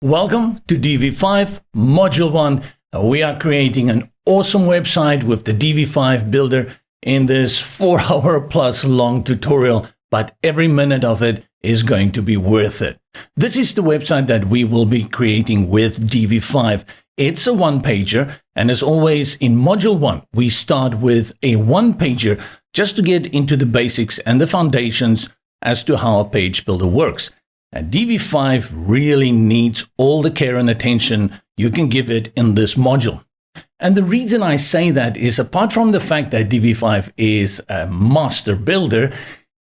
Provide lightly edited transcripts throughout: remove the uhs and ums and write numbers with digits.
Welcome to Divi 5 Module 1. We are creating an awesome website with the Divi 5 builder in this 4-hour plus long tutorial, but every minute of it is going to be worth it. This is the website that we will be creating with Divi 5. It's a one-pager, and as always in Module 1, we start with a one-pager just to get into the basics and the foundations as to how a page builder works. And Divi 5 really needs all the care and attention you can give it in this module. And the reason I say that is, apart from the fact that Divi 5 is a master builder,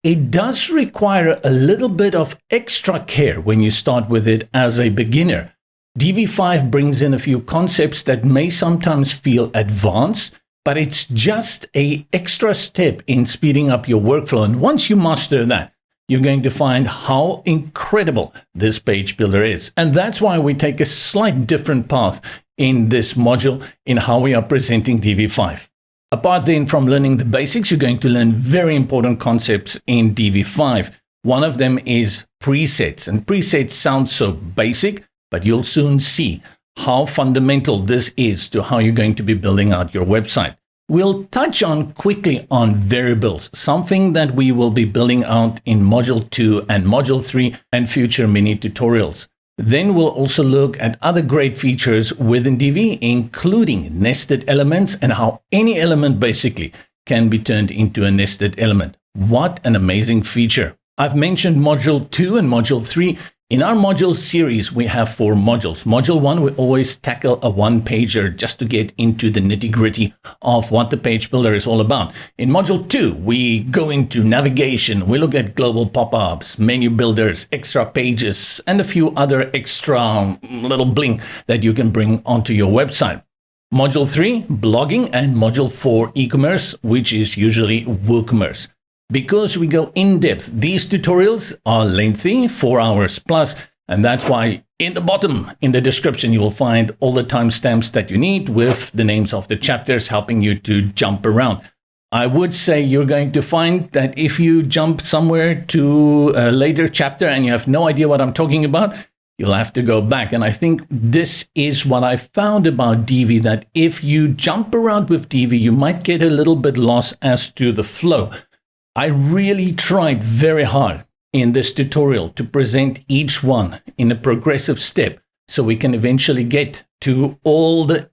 it does require a little bit of extra care when you start with it as a beginner. Divi 5 brings in a few concepts that may sometimes feel advanced, but it's just an extra step in speeding up your workflow. And once you master that, you're going to find how incredible this page builder is. And that's why we take a slight different path in this module in how we are presenting Divi 5. Apart then from learning the basics, you're going to learn very important concepts in Divi 5. One of them is presets. And presets sound so basic, but you'll soon see how fundamental this is to how you're going to be building out your website. We'll touch on quickly on variables, something that we will be building out in Module 2 and Module 3 and future mini tutorials. Then we'll also look at other great features within Divi, including nested elements and how any element basically can be turned into a nested element. What an amazing feature. I've mentioned Module 2 and Module 3. In our module series, we have 4 modules. Module 1, we always tackle a one-pager just to get into the nitty-gritty of what the page builder is all about. In Module 2, we go into navigation. We look at global pop-ups, menu builders, extra pages, and a few other extra little bling that you can bring onto your website. Module 3, blogging, and Module 4, e-commerce, which is usually WooCommerce. Because we go in depth, these tutorials are lengthy, 4 hours plus, and that's why in the bottom, in the description, you will find all the timestamps that you need with the names of the chapters helping you to jump around. I would say you're going to find that if you jump somewhere to a later chapter and you have no idea what I'm talking about, you'll have to go back. And I think this is what I found about Divi, that if you jump around with Divi, you might get a little bit lost as to the flow. I really tried very hard in this tutorial to present each one in a progressive step so we can eventually get to all the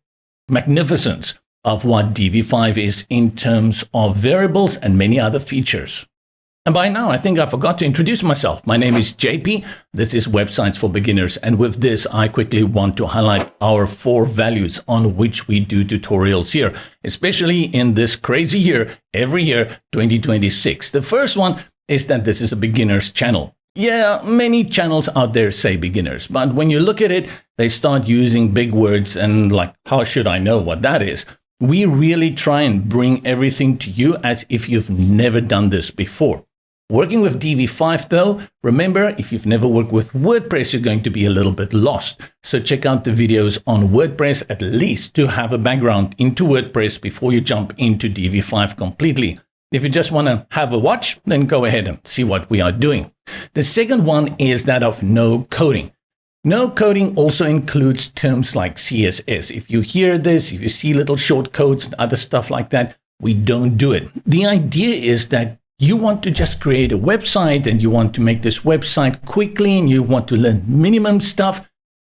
magnificence of what Divi 5 is in terms of variables and many other features. And by now, I think I forgot to introduce myself. My name is JP. This is Websites for Beginners. And with this, I quickly want to highlight our 4 values on which we do tutorials here, especially in this crazy year, every year, 2026. The first one is that this is a beginner's channel. Yeah, many channels out there say beginners, but when you look at it, they start using big words and like, how should I know what that is? We really try and bring everything to you as if you've never done this before. Working with Divi 5 though, remember, if you've never worked with WordPress, you're going to be a little bit lost. So check out the videos on WordPress at least to have a background into WordPress before you jump into Divi 5 completely. If you just want to have a watch, then go ahead and see what we are doing. The second one is that of no coding. No coding also includes terms like CSS. If you hear this, if you see little short codes and other stuff like that, we don't do it. The idea is that you want to just create a website and you want to make this website quickly and you want to learn minimum stuff.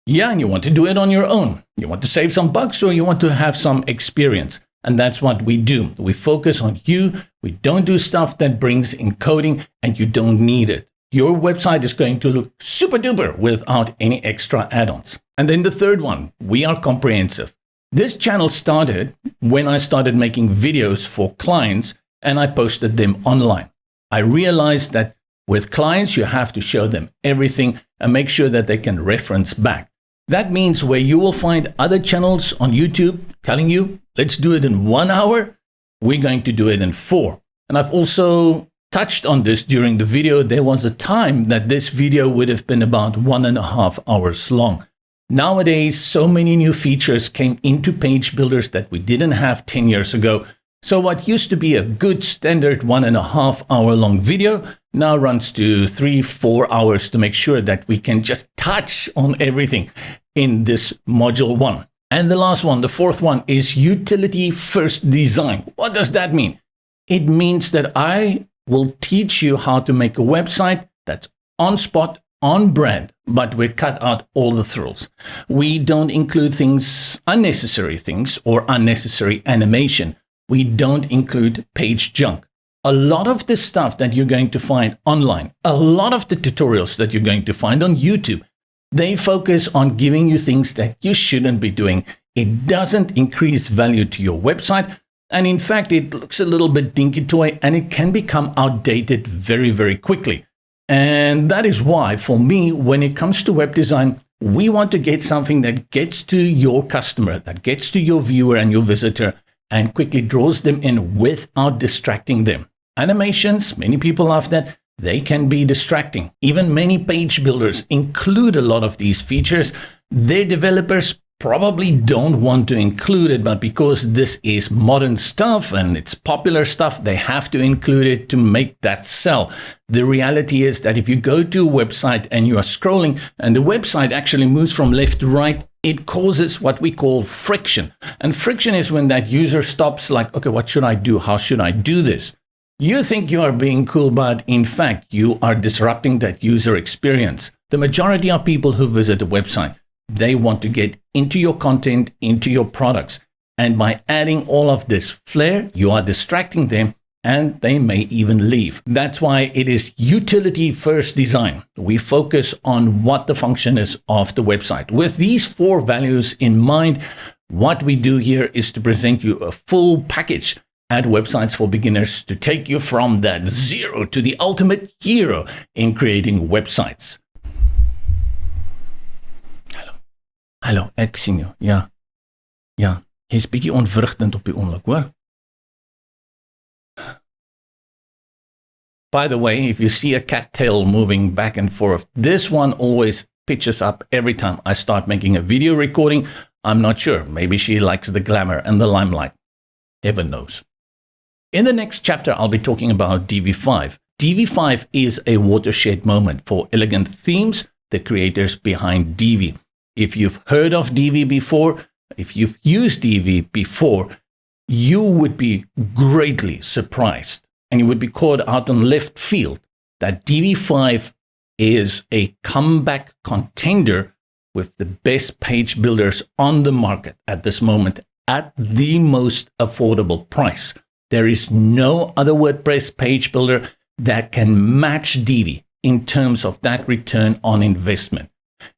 Yeah, and you want to do it on your own. You want to save some bucks or you want to have some experience. And that's what we do. We focus on you. We don't do stuff that brings in coding and you don't need it. Your website is going to look super duper without any extra add-ons. And then the third one, we are comprehensive. This channel started when I started making videos for clients and I posted them online. I realized that with clients, you have to show them everything and make sure that they can reference back. That means where you will find other channels on YouTube telling you, let's do it in 1 hour, we're going to do it in 4. And I've also touched on this during the video. There was a time that this video would have been about 1.5 hours long. Nowadays, so many new features came into page builders that we didn't have 10 years ago. So what used to be a good standard 1.5 hour long video now runs to 3-4 hours to make sure that we can just touch on everything in this module 1. And the last one, the fourth one, is utility first design. What does that mean? It means that I will teach you how to make a website that's on spot, on brand, but we cut out all the thrills. We don't include unnecessary things or unnecessary animation. We don't include page junk. A lot of the stuff that you're going to find online, a lot of the tutorials that you're going to find on YouTube, they focus on giving you things that you shouldn't be doing. It doesn't increase value to your website. And in fact, it looks a little bit dinky toy and it can become outdated very, very quickly. And that is why, for me, when it comes to web design, we want to get something that gets to your customer, that gets to your viewer and your visitor, and quickly draws them in without distracting them. Animations, many people love that. They can be distracting. Even many page builders include a lot of these features. Their developers probably don't want to include it, but because this is modern stuff and it's popular stuff, they have to include it to make that sell. The reality is that if you go to a website and you are scrolling and the website actually moves from left to right, it causes what we call friction. And friction is when that user stops like, okay, what should I do? How should I do this? You think you are being cool, but in fact, you are disrupting that user experience. The majority of people who visit a website, they want to get into your content, into your products. And by adding all of this flair, you are distracting them and they may even leave. That's why it is utility first design. We focus on what the function is of the website. With these 4 values in mind, what we do here is to present you a full package at Websites for Beginners to take you from that zero to the ultimate hero in creating websites. Hallo, ek sien jou. Ja. Jy's bietjie ontwrigtend op die oomblik, hoor? By the way, if you see a cat tail moving back and forth, this one always pitches up every time I start making a video recording. I'm not sure. Maybe she likes the glamour and the limelight. Heaven knows. In the next chapter, I'll be talking about Divi 5. Divi 5 is a watershed moment for elegant themes, the creators behind Divi. If you've heard of Divi before, if you've used Divi before, you would be greatly surprised and you would be caught out on left field that Divi 5 is a comeback contender with the best page builders on the market at this moment at the most affordable price. There is no other WordPress page builder that can match Divi in terms of that return on investment.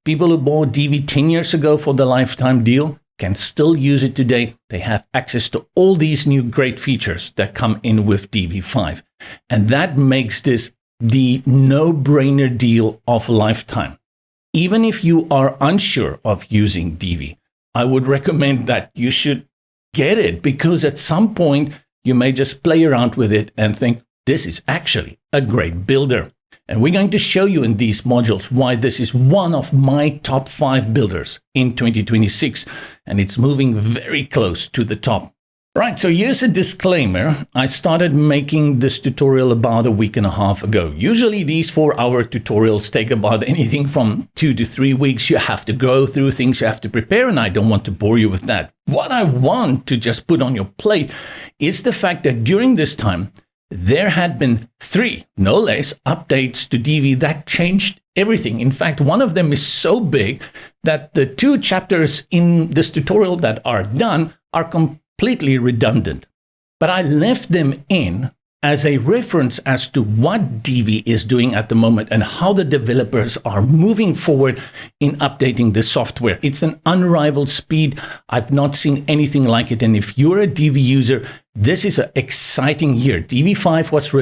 People who bought Divi 10 years ago for the lifetime deal can still use it today. They have access to all these new great features that come in with Divi 5. And that makes this the no-brainer deal of a lifetime. Even if you are unsure of using Divi, I would recommend that you should get it, because at some point you may just play around with it and think, this is actually a great builder. And we're going to show you in these modules why this is one of my top 5 builders in 2026, and it's moving very close to the top. Right, so here's a disclaimer. I started making this tutorial about a week and a half ago. Usually these 4-hour tutorials take about anything from 2 to 3 weeks. You have to go through things, you have to prepare, and I don't want to bore you with that. What I want to just put on your plate is the fact that during this time, there had been 3, no less, updates to Divi that changed everything. In fact, one of them is so big that the 2 chapters in this tutorial that are done are completely redundant. But I left them in as a reference as to what Divi is doing at the moment and how the developers are moving forward in updating the software. It's an unrivaled speed. I've not seen anything like it. And if you're a Divi user, this is an exciting year. Divi 5 was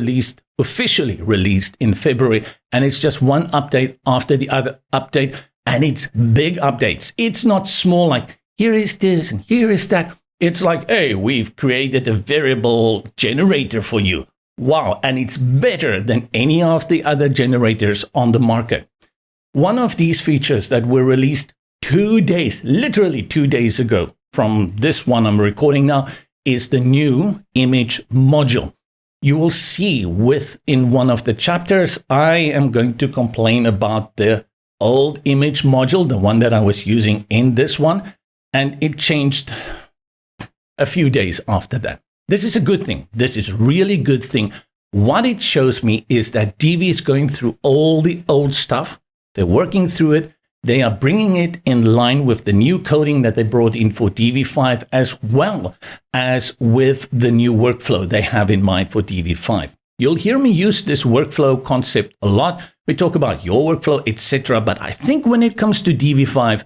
officially released in February, and it's just one update after the other update, and it's big updates. It's not small like, here is this and here is that. It's like, hey, we've created a variable generator for you. Wow, and it's better than any of the other generators on the market. One of these features that were released 2 days, literally 2 days ago from this one I'm recording now, is the new image module. You will see within one of the chapters, I am going to complain about the old image module, the one that I was using in this one, and it changed a few days after that. This is a good thing. This is really good thing. What it shows me is that Divi is going through all the old stuff. They're working through it. They are bringing it in line with the new coding that they brought in for Divi 5, as well as with the new workflow they have in mind for Divi 5. You'll hear me use this workflow concept a lot. We talk about your workflow, etc. But I think when it comes to Divi 5,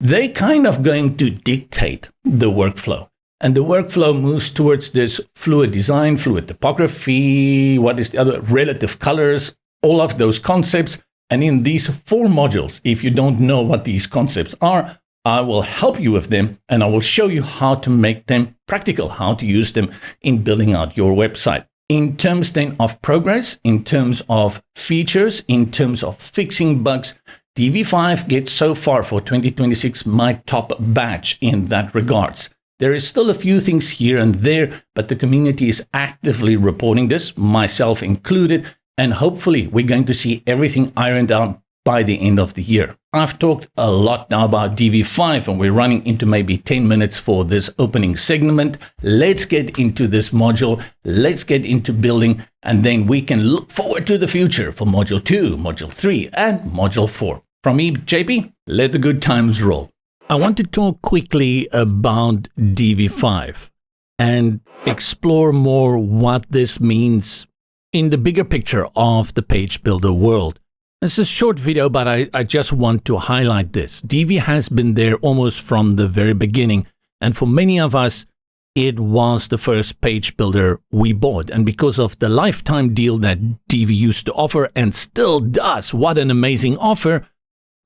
they kind of going to dictate the workflow. And the workflow moves towards this fluid design, fluid typography, what is the other, relative colors, all of those concepts. And in these 4 modules, if you don't know what these concepts are, I will help you with them and I will show you how to make them practical, how to use them in building out your website. In terms then of progress, in terms of features, in terms of fixing bugs, Divi 5 gets so far for 2026 my top batch in that regards. There is still a few things here and there, but the community is actively reporting this, myself included, and hopefully we're going to see everything ironed out by the end of the year. I've talked a lot now about Divi 5 and we're running into maybe 10 minutes for this opening segment. Let's get into this module. Let's get into building and then we can look forward to the future for module 2, module 3 and module 4. From me, JP, let the good times roll. I want to talk quickly about Divi 5 and explore more what this means in the bigger picture of the page builder world. This is a short video, but I just want to highlight this. Divi has been there almost from the very beginning. And for many of us, it was the first page builder we bought. And because of the lifetime deal that Divi used to offer and still does, what an amazing offer,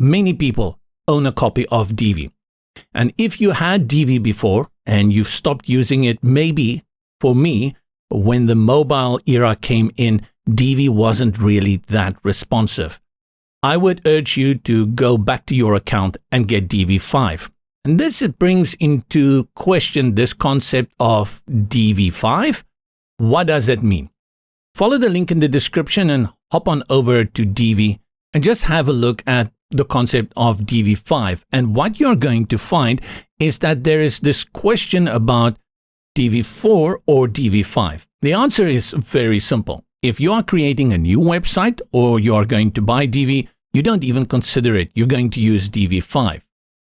many people own a copy of Divi. And if you had Divi before and you've stopped using it, maybe for me, when the mobile era came in, Divi wasn't really that responsive. I would urge you to go back to your account and get Divi 5. And this brings into question this concept of Divi 5. What does that mean? Follow the link in the description and hop on over to Divi and just have a look at the concept of Divi 5. And what you're going to find is that there is this question about Divi 4 or Divi 5. The answer is very simple. If you are creating a new website or you are going to buy Divi, you don't even consider it. You're going to use Divi 5.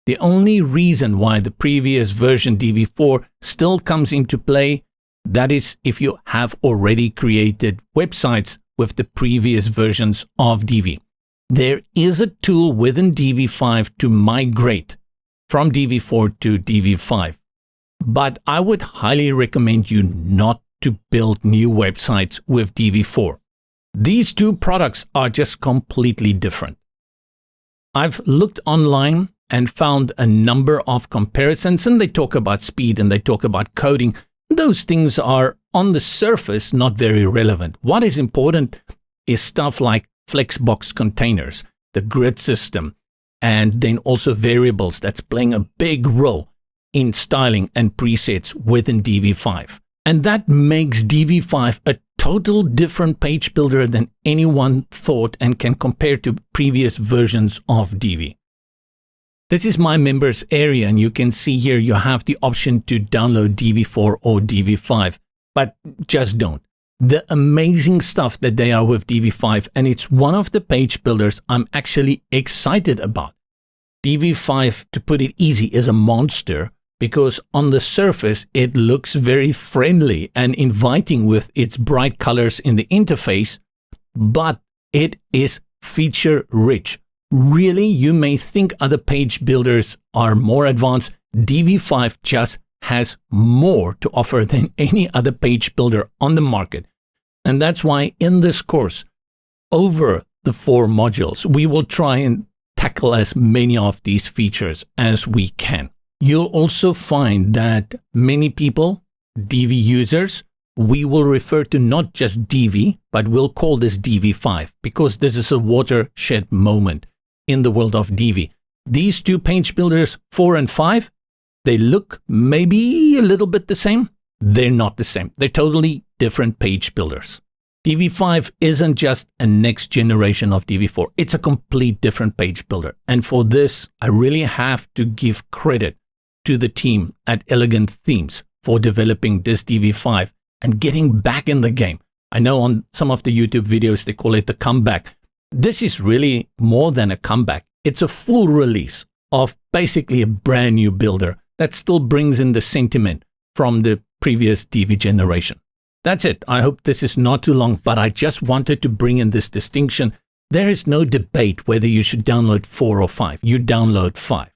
The only reason why the previous version Divi 4 still comes into play, that is if you have already created websites with the previous versions of Divi. There is a tool within Divi 5 to migrate from Divi 4 to Divi 5. But I would highly recommend you not to build new websites with Divi 4. These two products are just completely different. I've looked online and found a number of comparisons, and they talk about speed and they talk about coding. Those things are on the surface not very relevant. What is important is stuff like Flexbox containers, the grid system, and then also variables that's playing a big role in styling and presets within Divi 5. And that makes Divi 5 a total different page builder than anyone thought and can compare to previous versions of Divi. This is my members area, and you can see here you have the option to download Divi 4 or Divi 5, but just don't. The amazing stuff that they are with Divi 5, and it's one of the page builders I'm actually excited about. Divi 5, to put it easy, is a monster because on the surface it looks very friendly and inviting with its bright colors in the interface, but it is feature rich. Really, you may think other page builders are more advanced. Divi 5 just has more to offer than any other page builder on the market. And that's why in this course, over the 4 modules, we will try and tackle as many of these features as we can. You'll also find that many people, Divi users, we will refer to not just Divi, but we'll call this Divi 5 because this is a watershed moment in the world of Divi. These two page builders, 4 and 5, they look maybe a little bit the same, they're not the same. They're totally different page builders. Divi5 isn't just a next generation of Divi4. It's a complete different page builder. And for this, I really have to give credit to the team at Elegant Themes for developing this Divi5 and getting back in the game. I know on some of the YouTube videos, they call it the comeback. This is really more than a comeback. It's a full release of basically a brand new builder that still brings in the sentiment from the previous Divi generation. That's it. I hope this is not too long, but I just wanted to bring in this distinction. There is no debate whether you should download 4 or 5. You download 5.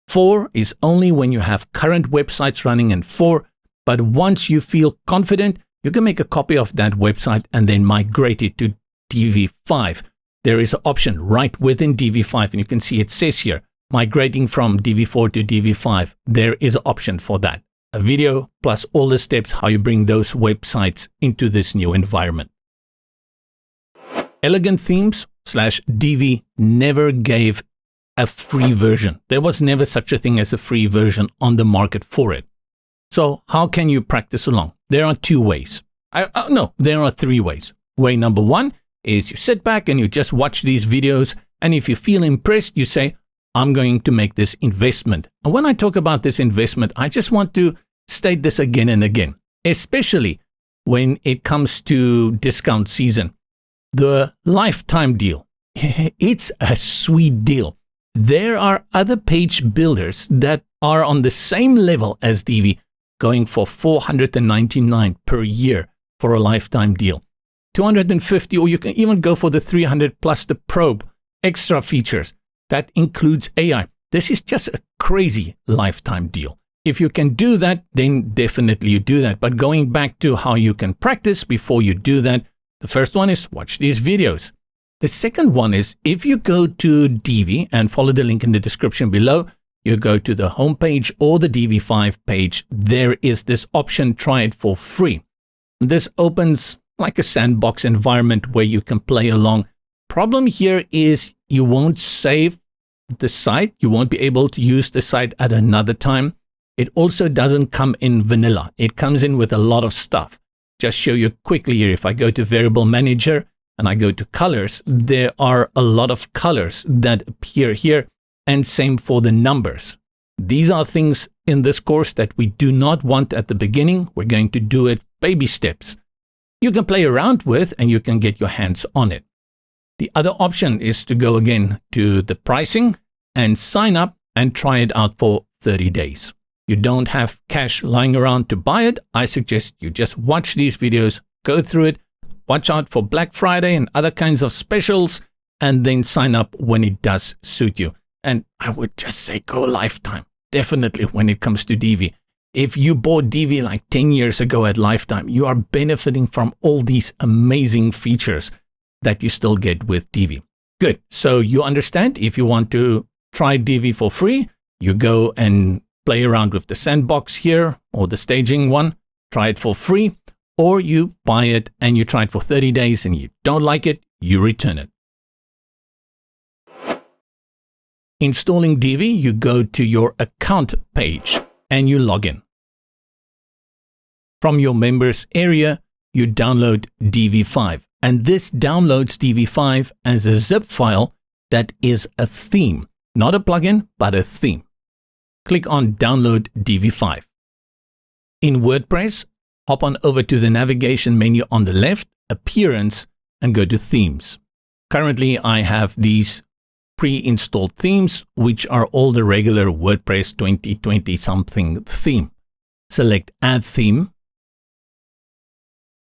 4 is only when you have current websites running in 4, but once you feel confident, you can make a copy of that website and then migrate it to Divi5. There is an option right within Divi5, and you can see it says here, migrating from Divi4 to Divi5. There is an option for that. A video plus all the steps how you bring those websites into this new environment. Elegant Themes / Divi never gave a free version. There was never such a thing as a free version on the market for it. So how can you practice along? There are 2 ways. No, there are 3 ways. Way number 1 is you sit back and you just watch these videos, and if you feel impressed, you say, I'm going to make this investment. And when I talk about this investment, I just want to state this again and again, especially when it comes to discount season. The lifetime deal, it's a sweet deal. There are other page builders that are on the same level as Divi, going for $499 per year for a lifetime deal. $250, or you can even go for the $300 plus the probe extra features. That includes AI. This is just a crazy lifetime deal. If you can do that, then definitely you do that. But going back to how you can practice before you do that, the first one is watch these videos. The second one is if you go to Divi and follow the link in the description below, you go to the homepage or the Divi5 page, there is this option, try it for free. This opens like a sandbox environment where you can play along. Problem here is you won't save the site. You won't be able to use the site at another time. It also doesn't come in vanilla. It comes in with a lot of stuff. Just show you quickly here. If I go to Variable Manager and I go to colors, there are a lot of colors that appear here, and same for the numbers. These are things in this course that we do not want at the beginning. We're going to do it baby steps. You can play around with and you can get your hands on it. The other option is to go again to the pricing and sign up and try it out for 30 days. You don't have cash lying around to buy it. I suggest you just watch these videos, go through it, watch out for Black Friday and other kinds of specials, and then sign up when it does suit you. And I would just say go lifetime, definitely when it comes to Divi. If you bought Divi like 10 years ago at lifetime, you are benefiting from all these amazing features that you still get with Divi. Good. So you understand, if you want to try Divi for free, you go and play around with the sandbox here or the staging one, try it for free, or you buy it and you try it for 30 days and you don't like it, you return it. Installing Divi, you go to your account page and you log in. From your members area, you download Divi5, and this downloads Divi5 as a zip file that is a theme, not a plugin, but a theme. Click on Download Divi5. In WordPress, hop on over to the navigation menu on the left, Appearance, and go to Themes. Currently, I have these pre-installed themes, which are all the regular WordPress 2020 something theme. Select Add Theme,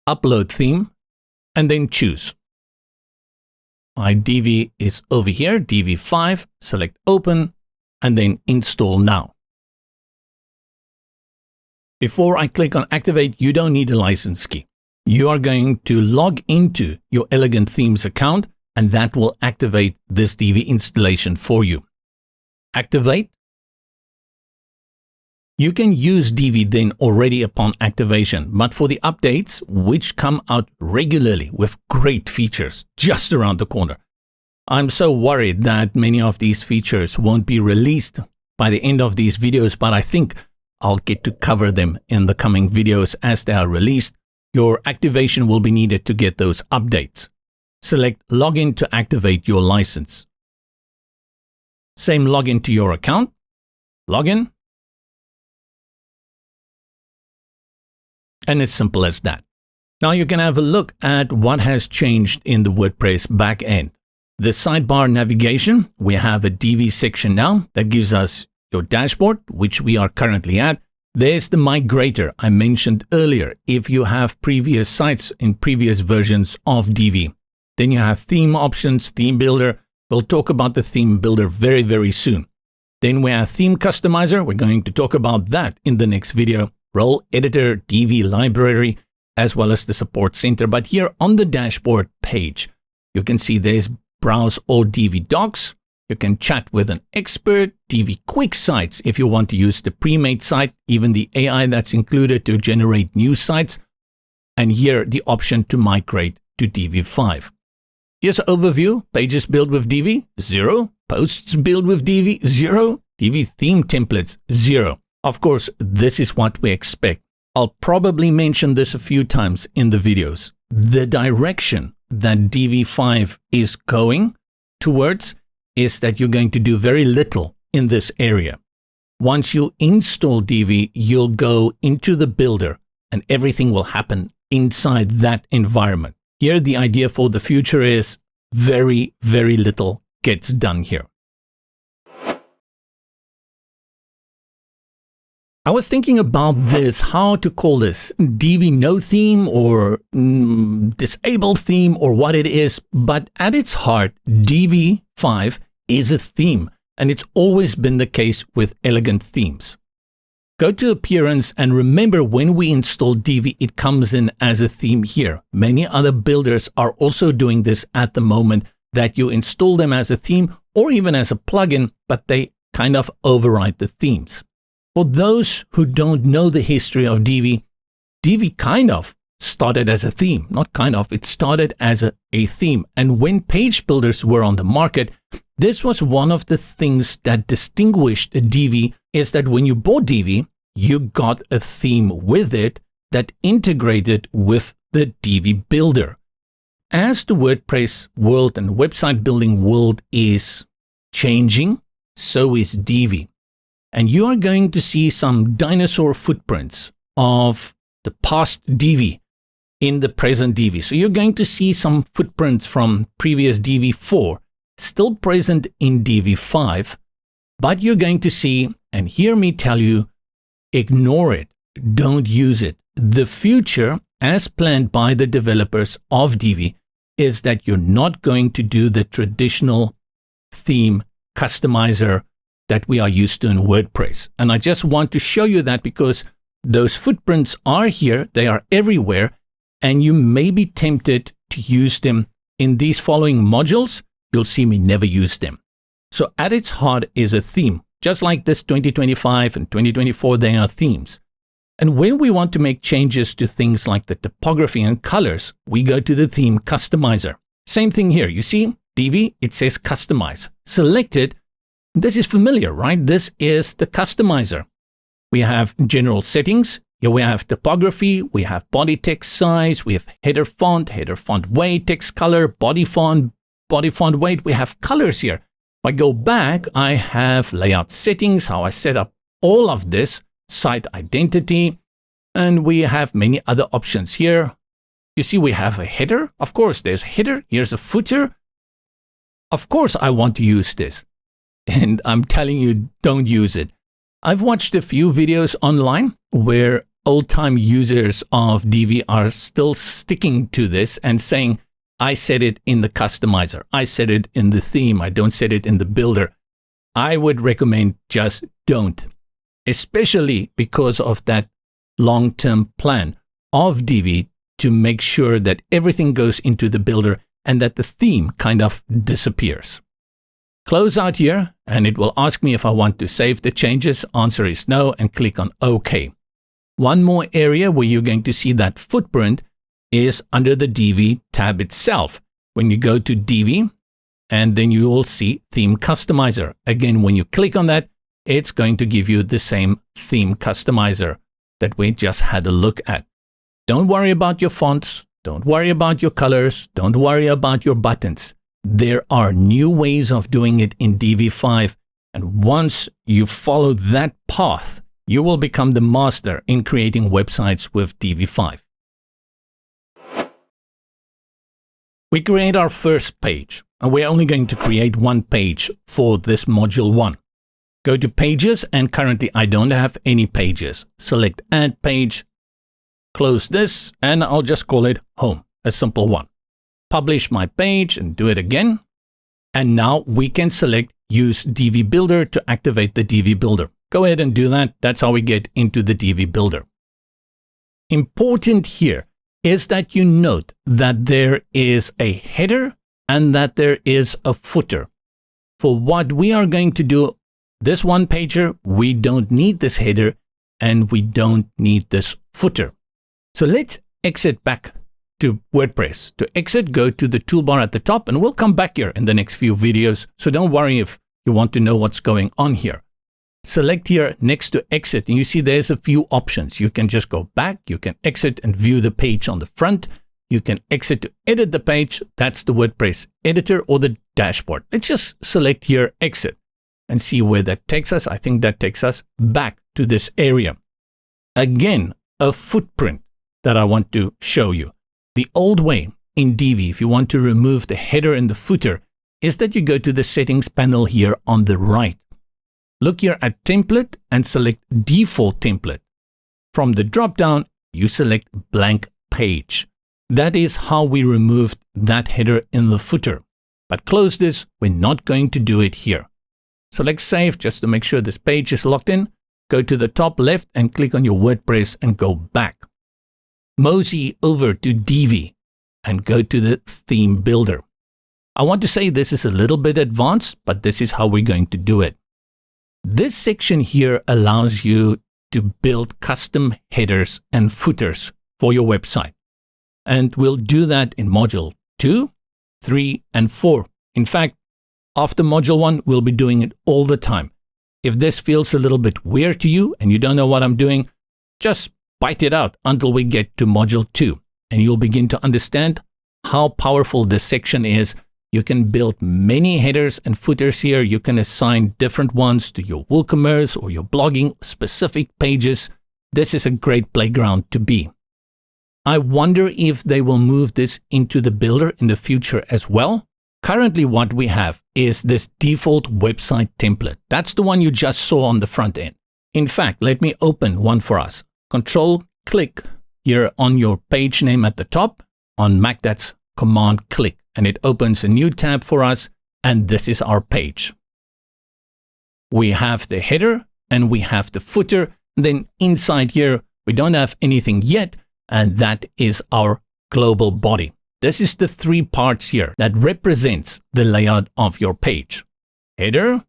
Upload Theme, and then choose. My Divi is over here, Divi5, select Open, and then Install Now. Before I click on Activate, you don't need a license key. You are going to log into your Elegant Themes account, and that will activate this Divi installation for you. Activate. You can use Divi then already upon activation, but for the updates, which come out regularly with great features just around the corner, I'm so worried that many of these features won't be released by the end of these videos, but I think I'll get to cover them in the coming videos as they are released. Your activation will be needed to get those updates. Select Login to activate your license. Same login to your account. Login. And it's simple as that. Now you can have a look at what has changed in the WordPress backend. The sidebar navigation, we have a Divi section now that gives us your dashboard, which we are currently at. There's the migrator I mentioned earlier. If you have previous sites in previous versions of Divi, then you have theme options, theme builder. We'll talk about the theme builder very, very soon. Then we have theme customizer. We're going to talk about that in the next video. Role editor, Divi library, as well as the support center. But here on the dashboard page, you can see there's browse all Divi docs. You can chat with an expert, Divi quick sites if you want to use the pre-made site, even the AI that's included to generate new sites. And here the option to migrate to Divi 5. Here's an overview. Pages built with Divi, 0. Posts built with Divi, 0. Divi theme templates, 0. Of course, this is what we expect. I'll probably mention this a few times in the videos. The direction that Divi 5 is going towards is that you're going to do very little in this area. Once you install Divi, you'll go into the builder and everything will happen inside that environment. Here, the idea for the future is very, very little gets done here. I was thinking about this, how to call this, Divi no theme or disabled theme or what it is, but at its heart, Divi 5 is a theme, and it's always been the case with elegant themes. Go to Appearance and remember when we install Divi, it comes in as a theme here. Many other builders are also doing this at the moment, that you install them as a theme or even as a plugin, but they kind of override the themes. For those who don't know the history of Divi, Divi kind of started as a theme. Not kind of, it started as a theme. And when page builders were on the market, this was one of the things that distinguished Divi, is that when you bought Divi, you got a theme with it that integrated with the Divi builder. As the WordPress world and website building world is changing, so is Divi. And you are going to see some dinosaur footprints of the past Divi in the present Divi. So you're going to see some footprints from previous Divi 4 still present in Divi 5, but you're going to see, and hear me tell you, ignore it, don't use it. The future, as planned by the developers of Divi, is that you're not going to do the traditional theme customizer that we are used to in WordPress. And I just want to show you that because those footprints are here, they are everywhere, and you may be tempted to use them in these following modules. You'll see me never use them. So at its heart is a theme. Just like this 2025 and 2024, they are themes. And when we want to make changes to things like the typography and colors, we go to the theme customizer. Same thing here. You see, Divi, it says customize. Select it. This is familiar, right? This is the customizer. We have general settings. Here we have typography. We have body text size. We have header font weight, text color, body font weight. We have colors here. If I go back, I have layout settings, how I set up all of this, site identity, and we have many other options here. You see, we have a header. Of course, there's a header. Here's a footer. Of course, I want to use this. And I'm telling you, don't use it. I've watched a few videos online where old-time users of Divi are still sticking to this and saying, I set it in the customizer. I set it in the theme. I don't set it in the builder. I would recommend just don't, especially because of that long-term plan of Divi to make sure that everything goes into the builder and that the theme kind of disappears. Close out here, and it will ask me if I want to save the changes. Answer is no, and click on OK. One more area where you're going to see that footprint is under the Divi tab itself. When you go to Divi, and then you will see Theme Customizer. Again, when you click on that, it's going to give you the same theme customizer that we just had a look at. Don't worry about your fonts. Don't worry about your colors. Don't worry about your buttons. There are new ways of doing it in Divi 5. And once you follow that path, you will become the master in creating websites with Divi 5. We create our first page, and we're only going to create one page for this module 1. Go to Pages, and currently I don't have any pages. Select Add Page, close this, and I'll just call it Home, a simple one. Publish my page and do it again. And now we can select Use Divi Builder to activate the Divi Builder. Go ahead and do that. That's how we get into the Divi Builder. Important here is that you note that there is a header and that there is a footer. For what we are going to do, this one pager, we don't need this header and we don't need this footer. So let's exit back to WordPress. To exit, go to the toolbar at the top, and we'll come back here in the next few videos. So don't worry if you want to know what's going on here. Select here next to exit, and you see there's a few options. You can just go back, you can exit and view the page on the front. You can exit to edit the page. That's the WordPress editor or the dashboard. Let's just select here exit and see where that takes us. I think that takes us back to this area. Again, a footprint that I want to show you. The old way in Divi, if you want to remove the header and the footer, is that you go to the settings panel here on the right. Look here at template and select default template. From the drop-down, you select blank page. That is how we removed that header in the footer. But close this, we're not going to do it here. Select save just to make sure this page is locked in. Go to the top left and click on your WordPress and go back. Mosey over to Divi and go to the theme builder. I want to say this is a little bit advanced, but this is how we're going to do it. This section here allows you to build custom headers and footers for your website. And we'll do that in module 2, 3, and 4. In fact, after module 1, we'll be doing it all the time. If this feels a little bit weird to you and you don't know what I'm doing, just bite it out until we get to module 2, and you'll begin to understand how powerful this section is. You can build many headers and footers here. You can assign different ones to your WooCommerce or your blogging specific pages. This is a great playground to be. I wonder if they will move this into the builder in the future as well. Currently, what we have is this default website template. That's the one you just saw on the front end. In fact, let me open one for us. Control-click here on your page name at the top. On Mac, that's Command-click. And it opens a new tab for us, and this is our page. We have the header and we have the footer. And then inside here, we don't have anything yet, and that is our global body. This is the 3 parts here that represents the layout of your page. Header,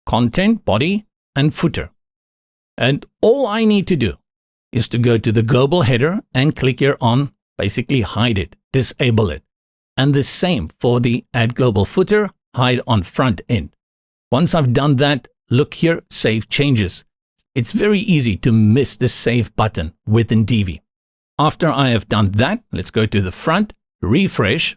content, body, and footer. And all I need to do is to go to the global header and click here on basically hide it, disable it. And the same for the add global footer, hide on front end. Once I've done that, look here, save changes. It's very easy to miss the save button within Divi. After I have done that, let's go to the front, refresh.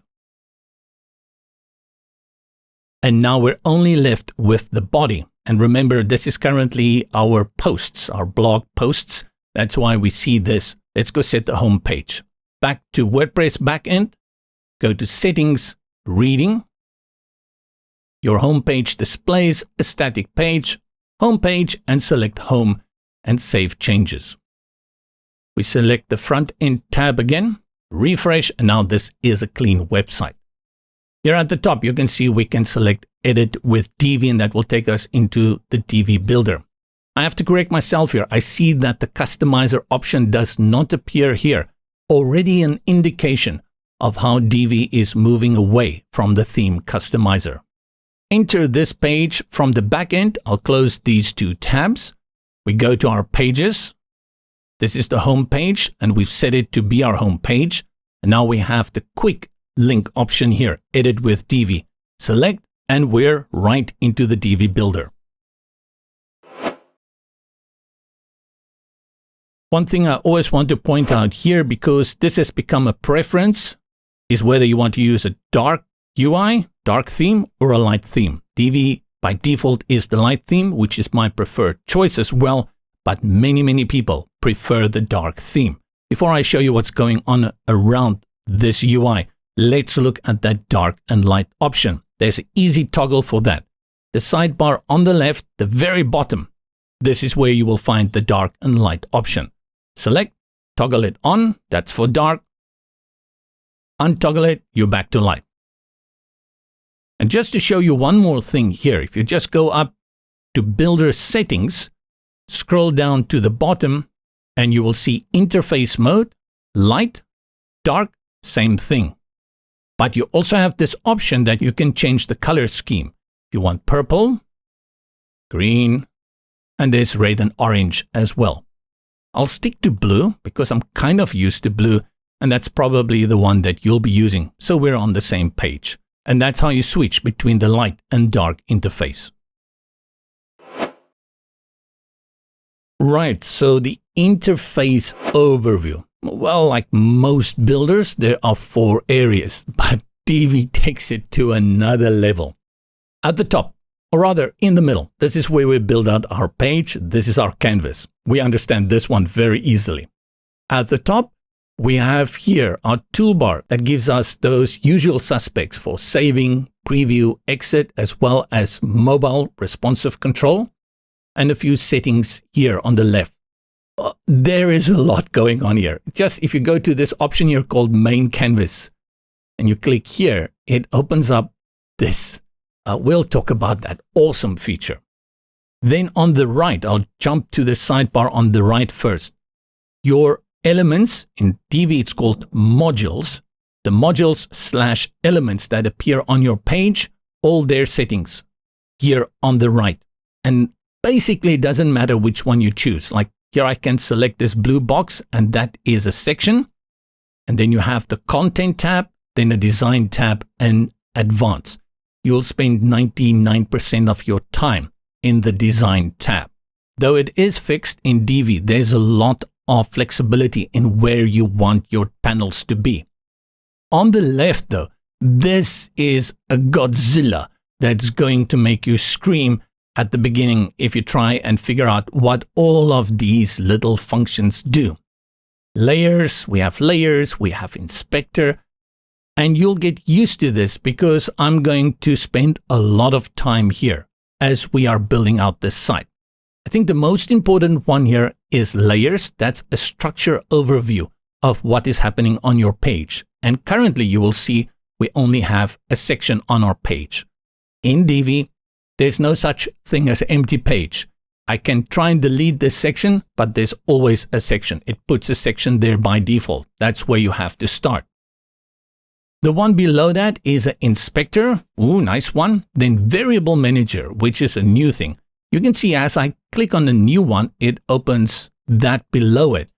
And now we're only left with the body. And remember, this is currently our posts, our blog posts. That's why we see this. Let's go set the home page. Back to WordPress backend. Go to Settings, Reading. Your home page displays a static page, home page, and select Home and Save Changes. We select the front end tab again, refresh, and now this is a clean website. Here at the top, you can see we can select Edit with Divi, and that will take us into the Divi Builder. I have to correct myself here. I see that the Customizer option does not appear here. Already an indication of how Divi is moving away from the theme customizer. Enter this page from the backend. I'll close these 2 tabs. We go to our pages. This is the home page, and we've set it to be our home page. And now we have the quick link option here, edit with Divi. Select, and we're right into the Divi Builder. One thing I always want to point out here, because this has become a preference, is whether you want to use a dark UI, dark theme, or a light theme. Divi by default is the light theme, which is my preferred choice as well, but many people prefer the dark theme. Before I show you what's going on around this UI, let's look at that dark and light option. There's an easy toggle for that. The sidebar on the left, the very bottom, this is where you will find the dark and light option. Select, toggle it on, that's for dark. Untoggle it, you're back to light. And just to show you one more thing here, if you just go up to Builder Settings, scroll down to the bottom, and you will see Interface Mode, Light, Dark, same thing. But you also have this option that you can change the color scheme. If you want purple, green, and there's red and orange as well. I'll stick to blue because I'm kind of used to blue, and that's probably the one that you'll be using, so we're on the same page. And that's how you switch between the light and dark interface. Right, so the interface overview. Well, like most builders, there are 4 areas, but Divi takes it to another level. At the top, or rather in the middle, this is where we build out our page. This is our canvas. We understand this one very easily. At the top, we have here our toolbar that gives us those usual suspects for saving, preview, exit, as well as mobile responsive control, and a few settings here on the left. There is a lot going on here. Just if you go to this option here called Main Canvas, and you click here, it opens up this. We'll talk about that awesome feature. Then on the right, I'll jump to the sidebar on the right first. Your elements, in Divi it's called modules, the modules/elements that appear on your page, all their settings here on the right. And basically it doesn't matter which one you choose. Like here I can select this blue box and that is a section. And then you have the content tab, then a design tab and advanced. You'll spend 99% of your time in the design tab. Though it is fixed in Divi, there's a lot of flexibility in where you want your panels to be. On the left though, this is a Godzilla that's going to make you scream at the beginning if you try and figure out what all of these little functions do. Layers, we have inspector, and you'll get used to this because I'm going to spend a lot of time here as we are building out this site. I think the most important one here is layers. That's a structure overview of what is happening on your page. And currently you will see we only have a section on our page. In Divi, there's no such thing as empty page. I can try and delete this section, but there's always a section. It puts a section there by default. That's where you have to start. The one below that is an inspector. Ooh, nice one. Then variable manager, which is a new thing. You can see as I click on the new one, it opens that below it.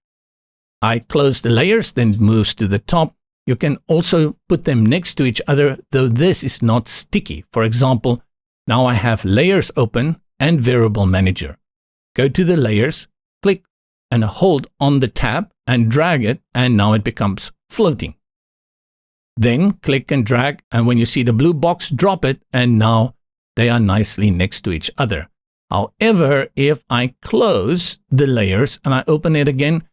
I close the layers, then it moves to the top. You can also put them next to each other, though this is not sticky. For example, now I have layers open and variable manager. Go to the layers, click and hold on the tab and drag it, and now it becomes floating. Then click and drag, and when you see the blue box, drop it, and now they are nicely next to each other. However, if I close the layers and I open it again,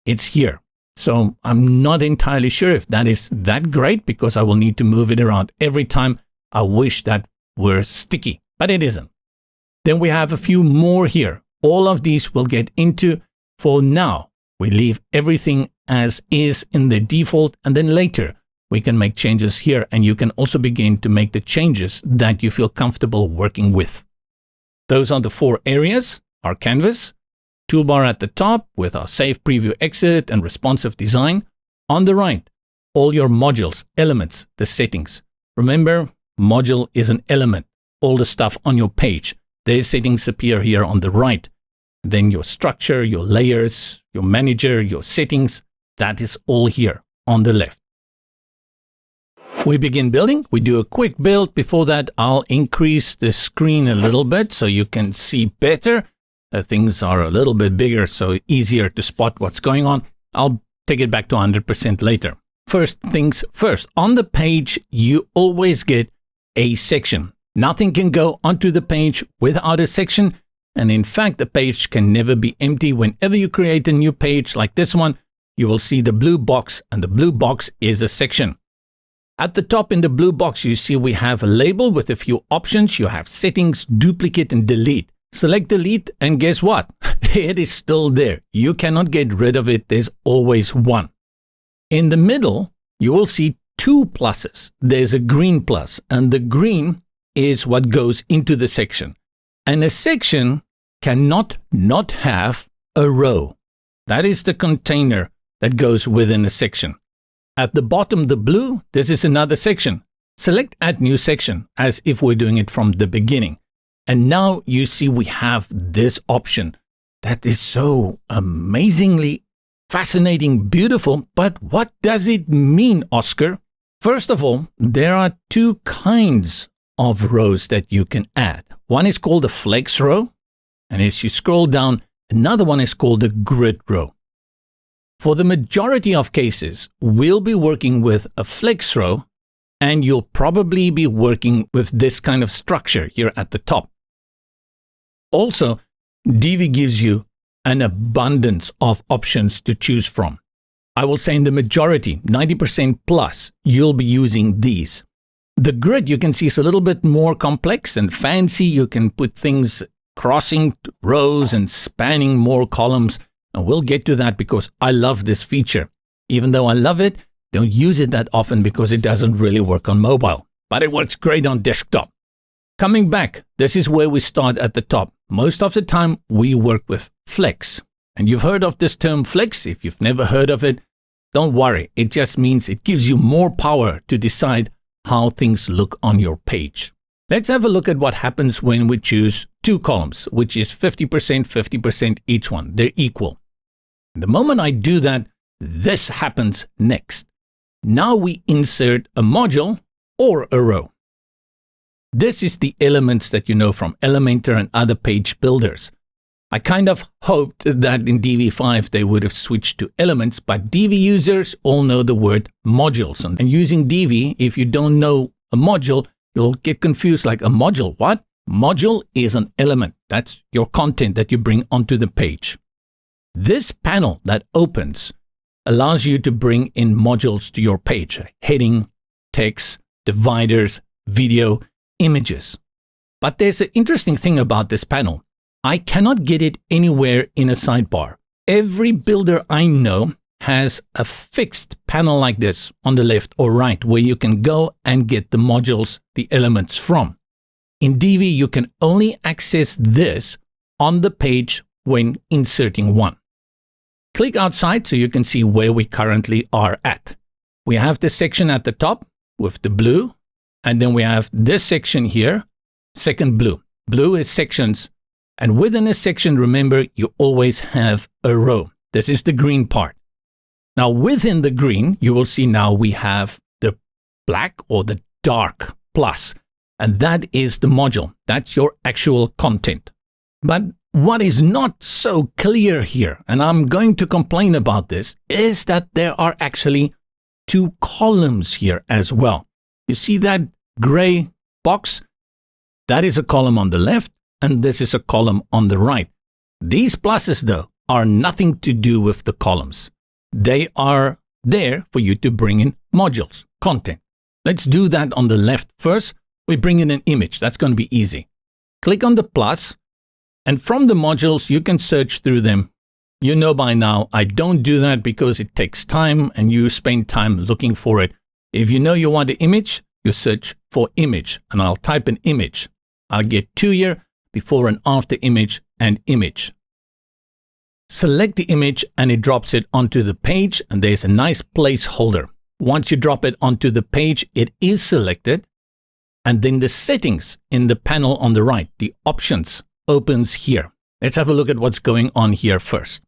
it's here. So I'm not entirely sure if that is that great because I will need to move it around every time. I wish that were sticky, but it isn't. Then we have a few more here. All of these we'll get into. For now, we leave everything as is in the default, and then later we can make changes here, and you can also begin to make the changes that you feel comfortable working with. Those are the 4 areas: our canvas, toolbar at the top with our save, preview, exit, and responsive design. On the right, all your modules, elements, the settings. Remember, module is an element. All the stuff on your page, their settings appear here on the right. Then your structure, your layers, your manager, your settings, that is all here on the left. We begin building. We do a quick build. Before that, I'll increase the screen a little bit so you can see better. things are a little bit bigger, so easier to spot what's going on. I'll take it back to 100% later. First things first, on the page, you always get a section. Nothing can go onto the page without a section. And in fact, the page can never be empty. Whenever you create a new page like this one, you will see the blue box, and the blue box is a section. At the top in the blue box, you see we have a label with a few options. You have settings, duplicate, and delete. Select delete, and guess what? It is still there. You cannot get rid of it. There's always one. In the middle, you will see two pluses. There's a green plus, and the green is what goes into the section. And a section cannot not have a row. That is the container that goes within a section. At the bottom, the blue, this is another section. Select Add New Section, as if we're doing it from the beginning. And now you see we have this option. That is so amazingly fascinating, beautiful. But what does it mean, Oscar? First of all, there are two kinds of rows that you can add. One is called a flex row, and as you scroll down, another one is called a grid row. For the majority of cases, we'll be working with a flex row, and you'll probably be working with this kind of structure here at the top. Also, Divi gives you an abundance of options to choose from. I will say in the majority, 90% plus, you'll be using these. The grid, you can see, is a little bit more complex and fancy. You can put things crossing rows and spanning more columns. And we'll get to that because I love this feature. Even though I love it, don't use it that often because it doesn't really work on mobile. But it works great on desktop. Coming back, this is where we start at the top. Most of the time, we work with flex. And you've heard of this term flex. If you've never heard of it, don't worry. It just means it gives you more power to decide how things look on your page. Let's have a look at what happens when we choose two columns, which is 50%, 50% each one. They're equal. The moment I do that, this happens next. Now we insert a module or a row. This is the elements that you know from Elementor and other page builders. I kind of hoped that in Divi 5 they would have switched to elements, but Divi users all know the word modules. And using Divi, if you don't know a module, you'll get confused like a module. What? Module is an element. That's your content that you bring onto the page. This panel that opens allows you to bring in modules to your page. Heading, text, dividers, video, images. But there's an interesting thing about this panel. I cannot get it anywhere in a sidebar. Every builder I know has a fixed panel like this on the left or right where you can go and get the modules, the elements from. In Divi, you can only access this on the page when inserting one. Click outside so you can see where we currently are at. We have this section at the top with the blue, and then we have this section here, second blue. Blue is sections. And within a section, remember, you always have a row. This is the green part. Now, within the green, you will see now we have the black or the dark plus. And that is the module. That's your actual content. But what is not so clear here, and I'm going to complain about this, is that there are actually two columns here as well. You see that gray box? That is a column on the left. And this is a column on the right. These pluses, though, are nothing to do with the columns. They are there for you to bring in modules, content. Let's do that on the left first. We bring in an image. That's going to be easy. Click on the plus, and from the modules, you can search through them. You know by now, I don't do that because it takes time and you spend time looking for it. If you know you want an image, you search for image, and I'll type an image. I'll get two here. Before and after image and image. Select the image and it drops it onto the page, and there's a nice placeholder. Once you drop it onto the page, it is selected, and then the settings in the panel on the right, the options, opens here. Let's have a look at what's going on here first.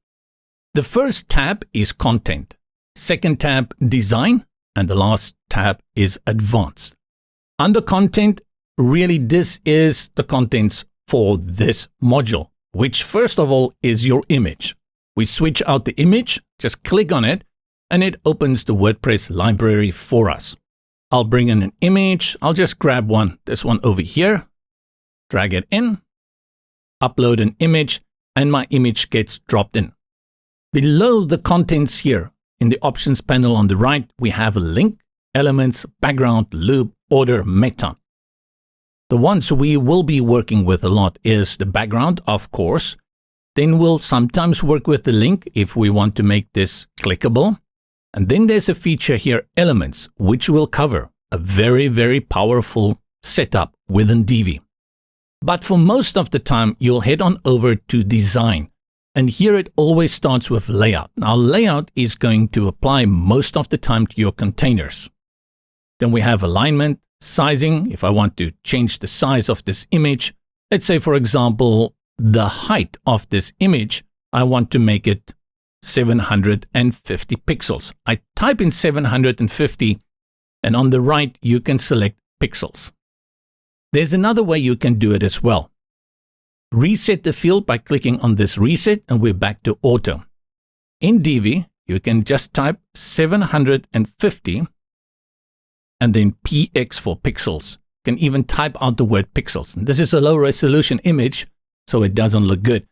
The first tab is content, second tab design, and the last tab is advanced. Under content, really this is the contents for this module. which first of all is your image. We switch out the image, just click on it, and it opens the WordPress library for us. I'll bring in an image. I'll just grab one, this one over here, drag it in, upload an image, and my image gets dropped in. Below the contents here, in the options panel on the right, we have a link, elements, background, loop, order, meta. The ones we will be working with a lot is the background, of course. Then we'll sometimes work with the link if we want to make this clickable. And then there's a feature here, elements, which will cover a very, very powerful setup within Divi. But for most of the time, you'll head on over to design. And here it always starts with layout. Now, layout is going to apply most of the time to your containers. Then we have alignment, sizing. If I want to change the size of this image, let's say, for example, the height of this image, I want to make it 750 pixels. I type in 750, and on the right, you can select pixels. There's another way you can do it as well. Reset the field by clicking on this reset, and we're back to auto. In Divi, you can just type 750 and then px for pixels. You can even type out the word pixels. And this is a low resolution image, so it doesn't look good.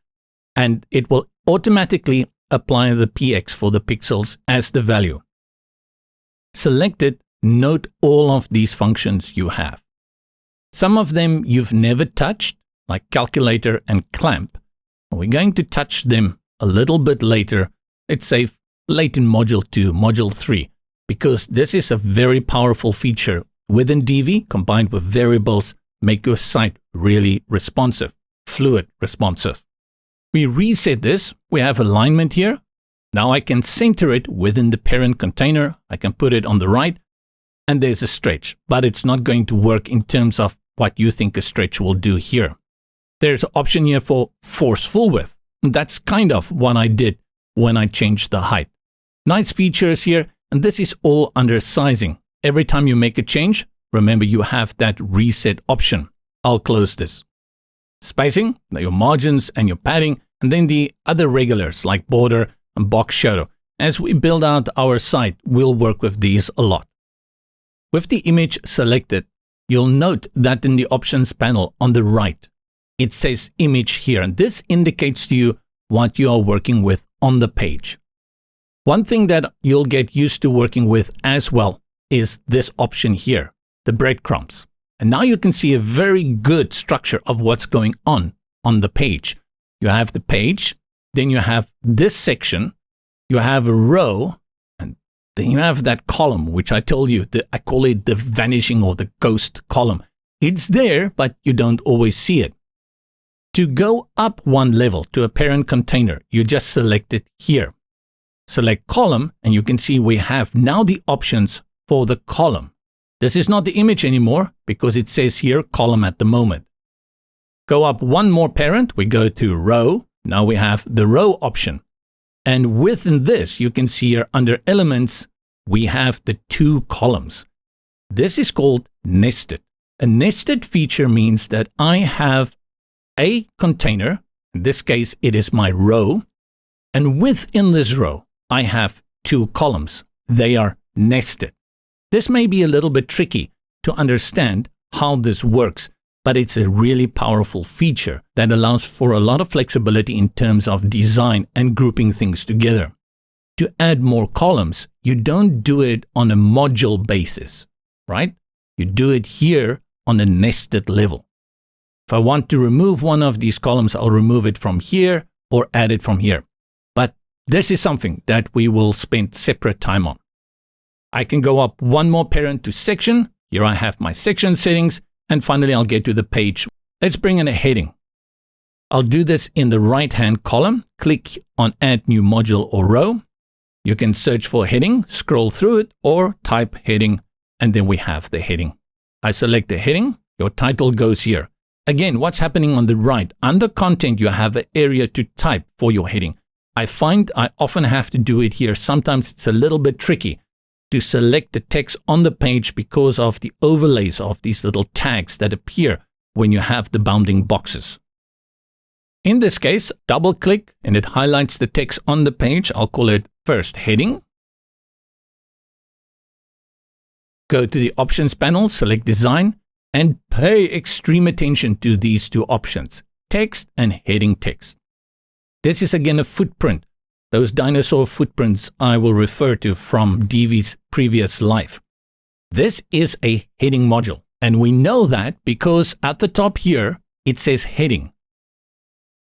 And it will automatically apply the px for the pixels as the value. Select it, note all of these functions you have. Some of them you've never touched, like calculator and clamp. We're going to touch them a little bit later, let's say late in Module 2, Module 3, because this is a very powerful feature within Divi combined with variables, make your site really responsive, fluid responsive. We reset this, we have alignment here. Now I can center it within the parent container, I can put it on the right, and there's a stretch, but it's not going to work in terms of what you think a stretch will do here. There's an option here for force full width. That's kind of what I did when I changed the height. Nice features here, and this is all under sizing. Every time you make a change, remember you have that reset option. I'll close this. Spacing, your margins and your padding, and then the other regulars like border and box shadow. As we build out our site, we'll work with these a lot. With the image selected, you'll note that in the options panel on the right, it says image here, and this indicates to you what you are working with on the page. One thing that you'll get used to working with as well is this option here, the breadcrumbs. And now you can see a very good structure of what's going on the page. You have the page, then you have this section, you have a row, and then you have that column, which I told you, I call it the vanishing or the ghost column. It's there, but you don't always see it. To go up one level to a parent container, you just select it here. Select column, and you can see we have now the options for the column. This is not the image anymore because it says here column at the moment. Go up one more parent, we go to row. Now we have the row option. And within this, you can see here under elements, we have the two columns. This is called nested. A nested feature means that I have a container, in this case it is my row, and within this row I have two columns. They are nested. This may be a little bit tricky to understand how this works, but it's a really powerful feature that allows for a lot of flexibility in terms of design and grouping things together. To add more columns, you don't do it on a module basis, right? You do it here on a nested level. If I want to remove one of these columns, I'll remove it from here or add it from here. But this is something that we will spend separate time on. I can go up one more parent to section. Here I have my section settings. And finally, I'll get to the page. Let's bring in a heading. I'll do this in the right-hand column. Click on Add New Module or Row. You can search for heading, scroll through it, or type heading, and then we have the heading. I select the heading. Your title goes here. Again, what's happening on the right? Under content, you have an area to type for your heading. I find I often have to do it here. Sometimes it's a little bit tricky to select the text on the page because of the overlays of these little tags that appear when you have the bounding boxes. In this case, double click and it highlights the text on the page. I'll call it first heading. Go to the options panel, select design, and pay extreme attention to these two options, text and heading text. This is again a footprint. Those dinosaur footprints I will refer to from Divi's previous life. This is a heading module, and we know that because at the top here, it says heading.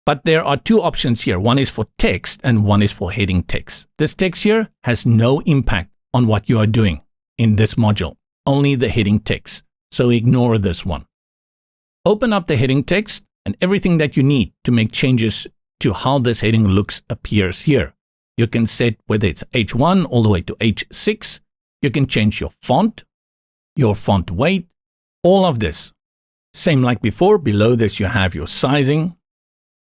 But there are two options here. One is for text and one is for heading text. This text here has no impact on what you are doing in this module, only the heading text. So ignore this one. Open up the heading text and everything that you need to make changes to how this heading looks appears here. You can set whether it's H1 all the way to H6. You can change your font weight, all of this. Same like before, below this you have your sizing.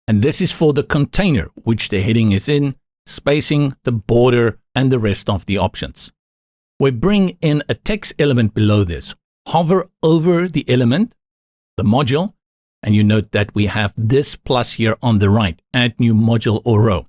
And this is for the container, which the heading is in, spacing, the border, and the rest of the options. We bring in a text element below this. Hover over the element, the module, and you note that we have this plus here on the right, add new module or row.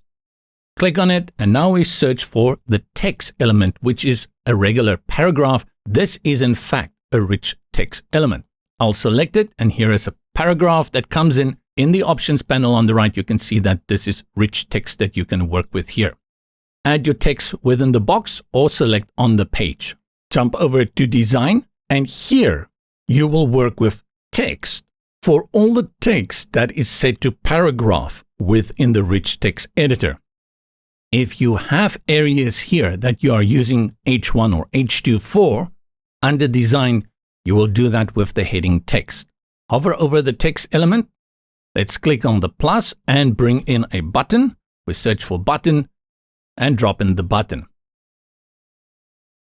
Click on it, and now we search for the text element, which is a regular paragraph. This is in fact a rich text element. I'll select it, and here is a paragraph that comes in. In the options panel on the right, you can see that this is rich text that you can work with here. Add your text within the box or select on the page. Jump over to design, and here you will work with text for all the text that is set to paragraph within the rich text editor. If you have areas here that you are using H1 or H2 for, under design, you will do that with the heading text. Hover over the text element. Let's click on the plus and bring in a button. We search for button and drop in the button.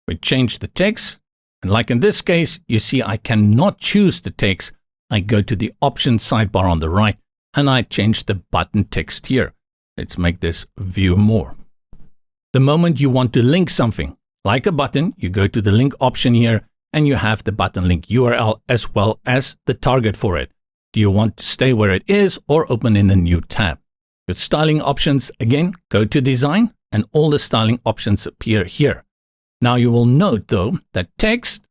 We change the text. And like in this case, you see I cannot choose the text. I go to the options sidebar on the right and I change the button text here. Let's make this view more. The moment you want to link something, like a button, you go to the link option here and you have the button link URL as well as the target for it. Do you want to stay where it is or open in a new tab? With styling options, again, go to design and all the styling options appear here. Now you will note though that text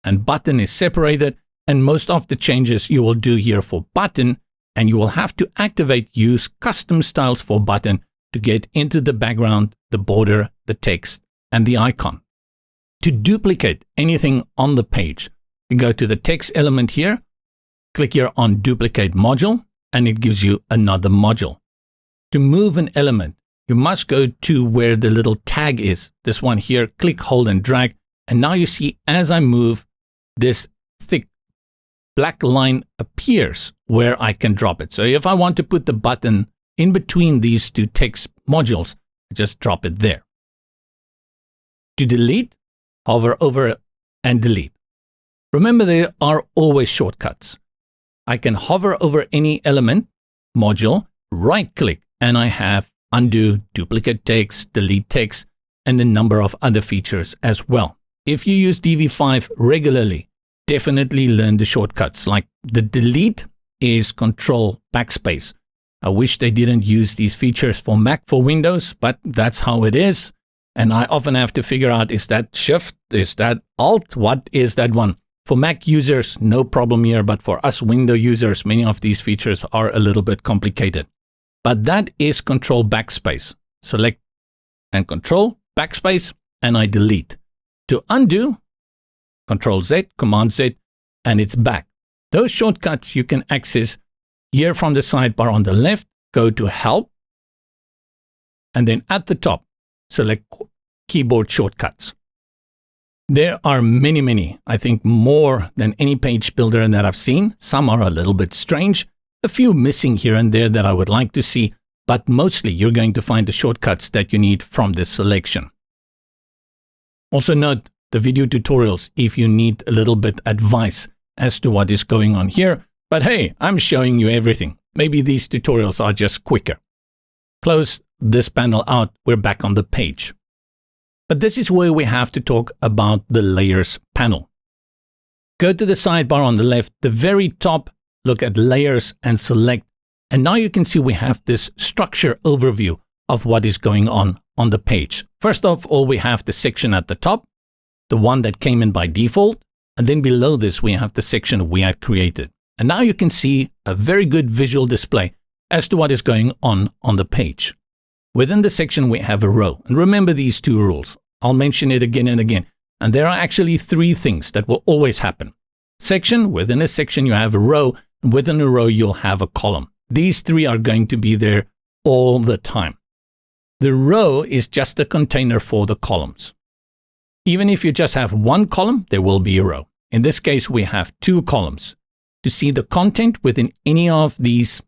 and button is separated, and most of the changes you will do here for button, and you will have to activate use custom styles for button to get into the background, the border, the text, and the icon. To duplicate anything on the page, you go to the text element here, click here on duplicate module, and it gives you another module. To move an element, you must go to where the little tag is. This one here, click, hold, and drag. And now you see as I move, this thick black line appears where I can drop it. So if I want to put the button in between these two text modules, I just drop it there. To delete, hover over and delete. Remember, there are always shortcuts. I can hover over any element, module, right click, and I have undo, duplicate text, delete text, and a number of other features as well. If you use Divi 5 regularly, definitely learn the shortcuts. Like the delete is Control Backspace. I wish they didn't use these features for Mac for Windows, but that's how it is. And I often have to figure out, is that Shift? Is that Alt? What is that one? For Mac users, no problem here, but for us Windows users, many of these features are a little bit complicated. But that is Control Backspace. Select and Control Backspace, and I delete. To undo, Control Z, Command Z, and it's back. Those shortcuts you can access here from the sidebar on the left. Go to Help, and then at the top, select Keyboard Shortcuts. There are many, I think more than any page builder that I've seen. Some are a little bit strange, a few missing here and there that I would like to see, but mostly you're going to find the shortcuts that you need from this selection. Also note the video tutorials if you need a little bit advice as to what is going on here. But hey, I'm showing you everything. Maybe these tutorials are just quicker. Close this panel out, we're back on the page. But this is where we have to talk about the Layers panel. Go to the sidebar on the left, the very top, look at Layers and select And now you can see we have this structure overview of what is going on the page. First of all, we have the section at the top, the one that came in by default. And then below this, we have the section we had created. And now you can see a very good visual display as to what is going on the page. Within the section, we have a row. And remember these two rules. I'll mention it again and again. And there are actually three things that will always happen. Section, within a section, you have a row. And within a row, you'll have a column. These three are going to be there all the time. The row is just a container for the columns. Even if you just have one column, there will be a row. In this case, we have two columns. To see the content within any of these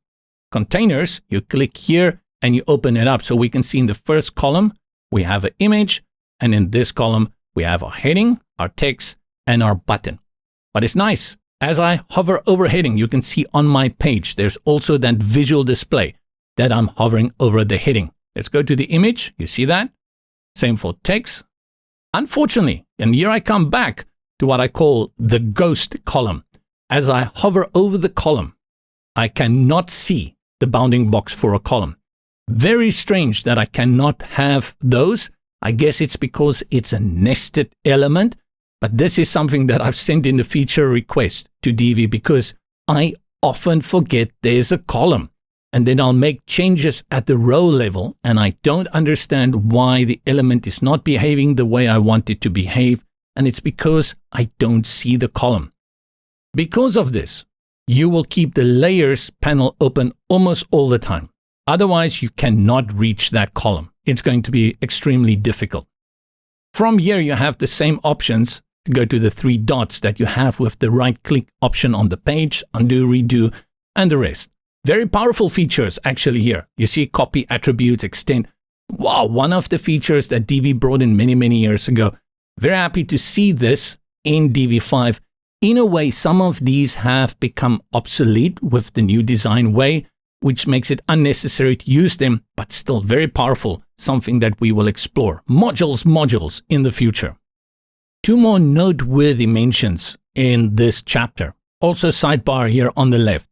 containers, you click here and you open it up. So we can see in the first column, we have an image. And in this column, we have our heading, our text, and our button. But it's nice. As I hover over heading, you can see on my page, there's also that visual display that I'm hovering over the heading. Let's go to the image. You see that? Same for text. Unfortunately, and here I come back to what I call the ghost column. As I hover over the column, I cannot see the bounding box for a column. Very strange that I cannot have those. I guess it's because it's a nested element, but this is something that I've sent in the feature request to Divi because I often forget there's a column. And then I'll make changes at the row level, and I don't understand why the element is not behaving the way I want it to behave, and it's because I don't see the column. Because of this, you will keep the layers panel open almost all the time. Otherwise, you cannot reach that column. It's going to be extremely difficult. From here, you have the same options to go to the three dots that you have with the right-click option on the page, undo, redo, and the rest. Very powerful features actually here. You see copy, attributes, extend. Wow, one of the features that Divi brought in many years ago. Very happy to see this in Divi 5. In a way, some of these have become obsolete with the new design way, which makes it unnecessary to use them, but still very powerful, something that we will explore. Modules in the future. Two more noteworthy mentions in this chapter. Also sidebar here on the left.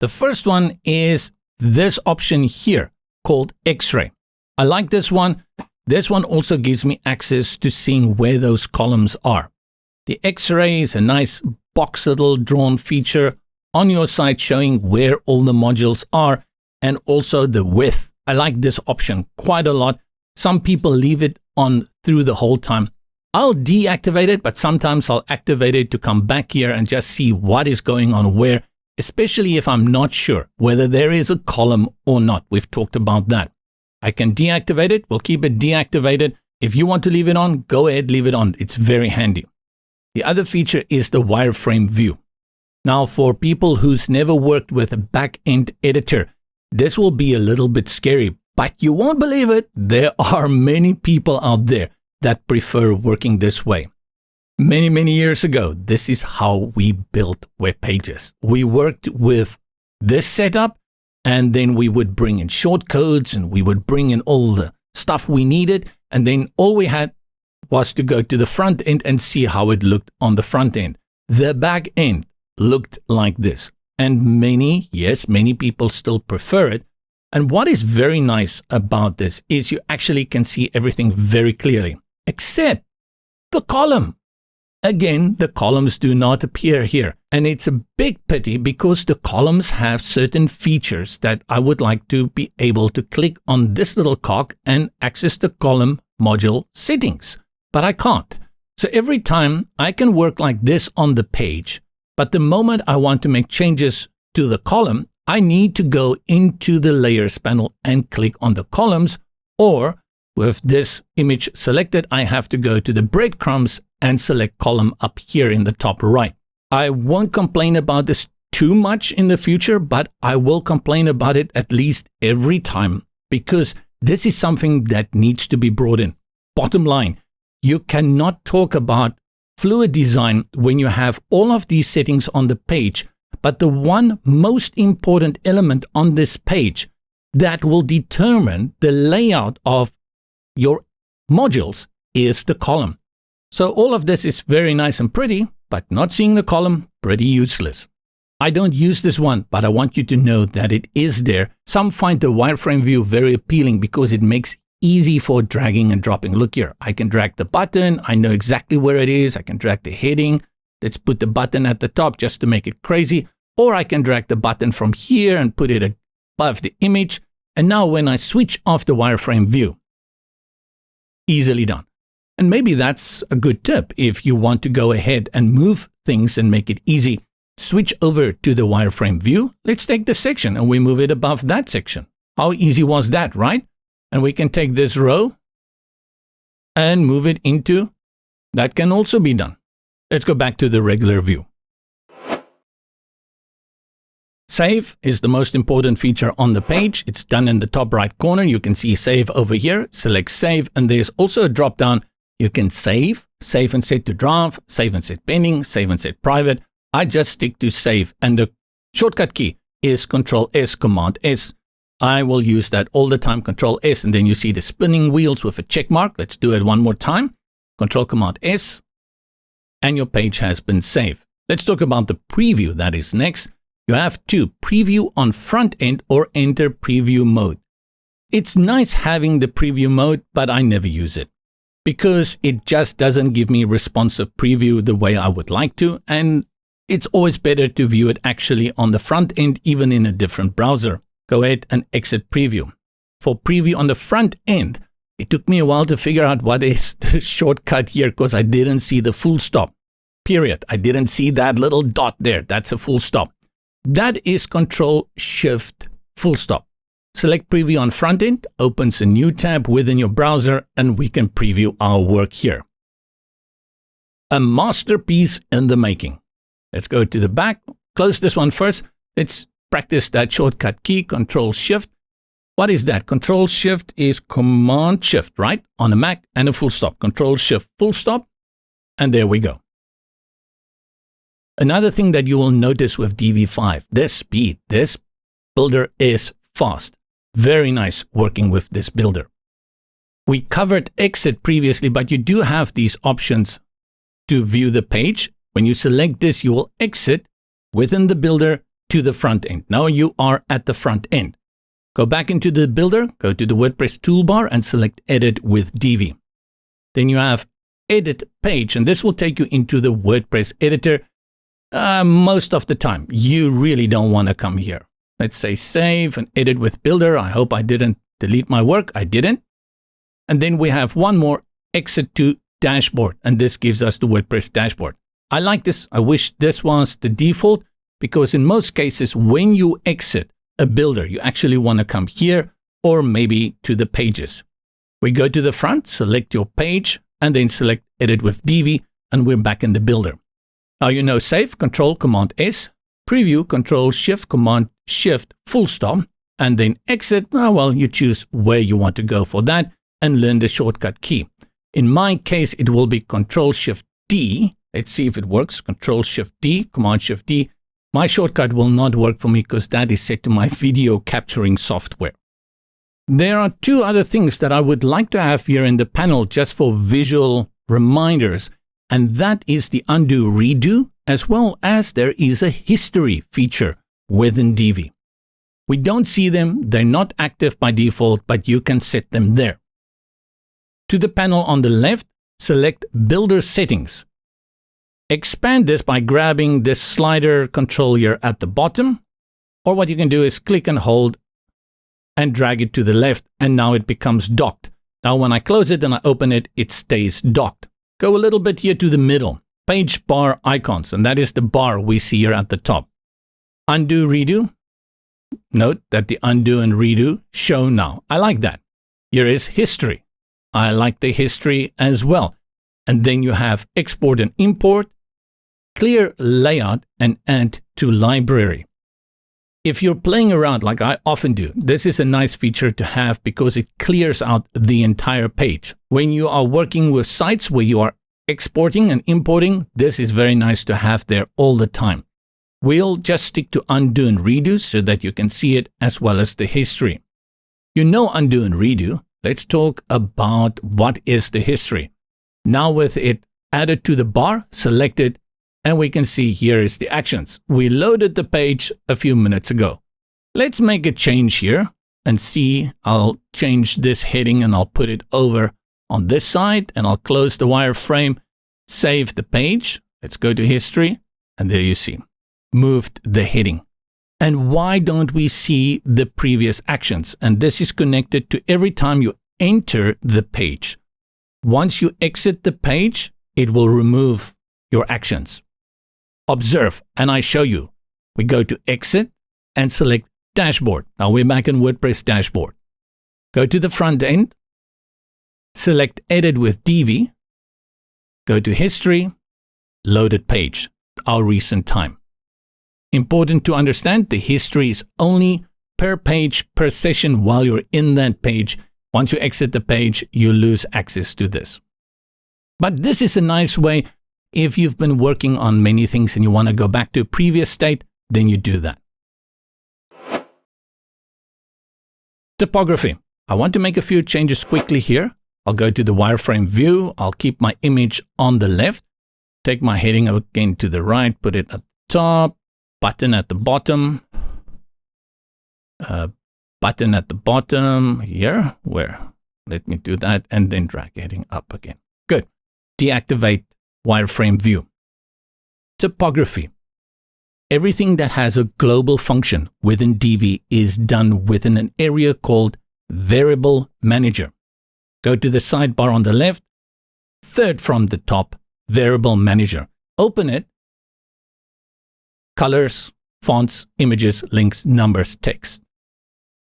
The first one is this option here called X-ray. I like this one. This one also gives me access to seeing where those columns are. The X-ray is a nice boxable drawn feature on your site showing where all the modules are and also the width. I like this option quite a lot. Some people leave it on through the whole time. I'll deactivate it, but sometimes I'll activate it to come back here and just see what is going on where, especially if I'm not sure whether there is a column or not. We've talked about that. I can deactivate it. We'll keep it deactivated. If you want to leave it on, go ahead, leave it on. It's very handy. The other feature is the wireframe view. Now, for people who's never worked with a back-end editor, this will be a little bit scary, but you won't believe it. There are many people out there that prefer working this way. Many years ago, this is how we built web pages. We worked with this setup, and then we would bring in shortcodes and we would bring in all the stuff we needed. And then all we had was to go to the front end and see how it looked on the front end. The back end looked like this. And many people still prefer it. And what is very nice about this is you actually can see everything very clearly, except the column. Again, the columns do not appear here. And it's a big pity because the columns have certain features that I would like to be able to click on this little cog and access the column module settings. But I can't. So every time I can work like this on the page, but the moment I want to make changes to the column, I need to go into the layers panel and click on the columns, or with this image selected, I have to go to the breadcrumbs and select column up here in the top right. I won't complain about this too much in the future, but I will complain about it at least every time because this is something that needs to be brought in. Bottom line, you cannot talk about fluid design when you have all of these settings on the page, but the one most important element on this page that will determine the layout of your modules is the column. So all of this is very nice and pretty, but not seeing the column, pretty useless. I don't use this one, but I want you to know that it is there. Some find the wireframe view very appealing because it makes easy for dragging and dropping. Look here, I can drag the button. I know exactly where it is. I can drag the heading. Let's put the button at the top just to make it crazy. Or I can drag the button from here and put it above the image. And now when I switch off the wireframe view, easily done. And maybe that's a good tip if you want to go ahead and move things and make it easy. Switch over to the wireframe view. Let's take the section and we move it above that section. How easy was that, right? And we can take this row and move it into, that can also be done. Let's go back to the regular view. Save is the most important feature on the page. It's done in the top right corner. You can see save over here. Select save, and there's also a drop down. You can save and set to draft, save and set pending, save and set private. I just stick to save, and the shortcut key is Control S, Command S. I will use that all the time, Control S, and then you see the spinning wheels with a check mark. Let's do it one more time. Control Command S, and your page has been saved. Let's talk about the preview that is next. You have to preview on front end or enter preview mode. It's nice having the preview mode, but I never use it because it just doesn't give me responsive preview the way I would like to, and it's always better to view it actually on the front end, even in a different browser. Go ahead and exit preview. For preview on the front end, it took me a while to figure out what is the shortcut here because I didn't see the full stop, period. I didn't see that little dot there. That's a full stop. That is Control Shift full stop. Select preview on front end, opens a new tab within your browser, and we can preview our work here. A masterpiece in the making. Let's go to the back, close this one first. Let's practice that shortcut key, Control Shift. What is that? Control Shift is Command Shift, right? On a Mac, and a full stop. Control Shift full stop, and there we go. Another thing that you will notice with DV5, this speed, this builder is fast. Very nice working with this builder. We covered exit previously, but you do have these options to view the page. When you select this, you will exit within the builder to the front end. Now you are at the front end. Go back into the builder, go to the WordPress toolbar and select Edit with Divi. Then you have Edit Page, and this will take you into the WordPress editor. Most of the time, you really don't want to come here. Let's say Save and Edit with Builder. I hope I didn't delete my work. I didn't. And then we have one more, Exit to Dashboard, and this gives us the WordPress dashboard. I like this. I wish this was the default, because in most cases, when you exit a builder, you actually want to come here or maybe to the pages. We go to the front, select your page, and then select Edit with Divi, and we're back in the builder. Now you know Save, Control Command S, Preview, Control Shift, Command Shift, full stop, and then Exit. Well, you choose where you want to go for that and learn the shortcut key. In my case, it will be Control Shift D. Let's see if it works. Control Shift D, Command Shift D. My shortcut will not work for me because that is set to my video capturing software. There are two other things that I would like to have here in the panel just for visual reminders, and that is the undo redo, as well as there is a history feature within Divi. We don't see them, they're not active by default, but you can set them there. To the panel on the left, select Builder Settings. Expand this by grabbing this slider control here at the bottom, or what you can do is click and hold and drag it to the left, and now it becomes docked. Now when I close it and I open it, it stays docked. Go a little bit here to the middle, page bar icons, and that is the bar we see here at the top. Undo, redo. Note that the undo and redo show now. I like that. Here is history. I like the history as well. And then you have export and import, clear layout, and add to library. If you're playing around like I often do, this is a nice feature to have because it clears out the entire page. When you are working with sites where you are exporting and importing, this is very nice to have there all the time. We'll just stick to undo and redo so that you can see it as well as the history. You know undo and redo. Let's talk about what is the history. Now with it added to the bar, select it, And we can see here is the actions. We loaded the page a few minutes ago. Let's make a change here and see. I'll change this heading and I'll put it over on this side and I'll close the wireframe, save the page. Let's go to history and there you see, moved the heading. And why don't we see the previous actions? And this is connected to every time you enter the page. Once you exit the page, it will remove your actions. Observe, and I show you. We go to exit and select dashboard. Now we're back in WordPress dashboard. Go to the front end, select edit with Divi, go to history, loaded page, our recent time. Important to understand, the history is only per page, per session while you're in that page. Once you exit the page, you lose access to this. But this is a nice way. If you've been working on many things and you want to go back to a previous state, then you do that. Typography. I want to make a few changes quickly here. I'll go to the wireframe view. I'll keep my image on the left. Take my heading again to the right, put it at the top, button at the bottom, button at the bottom here, where, let me do that, and then drag heading up again. Good. Deactivate wireframe view. Typography. Everything that has a global function within Divi is done within an area called Variable Manager. Go to the sidebar on the left, third from the top, Variable Manager. Open it. Colors, fonts, images, links, numbers, text.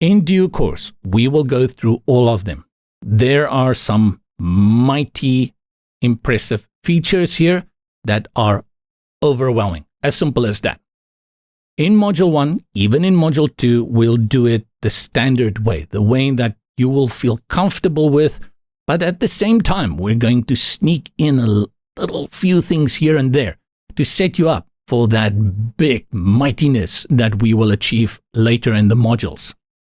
In due course, we will go through all of them. There are some mighty impressive features here that are overwhelming. As simple as that. In Module 1, even in Module 2, we'll do it the standard way, the way that you will feel comfortable with, but at the same time, we're going to sneak in a little few things here and there to set you up for that big mightiness that we will achieve later in the modules.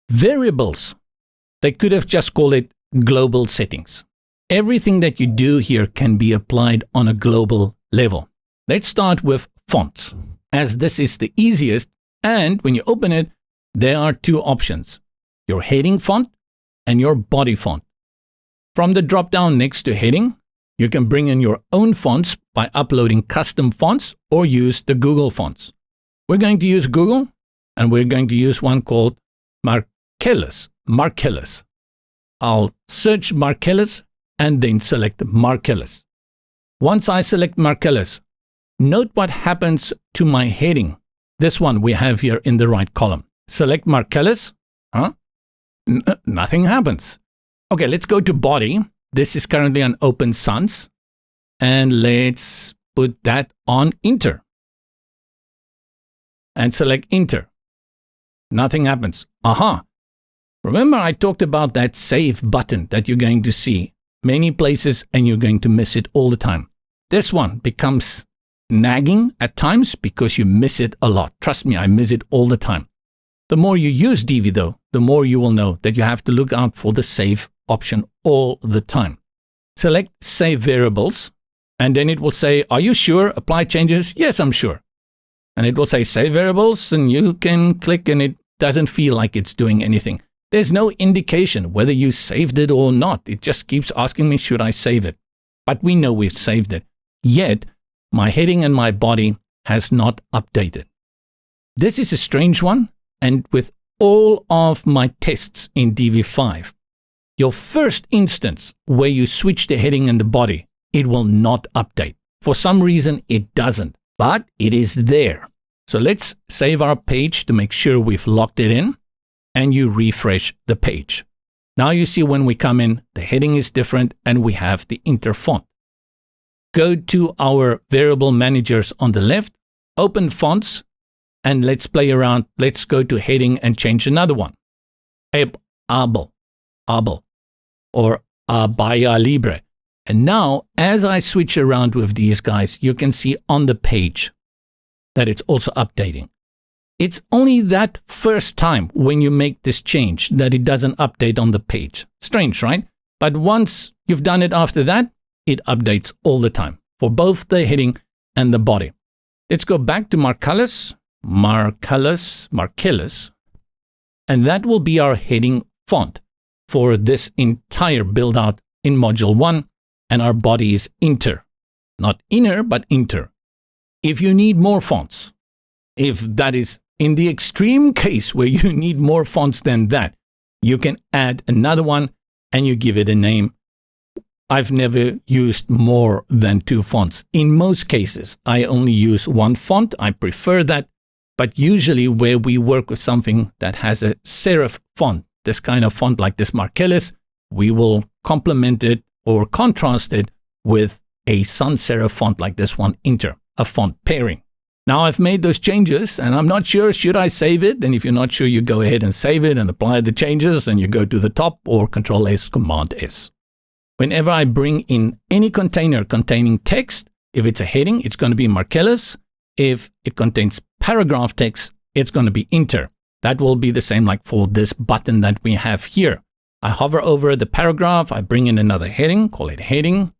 Variables. They could have just called it global settings. Everything that you do here can be applied on a global level. Let's start with fonts, as this is the easiest, and when you open it, there are two options, your heading font and your body font. From the drop-down next to heading, you can bring in your own fonts by uploading custom fonts or use the Google fonts. We're going to use Google, and we're going to use one called Marcellus. I'll search Marcellus and then select Marcellus. Once I select Marcellus, note what happens to my heading. This one we have here in the right column. Select Marcellus. Nothing happens. Okay, let's go to body. This is currently an Open Sans. And let's put that on Enter. And select Enter. Nothing happens. Remember I talked about that save button that you're going to see many places and you're going to miss it all the time. This one becomes nagging at times because you miss it a lot. Trust me, I miss it all the time. The more you use Divi though, the more you will know that you have to look out for the save option all the time. Select Save Variables and then it will say, are you sure? Apply changes? Yes, I'm sure. And it will say Save Variables and you can click and it doesn't feel like it's doing anything. There's no indication whether you saved it or not. It just keeps asking me, should I save it? But we know we've saved it. Yet, my heading and my body has not updated. This is a strange one, and with all of my tests in Divi5, your first instance where you switch the heading and the body, it will not update. For some reason, it doesn't, but it is there. So let's save our page to make sure we've locked it in, and you refresh the page. Now you see when we come in, the heading is different and we have the Enter font. Go to our variable managers on the left, open fonts, and let's play around. Let's go to heading and change another one. Abel, or Abaya Libre. And now, as I switch around with these guys, you can see on the page that it's also updating. It's only that first time when you make this change that it doesn't update on the page. Strange, right? But once you've done it after that, it updates all the time for both the heading and the body. Let's go back to Marcellus, and that will be our heading font for this entire build out in module 1, and our body is inter. Not inner, but inter. If you need more fonts, if that is in the extreme case where you need more fonts than that, you can add another one and you give it a name. I've never used more than 2 fonts. In most cases, I only use 1 font. I prefer that. But usually where we work with something that has a serif font, this kind of font like this Marcellus, we will complement it or contrast it with a sans serif font like this one, Inter, a font pairing. Now I've made those changes and I'm not sure, should I save it? And if you're not sure, you go ahead and save it and apply the changes and you go to the top or Control S, Command S. Whenever I bring in any container containing text, if it's a heading, it's going to be Marcellus. If it contains paragraph text, it's going to be Inter. That will be the same like for this button that we have here. I hover over the paragraph, I bring in another heading, call it heading,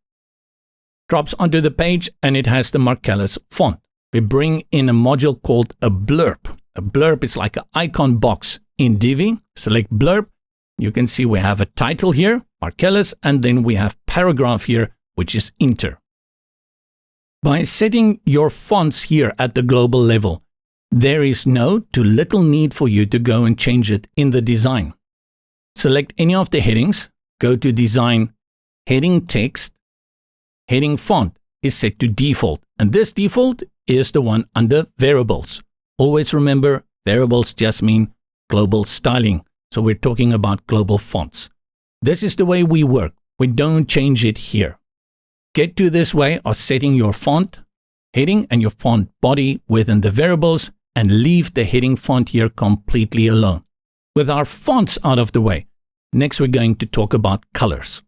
drops onto the page, and it has the Marcellus font. We bring in a module called a blurb. A blurb is like an icon box in Divi. Select blurb. You can see we have a title here, Marcellus, and then we have paragraph here, which is Inter. By setting your fonts here at the global level, there is no to little need for you to go and change it in the design. Select any of the headings, go to Design, Heading Text, Heading Font is set to default, and this default is the one under Variables. Always remember, variables just mean global styling, so we're talking about global fonts. This is the way we work. We don't change it here. Get to this way of setting your font heading and your font body within the variables and leave the heading font here completely alone. With our fonts out of the way, next we're going to talk about colors.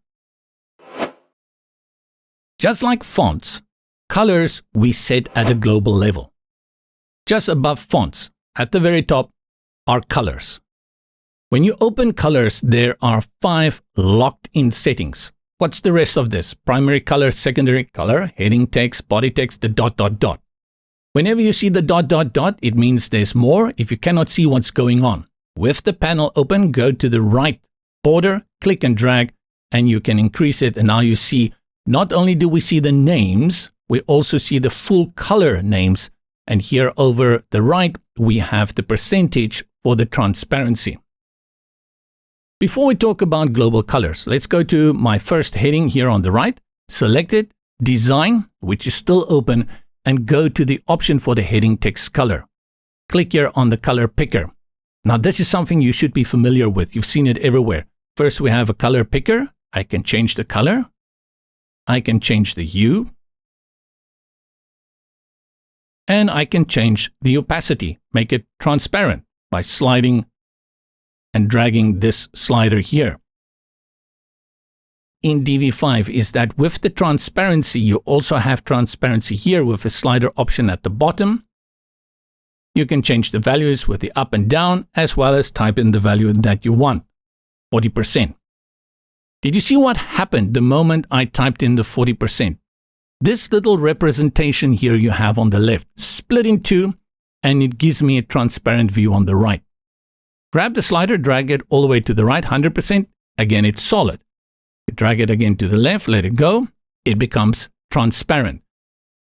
Just like fonts, colors we set at a global level. Just above fonts, at the very top, are colors. When you open colors, there are 5 locked-in settings. What's the rest of this? Primary color, secondary color, heading text, body text, the ... Whenever you see the ... it means there's more if you cannot see what's going on. With the panel open, go to the right border, click and drag, and you can increase it. And now you see, not only do we see the names, we also see the full color names. And here over the right, we have the percentage for the transparency. Before we talk about global colors, let's go to my first heading here on the right, select it, Design, which is still open, and go to the option for the heading text color. Click here on the color picker. Now this is something you should be familiar with. You've seen it everywhere. First we have a color picker. I can change the color. I can change the hue. And I can change the opacity, make it transparent by sliding and dragging this slider here. In DV5 is that with the transparency, you also have transparency here with a slider option at the bottom. You can change the values with the up and down, as well as type in the value that you want, 40%. Did you see what happened the moment I typed in the 40%? This little representation here you have on the left split in 2, and it gives me a transparent view on the right. Grab the slider, drag it all the way to the right, 100%. Again, it's solid. You drag it again to the left, let it go. It becomes transparent.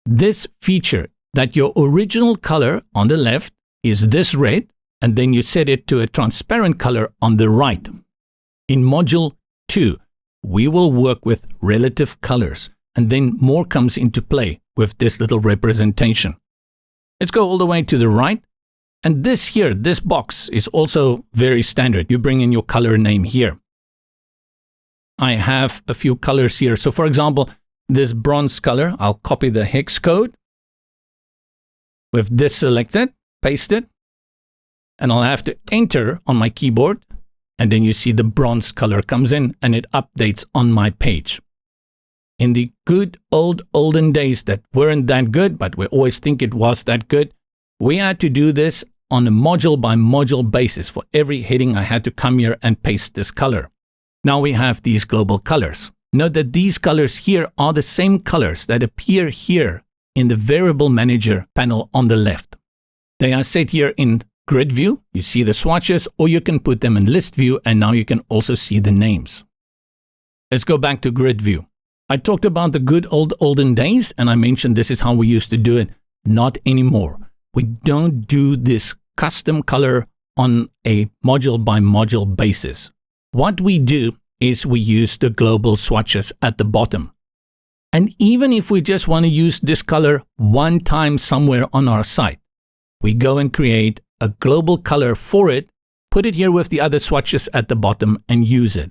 This feature that your original color on the left is this red, and then you set it to a transparent color on the right. In module 2, we will work with relative colors, and then more comes into play with this little representation. Let's go all the way to the right. And this here, this box is also very standard. You bring in your color name here. I have a few colors here. So for example, this bronze color, I'll copy the hex code. With this selected, paste it, and I'll have to enter on my keyboard. And then you see the bronze color comes in and it updates on my page. In the good olden days that weren't that good, but we always think it was that good, we had to do this on a module by module basis. For every heading, I had to come here and paste this color. Now we have these global colors. Note that these colors here are the same colors that appear here in the Variable Manager panel on the left. They are set here in grid view. You see the swatches, or you can put them in list view, and now you can also see the names. Let's go back to grid view. I talked about the good olden days, and I mentioned this is how we used to do it. Not anymore. We don't do this custom color on a module by module basis. What we do is we use the global swatches at the bottom. And even if we just want to use this color one time somewhere on our site, we go and create a global color for it, put it here with the other swatches at the bottom, and use it.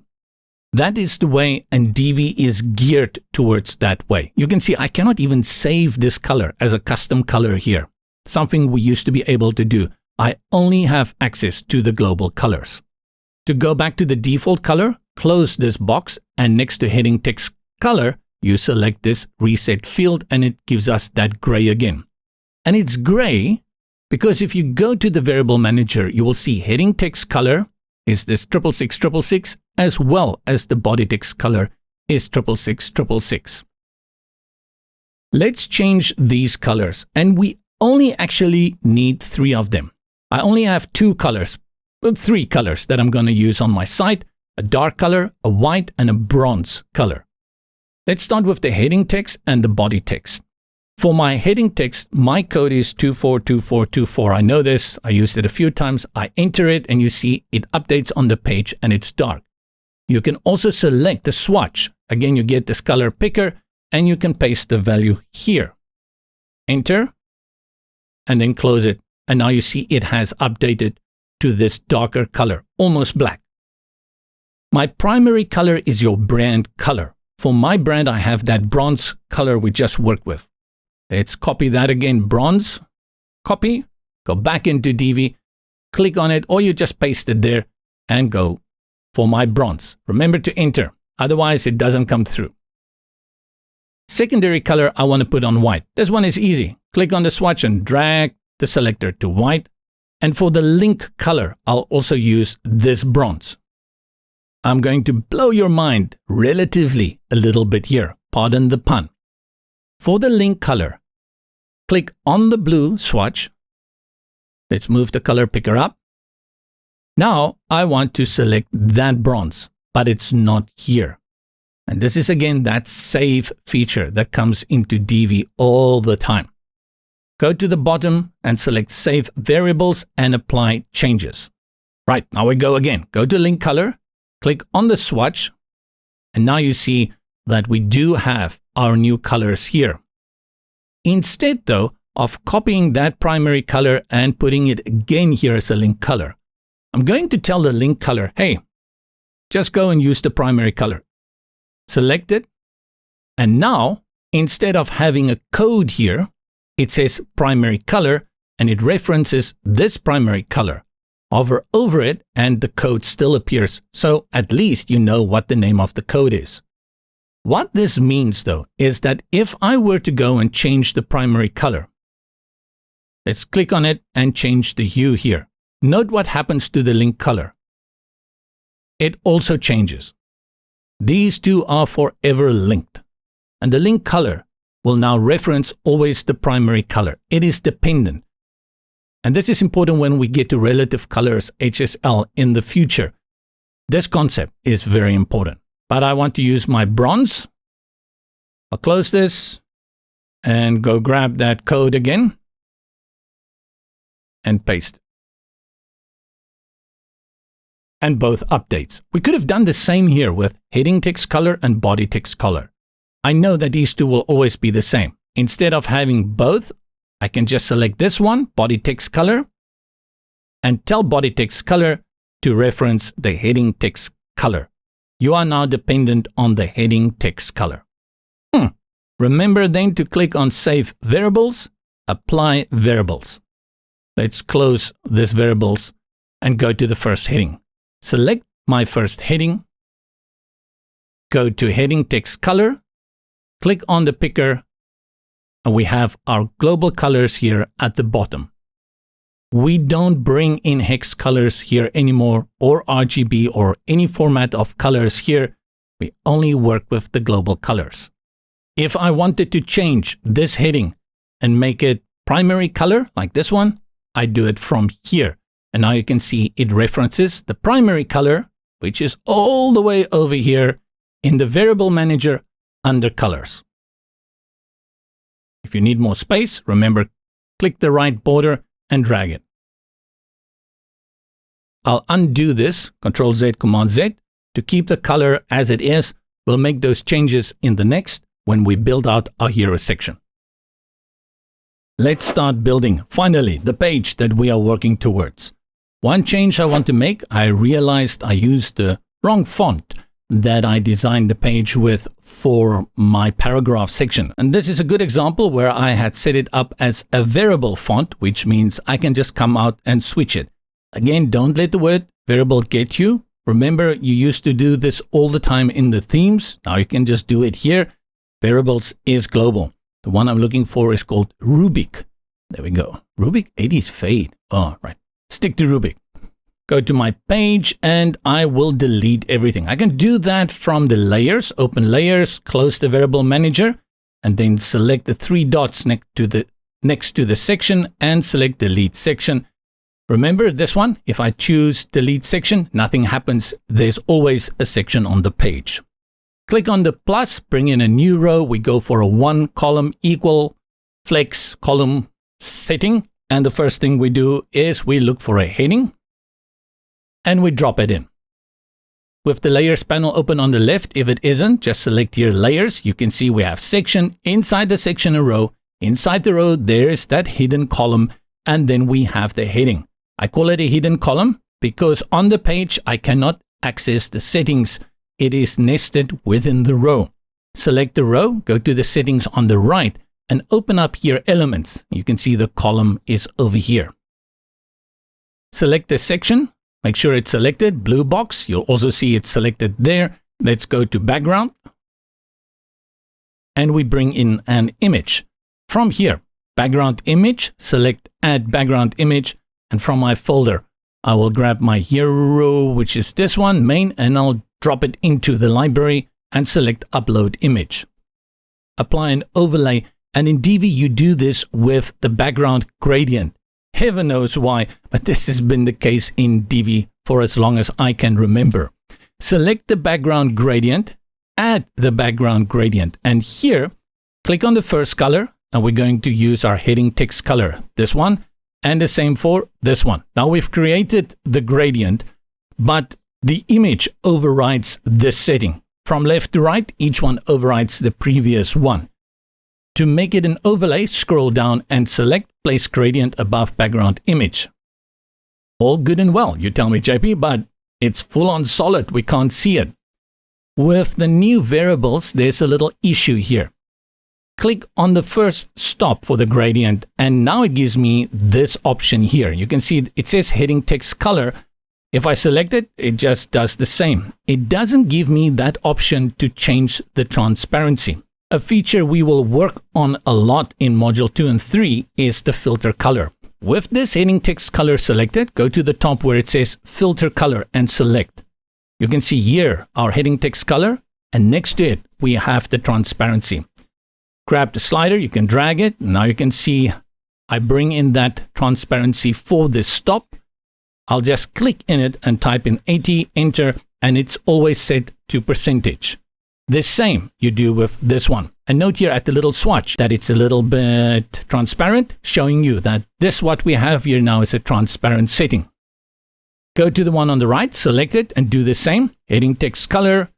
That is the way, and Divi is geared towards that way. You can see I cannot even save this color as a custom color here, something we used to be able to do. I only have access to the global colors. To go back to the default color, close this box, and next to heading text color, you select this reset field, and it gives us that gray again. And it's gray because if you go to the variable manager, you will see heading text color is this 66666, as well as the body text color is 66666. Let's change these colors, and we only actually need 3 of them. I only have 2 colors, well, 3 colors that I'm going to use on my site: a dark color, a white, and a bronze color. Let's start with the heading text and the body text. For my heading text, my code is 242424. I know this. I used it a few times. I enter it, and you see it updates on the page, and it's dark. You can also select the swatch. Again, you get this color picker, and you can paste the value here. Enter, and then close it. And now you see it has updated to this darker color, almost black. My primary color is your brand color. For my brand, I have that bronze color we just worked with. Let's copy that again, bronze, copy, go back into Divi, click on it, or you just paste it there and go for my bronze. Remember to enter, otherwise it doesn't come through. Secondary color, I want to put on white. This one is easy. Click on the swatch and drag the selector to white. And for the link color, I'll also use this bronze. I'm going to blow your mind relatively a little bit here. Pardon the pun. For the link color, click on the blue swatch. Let's move the color picker up. Now I want to select that bronze, but it's not here. And this is again that save feature that comes into Divi all the time. Go to the bottom and select Save Variables and Apply Changes. Right, now we go again. Go to Link Color, click on the swatch, and now you see that we do have our new colors here. Instead, though, of copying that primary color and putting it again here as a link color, I'm going to tell the link color, hey, just go and use the primary color. Select it, and now, instead of having a code here, it says primary color, and it references this primary color. Hover over it, and the code still appears, so at least you know what the name of the code is. What this means, though, is that if I were to go and change the primary color, let's click on it and change the hue here. Note what happens to the link color. It also changes. These two are forever linked, and the link color will now reference always the primary color. It is dependent. And this is important when we get to relative colors HSL in the future. This concept is very important. But I want to use my bronze. I'll close this and go grab that code again and paste it. And both updates. We could have done the same here with heading text color and body text color. I know that these two will always be the same. Instead of having both, I can just select this one, body text color, and tell body text color to reference the heading text color. You are now dependent on the heading text color. Remember then to click on Save Variables, Apply Variables. Let's close this variables and go to the first heading. Select my first heading, go to heading text color, click on the picker, and we have our global colors here at the bottom. We don't bring in hex colors here anymore, or RGB, or any format of colors here. We only work with the global colors. If I wanted to change this heading and make it primary color like this one, I do it from here. And now you can see it references the primary color, which is all the way over here in the variable manager under colors. If you need more space, remember, click the right border and drag it. I'll undo this, Control Z, Command Z, to keep the color as it is. We'll make those changes in the next when we build out our hero section. Let's start building, finally, the page that we are working towards. One change I want to make, I realized I used the wrong font that I designed the page with for my paragraph section. And this is a good example where I had set it up as a variable font, which means I can just come out and switch it. Again, don't let the word variable get you. Remember, you used to do this all the time in the themes. Now you can just do it here. Variables is global. The one I'm looking for is called Rubik. There we go. Rubik 80s fade. Oh, right. Stick to Rubik. Go to my page and I will delete everything. I can do that from the layers, open layers, close the variable manager, and then select the three dots next to the section and select delete section. Remember this one, if I choose delete section, nothing happens. There's always a section on the page. Click on the plus, bring in a new row. We go for a 1 column equal flex column setting. And the first thing we do is we look for a heading and we drop it in. With the layers panel open on the left, if it isn't, just select here layers. You can see we have section, inside the section a row. Inside the row, there is that hidden column, and then we have the heading. I call it a hidden column because on the page, I cannot access the settings. It is nested within the row. Select the row, go to the settings on the right, and open up here elements. You can see the column is over here. Select the section, make sure it's selected, blue box. You'll also see it's selected there. Let's go to background. And we bring in an image. From here, background image, select add background image. And from my folder, I will grab my hero, which is this one, main, and I'll drop it into the library and select upload image. Apply an overlay. And in Divi, you do this with the background gradient. Heaven knows why, but this has been the case in Divi for as long as I can remember. Select the background gradient, add the background gradient, and here, click on the first color, and we're going to use our heading text color, this one, and the same for this one. Now we've created the gradient, but the image overrides this setting. From left to right, each one overrides the previous one. To make it an overlay, scroll down and select place gradient above background image. All good and well, you tell me, JP, but it's full on solid. We can't see it. With the new variables, there's a little issue here. Click on the first stop for the gradient, and now it gives me this option here. You can see it says heading text color. If I select it, it just does the same. It doesn't give me that option to change the transparency. A feature we will work on a lot in Module 2 and 3 is the filter color. With this heading text color selected, go to the top where it says filter color and select. You can see here our heading text color, and next to it, we have the transparency. Grab the slider, you can drag it. Now you can see I bring in that transparency for this stop. I'll just click in it and type in 80, enter, and it's always set to percentage. The same you do with this one. And note here at the little swatch that it's a little bit transparent, showing you that this what we have here now is a transparent setting. Go to the one on the right, select it, and do the same. Heading text color,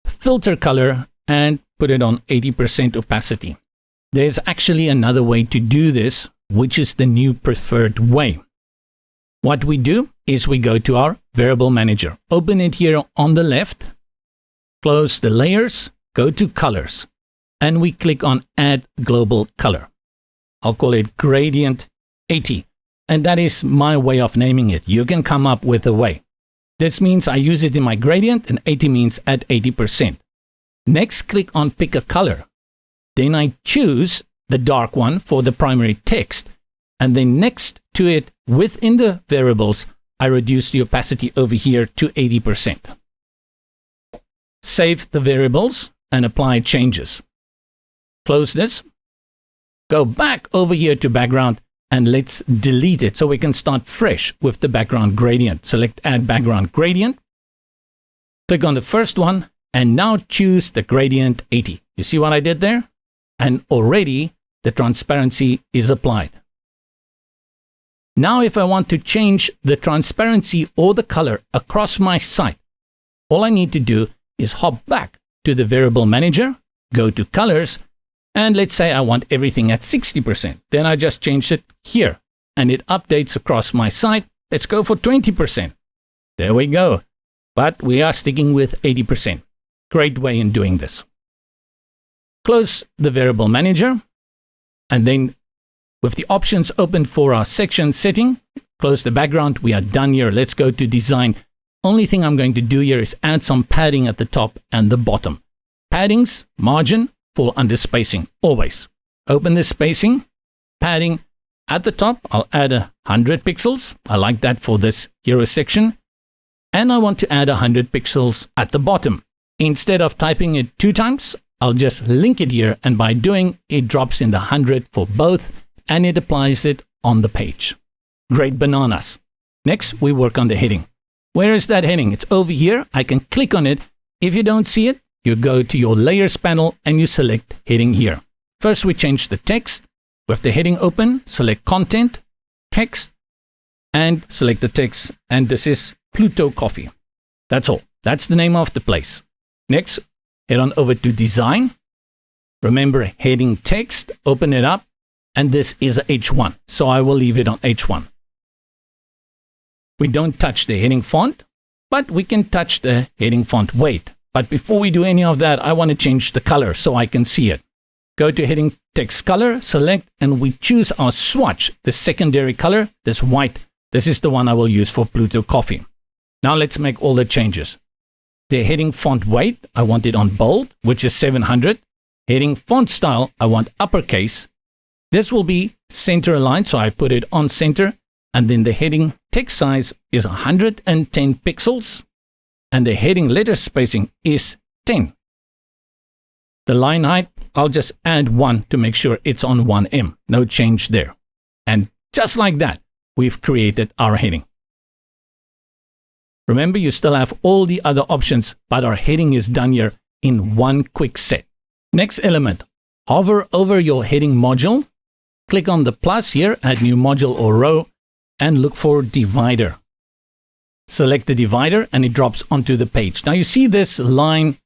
filter color, and put it on 80% opacity. There's actually another way to do this, which is the new preferred way. What we do is we go to our variable manager. Open it here on the left. Close the layers, go to colors, and we click on add global color. I'll call it gradient 80, and that is my way of naming it. You can come up with a way. This means I use it in my gradient, and 80 means at 80%. Next, click on pick a color. Then I choose the dark one for the primary text, and then next to it within the variables, I reduce the opacity over here to 80%. Save the variables and apply changes. Close this. go back over here to background and let's delete it so we can start fresh with the background gradient. Select Add Background Gradient. Click on the first one and now choose the gradient 80. You see what I did there? And already the transparency is applied. Now if I want to change the transparency or the color across my site, all I need to do is hop back to the variable manager, go to colors, and let's say I want everything at 60%. Then I just change it here and it updates across my site. Let's go for 20%. There we go. But we are sticking with 80%. Great way in doing this. Close the variable manager and then with the options open for our section setting, close the background. We are done here. Let's go to design. Only thing I'm going to do here is add some padding at the top and the bottom. Paddings, margin, fall under spacing, always. Open the spacing, padding at the top. I'll add 100 pixels. I like that for this hero section. And I want to add 100 pixels at the bottom. Instead of typing it 2 times, I'll just link it here. And by doing, it drops in the 100 for both and it applies it on the page. Great bananas. Next, we work on the heading. Where is that heading? It's over here. I can click on it. If you don't see it, you go to your layers panel and you select heading here. First, we change the text. With the heading open, select content, text, and select the text. And this is Pluto Coffee. That's all. That's the name of the place. Next, head on over to design. Remember heading text, open it up. And this is H1. So I will leave it on H1. We don't touch the heading font, but we can touch the heading font weight. But before we do any of that, I want to change the color so I can see it. Go to heading text color, select, and we choose our swatch, the secondary color, this white. This is the one I will use for Pluto Coffee. Now let's make all the changes. The heading font weight, I want it on bold, which is 700. Heading font style, I want uppercase. This will be center aligned, so I put it on center. And then the heading text size is 110 pixels. And the heading letter spacing is 10. The line height, I'll just add 1 to make sure it's on 1M. No change there. And just like that, we've created our heading. Remember, you still have all the other options, but our heading is done here in one quick set. Next element, hover over your heading module. Click on the plus here, add new module or row, and look for divider. Select the divider and it drops onto the page. Now you see this line,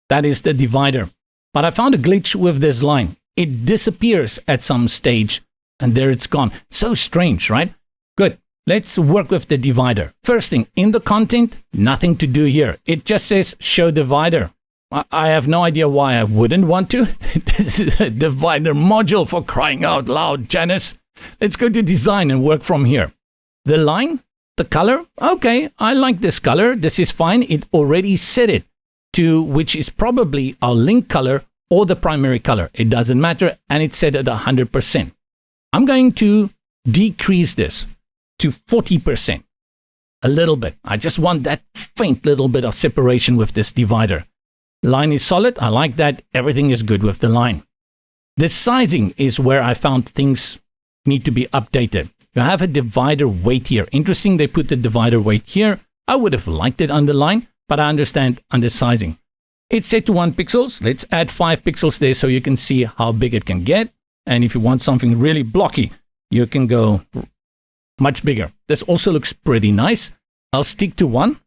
that is the divider. But I found a glitch with this line. It disappears at some stage and there it's gone. So strange, right? Good. Let's work with the divider. First thing, in the content, nothing to do here. It just says show divider. I have no idea why I wouldn't want to. This is a divider module, for crying out loud, Janice. Let's go to design and work from here. The line, the color, okay, I like this color. This is fine. It already set it to which is probably our link color or the primary color. It doesn't matter, and it's set at 100%. I'm going to decrease this to 40%. A little bit. I just want that faint little bit of separation with this divider. Line is solid. I like that. Everything is good with the line. The sizing is where I found things need to be updated. You have a divider weight here. Interesting, they put the divider weight here. I would have liked it under line, but I understand under sizing. It's set to 1 pixels. Let's add 5 pixels there so you can see how big it can get. And if you want something really blocky, you can go much bigger. This also looks pretty nice. I'll stick to 1.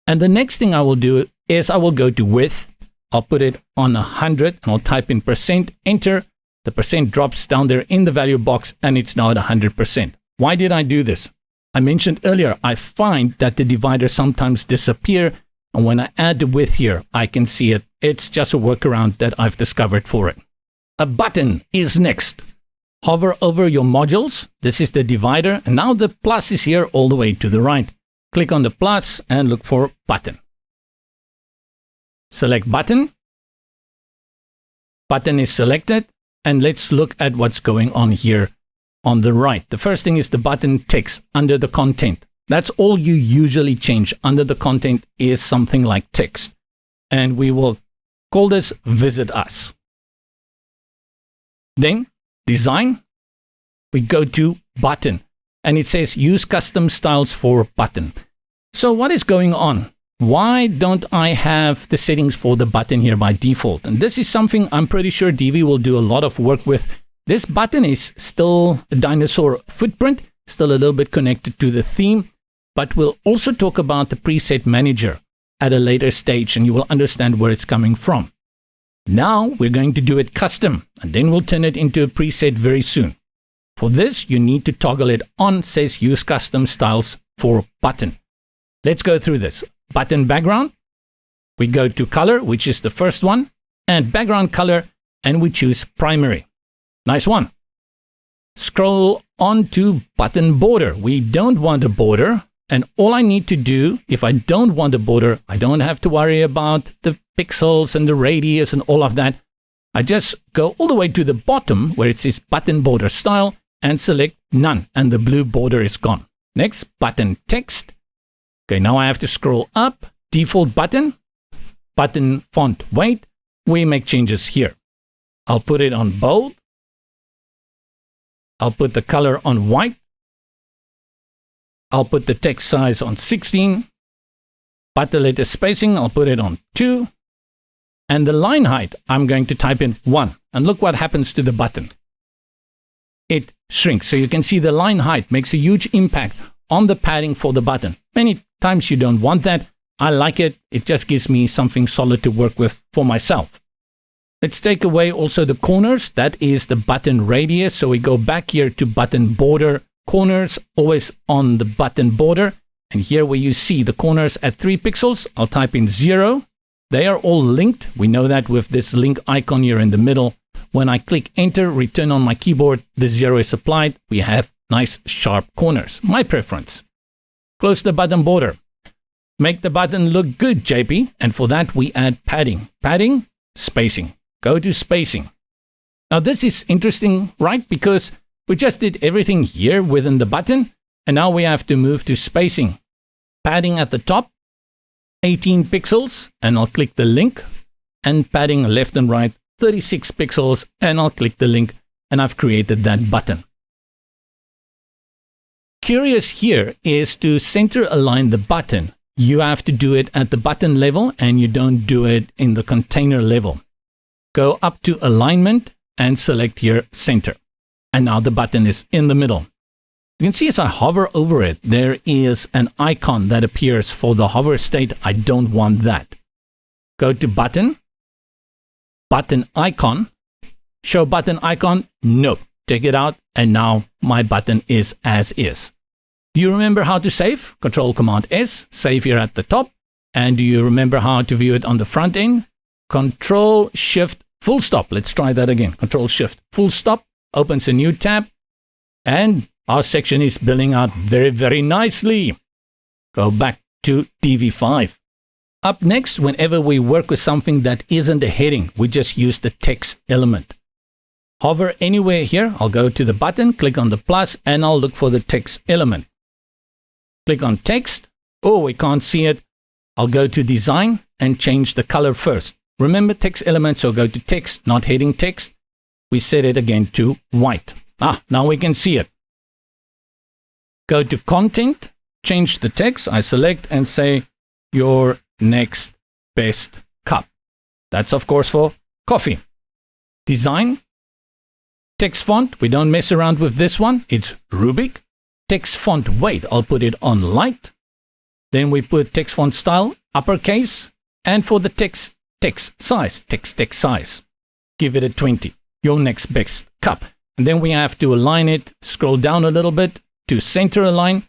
And the next thing I will do is I will go to width. I'll put it on 100 and I'll type in %, enter. The % drops down there in the value box and it's now at 100%. Why did I do this? I mentioned earlier, I find that the divider sometimes disappear. And when I add the width here, I can see it. It's just a workaround that I've discovered for it. A button is next. Hover over your modules. This is the divider. And now the plus is here all the way to the right. Click on the plus and look for button. Select button. Button is selected. And let's look at what's going on here on the right. The first thing is the button text under the content. That's all you usually change. Under the content is something like text. And we will call this Visit Us. Then design, we go to button, and it says use custom styles for button. So what is going on? Why don't I have the settings for the button here by default? And this is something I'm pretty sure Divi will do a lot of work with. This button is still a dinosaur footprint, still a little bit connected to the theme, but we'll also talk about the preset manager at a later stage, and you will understand where it's coming from. Now we're going to do it custom, and then we'll turn it into a preset very soon. For this, you need to toggle it on, says use custom styles for button. Let's go through this. Button background, we go to color, which is the first one, and background color, and we choose primary. Nice one. Scroll on to button border. We don't want a border, and all I need to do, if I don't want a border, I don't have to worry about the pixels and the radius and all of that. I just go all the way to the bottom where it says button border style and select none, and the blue border is gone. Next, button text. Okay, now I have to scroll up, default button, button font weight. We make changes here. I'll put it on bold. I'll put the color on white. I'll put the text size on 16. Button letter spacing, I'll put it on 2. And the line height, I'm going to type in 1. And look what happens to the button. It shrinks. So you can see the line height makes a huge impact on the padding for the button. Many times you don't want that. I like it. It just gives me something solid to work with for myself. Let's take away also the corners. That is the button radius. So we go back here to button border. Corners always on the button border. And here where you see the corners at 3 pixels, I'll type in 0. They are all linked. We know that with this link icon here in the middle. When I click enter, return on my keyboard, the 0 is applied. We have nice sharp corners. My preference. Close the button border. Make the button look good, JP. And for that, we add padding. Padding, spacing. Go to spacing. Now this is interesting, right? Because we just did everything here within the button. And now we have to move to spacing. Padding at the top, 18 pixels. And I'll click the link. And padding left and right, 36 pixels. And I'll click the link. And I've created that button. Curious here is to center align the button. You have to do it at the button level and you don't do it in the container level. Go up to alignment and select here center. And now the button is in the middle. You can see as I hover over it, there is an icon that appears for the hover state. I don't want that. Go to button, button icon, show button icon. No, take it out. And now my button is as is. Do you remember how to save? Control Command S, save here at the top. And do you remember how to view it on the front end? Control Shift full stop. Let's try that again. Control Shift full stop opens a new tab. And our section is building out very, very nicely. Go back to DV5. Up next, whenever we work with something that isn't a heading, we just use the text element. Hover anywhere here. I'll go to the button, click on the plus, and I'll look for the text element. Click on text. Oh, we can't see it. I'll go to design and change the color first. Remember text element, so go to text, not heading text. We set it again to white. Now we can see it. Go to content, change the text. I select and say your next best cup. That's of course for coffee. Design. Text font, we don't mess around with this one. It's Rubik. Text font weight, I'll put it on light. Then we put text font style, uppercase. And for the text size, text size, give it a 20. Your next best cup. And then we have to align it, scroll down a little bit to center align.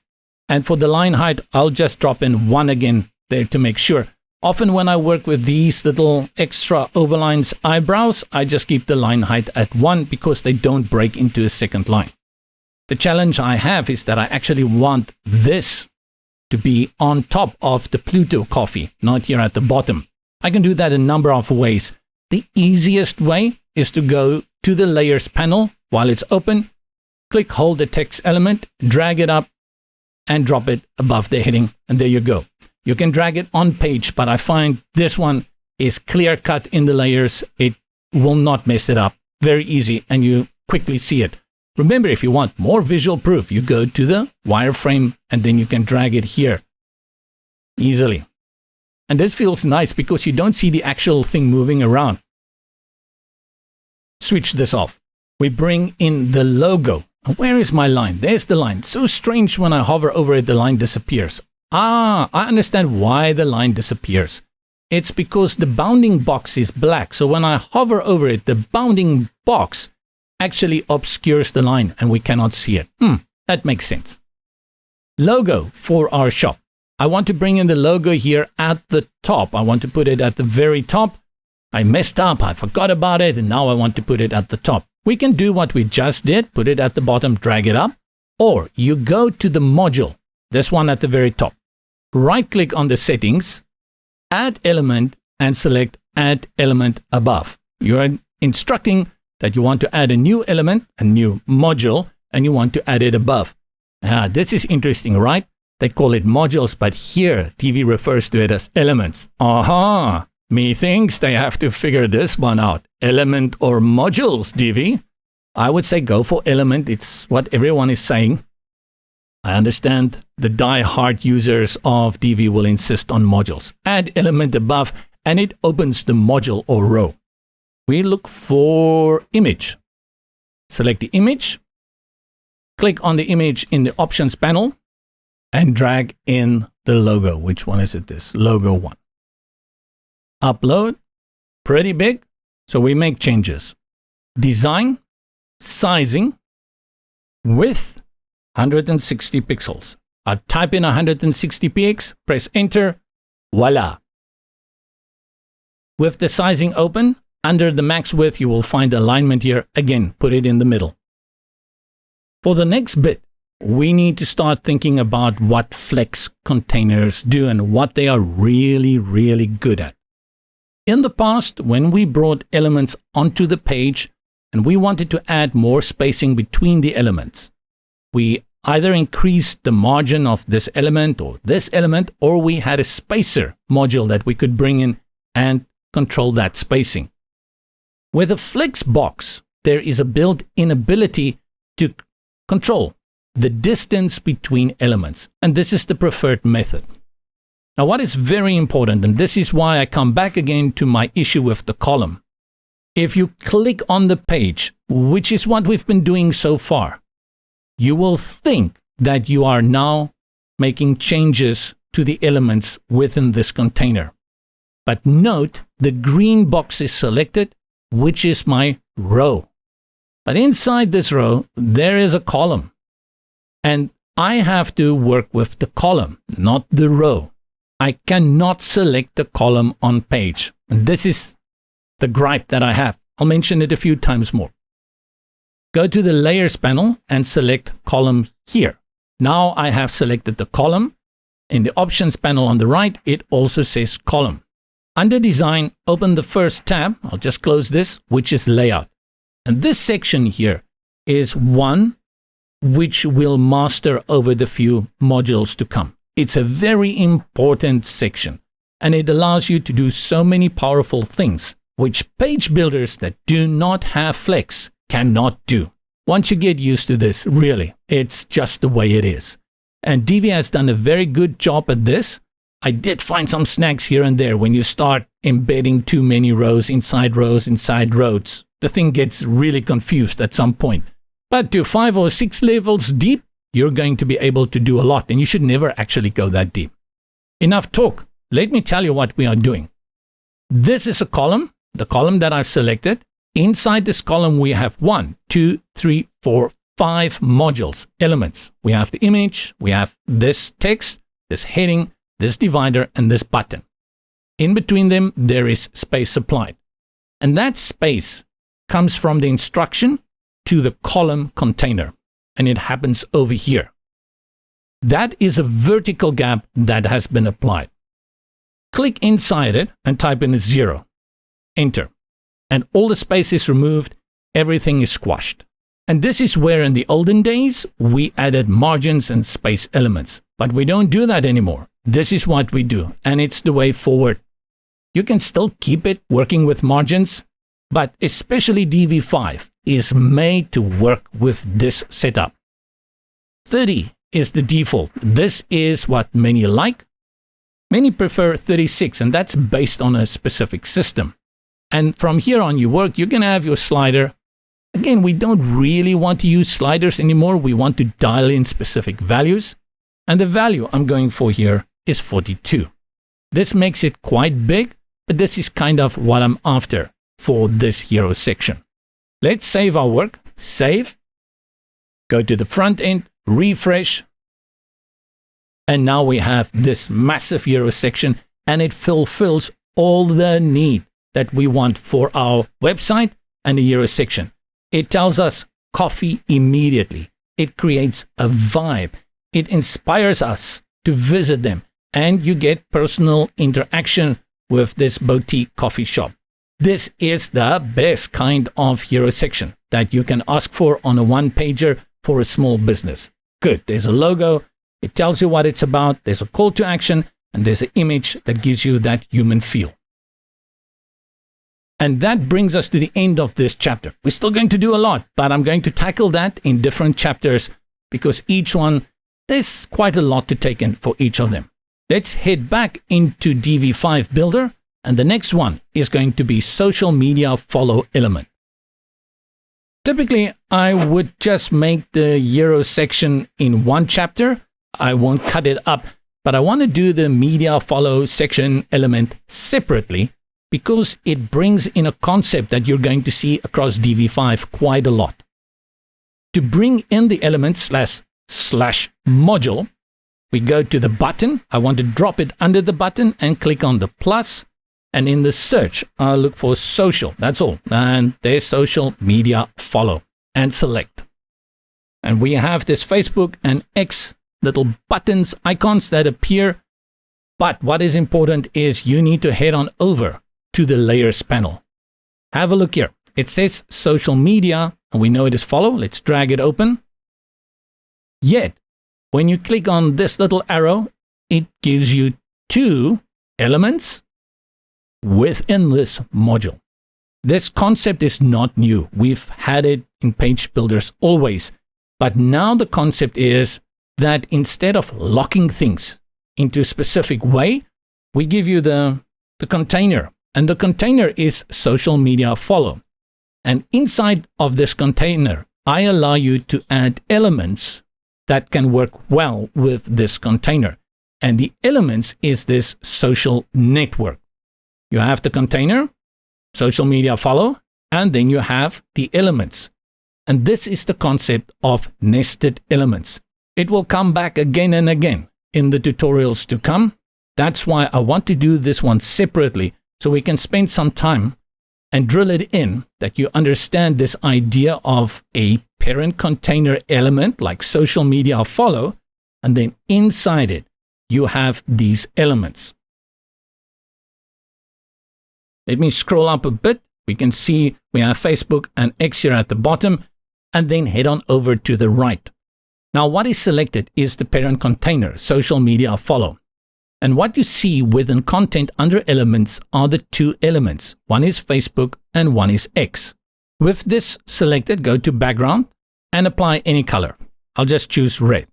And for the line height, I'll just drop in 1 again there to make sure. Often when I work with these little extra overlines eyebrows, I just keep the line height at 1 because they don't break into a second line. The challenge I have is that I actually want this to be on top of the Pluto coffee, not here at the bottom. I can do that a number of ways. The easiest way is to go to the layers panel while it's open, click, hold the text element, drag it up and drop it above the heading. And there you go. You can drag it on page, but I find this one is clear cut in the layers. It will not mess it up Very easy, and you quickly see it. Remember, if you want more visual proof, you go to the wireframe and then you can drag it here easily. And this feels nice because you don't see the actual thing moving around. Switch this off. We bring in the logo. Where is my line? There's the line. So strange, when I hover over it, the line disappears. I understand why the line disappears. It's because the bounding box is black. So when I hover over it, the bounding box actually obscures the line and we cannot see it. That makes sense. Logo for our shop. I want to bring in the logo here at the top. I want to put it at the very top. I messed up. I forgot about it. And now I want to put it at the top. We can do what we just did. Put it at the bottom, drag it up. Or you go to the module, this one at the very top. Right click on the settings, add element, and select add element above. You are instructing that you want to add a new element, a new module, and you want to add it above. This is interesting, right? They call it modules, but here Divi refers to it as elements. Methinks they have to figure this one out. Element or modules, Divi? I would say go for element. It's what everyone is saying. I understand the die-hard users of Divi will insist on modules. Add element above, and it opens the module or row. We look for image. Select the image, click on the image in the options panel, and drag in the logo. Which one is it? This logo one. Upload, pretty big, so we make changes. Design, sizing, width, 160 pixels. I type in 160 px, press enter, voila. With the sizing open, under the max width, you will find alignment here. Again, put it in the middle. For the next bit, we need to start thinking about what flex containers do and what they are really, really good at. In the past, when we brought elements onto the page and we wanted to add more spacing between the elements, we either increased the margin of this element, or we had a spacer module that we could bring in and control that spacing. With a flex box, there is a built-in ability to control the distance between elements, and this is the preferred method. Now, what is very important, and this is why I come back again to my issue with the column. If you click on the page, which is what we've been doing so far, you will think that you are now making changes to the elements within this container. But note, the green box is selected, which is my row. But inside this row, there is a column. And I have to work with the column, not the row. I cannot select the column on page. And this is the gripe that I have. I'll mention it a few times more. Go to the layers panel and select column here. Now I have selected the column. In the options panel on the right, it also says column. Under design, open the first tab. I'll just close this, which is layout. And this section here is one which will master over the few modules to come. It's a very important section, and it allows you to do so many powerful things, which page builders that do not have Flex cannot do. Once you get used to this, really, it's just the way it is. And Divi has done a very good job at this. I did find some snags here and there when you start embedding too many rows inside rows. The thing gets really confused at some point. But to 5 or 6 levels deep, you're going to be able to do a lot, and you should never actually go that deep. Enough talk. Let me tell you what we are doing. This is a column, the column that I've selected. Inside this column, we have 1, 2, 3, 4, 5 modules, elements. We have the image, we have this text, this heading, this divider, and this button. In between them, there is space supplied. And that space comes from the instruction to the column container. And it happens over here. That is a vertical gap that has been applied. Click inside it and type in a 0. Enter. And all the space is removed. Everything is squashed. And this is where in the olden days, we added margins and space elements. But we don't do that anymore. This is what we do. And it's the way forward. You can still keep it working with margins, but especially DV5 is made to work with this setup. 30 is the default. This is what many like. Many prefer 36, and that's based on a specific system. And from here on you work, you're going to have your slider. Again, we don't really want to use sliders anymore. We want to dial in specific values. And the value I'm going for here is 42. This makes it quite big, but this is kind of what I'm after for this hero section. Let's save our work. Save. Go to the front end, refresh. And now we have this massive hero section, and it fulfills all the need that we want for our website and the hero section. It tells us coffee immediately. It creates a vibe. It inspires us to visit them, and you get personal interaction with this boutique coffee shop. This is the best kind of hero section that you can ask for on a one-pager for a small business. Good. There's a logo. It tells you what it's about. There's a call to action, and there's an image that gives you that human feel. And that brings us to the end of this chapter. We're still going to do a lot, but I'm going to tackle that in different chapters because each one, there's quite a lot to take in for each of them. Let's head back into DV5 Builder, and the next one is going to be social media follow element. Typically, I would just make the hero section in one chapter. I won't cut it up, but I want to do the media follow section element separately because it brings in a concept that you're going to see across DV5 quite a lot. To bring in the element slash module, we go to the button. I want to drop it under the button and click on the plus. And in the search, I'll look for social. That's all. And there's social media follow and select. And we have this Facebook and X little buttons, icons that appear. But what is important is you need to head on over to the layers panel. Have a look here. It says social media, and we know it is follow. Let's drag it open. Yet, when you click on this little arrow, it gives you two elements within this module. This concept is not new. We've had it in page builders always. But now the concept is that instead of locking things into a specific way, we give you the container. And the container is social media follow. And inside of this container, I allow you to add elements that can work well with this container. And the elements is this social network. You have the container, social media follow, and then you have the elements. And this is the concept of nested elements. It will come back again and again in the tutorials to come. That's why I want to do this one separately so we can spend some time and drill it in that you understand this idea of a parent container element like social media follow, and then inside it, you have these elements. Let me scroll up a bit. We can see we have Facebook and X here at the bottom, and then head on over to the right. Now, what is selected is the parent container, social media follow. And what you see within content under elements are the two elements. One is Facebook and one is X. With this selected, go to background and apply any color. I'll just choose red.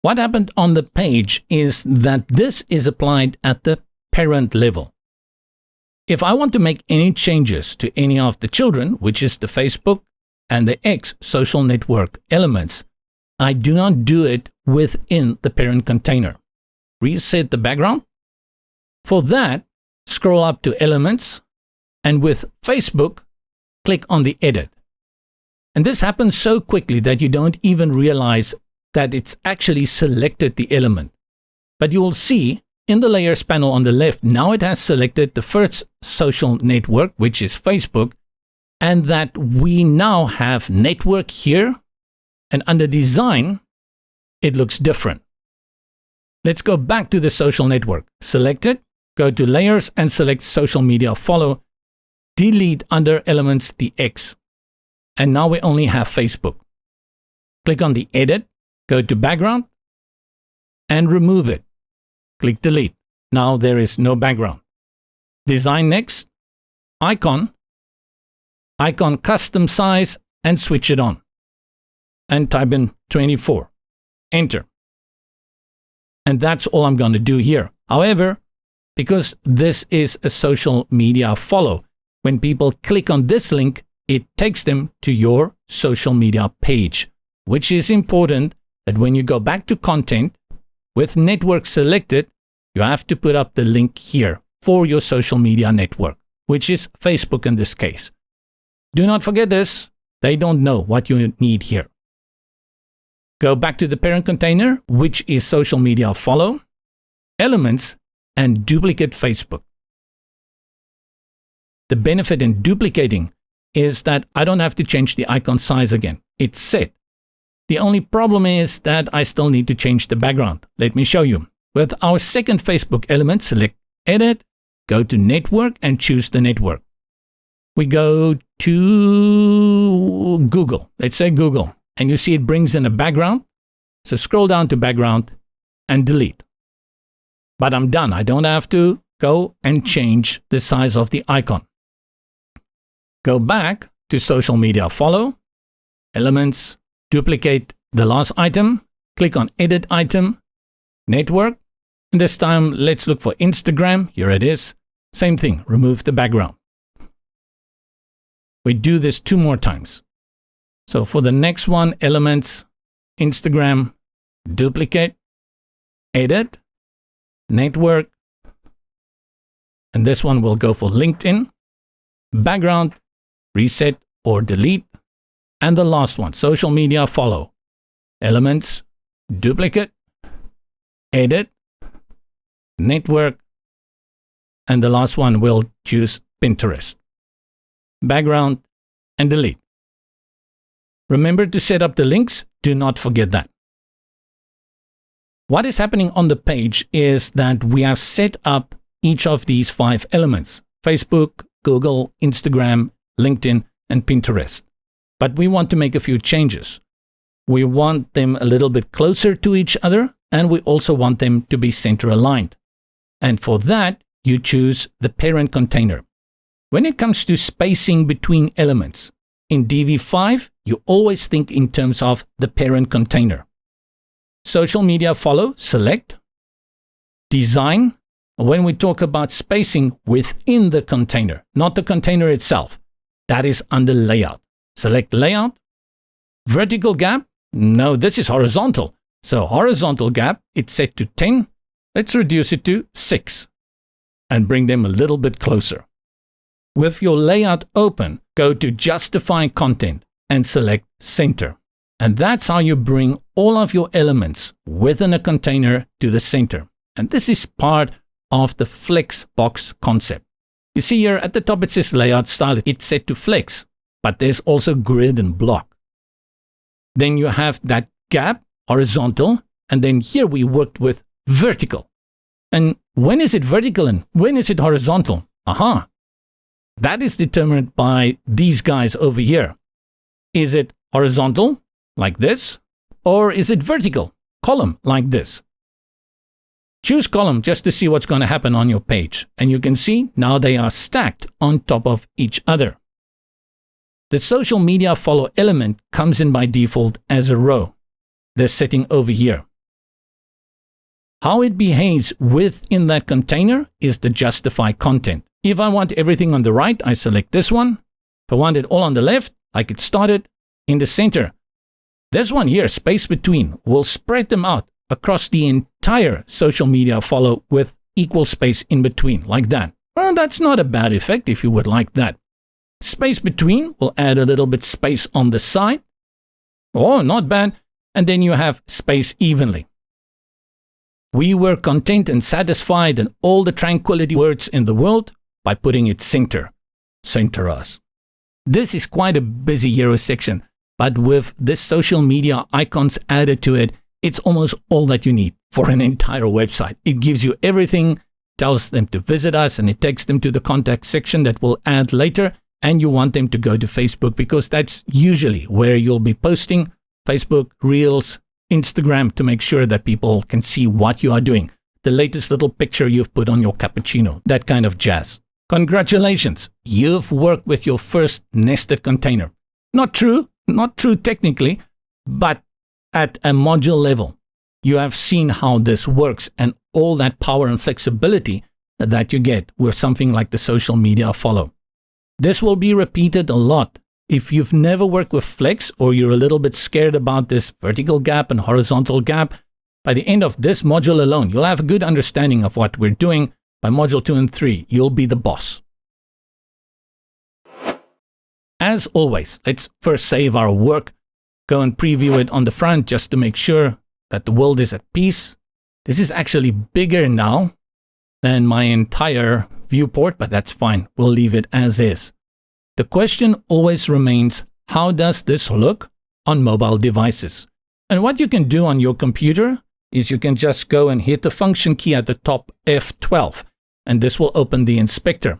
What happened on the page is that this is applied at the parent level. If I want to make any changes to any of the children, which is the Facebook and the X social network elements, I do not do it within the parent container. Reset the background. For that, scroll up to Elements, and with Facebook, click on the Edit. And this happens so quickly that you don't even realize that it's actually selected the element. But you will see in the Layers panel on the left, now it has selected the first social network, which is Facebook, and that we now have network here, and under Design, it looks different. Let's go back to the social network. Select it, go to Layers and select Social Media Follow. Delete under Elements the X. And now we only have Facebook. Click on the Edit, go to Background, and remove it. Click Delete. Now there is no background. Design next. Icon, icon custom size, and switch it on. And type in 24. Enter. And that's all I'm going to do here. However, because this is a social media follow, when people click on this link, it takes them to your social media page, which is important that when you go back to content with network selected, you have to put up the link here for your social media network, which is Facebook in this case. Do not forget this. They don't know what you need here. Go back to the parent container, which is social media follow, elements, and duplicate Facebook. The benefit in duplicating is that I don't have to change the icon size again. It's set. The only problem is that I still need to change the background. Let me show you. With our second Facebook element, select Edit, go to Network, and choose the network. We go to Google. Let's say Google. And you see it brings in a background. So scroll down to background and delete. But I'm done. I don't have to go and change the size of the icon. Go back to social media follow, elements, duplicate the last item, click on edit item, network, and this time let's look for Instagram. Here it is. Same thing, remove the background. We do this 2 more times. So for the next one, elements, Instagram, duplicate, edit, network, and this one will go for LinkedIn, background, reset or delete, and the last one, social media follow, elements, duplicate, edit, network, and the last one will choose Pinterest, background, and delete. Remember to set up the links. Do not forget that. What is happening on the page is that we have set up each of these 5 elements: Facebook, Google, Instagram, LinkedIn, and Pinterest. But we want to make a few changes. We want them a little bit closer to each other, and we also want them to be center aligned. And for that, you choose the parent container. When it comes to spacing between elements, in DV5, you always think in terms of the parent container. Social media follow, select. Design, when we talk about spacing within the container, not the container itself. That is under layout. Select layout. Vertical gap, no, this is horizontal. So horizontal gap, it's set to 10. Let's reduce it to 6 and bring them a little bit closer. With your layout open, go to Justify Content and select Center. And that's how you bring all of your elements within a container to the center. And this is part of the flex box concept. You see here at the top it says layout style. It's set to flex, but there's also grid and block. Then you have that gap, horizontal, and then here we worked with vertical. And when is it vertical and when is it horizontal? Aha! That is determined by these guys over here. Is it horizontal, like this, or is it vertical, column, like this? Choose column just to see what's going to happen on your page. And you can see now they are stacked on top of each other. The social media follow element comes in by default as a row. This setting over here. How it behaves within that container is the justify content. If I want everything on the right, I select this one. If I want it all on the left, like it started in the center. This one here, space between, will spread them out across the entire social media follow with equal space in between, like that. Well, that's not a bad effect if you would like that. Space between will add a little bit space on the side. Oh, not bad. And then you have space evenly. We were content and satisfied in all the tranquility words in the world by putting it center. Center us. This is quite a busy hero section, but with this social media icons added to it, it's almost all that you need for an entire website. It gives you everything, tells them to visit us, and it takes them to the contact section that we'll add later. And you want them to go to Facebook because that's usually where you'll be posting. Facebook, Reels, Instagram, to make sure that people can see what you are doing. The latest little picture you've put on your cappuccino, that kind of jazz. Congratulations, you've worked with your first nested container. Not true technically, but at a module level, you have seen how this works and all that power and flexibility that you get with something like the social media follow. This will be repeated a lot. If you've never worked with Flex or you're a little bit scared about this vertical gap and horizontal gap, by the end of this module alone, you'll have a good understanding of what we're doing. By module 2 and 3, you'll be the boss. As always, let's first save our work, go and preview it on the front just to make sure that the world is at peace. This is actually bigger now than my entire viewport, but that's fine. We'll leave it as is. The question always remains, how does this look on mobile devices? And what you can do on your computer is you can just go and hit the function key at the top, F12, and this will open the inspector.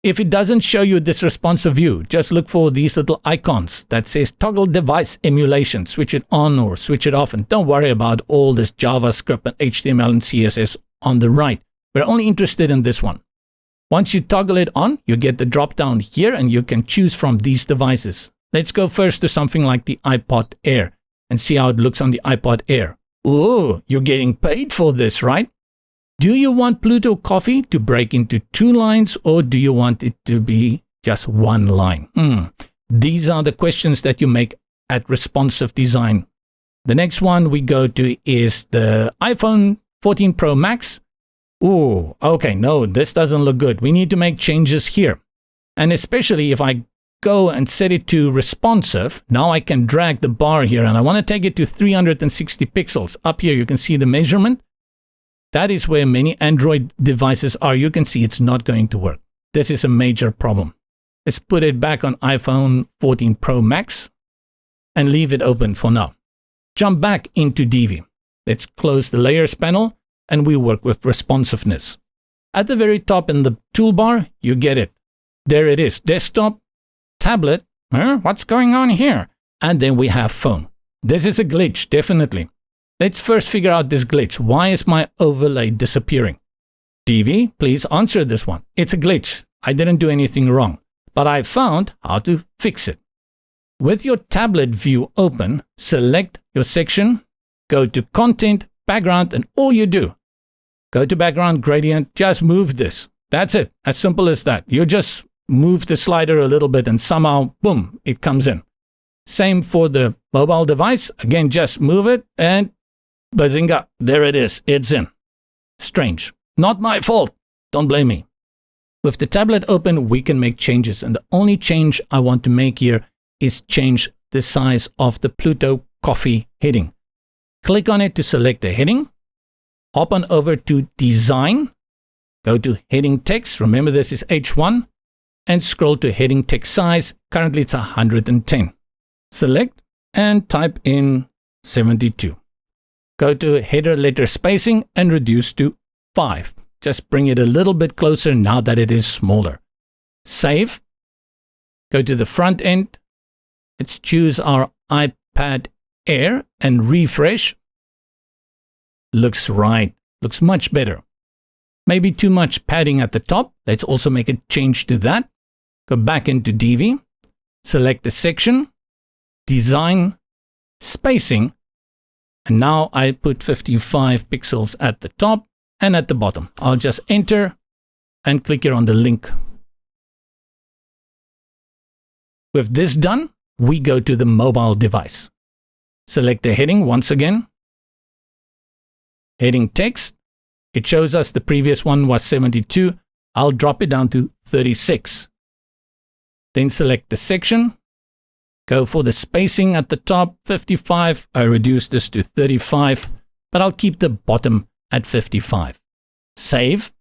If it doesn't show you this responsive view, just look for these little icons that says toggle device emulation. Switch it on or switch it off, and don't worry about all this JavaScript and HTML and CSS on the right. We're only interested in this one. Once you toggle it on, you get the drop down here and you can choose from these devices. Let's go first to something like the iPod Air and see how it looks on the iPod Air. Oh, you're getting paid for this, right? Do you want Pluto Coffee to break into 2 lines, or do you want it to be just 1 line? These are the questions that you make at responsive design. The next one we go to is the iPhone 14 Pro Max. Oh, okay, no, this doesn't look good. We need to make changes here. And especially if I go and set it to responsive, now I can drag the bar here and I want to take it to 360 pixels. Up here you can see the measurement. That is where many Android devices are. You can see it's not going to work. This is a major problem. Let's put it back on iPhone 14 Pro Max and leave it open for now. Jump back into Divi. Let's close the layers panel and we work with responsiveness. At the very top in the toolbar, you get it. There it is, desktop, tablet, what's going on here? And then we have phone. This is a glitch, definitely. Let's first figure out this glitch. Why is my overlay disappearing? Divi, please answer this one. It's a glitch. I didn't do anything wrong, but I found how to fix it. With your tablet view open, select your section, go to content, background, and all you do, go to background gradient, just move this. That's it. As simple as that. You just move the slider a little bit and somehow, boom, it comes in. Same for the mobile device. Again, just move it and bazinga, there it is. It's in. Strange. Not my fault. Don't blame me. With the tablet open, we can make changes. And the only change I want to make here is change the size of the Pluto Coffee heading. Click on it to select the heading. Hop on over to Design. Go to Heading Text. Remember, this is H1. And scroll to Heading Text Size. Currently, it's 110. Select and type in 72. Go to Header Letter Spacing and reduce to 5. Just bring it a little bit closer now that it is smaller. Save. Go to the front end. Let's choose our iPad Air and refresh. Looks right. Looks much better. Maybe too much padding at the top. Let's also make a change to that. Go back into Divi. Select the section. Design. Spacing. And now I put 55 pixels at the top and at the bottom. I'll just enter and click here on the link. With this done, we go to the mobile device. Select the heading once again. Heading text. It shows us the previous one was 72. I'll drop it down to 36. Then select the section. Go for the spacing at the top, 55. I reduce this to 35, but I'll keep the bottom at 55. Save.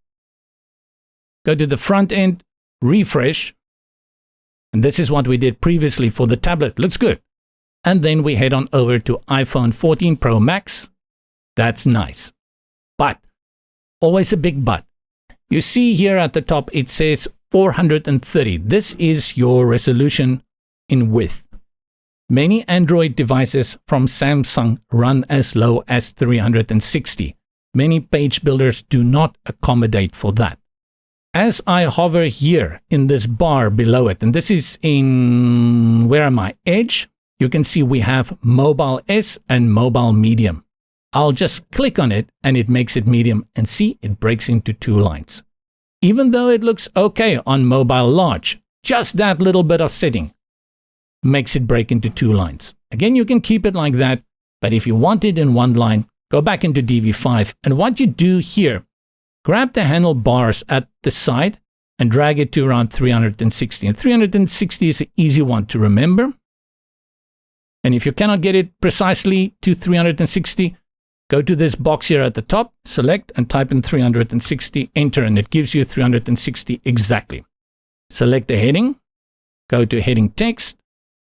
Go to the front end, refresh. And this is what we did previously for the tablet. Looks good. And then we head on over to iPhone 14 Pro Max. That's nice. But, always a big but. You see here at the top, it says 430. This is your resolution in width. Many Android devices from Samsung run as low as 360. Many page builders do not accommodate for that. As I hover here in this bar below it, and this is in, where am I? Edge, you can see we have mobile S and mobile medium. I'll just click on it and it makes it medium, and see, it breaks into 2 lines. Even though it looks okay on mobile large, just that little bit of setting makes it break into 2 lines. Again, you can keep it like that, but if you want it in 1 line, go back into DV5, and what you do here, grab the handlebars at the side and drag it to around 360. And 360 is an easy one to remember. And if you cannot get it precisely to 360, go to this box here at the top, select and type in 360, enter, and it gives you 360 exactly. Select the heading, go to heading text.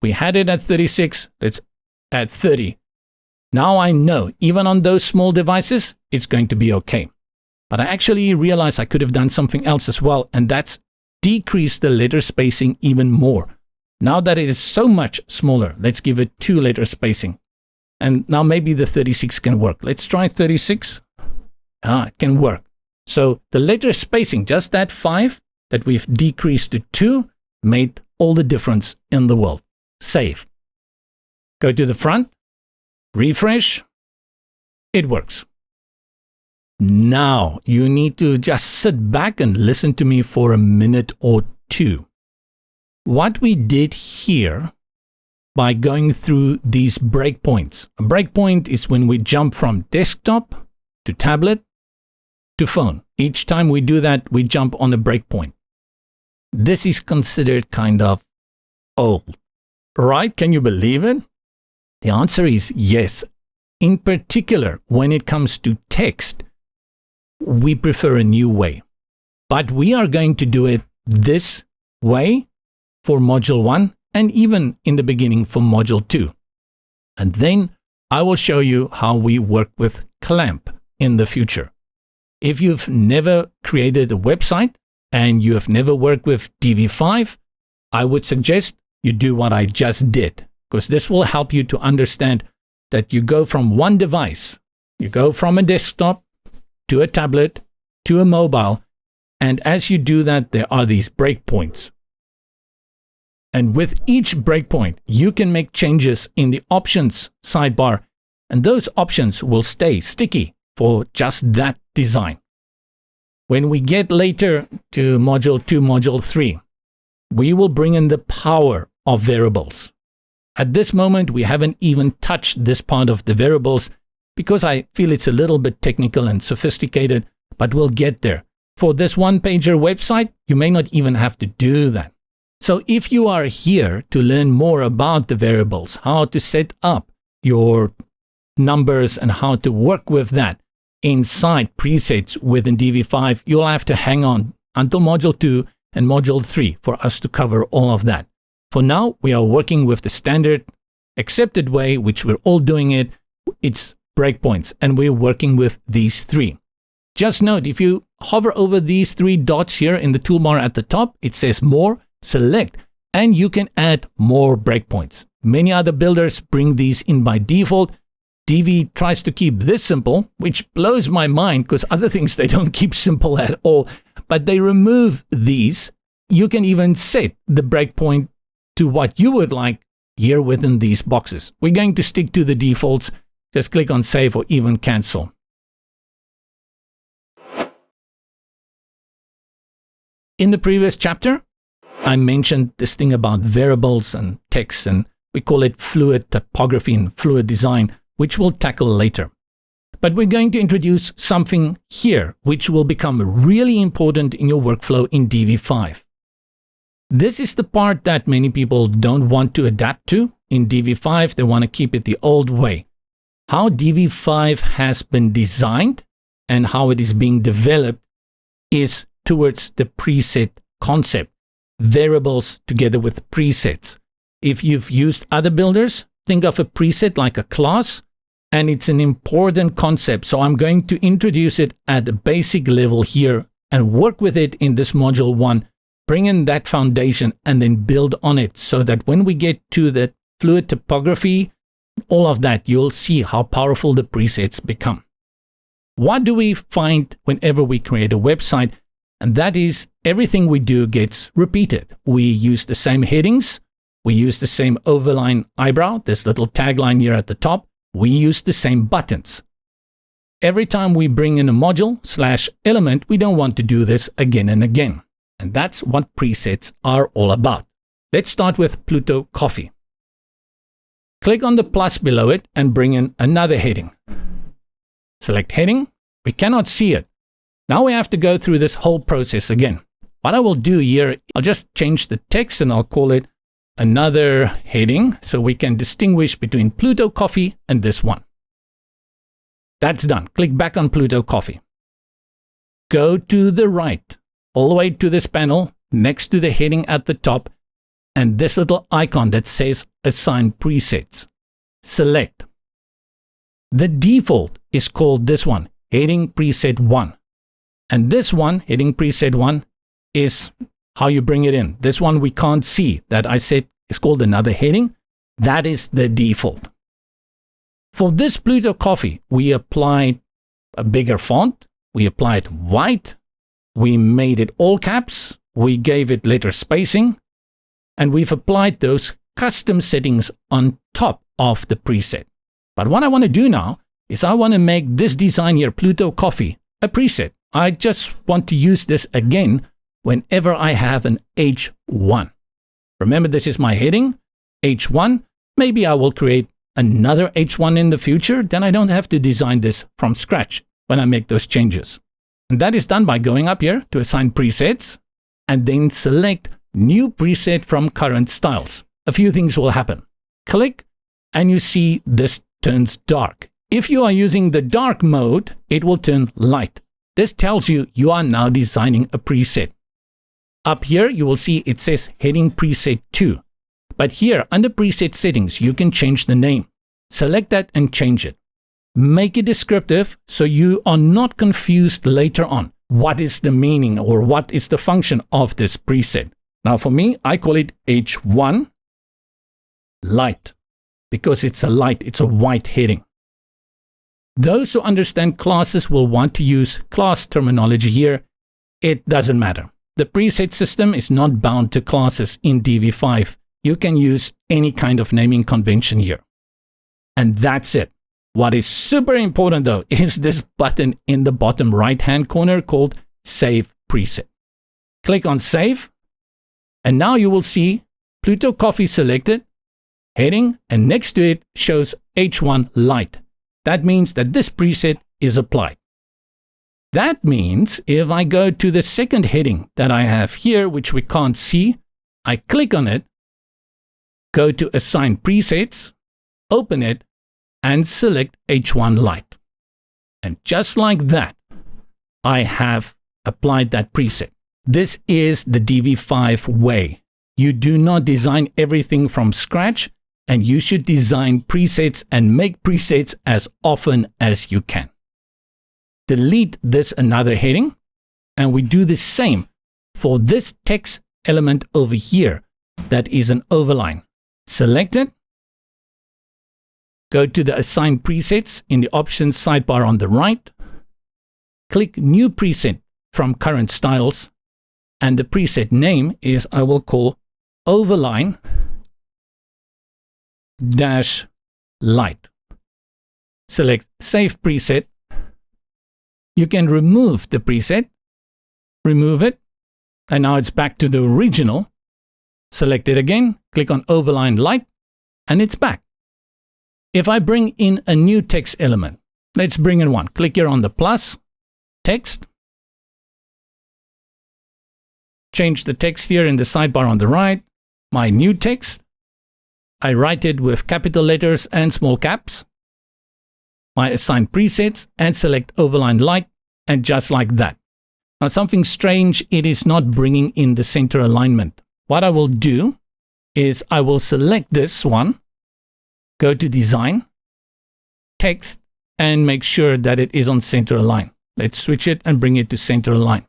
We had it at 36, let's add 30. Now I know, even on those small devices, it's going to be okay. But I actually realized I could have done something else as well, and that's decrease the letter spacing even more. Now that it is so much smaller, let's give it 2 letter spacing. And now maybe the 36 can work. Let's try 36. It can work. So the letter spacing, just that 5 that we've decreased to 2, made all the difference in the world. Save. Go to the front, refresh. It works. Now you need to just sit back and listen to me for a minute or 2. What we did here by going through these breakpoints. A breakpoint is when we jump from desktop to tablet to phone. Each time we do that, we jump on a breakpoint. This is considered kind of old, right? Can you believe it? The answer is yes. In particular, when it comes to text, we prefer a new way. But we are going to do it this way for Module 1 and even in the beginning for Module 2. And then I will show you how we work with Clamp in the future. If you've never created a website and you have never worked with DV5, I would suggest you do what I just did, because this will help you to understand that you go from one device, you go from a desktop to a tablet, to a mobile, and as you do that, there are these breakpoints. And with each breakpoint, you can make changes in the options sidebar, and those options will stay sticky for just that design. When we get later to Module 2, Module 3, we will bring in the power of variables. At this moment, we haven't even touched this part of the variables, because I feel it's a little bit technical and sophisticated, but we'll get there. For this one-pager website, you may not even have to do that. So if you are here to learn more about the variables, how to set up your numbers and how to work with that inside presets within DV5, you'll have to hang on until Module 2 and Module 3 for us to cover all of that. For now, we are working with the standard accepted way, which we're all doing it. It's breakpoints, and we're working with these 3. Just note, if you hover over these 3 dots here in the toolbar at the top, it says more, select, and you can add more breakpoints. Many other builders bring these in by default. Divi tries to keep this simple, which blows my mind because other things they don't keep simple at all, but they remove these. You can even set the breakpoint to what you would like here within these boxes. We're going to stick to the defaults. Just click on save or even cancel. In the previous chapter, I mentioned this thing about variables and text, and we call it fluid typography and fluid design, which we'll tackle later. But we're going to introduce something here, which will become really important in your workflow in DV5. This is the part that many people don't want to adapt to in DV5. They want to keep it the old way. How DV5 has been designed and how it is being developed is towards the preset concept. Variables together with presets. If you've used other builders, think of a preset like a class, and it's an important concept. So I'm going to introduce it at a basic level here and work with it in this Module 1, bring in that foundation and then build on it so that when we get to the fluid typography, all of that, you'll see how powerful the presets become. What do we find whenever we create a website? And that is everything we do gets repeated. We use the same headings. We use the same overline eyebrow, this little tagline here at the top. We use the same buttons. Every time we bring in a module/element, we don't want to do this again and again. And that's what presets are all about. Let's start with Pluto Coffee. Click on the plus below it and bring in another heading. Select heading. We cannot see it. Now we have to go through this whole process again. What I will do here, I'll just change the text and I'll call it another heading so we can distinguish between Pluto Coffee and this one. That's done. Click back on Pluto Coffee. Go to the right, all the way to this panel next to the heading at the top and this little icon that says Assign Presets. Select. The default is called this one, Heading Preset 1. And this one, Heading Preset 1, is how you bring it in. This one we can't see that I said is called another heading. That is the default. For this Pluto Coffee, we applied a bigger font. We applied white. We made it all caps. We gave it letter spacing. And we've applied those custom settings on top of the preset. But what I want to do now is I want to make this design here, Pluto Coffee, a preset. I just want to use this again whenever I have an H1. Remember, this is my heading, H1. Maybe I will create another H1 in the future. Then I don't have to design this from scratch when I make those changes. And that is done by going up here to Assign Presets and then select New Preset from Current Styles. A few things will happen. Click and you see this turns dark. If you are using the dark mode, it will turn light. This tells you you are now designing a preset. Up here, you will see it says Heading Preset 2. But here, under Preset Settings, you can change the name. Select that and change it. Make it descriptive so you are not confused later on. What is the meaning or what is the function of this preset? Now for me, I call it H1 Light because it's a light, it's a white heading. Those who understand classes will want to use class terminology here. It doesn't matter. The preset system is not bound to classes in DV5. You can use any kind of naming convention here. And that's it. What is super important though is this button in the bottom right-hand corner called Save Preset. Click on Save. And now you will see Pluto Coffee selected, heading, and next to it shows H1 Light. That means that this preset is applied. That means if I go to the second heading that I have here, which we can't see, I click on it, go to Assign Presets, open it, and select H1 Light. And just like that, I have applied that preset. This is the DV5 way. You do not design everything from scratch, and you should design presets and make presets as often as you can. Delete this another heading, and we do the same for this text element over here that is an overline. Select it, go to the Assign Presets in the Options sidebar on the right, click New Preset from Current Styles, and the preset name is, I will call Overline dash light. Select Save Preset. You can remove the preset, remove it, and now it's back to the original. Select it again, click on Overline Light, and it's back. If I bring in a new text element, let's bring in one. Click here on the plus, text. Change the text here in the sidebar on the right. My new text. I write it with capital letters and small caps. My Assign Presets and select Overline Light, and just like that. Now something strange, it is not bringing in the center alignment. What I will do is I will select this one, go to Design, Text, and make sure that it is on center align. Let's switch it and bring it to center align.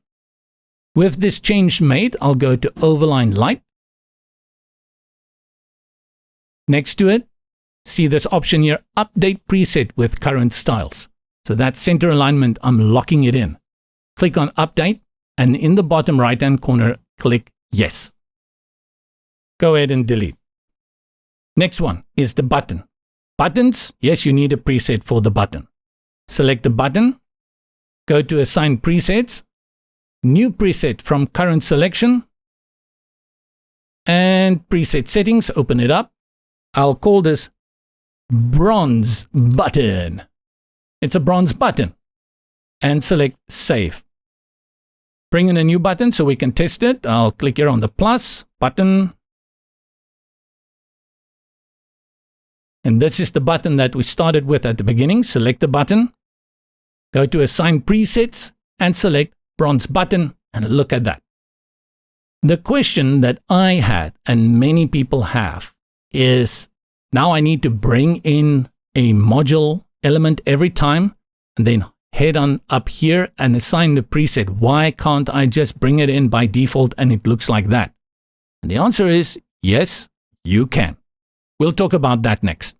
With this change made, I'll go to Overline Light. Next to it, see this option here, Update Preset with Current Styles. So that center alignment, I'm locking it in. Click on Update, and in the bottom right-hand corner, click Yes. Go ahead and delete. Next one is the button. Buttons, yes, you need a preset for the button. Select the button, go to Assign Presets, New Preset from Current Selection, and Preset Settings, open it up. I'll call this Bronze Button. It's a bronze button. And select Save. Bring in a new button so we can test it. I'll click here on the plus button. And this is the button that we started with at the beginning. Select the button, go to Assign Presets, and select Bronze Button, and look at that. The question that I had, and many people have, is now I need to bring in a module element every time, and then head on up here and assign the preset. Why can't I just bring it in by default and it looks like that? And the answer is yes, you can. We'll talk about that next.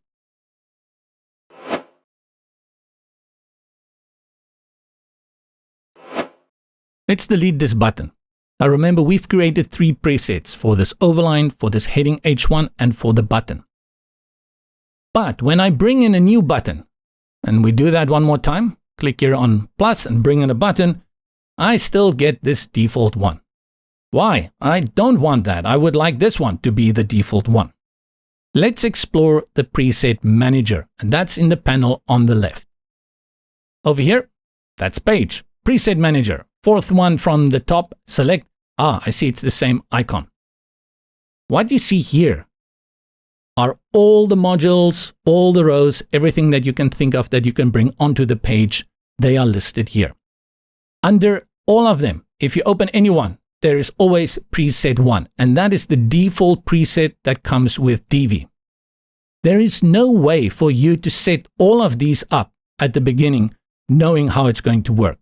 Let's delete this button. Now remember, we've created 3 presets for this overline, for this heading H1, and for the button. But when I bring in a new button, and we do that one more time, click here on plus and bring in a button, I still get this default one. Why? I don't want that. I would like this one to be the default one. Let's explore the preset manager, and that's in the panel on the left. Over here, that's page, preset manager, 4th one from the top, select. I see it's the same icon. What you see here are all the modules, all the rows, everything that you can think of that you can bring onto the page. They are listed here. Under all of them, if you open any one, there is always preset 1, and that is the default preset that comes with Divi. There is no way for you to set all of these up at the beginning knowing how it's going to work.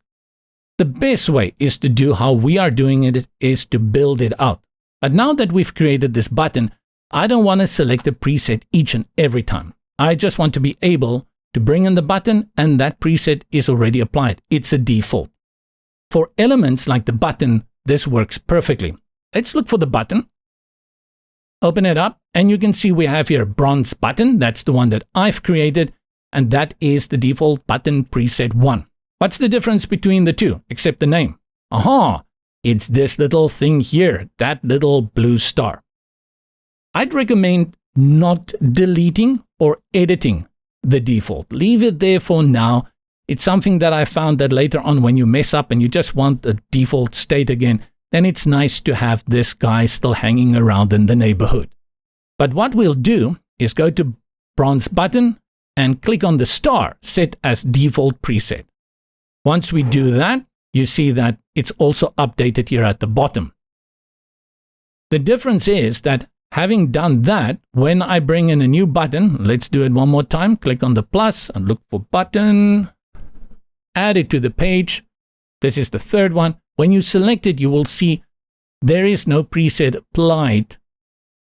The best way is to do how we are doing it, is to build it out. But now that we've created this button, I don't want to select a preset each and every time. I just want to be able to bring in the button and that preset is already applied. It's a default. For elements like the button, this works perfectly. Let's look for the button. Open it up and you can see we have here bronze button. That's the one that I've created, and that is the default button preset 1. What's the difference between the two, except the name? Aha! It's this little thing here, that little blue star. I'd recommend not deleting or editing the default. Leave it there for now. It's something that I found that later on when you mess up and you just want the default state again, then it's nice to have this guy still hanging around in the neighborhood. But what we'll do is go to bronze button and click on the star set as default preset. Once we do that, you see that it's also updated here at the bottom. The difference is that having done that, when I bring in a new button, let's do it one more time, click on the plus and look for button, add it to the page. This is the 3rd one. When you select it, you will see there is no preset applied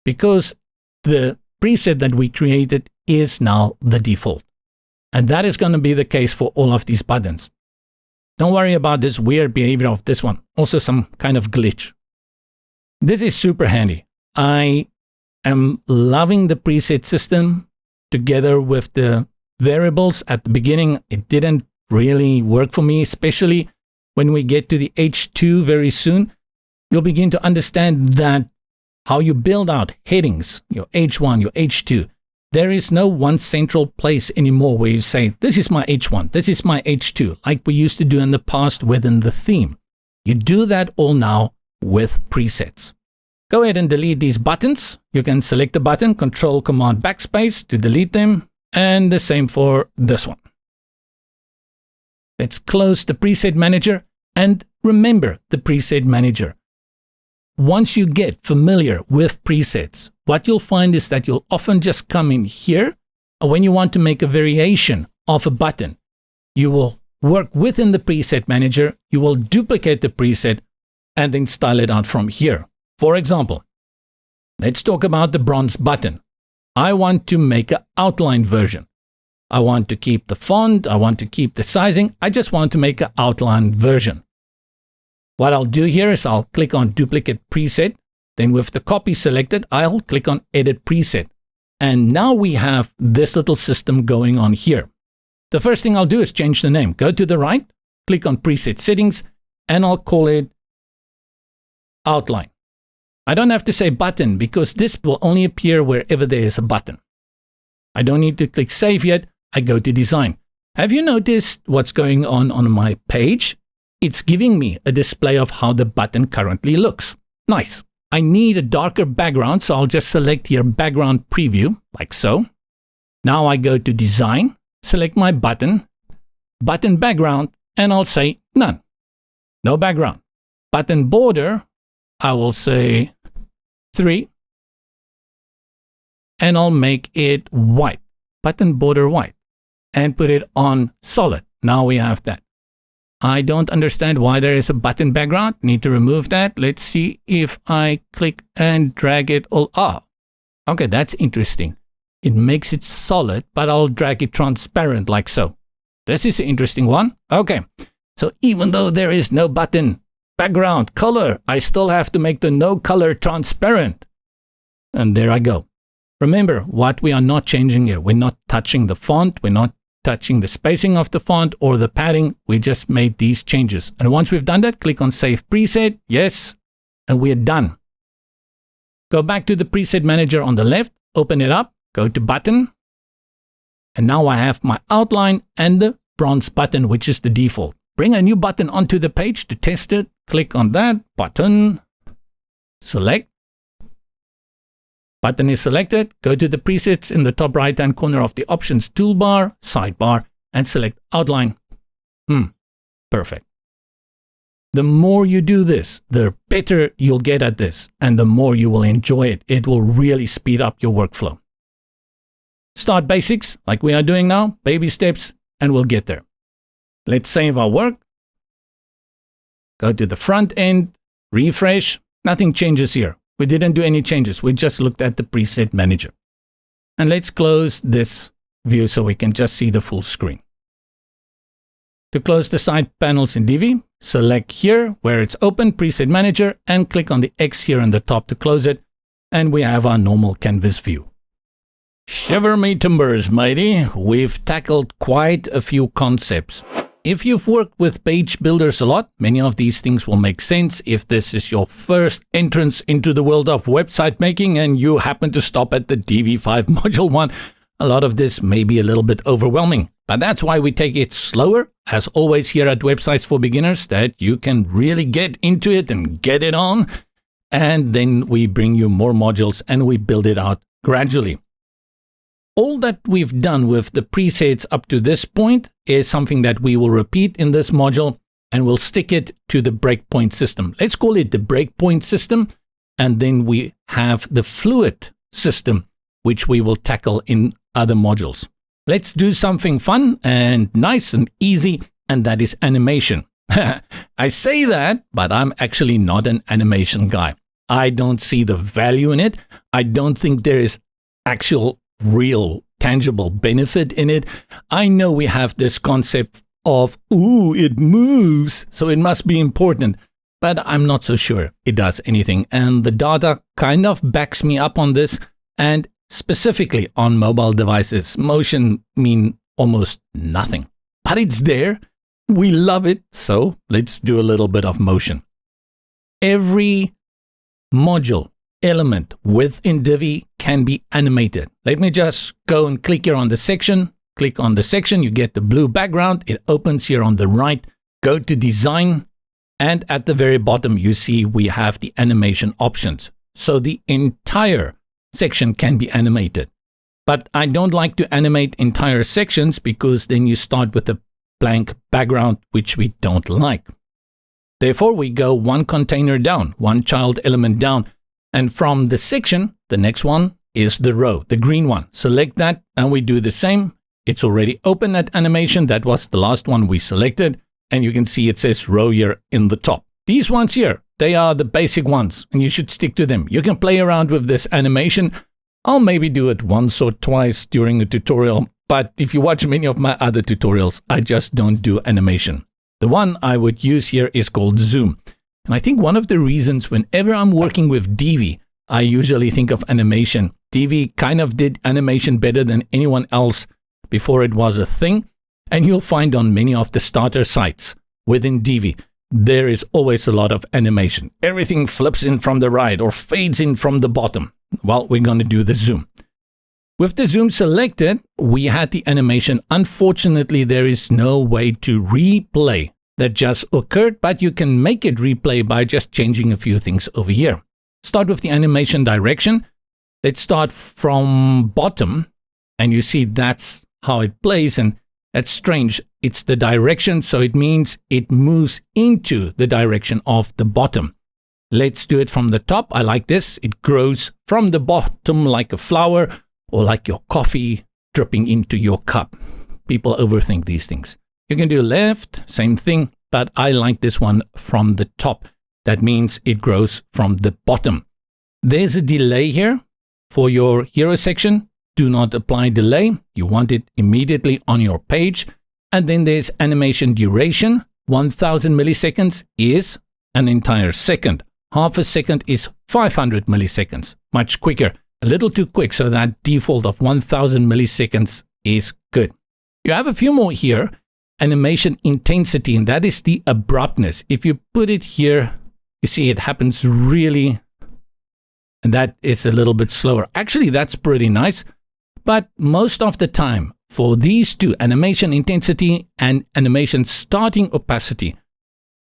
because the preset that we created is now the default. And that is going to be the case for all of these buttons. Don't worry about this weird behavior of this one. Also some kind of glitch. This is super handy. I am loving the preset system together with the variables. At the beginning, it didn't really work for me, especially when we get to the H2 very soon. You'll begin to understand that how you build out headings, your H1, your H2. There is no one central place anymore where you say, this is my H1, this is my H2, like we used to do in the past within the theme. You do that all now with presets. Go ahead and delete these buttons. You can select the button, Control Command Backspace to delete them, and the same for this one. Let's close the preset manager and remember the preset manager. Once you get familiar with presets, what you'll find is that you'll often just come in here, and when you want to make a variation of a button, you will work within the preset manager, you will duplicate the preset, and then style it out from here. For example, let's talk about the bronze button. I want to make an outline version. I want to keep the font, I want to keep the sizing, I just want to make an outline version. What I'll do here is I'll click on duplicate preset. Then with the copy selected, I'll click on edit preset. And now we have this little system going on here. The first thing I'll do is change the name. Go to the right, click on preset settings, and I'll call it outline. I don't have to say button because this will only appear wherever there is a button. I don't need to click save yet. I go to design. Have you noticed what's going on my page? It's giving me a display of how the button currently looks. Nice. I need a darker background, so I'll just select here background preview, like so. Now I go to design, select my button background, and I'll say none. No background. Button border, I will say 3. And I'll make it white. Button border white. And put it on solid. Now we have that. I don't understand why there is a button background. Need to remove that. Let's see if I click and drag it all up. Okay, that's interesting. It makes it solid, but I'll drag it transparent like so. This is an interesting one. Okay, so even though there is no button background color, I still have to make the no color transparent. And there I go. Remember what we are not changing here. We're not touching the font. We're not touching the spacing of the font or the padding. We just made these changes. And once we've done that, click on Save Preset. Yes. And we're done. Go back to the preset manager on the left, open it up, go to button. And now I have my outline and the bronze button, which is the default. Bring a new button onto the page to test it. Click on that button, select. Button is selected. Go to the presets in the top right hand corner of the options toolbar, sidebar, and select outline. Perfect. The more you do this, the better you'll get at this, and the more you will enjoy it. It will really speed up your workflow. Start basics, like we are doing now, baby steps, and we'll get there. Let's save our work. Go to the front end, refresh. Nothing changes here. We didn't do any changes. We just looked at the preset manager. And let's close this view so we can just see the full screen. To close the side panels in Divi, select here where it's open, preset manager, and click on the X here in the top to close it. And we have our normal canvas view. Shiver me timbers, matey. We've tackled quite a few concepts. If you've worked with page builders a lot, many of these things will make sense. If this is your first entrance into the world of website making and you happen to stop at the DV5 module 1, a lot of this may be a little bit overwhelming. But that's why we take it slower, as always here at Websites for Beginners, that you can really get into it and get it on. And then we bring you more modules and we build it out gradually. All that we've done with the presets up to this point is something that we will repeat in this module, and we'll stick it to the breakpoint system. Let's call it the breakpoint system, and then we have the fluid system, which we will tackle in other modules. Let's do something fun and nice and easy, and that is animation. I say that, but I'm actually not an animation guy. I don't see the value in it. I don't think there is actual real tangible benefit in it. I know we have this concept of, ooh, it moves, so it must be important, but I'm not so sure it does anything. And the data kind of backs me up on this, and specifically on mobile devices, motion means almost nothing, but it's there. We love it, so let's do a little bit of motion. Every module element within Divi can be animated. Let me just go and click here on the section. Click on the section, you get the blue background. It opens here on the right. Go to design, and at the very bottom you see we have the animation options. So the entire section can be animated. But I don't like to animate entire sections because then you start with a blank background, which we don't like. Therefore, we go one container down, one child element down. And from the section, the next one is the row, the green one. Select that and we do the same. It's already open at animation. That was the last one we selected. And you can see it says row here in the top. These ones here, they are the basic ones and you should stick to them. You can play around with this animation. I'll maybe do it once or twice during a tutorial. But if you watch many of my other tutorials, I just don't do animation. The one I would use here is called zoom. And I think one of the reasons whenever I'm working with Divi, I usually think of animation. Divi kind of did animation better than anyone else before it was a thing. And you'll find on many of the starter sites within Divi, there is always a lot of animation. Everything flips in from the right or fades in from the bottom. Well, we're going to do the zoom. With the zoom selected, we had the animation. Unfortunately, there is no way to replay that just occurred, but you can make it replay by just changing a few things over here. Start with the animation direction. Let's start from bottom, and you see that's how it plays, and that's strange. It's the direction, so it means it moves into the direction of the bottom. Let's do it from the top. I like this. It grows from the bottom like a flower or like your coffee dripping into your cup. People overthink these things. You can do left, same thing, but I like this one from the top. That means it grows from the bottom. There's a delay here for your hero section. Do not apply delay. You want it immediately on your page. And then there's animation duration. 1000 milliseconds is an entire second. Half a second is 500 milliseconds. Much quicker. A little too quick, so that default of 1000 milliseconds is good. You have a few more here. Animation intensity, and that is the abruptness. If you put it here, you see it happens really, and that is a little bit slower. Actually, that's pretty nice. But most of the time, for these two, animation intensity and animation starting opacity,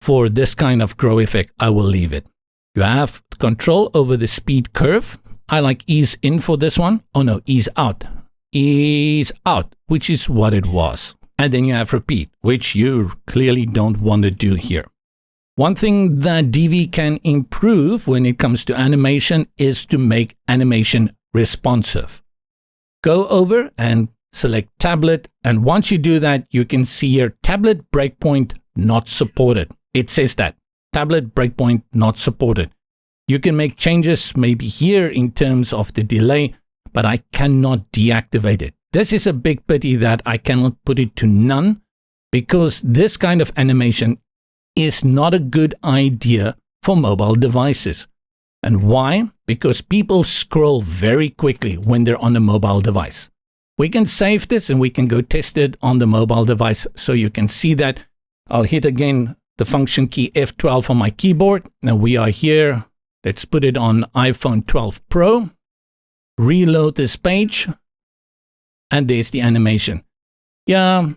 for this kind of grow effect, I will leave it. You have control over the speed curve. I like ease in for this one. Oh no, ease out. Ease out, which is what it was. And then you have repeat, which you clearly don't want to do here. One thing that Divi can improve when it comes to animation is to make animation responsive. Go over and select tablet, and once you do that, you can see here tablet breakpoint not supported. It says that tablet breakpoint not supported. You can make changes maybe here in terms of the delay, but I cannot deactivate it. This is a big pity that I cannot put it to none, because this kind of animation is not a good idea for mobile devices. And why? Because people scroll very quickly when they're on a mobile device. We can save this and we can go test it on the mobile device so you can see that. I'll hit again the function key F12 on my keyboard. Now we are here. Let's put it on iPhone 12 Pro. Reload this page. And there's the animation. Yeah,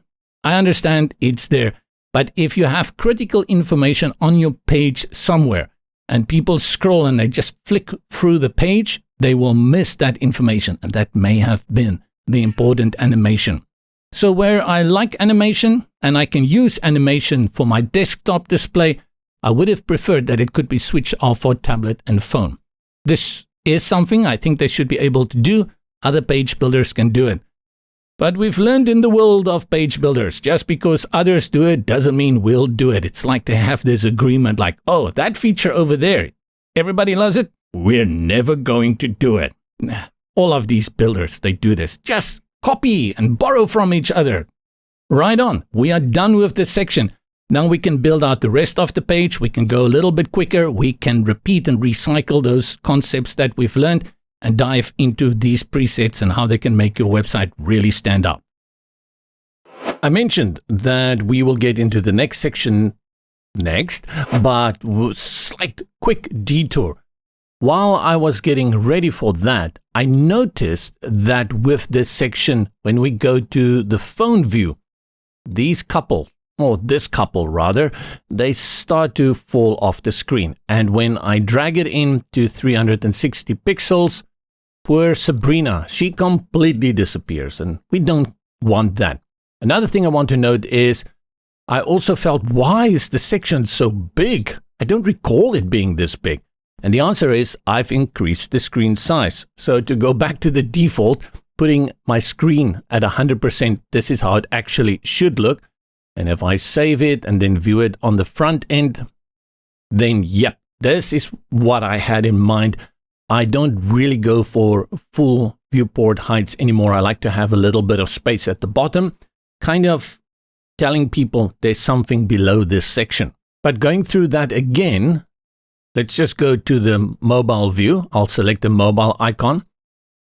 I understand it's there. But if you have critical information on your page somewhere and people scroll and they just flick through the page, they will miss that information. And that may have been the important animation. So where I like animation and I can use animation for my desktop display, I would have preferred that it could be switched off for tablet and phone. This is something I think they should be able to do. Other page builders can do it. But we've learned in the world of page builders, just because others do it doesn't mean we'll do it. It's like they have this agreement like, oh, that feature over there, everybody loves it. We're never going to do it. All of these builders, they do this. Just copy and borrow from each other. Right on. We are done with this section. Now we can build out the rest of the page. We can go a little bit quicker. We can repeat and recycle those concepts that we've learned and dive into these presets and how they can make your website really stand out. I mentioned that we will get into the next section next, but slight quick detour. While I was getting ready for that, I noticed that with this section, when we go to the phone view, this couple, they start to fall off the screen. And when I drag it into 360 pixels, poor Sabrina, she completely disappears, and we don't want that. Another thing I want to note is I also felt, why is the section so big? I don't recall it being this big. And the answer is I've increased the screen size. So to go back to the default, putting my screen at 100%, this is how it actually should look. And if I save it and then view it on the front end, then yep, this is what I had in mind. I don't really go for full viewport heights anymore. I like to have a little bit of space at the bottom, kind of telling people there's something below this section. But going through that again, let's just go to the mobile view. I'll select the mobile icon,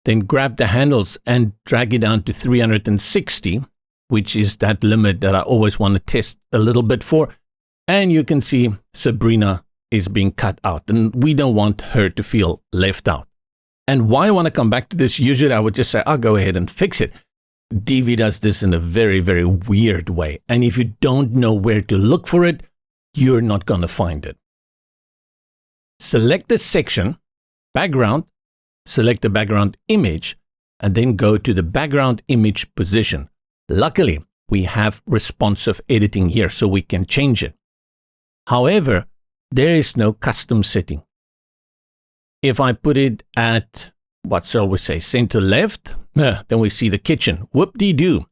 then grab the handles and drag it down to 360, which is that limit that I always want to test a little bit for. And you can see Sabrina is being cut out, and we don't want her to feel left out. And why I want to come back to this, usually I would just say, I'll go ahead and fix it. Divi does this in a very, very weird way. And if you don't know where to look for it, you're not going to find it. Select the section, background, select the background image, and then go to the background image position. Luckily, we have responsive editing here, so we can change it. However, there is no custom setting. If I put it at, what shall we say, center left, then we see the kitchen. Whoop-de-doo.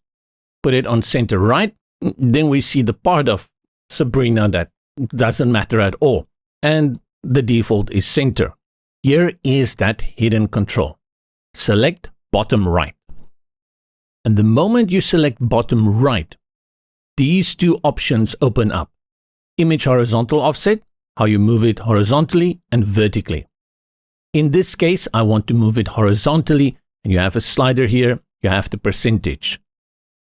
Put it on center right, then we see the part of Sabrina that doesn't matter at all. And the default is center. Here is that hidden control. Select bottom right. And the moment you select bottom right, these two options open up. Image horizontal offset, how you move it horizontally and vertically. In this case, I want to move it horizontally, and you have a slider here, you have the percentage.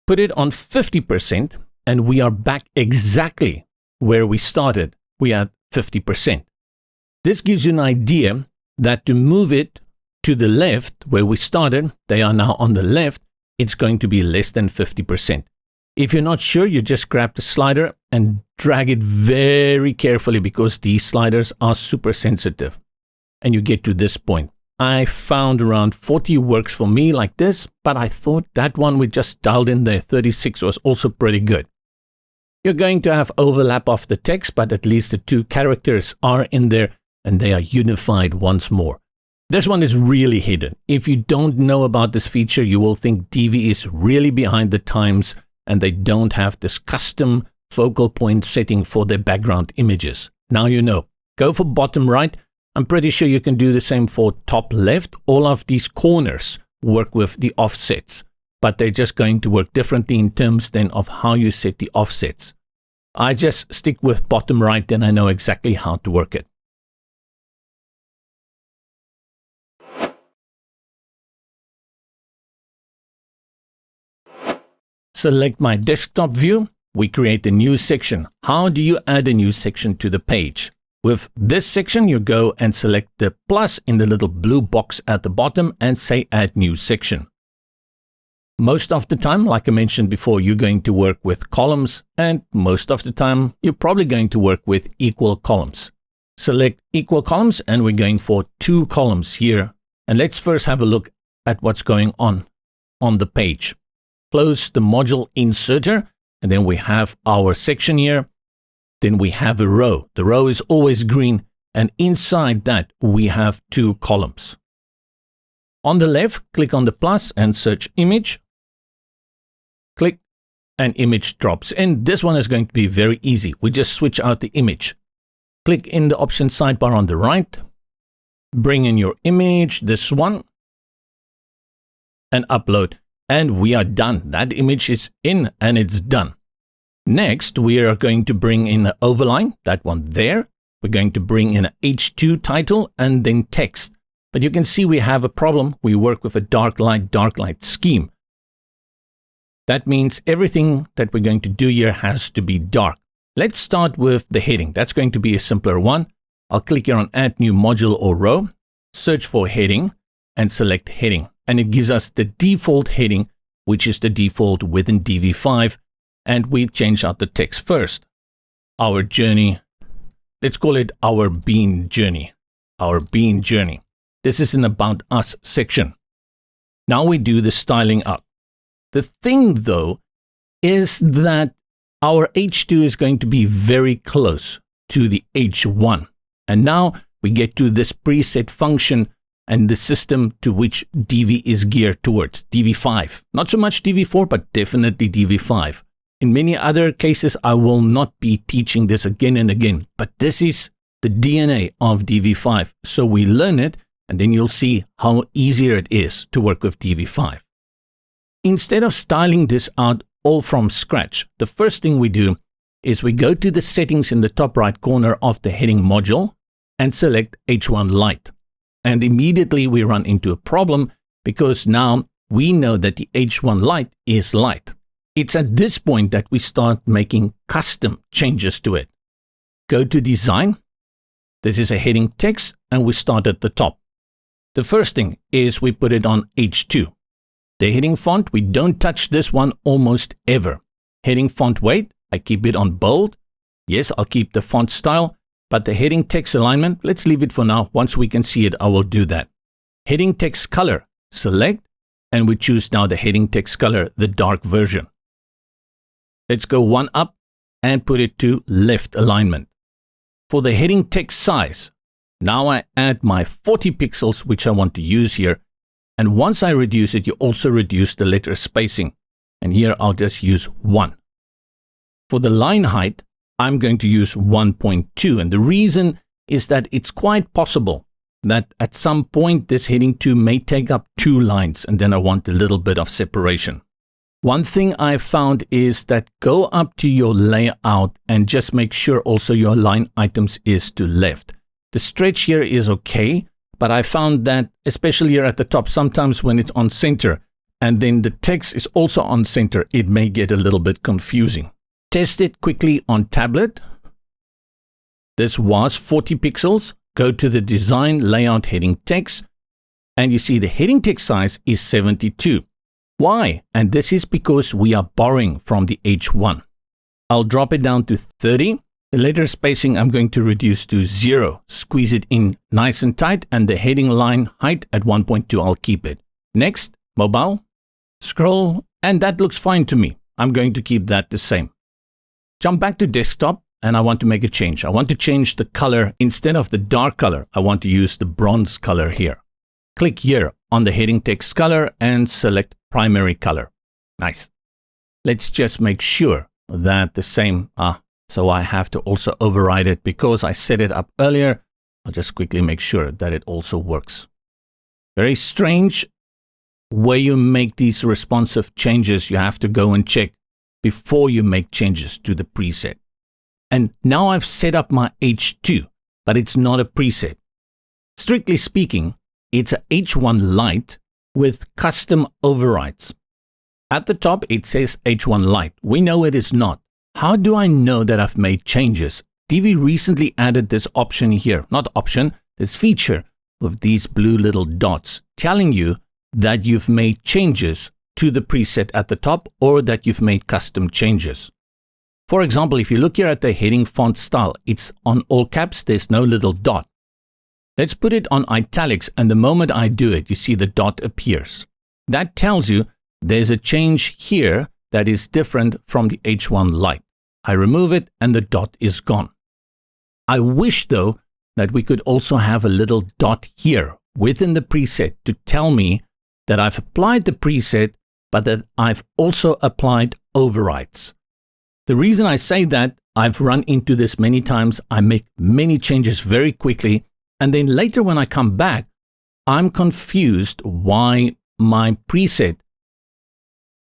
Put it on 50%, and we are back exactly where we started. We are 50%. This gives you an idea that to move it to the left, where we started, they are now on the left, it's going to be less than 50%. If you're not sure, you just grab the slider and drag it very carefully, because these sliders are super sensitive. And you get to this point. I found around 40 works for me like this, but I thought that one we just dialed in there, 36, was also pretty good. You're going to have overlap of the text, but at least the two characters are in there and they are unified once more. This one is really hidden. If you don't know about this feature, you will think Divi is really behind the times and they don't have this custom focal point setting for their background images. Now you know. Go for bottom right. I'm pretty sure you can do the same for top left. All of these corners work with the offsets, but they're just going to work differently in terms then of how you set the offsets. I just stick with bottom right, then I know exactly how to work it. Select my desktop view. We create a new section. How do you add a new section to the page? With this section, you go and select the plus in the little blue box at the bottom and say add new section. Most of the time, like I mentioned before, you're going to work with columns, and most of the time, you're probably going to work with equal columns. Select equal columns, and we're going for 2 columns here. And let's first have a look at what's going on the page. Close the module inserter, and then we have our section here. Then we have a row. The row is always green, and inside that we have 2 columns. On the left, click on the plus and search image. Click and image drops. And this one is going to be very easy. We just switch out the image. Click in the option sidebar on the right. Bring in your image, this one, and upload. And we are done. That image is in and it's done. Next, we are going to bring in an overline, that one there. We're going to bring in an H2 title and then text. But you can see we have a problem. We work with a dark light scheme. That means everything that we're going to do here has to be dark. Let's start with the heading. That's going to be a simpler one. I'll click here on Add New Module or Row, search for heading, and select heading. And it gives us the default heading, which is the default within DV5. And we change out the text first. Our journey, let's call it our bean journey. Our bean journey. This is an About Us section. Now we do the styling up. The thing though is that our H2 is going to be very close to the H1. And now we get to this preset function and the system to which Divi is geared towards, DV5. Not so much DV4, but definitely DV5. In many other cases, I will not be teaching this again and again, but this is the DNA of DV5. So we learn it, and then you'll see how easier it is to work with DV5. Instead of styling this out all from scratch, the first thing we do is we go to the settings in the top right corner of the heading module and select H1 light. And immediately we run into a problem because now we know that the H1 light is light. It's at this point that we start making custom changes to it. Go to design. This is a heading text and we start at the top. The first thing is we put it on H2. The heading font, we don't touch this one almost ever. Heading font weight, I keep it on bold. Yes, I'll keep the font style, but the heading text alignment, let's leave it for now. Once we can see it, I will do that. Heading text color, select, and we choose now the heading text color, the dark version. Let's go one up and put it to left alignment. For the heading text size, now I add my 40 pixels, which I want to use here. And once I reduce it, you also reduce the letter spacing. And here I'll just use 1. For the line height, I'm going to use 1.2. And the reason is that it's quite possible that at some point this heading 2 may take up 2 lines, and then I want a little bit of separation. One thing I found is that go up to your layout and just make sure also your line items is to left. The stretch here is okay, but I found that especially here at the top, sometimes when it's on center and then the text is also on center, it may get a little bit confusing. Test it quickly on tablet. This was 40 pixels. Go to the design layout heading text and you see the heading text size is 72. Why? And this is because we are borrowing from the H1. I'll drop it down to 30. The letter spacing I'm going to reduce to 0. Squeeze it in nice and tight, and the heading line height at 1.2, I'll keep it. Next, mobile, scroll, and that looks fine to me. I'm going to keep that the same. Jump back to desktop, and I want to make a change. I want to change the color. Instead of the dark color, I want to use the bronze color here. Click here on the heading text color and select primary color. Nice. Let's just make sure that the same, so I have to also override it because I set it up earlier. I'll just quickly make sure that it also works. Very strange way you make these responsive changes. You have to go and check before you make changes to the preset. And now I've set up my H2, but it's not a preset. Strictly speaking, it's a H1 light with custom overrides. At the top, it says H1 light. We know it is not. How do I know that I've made changes? Divi recently added this option here, not option, this feature with these blue little dots telling you that you've made changes to the preset at the top or that you've made custom changes. For example, if you look here at the heading font style, it's on all caps, there's no little dot. Let's put it on italics, and the moment I do it, you see the dot appears. That tells you there's a change here that is different from the H1 light. I remove it and the dot is gone. I wish though that we could also have a little dot here within the preset to tell me that I've applied the preset, but that I've also applied overrides. The reason I say that, I've run into this many times. I make many changes very quickly, and then later when I come back, I'm confused why my preset,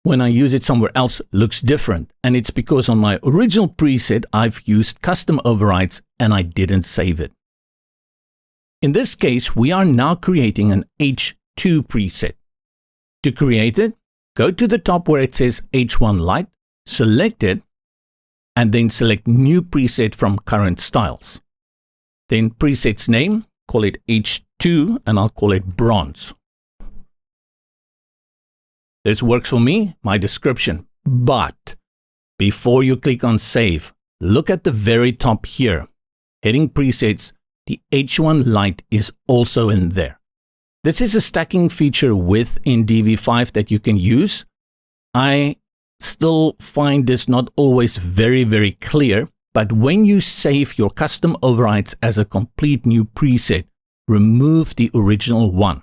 when I use it somewhere else, looks different. And it's because on my original preset, I've used custom overrides and I didn't save it. In this case, we are now creating an H2 preset. To create it, go to the top where it says H1 light, select it, and then select new preset from current styles. Then preset's name, call it H2, and I'll call it bronze. This works for me, my description. But before you click on save, look at the very top here. Heading presets, the H1 light is also in there. This is a stacking feature within DV5 that you can use. I still find this not always very clear, but when you save your custom overrides as a complete new preset, remove the original one.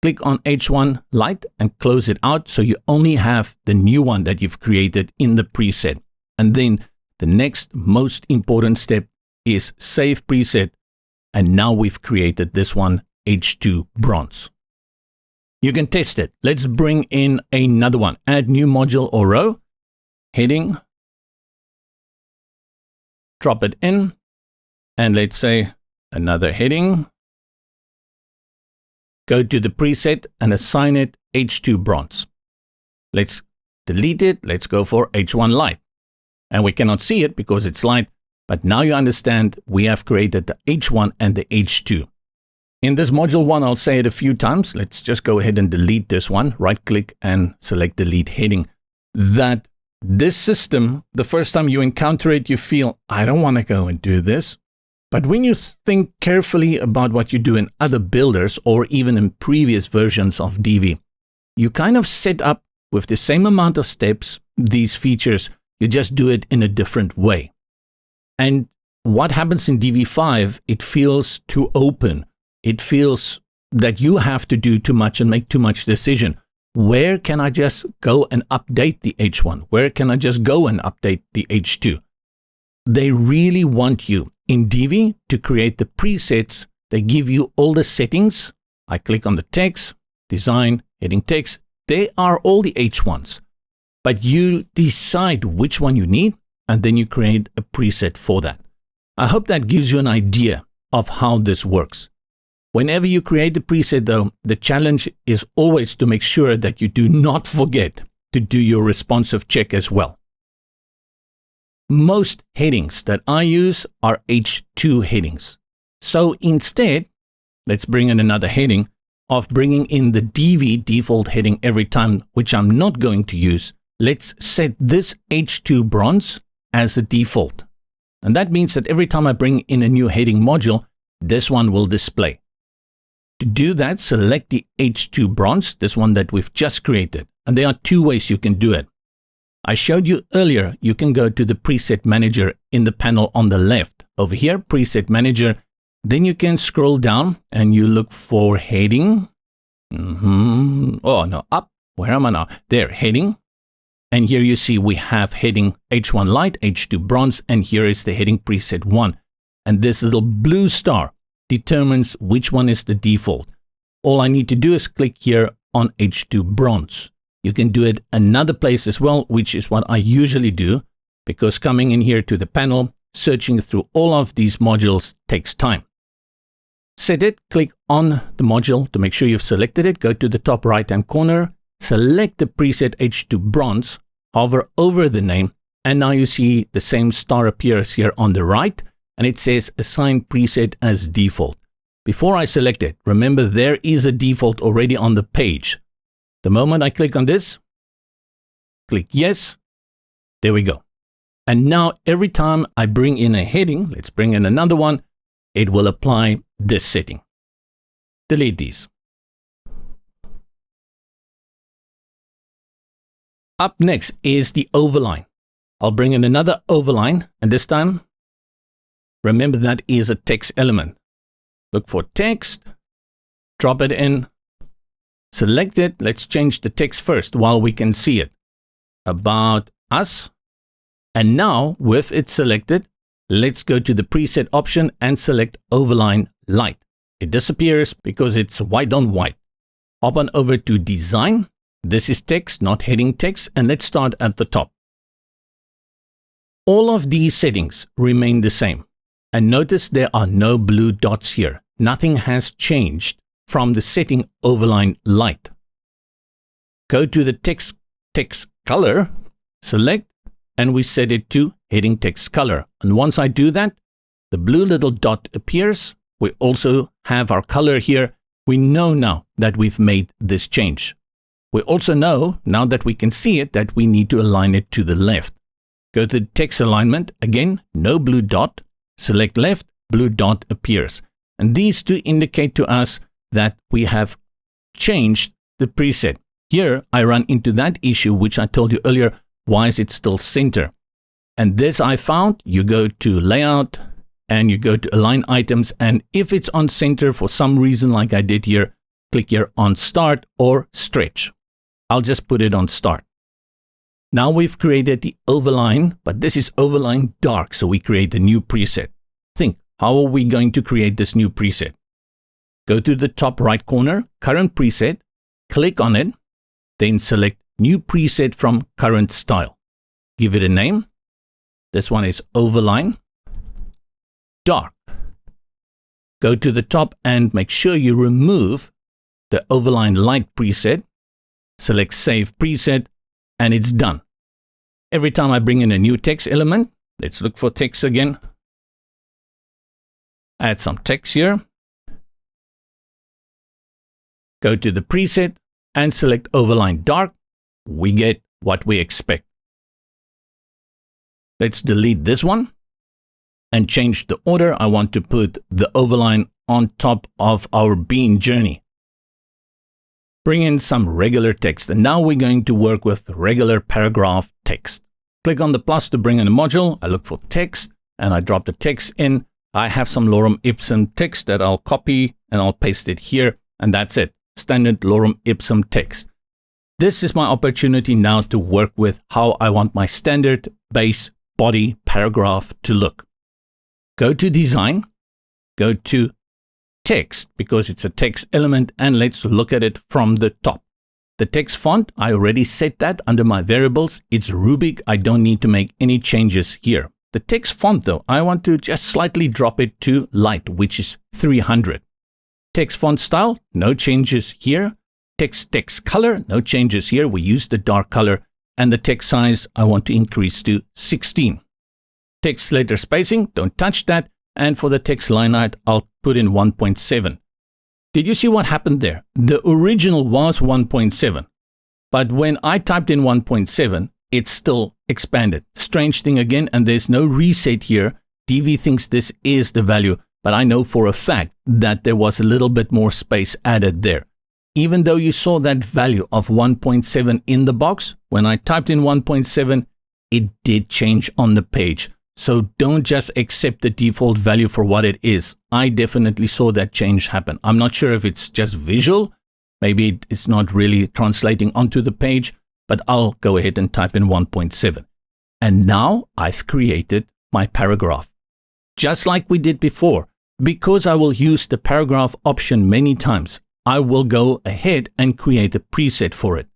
Click on H1 light and close it out so you only have the new one that you've created in the preset. And then the next most important step is save preset. And now we've created this one, H2 bronze. You can test it. Let's bring in another one. Add new module or row, heading, drop it in, and let's say another heading. Go to the preset and assign it H2 bronze. Let's delete it. Let's go for H1 light. And we cannot see it because it's light, but now you understand we have created the H1 and the H2. In this module 1, I'll say it a few times. Let's just go ahead and delete this one. Right click and select delete heading. That this system, the first time you encounter it, you feel, I don't want to go and do this. But when you think carefully about what you do in other builders or even in previous versions of Divi, you kind of set up with the same amount of steps these features, you just do it in a different way. And what happens in Divi 5, it feels too open. It feels that you have to do too much and make too much decision. Where can I just go and update the H1? Where can I just go and update the H2? They really want you in Divi to create the presets. They give you all the settings. I click on the text, design, heading text. They are all the H1s. But you decide which one you need, and then you create a preset for that. I hope that gives you an idea of how this works. Whenever you create a preset though, the challenge is always to make sure that you do not forget to do your responsive check as well. Most headings that I use are H2 headings. So instead, let's bring in another heading of bringing in the Divi default heading every time, which I'm not going to use. Let's set this H2 bronze as a default. And that means that every time I bring in a new heading module, this one will display. To do that, select the H2 bronze, this one that we've just created. And there are two ways you can do it. I showed you earlier, you can go to the preset manager in the panel on the left. Over here, preset manager. Then you can scroll down and you look for heading. Oh no, up. Where am I now? There, heading. And here you see we have heading H1 light, H2 bronze, and here is the heading preset 1. And this little blue star determines which one is the default. All I need to do is click here on H2 bronze. You can do it another place as well, which is what I usually do, because coming in here to the panel, searching through all of these modules takes time. Set it, click on the module to make sure you've selected it, go to the top right hand corner, select the preset H2 bronze, hover over the name, and now you see the same star appears here on the right, and it says assign preset as default. Before I select it, remember there is a default already on the page. The moment I click on this, click yes, there we go. And now every time I bring in a heading, let's bring in another one, it will apply this setting. Delete these. Up next is the overline. I'll bring in another overline, and this time, remember that is a text element. Look for text, drop it in, select it. Let's change the text first while we can see it. About us. And now with it selected, let's go to the preset option and select overline light. It disappears because it's white on white. Hop on over to design. This is text, not heading text, and let's start at the top. All of these settings remain the same. And notice there are no blue dots here. Nothing has changed from the setting overline light. Go to the text color, select, and we set it to heading text color. And once I do that, the blue little dot appears. We also have our color here. We know now that we've made this change. We also know, now that we can see it, that we need to align it to the left. Go to the text alignment, again, no blue dot. Select left, blue dot appears. And these two indicate to us that we have changed the preset. Here, I run into that issue which I told you earlier. Why is it still center? And this I found, you go to layout and you go to align items. And if it's on center for some reason like I did here, click here on start or stretch. I'll just put it on start. Now we've created the overline, but this is overline dark, so we create a new preset. Think, how are we going to create this new preset? Go to the top right corner, current preset, click on it, then select new preset from current style. Give it a name. This one is overline. dark. Go to the top and make sure you remove the overline light preset. Select Save Preset, and it's done. Every time I bring in a new text element, let's look for text again. Add some text here. Go to the preset and select Overline Dark. We get what we expect. Let's delete this one and change the order. I want to put the overline on top of our bean journey. Bring in some regular text, and now we're going to work with regular paragraph text. Click on the plus to bring in a module. I look for text and I drop the text in. I have some lorem ipsum text that I'll copy and I'll paste it here, and that's it. Standard lorem ipsum text. This is my opportunity now to work with how I want my standard base body paragraph to look. Go to Design, go to Text, because it's a text element, and let's look at it from the top. The text font, I already set that under my variables. It's Rubik. I don't need to make any changes here. The text font though, I want to just slightly drop it to light, which is 300. Text font style, no changes here. Text color, no changes here. We use the dark color. And the text size, I want to increase to 16. Text letter spacing, don't touch that. And for the text line height, I'll put in 1.7. Did you see what happened there? The original was 1.7, but when I typed in 1.7, it still expanded. Strange thing again, and there's no reset here. Divi thinks this is the value, but I know for a fact that there was a little bit more space added there. Even though you saw that value of 1.7 in the box, when I typed in 1.7, it did change on the page. So don't just accept the default value for what it is. I definitely saw that change happen. I'm not sure if it's just visual. Maybe it's not really translating onto the page, but I'll go ahead and type in 1.7. And now I've created my paragraph. Just like we did before, because I will use the paragraph option many times, I will go ahead and create a preset for it.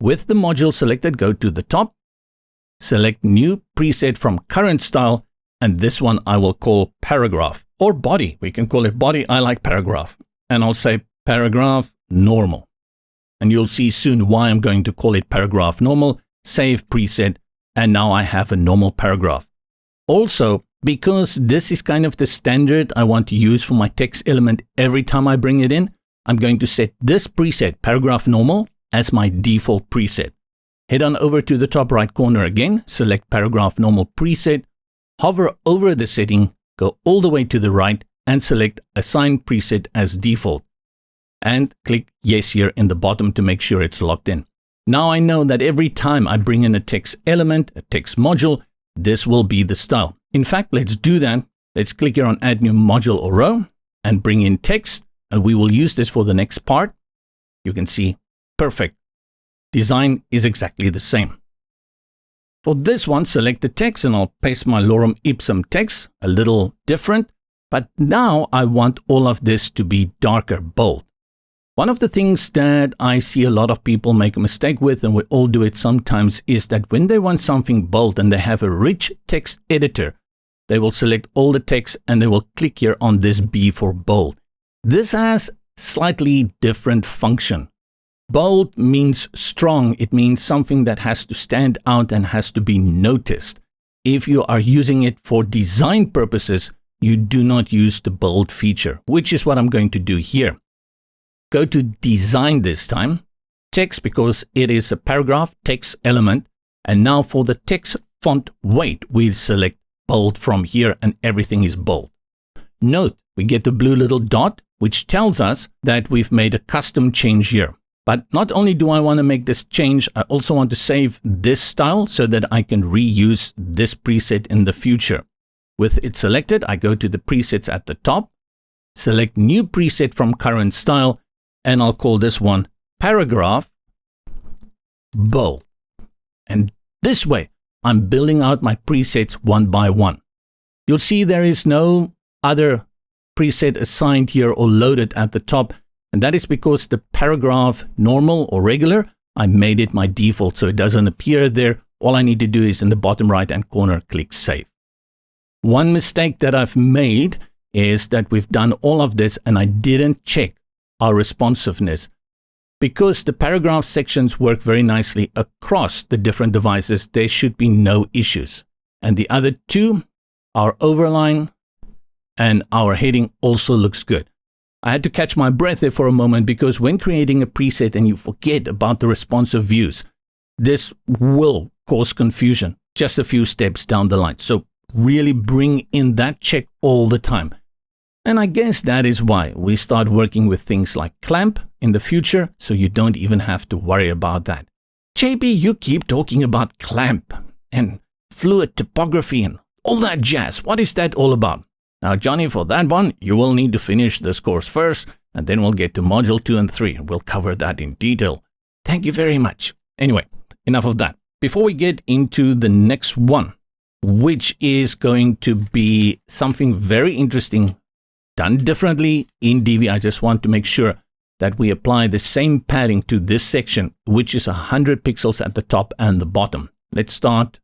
With the module selected, go to the top. Select New Preset from Current Style, and this one I will call Paragraph or Body. We can call it Body. I like Paragraph. And I'll say Paragraph Normal. And you'll see soon why I'm going to call it Paragraph Normal. Save Preset, and now I have a normal paragraph. Also, because this is kind of the standard I want to use for my text element every time I bring it in, I'm going to set this preset, Paragraph Normal, as my default preset. Head on over to the top right corner again, select Paragraph Normal Preset, hover over the setting, go all the way to the right, and select Assign Preset as Default. And click Yes here in the bottom to make sure it's locked in. Now I know that every time I bring in a text element, a text module, this will be the style. In fact, let's do that. Let's click here on Add New Module or Row and bring in text, and we will use this for the next part. You can see, perfect. Design is exactly the same. For this one, select the text and I'll paste my lorem ipsum text, a little different, but now I want all of this to be darker, bold. One of the things that I see a lot of people make a mistake with, and we all do it sometimes, is that when they want something bold and they have a rich text editor, they will select all the text and they will click here on this B for bold. This has slightly different function. Bold means strong. It means something that has to stand out and has to be noticed. If you are using it for design purposes, you do not use the bold feature, which is what I'm going to do here. Go to Design this time, Text, because it is a paragraph text element. And now for the text font weight, we select bold from here and everything is bold. Note, we get the blue little dot, which tells us that we've made a custom change here. But not only do I want to make this change, I also want to save this style so that I can reuse this preset in the future. With it selected, I go to the presets at the top, select New Preset from Current Style, and I'll call this one Paragraph Bold. And this way, I'm building out my presets one by one. You'll see there is no other preset assigned here or loaded at the top. And that is because the paragraph normal or regular, I made it my default so it doesn't appear there. All I need to do is in the bottom right hand corner, click Save. One mistake that I've made is that we've done all of this and I didn't check our responsiveness. Because the paragraph sections work very nicely across the different devices, there should be no issues. And the other two, our overline and our heading, also looks good. I had to catch my breath there for a moment because when creating a preset and you forget about the responsive views, this will cause confusion just a few steps down the line. So really bring in that check all the time. And I guess that is why we start working with things like clamp in the future, so you don't even have to worry about that. JB, you keep talking about clamp and fluid typography and all that jazz. What is that all about? Now, Johnny, for that one, you will need to finish this course first, and then we'll get to module 2 and 3, and we'll cover that in detail. Thank you very much. Anyway, enough of that. Before we get into the next one, which is going to be something very interesting, done differently in Divi, I just want to make sure that we apply the same padding to this section, which is 100 pixels at the top and the bottom. Let's start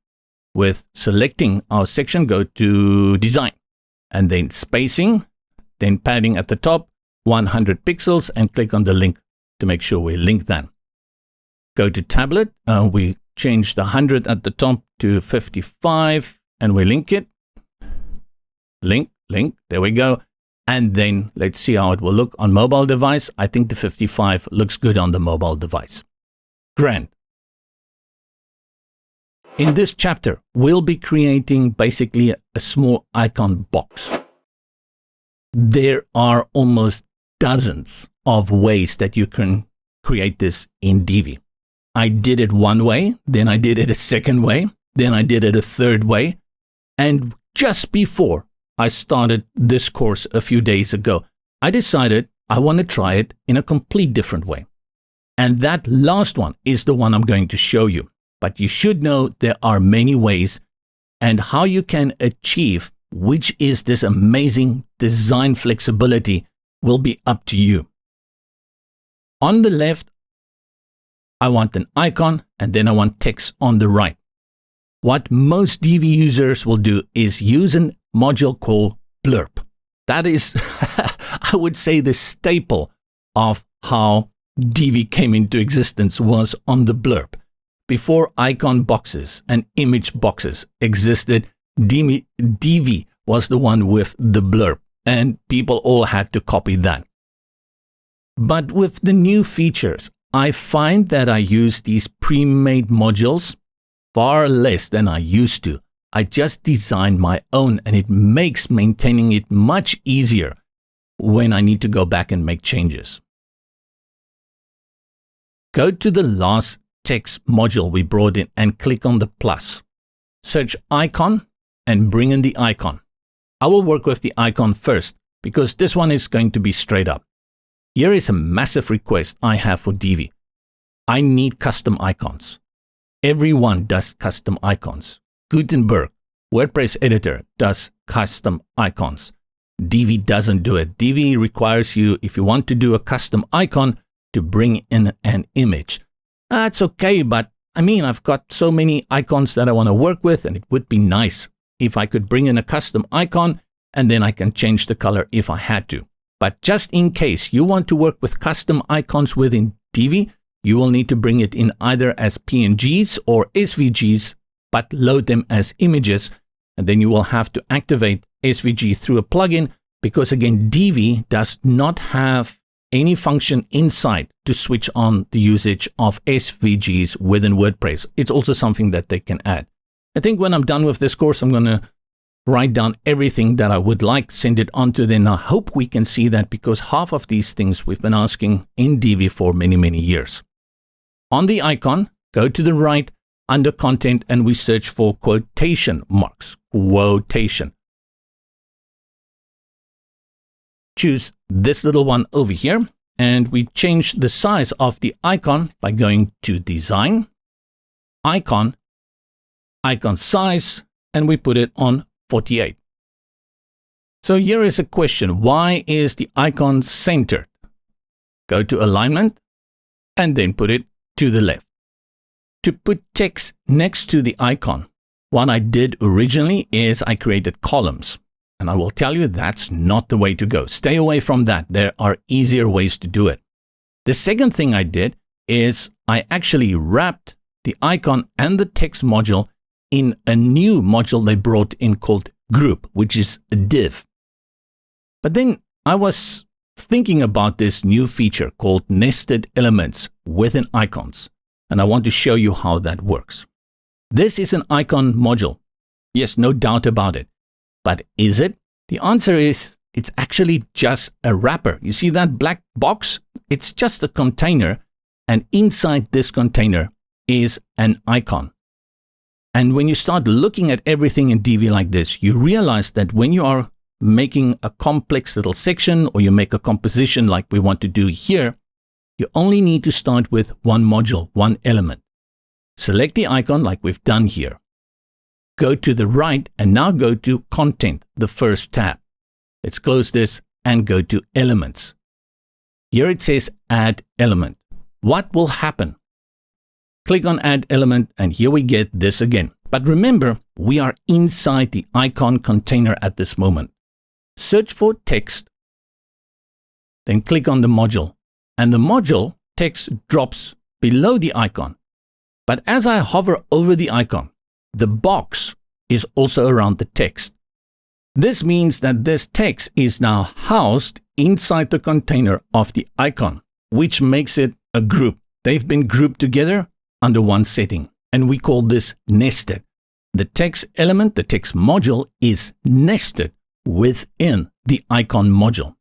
with selecting our section, go to Design, and then Spacing, then Padding at the top, 100 pixels, and click on the link to make sure we link that. Go to Tablet, we change the 100 at the top to 55, and we link it. Link, there we go. And then let's see how it will look on mobile device. I think the 55 looks good on the mobile device. Grand. In this chapter, we'll be creating basically a small icon box. There are almost dozens of ways that you can create this in Divi. I did it one way, then I did it a second way, then I did it a third way. And just before I started this course a few days ago, I decided I want to try it in a complete different way. And that last one is the one I'm going to show you. But you should know there are many ways, and how you can achieve which is this amazing design flexibility will be up to you. On the left, I want an icon, and then I want text on the right. What most Divi users will do is use a module called blurb. That is, I would say, the staple of how Divi came into existence was on the blurb. Before icon boxes and image boxes existed, Divi was the one with the blurb, and people all had to copy that. But with the new features, I find that I use these pre-made modules far less than I used to. I just designed my own, and it makes maintaining it much easier when I need to go back and make changes. Go to the last text module we brought in and click on the plus. Search icon and bring in the icon. I will work with the icon first because this one is going to be straight up. Here is a massive request I have for Divi. I need custom icons. Everyone does custom icons. Gutenberg, WordPress editor, does custom icons. Divi doesn't do it. Divi requires you, if you want to do a custom icon, to bring in an image. That's okay, but I mean, I've got so many icons that I want to work with, and it would be nice if I could bring in a custom icon and then I can change the color if I had to. But just in case you want to work with custom icons within Divi, you will need to bring it in either as PNGs or SVGs, but load them as images, and then you will have to activate SVG through a plugin because, again, Divi does not have any function inside to switch on the usage of SVGs within WordPress. It's also something that they can add. I think when I'm done with this course, I'm going to write down everything that I would like, send it on to them. I hope we can see that because half of these things we've been asking in Divi for many, many years. On the icon, go to the right under content and we search for quotation marks. Quotation. Choose this little one over here, and we change the size of the icon by going to Design, Icon, Icon Size, and we put it on 48. So here is a question. Why is the icon centered? Go to Alignment, and then put it to the left. To put text next to the icon, What I did originally is I created columns. And I will tell you that's not the way to go. Stay away from that. There are easier ways to do it. The second thing I did is I actually wrapped the icon and the text module in a new module they brought in called group, which is a div. But then I was thinking about this new feature called nested elements within icons. And I want to show you how that works. This is an icon module. Yes, no doubt about it. But is it? The answer is it's actually just a wrapper. You see that black box? It's just a container, and inside this container is an icon. And when you start looking at everything in Divi like this, you realize that when you are making a complex little section or you make a composition like we want to do here, you only need to start with one module, one element. Select the icon like we've done here. Go to the right and now go to Content, the first tab. Let's close this and go to Elements. Here it says Add Element. What will happen? Click on Add Element and here we get this again. But remember, we are inside the icon container at this moment. Search for text, then click on the module. And the module text drops below the icon. But as I hover over the icon, the box is also around the text. This means that this text is now housed inside the container of the icon, which makes it a group. They've been grouped together under one setting, and we call this nested. The text element, the text module, is nested within the icon module.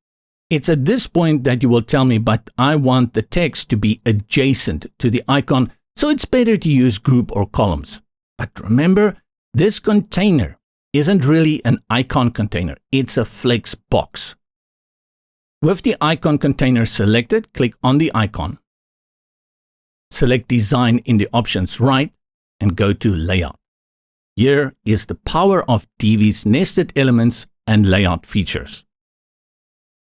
It's at this point that you will tell me, but I want the text to be adjacent to the icon, so it's better to use group or columns. But remember, this container isn't really an icon container. It's a flex box. With the icon container selected, click on the icon. Select Design in the options right and go to Layout. Here is the power of Divi's nested elements and layout features.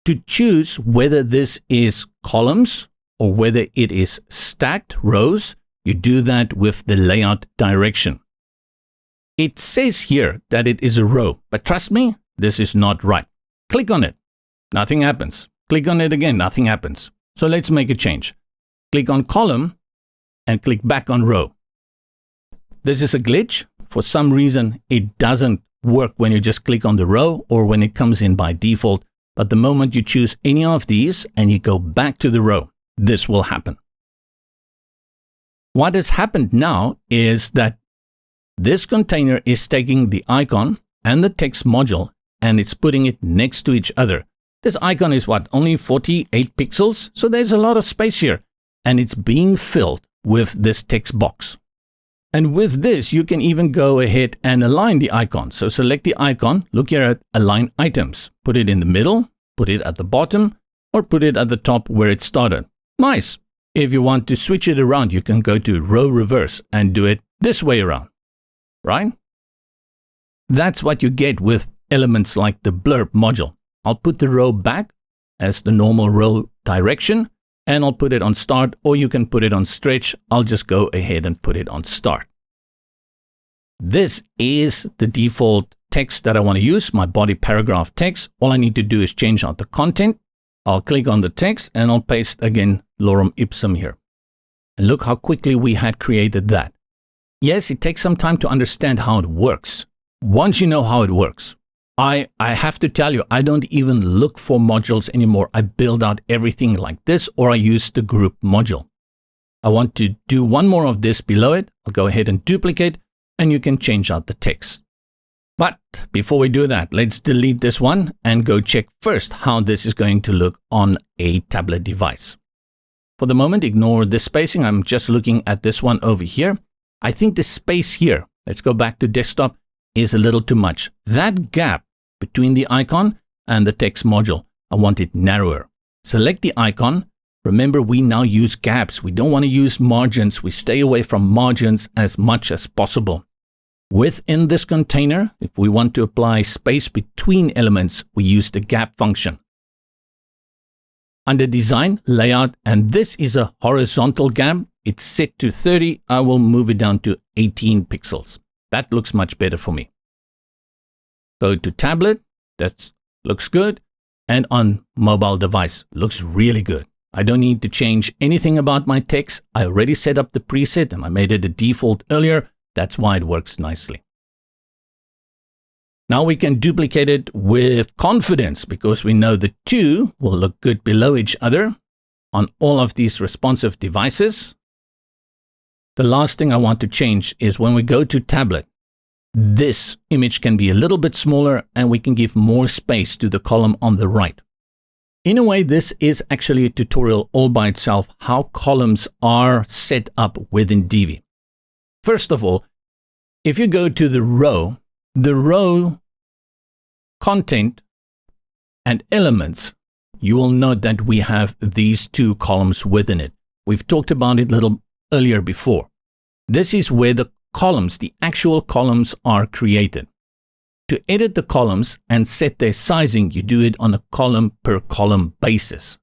To choose whether this is columns or whether it is stacked rows, you do that with the layout direction. It says here that it is a row, but trust me, this is not right. Click on it. Nothing happens. Click on it again. Nothing happens. So let's make a change. Click on column and click back on row. This is a glitch. For some reason, it doesn't work when you just click on the row or when it comes in by default. But the moment you choose any of these and you go back to the row, this will happen. What has happened now is that this container is taking the icon and the text module and it's putting it next to each other. This icon is what, only 48 pixels? So there's a lot of space here and it's being filled with this text box. And with this, you can even go ahead and align the icon. So select the icon, look here at Align Items. Put it in the middle, put it at the bottom, or put it at the top where it started. Nice. If you want to switch it around, you can go to Row Reverse and do it this way around. Right? That's what you get with elements like the blurb module. I'll put the row back as the normal row direction and I'll put it on start, or you can put it on stretch. I'll just go ahead and put it on start. This is the default text that I want to use, my body paragraph text. All I need to do is change out the content. I'll click on the text and I'll paste again lorem ipsum here. And look how quickly we had created that. Yes, it takes some time to understand how it works. Once you know how it works, I have to tell you, I don't even look for modules anymore. I build out everything like this, or I use the group module. I want to do one more of this below it. I'll go ahead and duplicate, and you can change out the text. But before we do that, let's delete this one and go check first how this is going to look on a tablet device. For the moment, ignore this spacing. I'm just looking at this one over here. I think the space here, let's go back to desktop, is a little too much. That gap between the icon and the text module, I want it narrower. Select the icon. Remember, we now use gaps. We don't want to use margins. We stay away from margins as much as possible. Within this container, if we want to apply space between elements, we use the gap function. Under Design, Layout, and this is a horizontal gap. It's set to 30. I will move it down to 18 pixels. That looks much better for me. Go to tablet. That looks good. And on mobile device, looks really good. I don't need to change anything about my text. I already set up the preset and I made it a default earlier. That's why it works nicely. Now we can duplicate it with confidence because we know the two will look good below each other on all of these responsive devices. The last thing I want to change is when we go to tablet, this image can be a little bit smaller and we can give more space to the column on the right. In a way, this is actually a tutorial all by itself, how columns are set up within Divi. First of all, if you go to the row content and elements, you will note that we have these two columns within it. We've talked about it a little earlier before. This is where the columns, the actual columns, are created. To edit the columns and set their sizing, you do it on a column per column basis.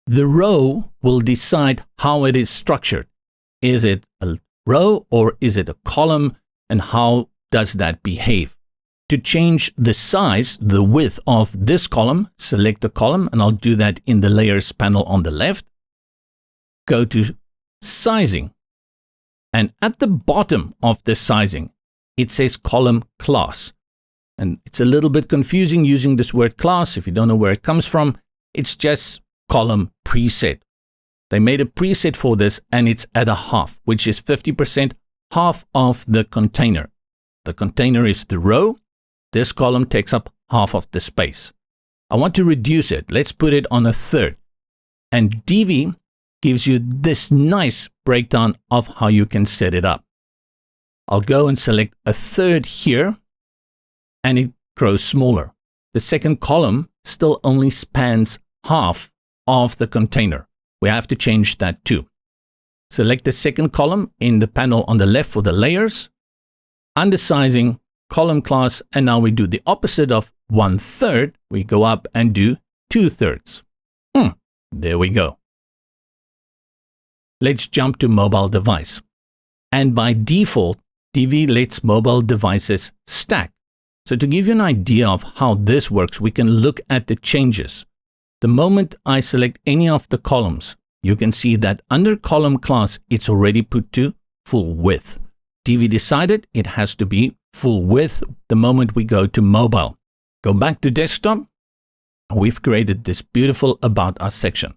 The row will decide how it is structured. Is it a row or is it a column, and how does that behave? To change the size, the width of this column, select the column, and I'll do that in the layers panel on the left. Go to sizing. And at the bottom of the sizing, it says column class. And it's a little bit confusing using this word class. If you don't know where it comes from, it's just column preset. They made a preset for this and it's at a half, which is 50%, half of the container. The container is the row. This column takes up half of the space. I want to reduce it. Let's put it on a third. And Divi gives you this nice breakdown of how you can set it up. I'll go and select a third here, and it grows smaller. The second column still only spans half of the container. We have to change that too. Select the second column in the panel on the left for the layers, under sizing, column class, and now we do the opposite of 1/3. We go up and do 2/3. There we go. Let's jump to mobile device. And by default, Divi lets mobile devices stack. So to give you an idea of how this works, we can look at the changes. The moment I select any of the columns, you can see that under column class, it's already put to full width. Divi decided it has to be full width the moment we go to mobile. Go back to desktop. We've created this beautiful About Us section.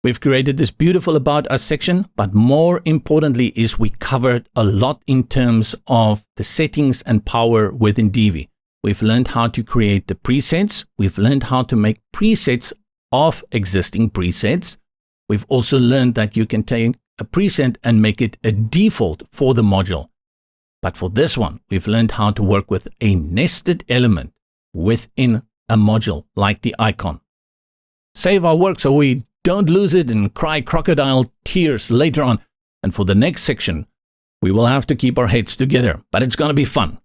We've created this beautiful About Us section, but more importantly is we covered a lot in terms of the settings and power within Divi. We've learned how to create the presets. We've learned how to make presets of existing presets. We've also learned that you can take a preset and make it a default for the module. But for this one, we've learned how to work with a nested element within a module like the icon. Save our work so we don't lose it and cry crocodile tears later on. And for the next section, we will have to keep our heads together, but it's going to be fun.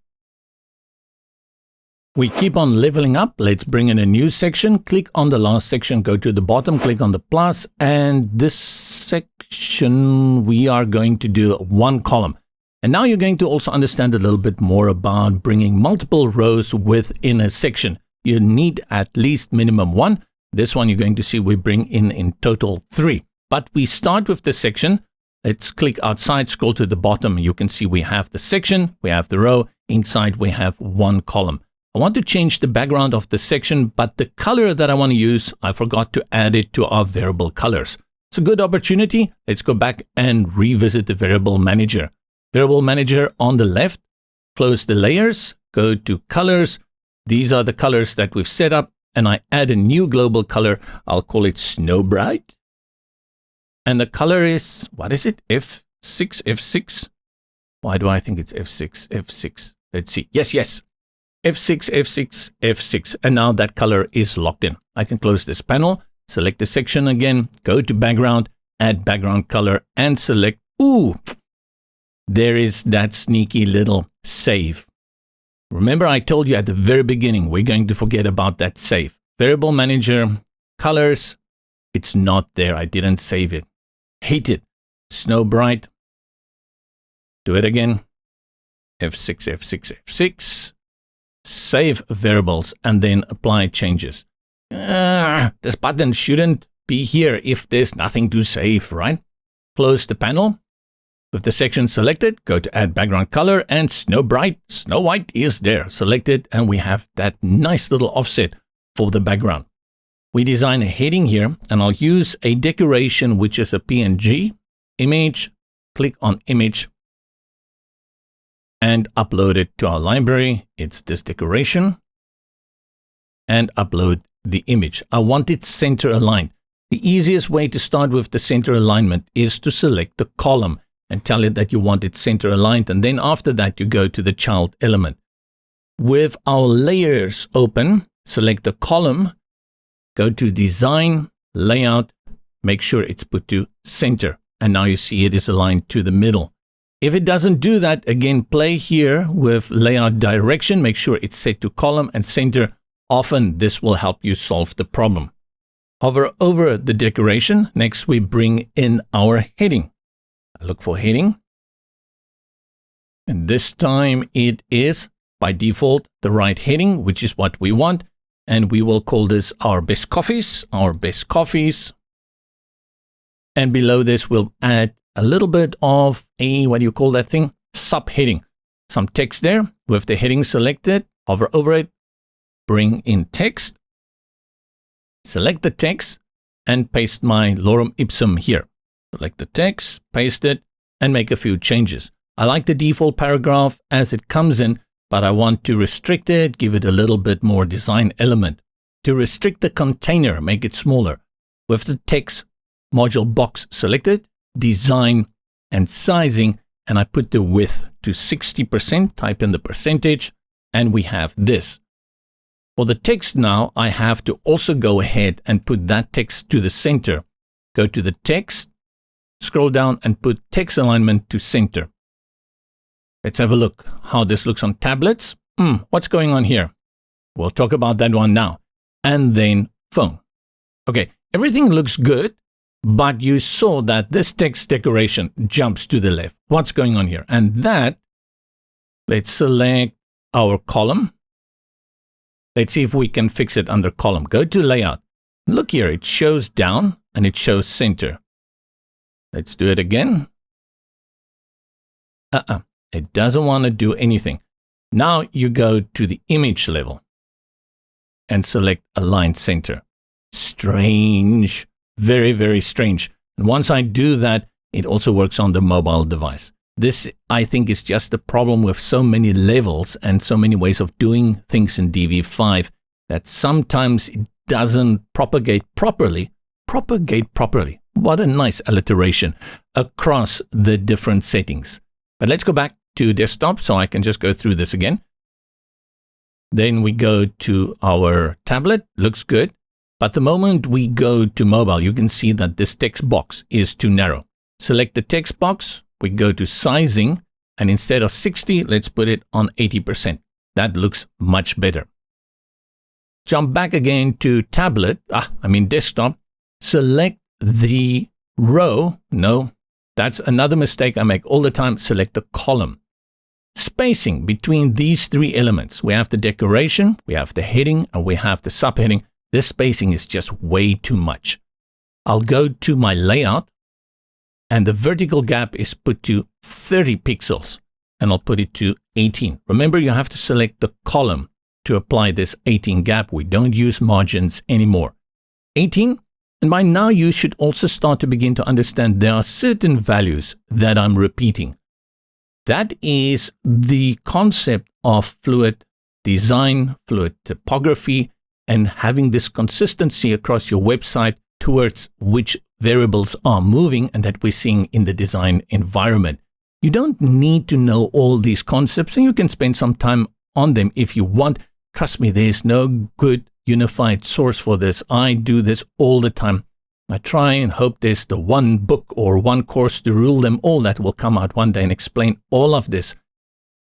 We keep on leveling up. Let's bring in a new section. Click on the last section, go to the bottom, click on the plus, and this section we are going to do one column. And now you're going to also understand a little bit more about bringing multiple rows within a section. You need at least minimum one. This one you're going to see we bring in total 3. But we start with the section. Let's click outside, scroll to the bottom. You can see we have the section, we have the row. Inside we have one column. I want to change the background of the section, but the color that I want to use, I forgot to add it to our variable colors. It's a good opportunity. Let's go back and revisit the variable manager. Variable manager on the left, close the layers, go to colors. These are the colors that we've set up, and I add a new global color. I'll call it Snow Bright. And the color is, what is it? F6, F6. Why do I think it's F6, F6? Let's see. Yes. F6, F6, F6. And now that color is locked in. I can close this panel, select the section again, go to background, add background color, and select, there is that sneaky little save. Remember I told you at the very beginning, we're going to forget about that save. Variable manager, colors, it's not there. I didn't save it. Hate it. Snow Bright. Do it again. F6, F6, F6, save variables, and then apply changes. This button shouldn't be here if there's nothing to save, right? Close the panel. With the section selected, go to add background color, and Snow White is there selected, and we have that nice little offset for the background. We design a heading here, and I'll use a decoration which is a PNG image. Click on image and upload it to our library. It's this decoration, and upload the image. I want it center aligned. The easiest way to start with the center alignment is to select the column and tell it that you want it center aligned, and then after that you go to the child element. With our layers open, select the column, go to design, layout, make sure it's put to center, and now you see it is aligned to the middle. If it doesn't do that, again, play here with layout direction, make sure it's set to column and center. Often this will help you solve the problem. Hover over the decoration. Next we bring in our heading. Look for heading. And this time it is, by default, the right heading, which is what we want. And we will call this our best coffees, And below this, we'll add a little bit of a, what do you call that thing? Subheading. Some text there with the heading selected. Hover over it, bring in text. Select the text and paste my lorem ipsum here. Select the text, paste it, and make a few changes. I like the default paragraph as it comes in, but I want to restrict it, give it a little bit more design element. To restrict the container, make it smaller. With the text module box selected, design and sizing, and I put the width to 60%, type in the percentage, and we have this. For the text now, I have to also go ahead and put that text to the center. Go to the text, scroll down and put text alignment to center. Let's have a look how this looks on tablets. What's going on here? We'll talk about that one now. And then phone. Okay, everything looks good, but you saw that this text decoration jumps to the left. What's going on here? And that, let's select our column. Let's see if we can fix it under column. Go to layout. Look here, it shows down and it shows center. Let's do it again. It doesn't want to do anything. Now you go to the image level and select align center. Strange. Very, very strange. And once I do that, it also works on the mobile device. This, I think, is just the problem with so many levels and so many ways of doing things in DV5 that sometimes it doesn't propagate properly. What a nice alliteration across the different settings. But let's go back to desktop so I can just go through this again. Then we go to our tablet. Looks good. But the moment we go to mobile, you can see that this text box is too narrow. Select the text box. We go to sizing, and instead of 60, let's put it on 80%. That looks much better. Jump back again to tablet, desktop. Select the row. No, that's another mistake I make all the time. Select the column. Spacing between these three elements. We have the decoration, we have the heading, and we have the subheading. This spacing is just way too much. I'll go to my layout, and the vertical gap is put to 30 pixels, and I'll put it to 18. Remember, you have to select the column to apply this 18 gap. We don't use margins anymore. 18, and by now you should also start to begin to understand there are certain values that I'm repeating. That is the concept of fluid design, fluid typography, and having this consistency across your website towards which variables are moving and that we're seeing in the design environment. You don't need to know all these concepts, and you can spend some time on them if you want. Trust me, there's no good unified source for this. I do this all the time. I try and hope there's the one book or one course to rule them all that will come out one day and explain all of this.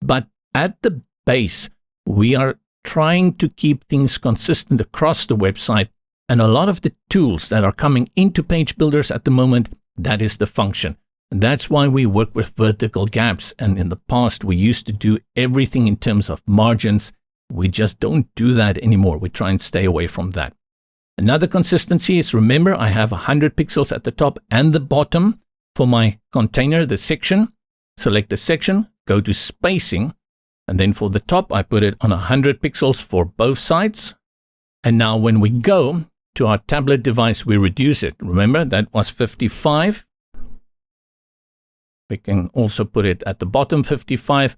But at the base, we are trying to keep things consistent across the website, and a lot of the tools that are coming into page builders at the moment, that is the function. And that's why we work with vertical gaps. And in the past, we used to do everything in terms of margins. We just don't do that anymore. We try and stay away from that. Another consistency is, remember, I have 100 pixels at the top and the bottom for my container, the section. Select the section, go to spacing, and then for the top, I put it on 100 pixels for both sides. And now when we go to our tablet device, we reduce it. Remember, that was 55. We can also put it at the bottom, 55.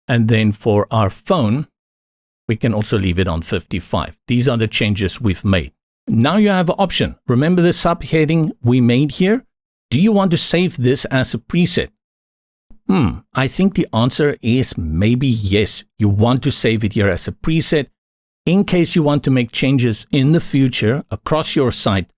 And then for our phone, we can also leave it on 55. These are the changes we've made. Now you have an option. Remember the subheading we made here? Do you want to save this as a preset? I think the answer is maybe yes. You want to save it here as a preset. In case you want to make changes in the future across your site,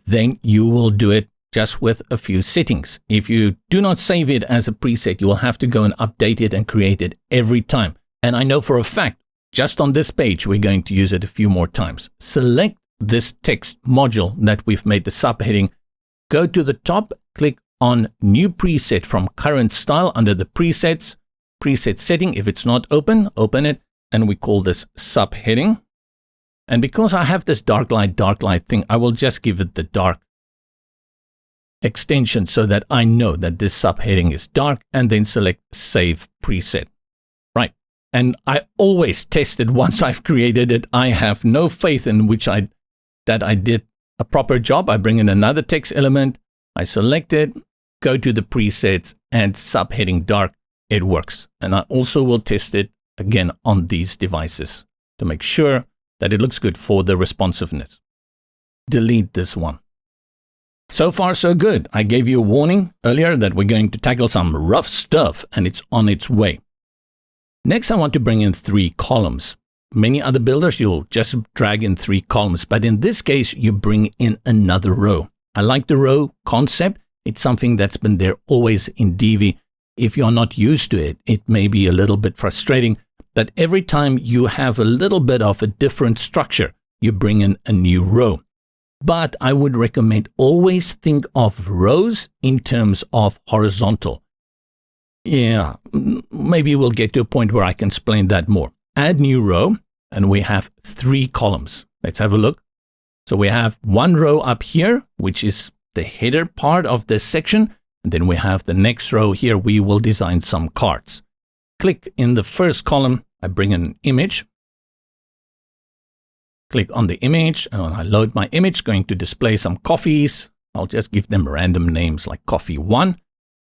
then you will do it just with a few settings. If you do not save it as a preset, you will have to go and update it and create it every time. And I know for a fact, just on this page, we're going to use it a few more times. Select this text module that we've made the subheading. Go to the top, click on New Preset from Current Style under the Presets, Preset Setting. If it's not open, open it, and we call this subheading. And because I have this dark light thing, I will just give it the dark extension so that I know that this subheading is dark, and then select Save Preset. Right. And I always test it once I've created it. I have no faith in that I did a proper job. I bring in another text element, I select it, go to the presets, and subheading dark, it works. And I also will test it again on these devices to make sure that it looks good for the responsiveness. Delete this one. So far, so good. I gave you a warning earlier that we're going to tackle some rough stuff, and it's on its way. Next, I want to bring in 3 columns. Many other builders, you'll just drag in 3 columns, but in this case, you bring in another row. I like the row concept. It's something that's been there always in Divi. If you're not used to it, it may be a little bit frustrating, but every time you have a little bit of a different structure, you bring in a new row. But I would recommend always think of rows in terms of horizontal. Yeah, maybe we'll get to a point where I can explain that more. Add new row, and we have 3 columns. Let's have a look. So we have 1 row up here, which is the header part of this section. And then we have the next row here. We will design some cards. Click in the first column. I bring in an image. Click on the image, and when I load my image, going to display some coffees. I'll just give them random names like coffee 1.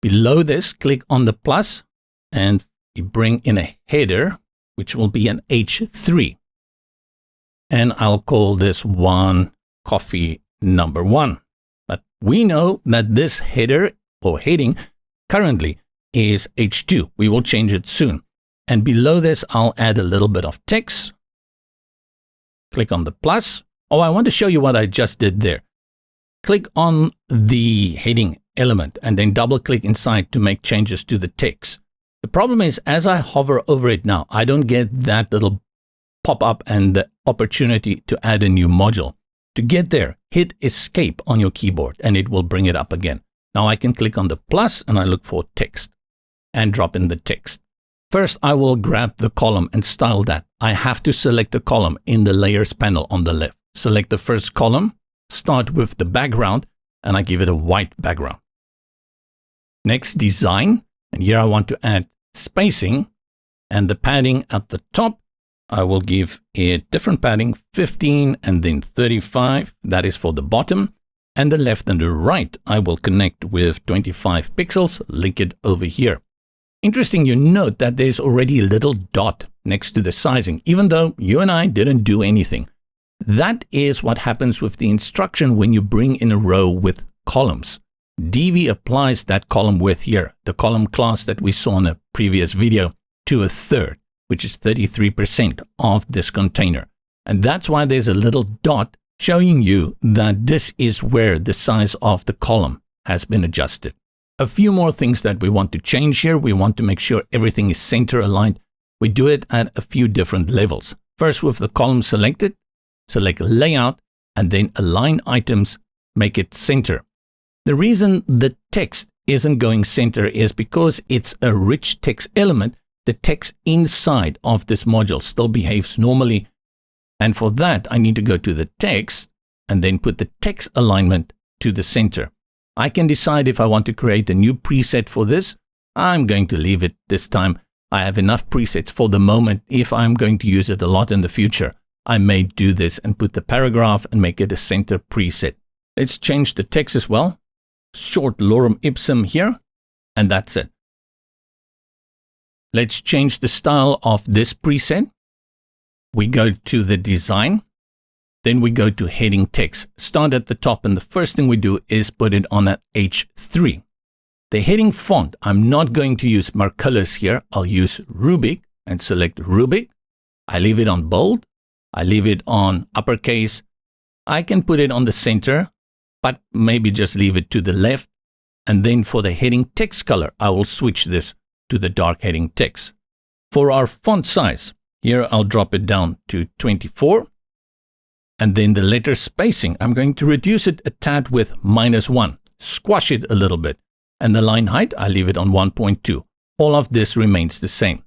Below this, click on the plus, and you bring in a header, which will be an H3. And I'll call this one coffee number 1. But we know that this header or heading currently is H2. We will change it soon. And below this, I'll add a little bit of text. Click on the plus. Oh, I want to show you what I just did there. Click on the heading element and then double click inside to make changes to the text. The problem is, as I hover over it now, I don't get that little pop-up and the opportunity to add a new module. To get there, hit escape on your keyboard and it will bring it up again. Now I can click on the plus and I look for text and drop in the text. First, I will grab the column and style that. I have to select the column in the layers panel on the left. Select the first column, start with the background, and I give it a white background. Next, design. And here I want to add spacing and the padding at the top. I will give it different padding, 15 and then 35. That is for the bottom. And the left and the right, I will connect with 25 pixels, link it over here. Interesting, you note that there's already a little dot next to the sizing, even though you and I didn't do anything. That is what happens with the instruction when you bring in a row with columns. Divi applies that column width here, the column class that we saw in a previous video, to a third, which is 33% of this container. And that's why there's a little dot showing you that this is where the size of the column has been adjusted. A few more things that we want to change here. We want to make sure everything is center aligned. We do it at a few different levels. First, with the column selected, select layout and then align items, make it center. The reason the text isn't going center is because it's a rich text element. The text inside of this module still behaves normally. And for that, I need to go to the text and then put the text alignment to the center. I can decide if I want to create a new preset for this. I'm going to leave it this time. I have enough presets for the moment. If I'm going to use it a lot in the future, I may do this and put the paragraph and make it a center preset. Let's change the text as well. Short lorem ipsum here, and that's it. Let's change the style of this preset. We go to the design, then we go to heading text. Start at the top, and the first thing we do is put it on at H3. The heading font, I'm not going to use Marcellus here. I'll use Rubik and select Rubik. I leave it on bold. I leave it on uppercase. I can put it on the center, but maybe just leave it to the left. And then for the heading text color, I will switch this to the dark heading text. For our font size, here I'll drop it down to 24. And then the letter spacing, I'm going to reduce it a tad with -1. Squash it a little bit. And the line height, I leave it on 1.2. All of this remains the same.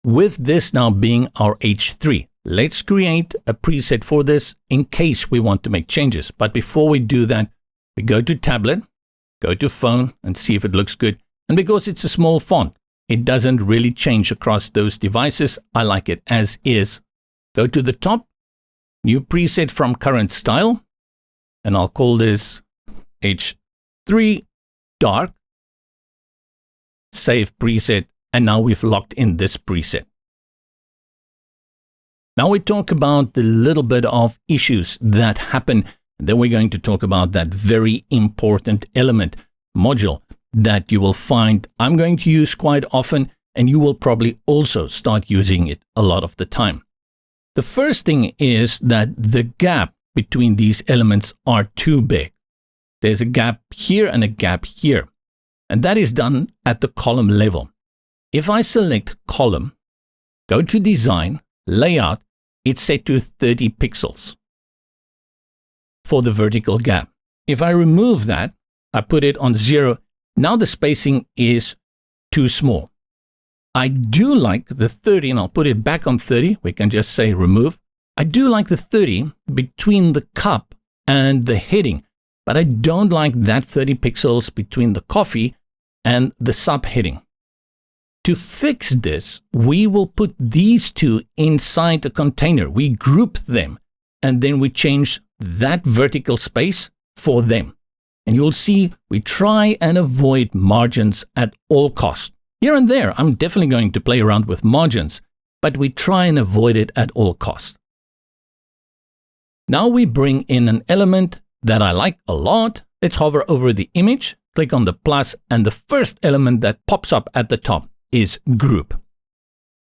With this now being our H3, let's create a preset for this in case we want to make changes. But before we do that, we go to tablet, go to phone and see if it looks good. And because it's a small font, it doesn't really change across those devices. I like it as is. Go to the top, new preset from current style, and I'll call this H3 dark. Save preset, and now we've locked in this preset. Now we talk about the little bit of issues that happen. Then we're going to talk about that very important element module that you will find I'm going to use quite often, and you will probably also start using it a lot of the time. The first thing is that the gap between these elements are too big. There's a gap here and a gap here, and that is done at the column level. If I select column, go to design, layout, it's set to 30 pixels for the vertical gap. If I remove that, I put it on 0. Now the spacing is too small. I do like the 30, and I'll put it back on 30. We can just say remove. I do like the 30 between the cup and the heading, but I don't like that 30 pixels between the coffee and the subheading. To fix this, we will put these two inside a container. We group them, and then we change that vertical space for them. And you'll see we try and avoid margins at all costs. Here and there, I'm definitely going to play around with margins, but we try and avoid it at all costs. Now we bring in an element that I like a lot. Let's hover over the image, click on the plus, and the first element that pops up at the top is group.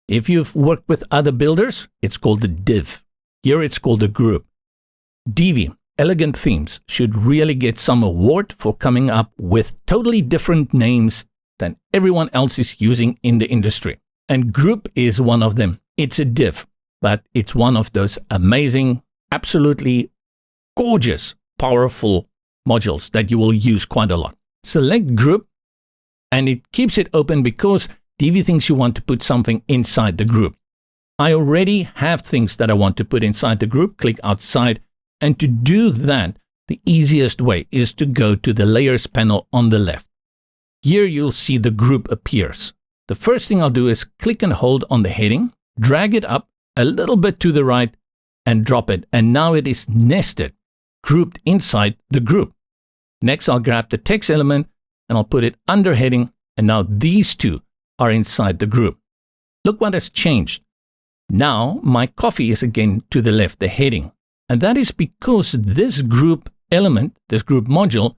If you've worked with other builders, it's called the div. Here it's called a group. Divi, Elegant Themes, should really get some award for coming up with totally different names than everyone else is using in the industry. And group is one of them. It's a div, but it's one of those amazing, absolutely gorgeous, powerful modules that you will use quite a lot. Select group, and it keeps it open because Divi thinks you want to put something inside the group. I already have things that I want to put inside the group. Click outside. And to do that, the easiest way is to go to the layers panel on the left. Here you'll see the group appears. The first thing I'll do is click and hold on the heading, drag it up a little bit to the right, and drop it. And now it is nested, grouped inside the group. Next, I'll grab the text element and I'll put it under heading. And now these two are inside the group. Look what has changed. Now my coffee is again to the left, the heading. And that is because this group element, this group module,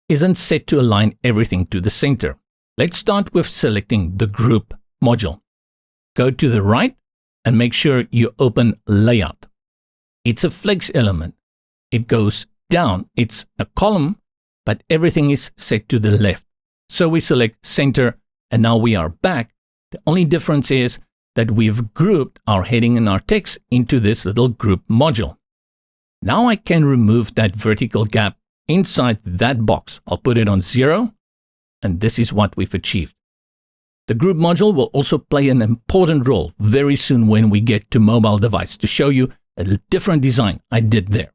isn't set to align everything to the center. Let's start with selecting the group module. Go to the right and make sure you open layout. It's a flex element. It goes down. It's a column, but everything is set to the left. So we select center, and now we are back. The only difference is that we've grouped our heading and our text into this little group module. Now I can remove that vertical gap inside that box. I'll put it on 0, and this is what we've achieved. The group module will also play an important role very soon when we get to mobile device to show you a different design I did there.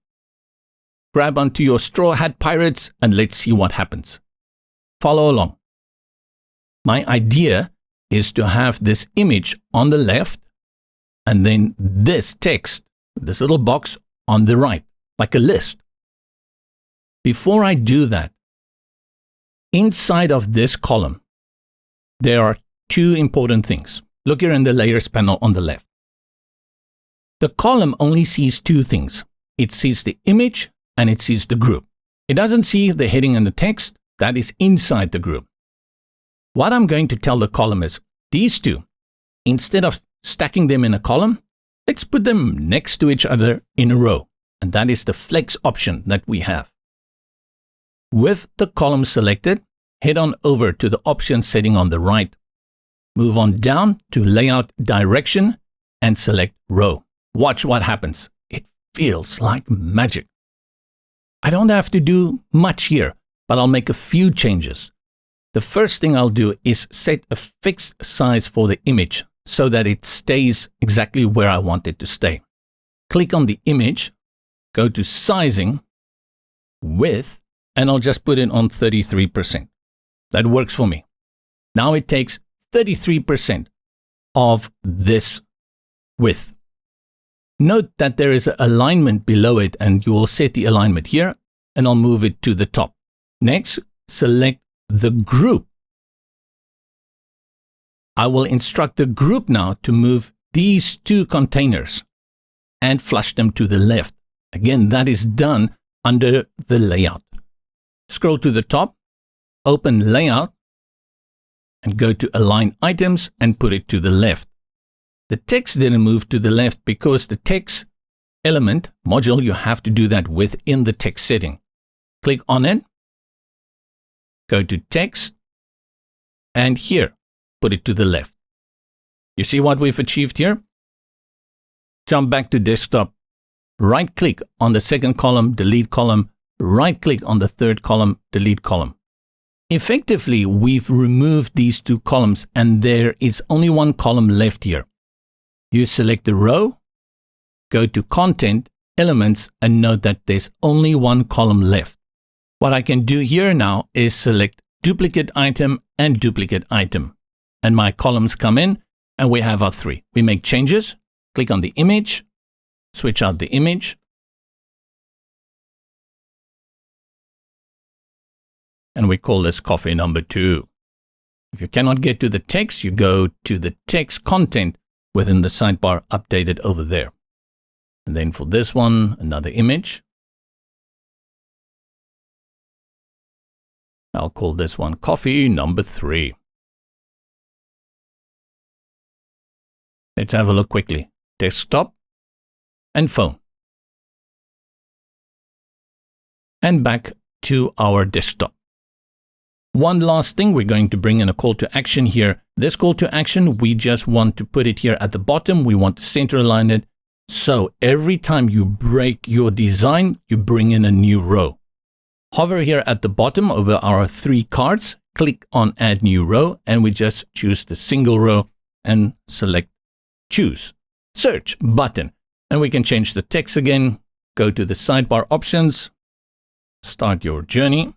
Grab onto your straw hat pirates and let's see what happens. Follow along. My idea is to have this image on the left and then this text, this little box on the right, like a list. Before I do that, inside of this column, there are two important things. Look here in the layers panel on the left. The column only sees two things. It sees the image and it sees the group. It doesn't see the heading and the text. That is inside the group. What I'm going to tell the column is these two, instead of stacking them in a column, let's put them next to each other in a row. And that is the flex option that we have. With the column selected, head on over to the option setting on the right. Move on down to layout direction and select row. Watch what happens. It feels like magic. I don't have to do much here, but I'll make a few changes. The first thing I'll do is set a fixed size for the image so that it stays exactly where I want it to stay. Click on the image, go to sizing, width, and I'll just put it on 33%. That works for me. Now it takes 33% of this width. Note that there is an alignment below it and you will set the alignment here and I'll move it to the top. Next, select the group. I will instruct the group now to move these two containers and flush them to the left. Again, that is done under the layout. Scroll to the top, open layout, and go to align items and put it to the left. The text didn't move to the left because the text element module, you have to do that within the text setting. Click on it, go to text, and here, put it to the left. You see what we've achieved here? Jump back to desktop, right-click on the second column, delete column, right-click on the third column, delete column. Effectively, we've removed these two columns and there is only one column left here. You select the row, go to Content, Elements, and note that there's only one column left. What I can do here now is select Duplicate Item and Duplicate Item. And my columns come in and we have our three. We make changes, click on the image, switch out the image, and we call this coffee number 2. If you cannot get to the text, you go to the text content within the sidebar, update it over there. And then for this one, another image. I'll call this one coffee number 3. Let's have a look quickly. Desktop and phone. And back to our desktop. One last thing, we're going to bring in a call to action here. This call to action, we just want to put it here at the bottom. We want to center align it. So every time you break your design, you bring in a new row. Hover here at the bottom over our 3 cards, click on add new row, and we just choose the single row and select choose, search button. And we can change the text again, go to the sidebar options, start your journey.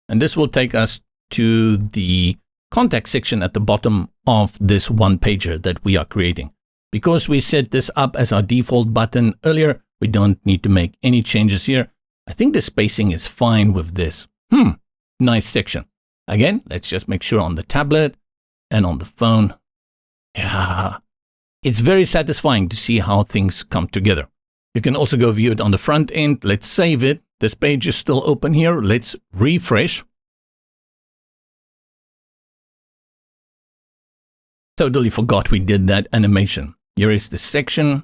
And this will take us to the contact section at the bottom of this one pager that we are creating. Because we set this up as our default button earlier, we don't need to make any changes here. I think the spacing is fine with this. Nice section. Again, let's just make sure on the tablet and on the phone. Yeah, it's very satisfying to see how things come together. You can also go view it on the front end. Let's save it. This page is still open here. Let's refresh. Totally forgot we did that animation. Here is the section,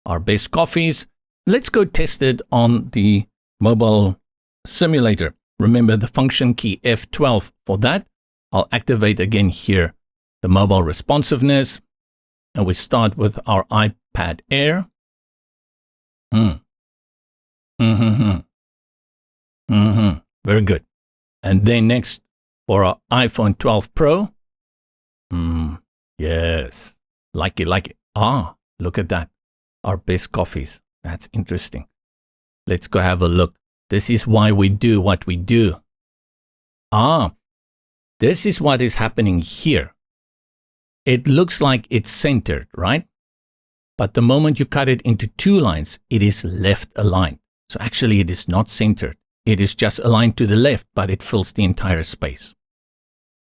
our best coffees. Let's go test it on the mobile simulator. Remember the function key F12 for that. I'll activate again here the mobile responsiveness. And we start with our iPad Air. Very good. And then next, for our iPhone 12 Pro. Yes, like it. Ah, look at that. Our best coffees. That's interesting. Let's go have a look. This is why we do what we do. This is what is happening here. It looks like it's centered, right? But the moment you cut it into 2 lines, it is left aligned. So actually it is not centered. It is just aligned to the left, but it fills the entire space.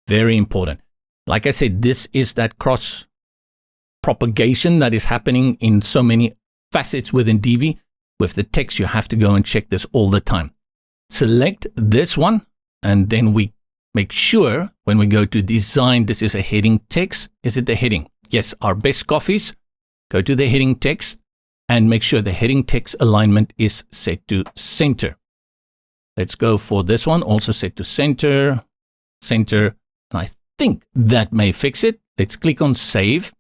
Very important. Like I said, this is that cross propagation that is happening in so many facets within Divi. With the text, you have to go and check this all the time. Select this one, and then we make sure when we go to design, this is a heading text. Is it the heading? Yes, our best coffees. Go to the heading text and make sure the heading text alignment is set to center. Let's go for this one, also set to center, and I think that may fix it. Let's click on save,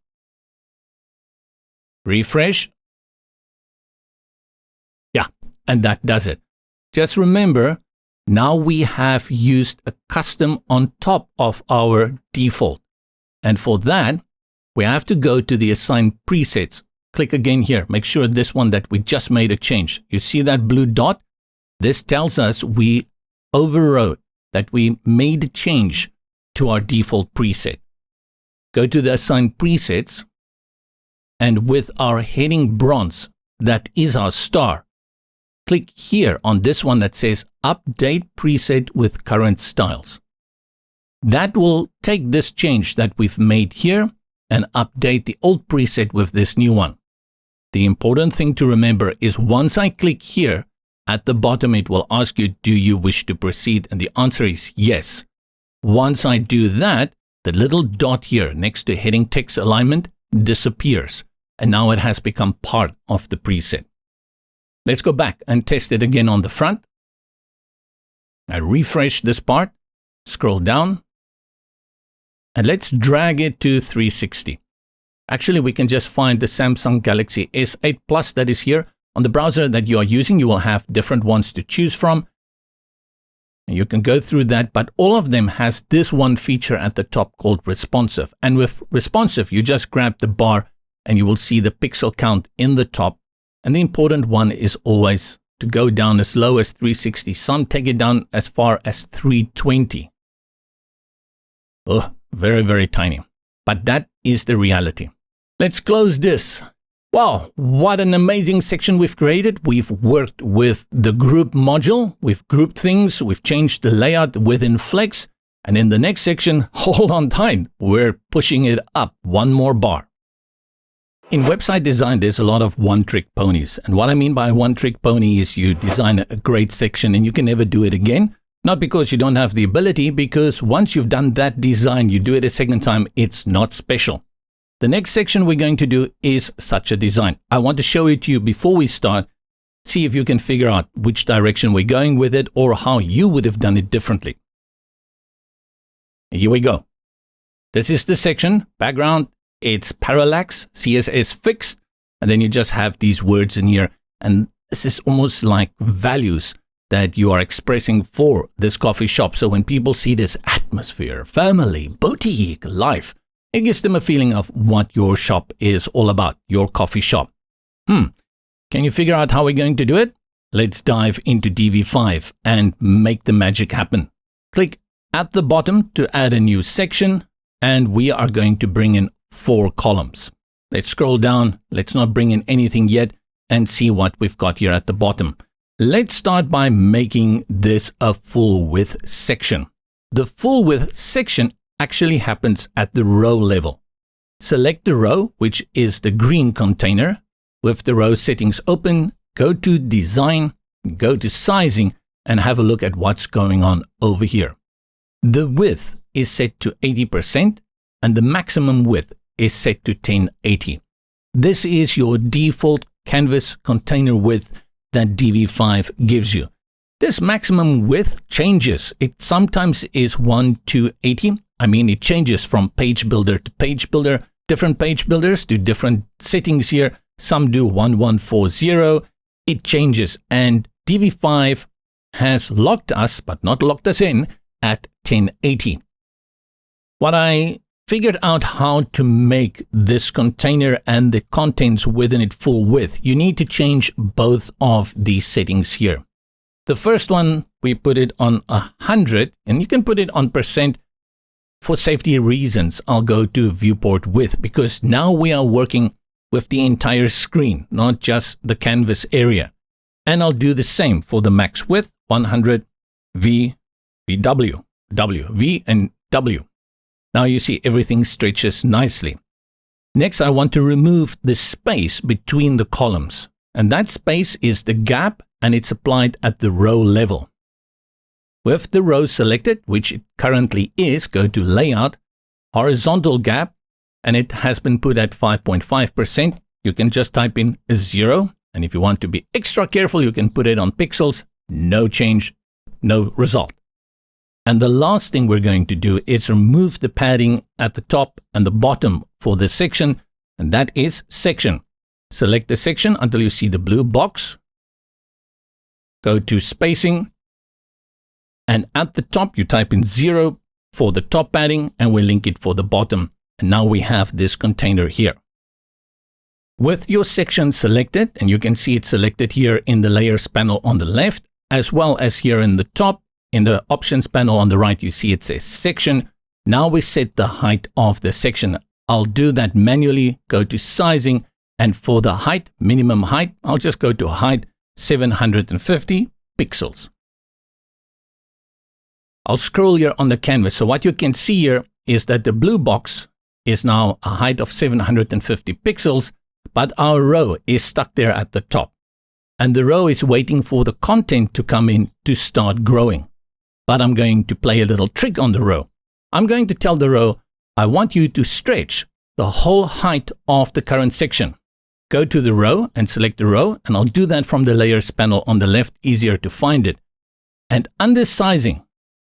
refresh. Yeah, and that does it. Just remember, now we have used a custom on top of our default. And for that, we have to go to the assign presets. Click again here. Make sure this one that we just made a change. You see that blue dot? This tells us we overrode, that we made a change to our default preset. Go to the assign presets, and with our heading bronze, that is our star, click here on this one that says update preset with current styles. That will take this change that we've made here and update the old preset with this new one. The important thing to remember is once I click here, at the bottom it will ask you, do you wish to proceed? And the answer is yes. Once I do that, the little dot here next to heading text alignment disappears. And now it has become part of the preset. Let's go back and test it again on the front. I refresh this part, scroll down, and let's drag it to 360. Actually, we can just find the Samsung Galaxy S8 Plus that is here. On the browser that you are using, you will have different ones to choose from. And you can go through that, but all of them has this one feature at the top called responsive. And with responsive, you just grab the bar and you will see the pixel count in the top. And the important one is always to go down as low as 360. Some take it down as far as 320. Oh, very, very tiny. But that is the reality. Let's close this. Wow, what an amazing section we've created. We've worked with the group module. We've grouped things. We've changed the layout within Flex. And in the next section, hold on tight. We're pushing it up one more bar. In website design, there's a lot of one-trick ponies. And what I mean by one-trick pony is you design a great section and you can never do it again. Not because you don't have the ability, because once you've done that design, you do it a second time, it's not special. The next section we're going to do is such a design. I want to show it to you before we start. See if you can figure out which direction we're going with it or how you would have done it differently. Here we go. This is the section, background. It's parallax, CSS fixed, and then you just have these words in here. And this is almost like values that you are expressing for this coffee shop. So when people see this atmosphere, family, boutique, life, it gives them a feeling of what your shop is all about, your coffee shop. Can you figure out how we're going to do it? Let's dive into Divi 5 and make the magic happen. Click at the bottom to add a new section, and we are going to bring in 4 columns. Let's scroll down. Let's not bring in anything yet and see what we've got here at the bottom. Let's start by making this a full width section. The full width section actually happens at the row level. Select the row, which is the green container. With the row settings open, go to design, go to sizing, and have a look at what's going on over here. The width is set to 80% and the maximum width is set to 1080. This is your default canvas container width that Divi 5 gives you. This maximum width changes. It sometimes is 1 to 80. I mean, it changes from page builder to page builder. Different page builders do different settings here. Some do 1140. It changes, and Divi 5 has locked us, but not locked us in, at 1080. What I figured out how to make this container and the contents within it full width. You need to change both of these settings here. The first one, we put it on 100, and you can put it on %. For safety reasons, I'll go to viewport width because now we are working with the entire screen, not just the canvas area. And I'll do the same for the max width, 100 V, VW, W, V and W. Now you see everything stretches nicely. Next, I want to remove the space between the columns. And that space is the gap, and it's applied at the row level. With the row selected, which it currently is, go to Layout, Horizontal Gap, and it has been put at 5.5%. You can just type in a 0. And if you want to be extra careful, you can put it on pixels. No change, no result. And the last thing we're going to do is remove the padding at the top and the bottom for this section, and that is section. Select the section until you see the blue box. Go to spacing, and at the top you type in 0 for the top padding, and we link it for the bottom. And now we have this container here. With your section selected, and you can see it selected here in the layers panel on the left, as well as here in the top. In the options panel on the right, you see it says section. Now we set the height of the section. I'll do that manually, go to sizing, and for the height, minimum height, I'll just go to height 750 pixels. I'll scroll here on the canvas. So what you can see here is that the blue box is now a height of 750 pixels, but our row is stuck there at the top. And the row is waiting for the content to come in to start growing. But I'm going to play a little trick on the row. I'm going to tell the row, I want you to stretch the whole height of the current section. Go to the row and select the row, and I'll do that from the layers panel on the left, easier to find it. And under sizing,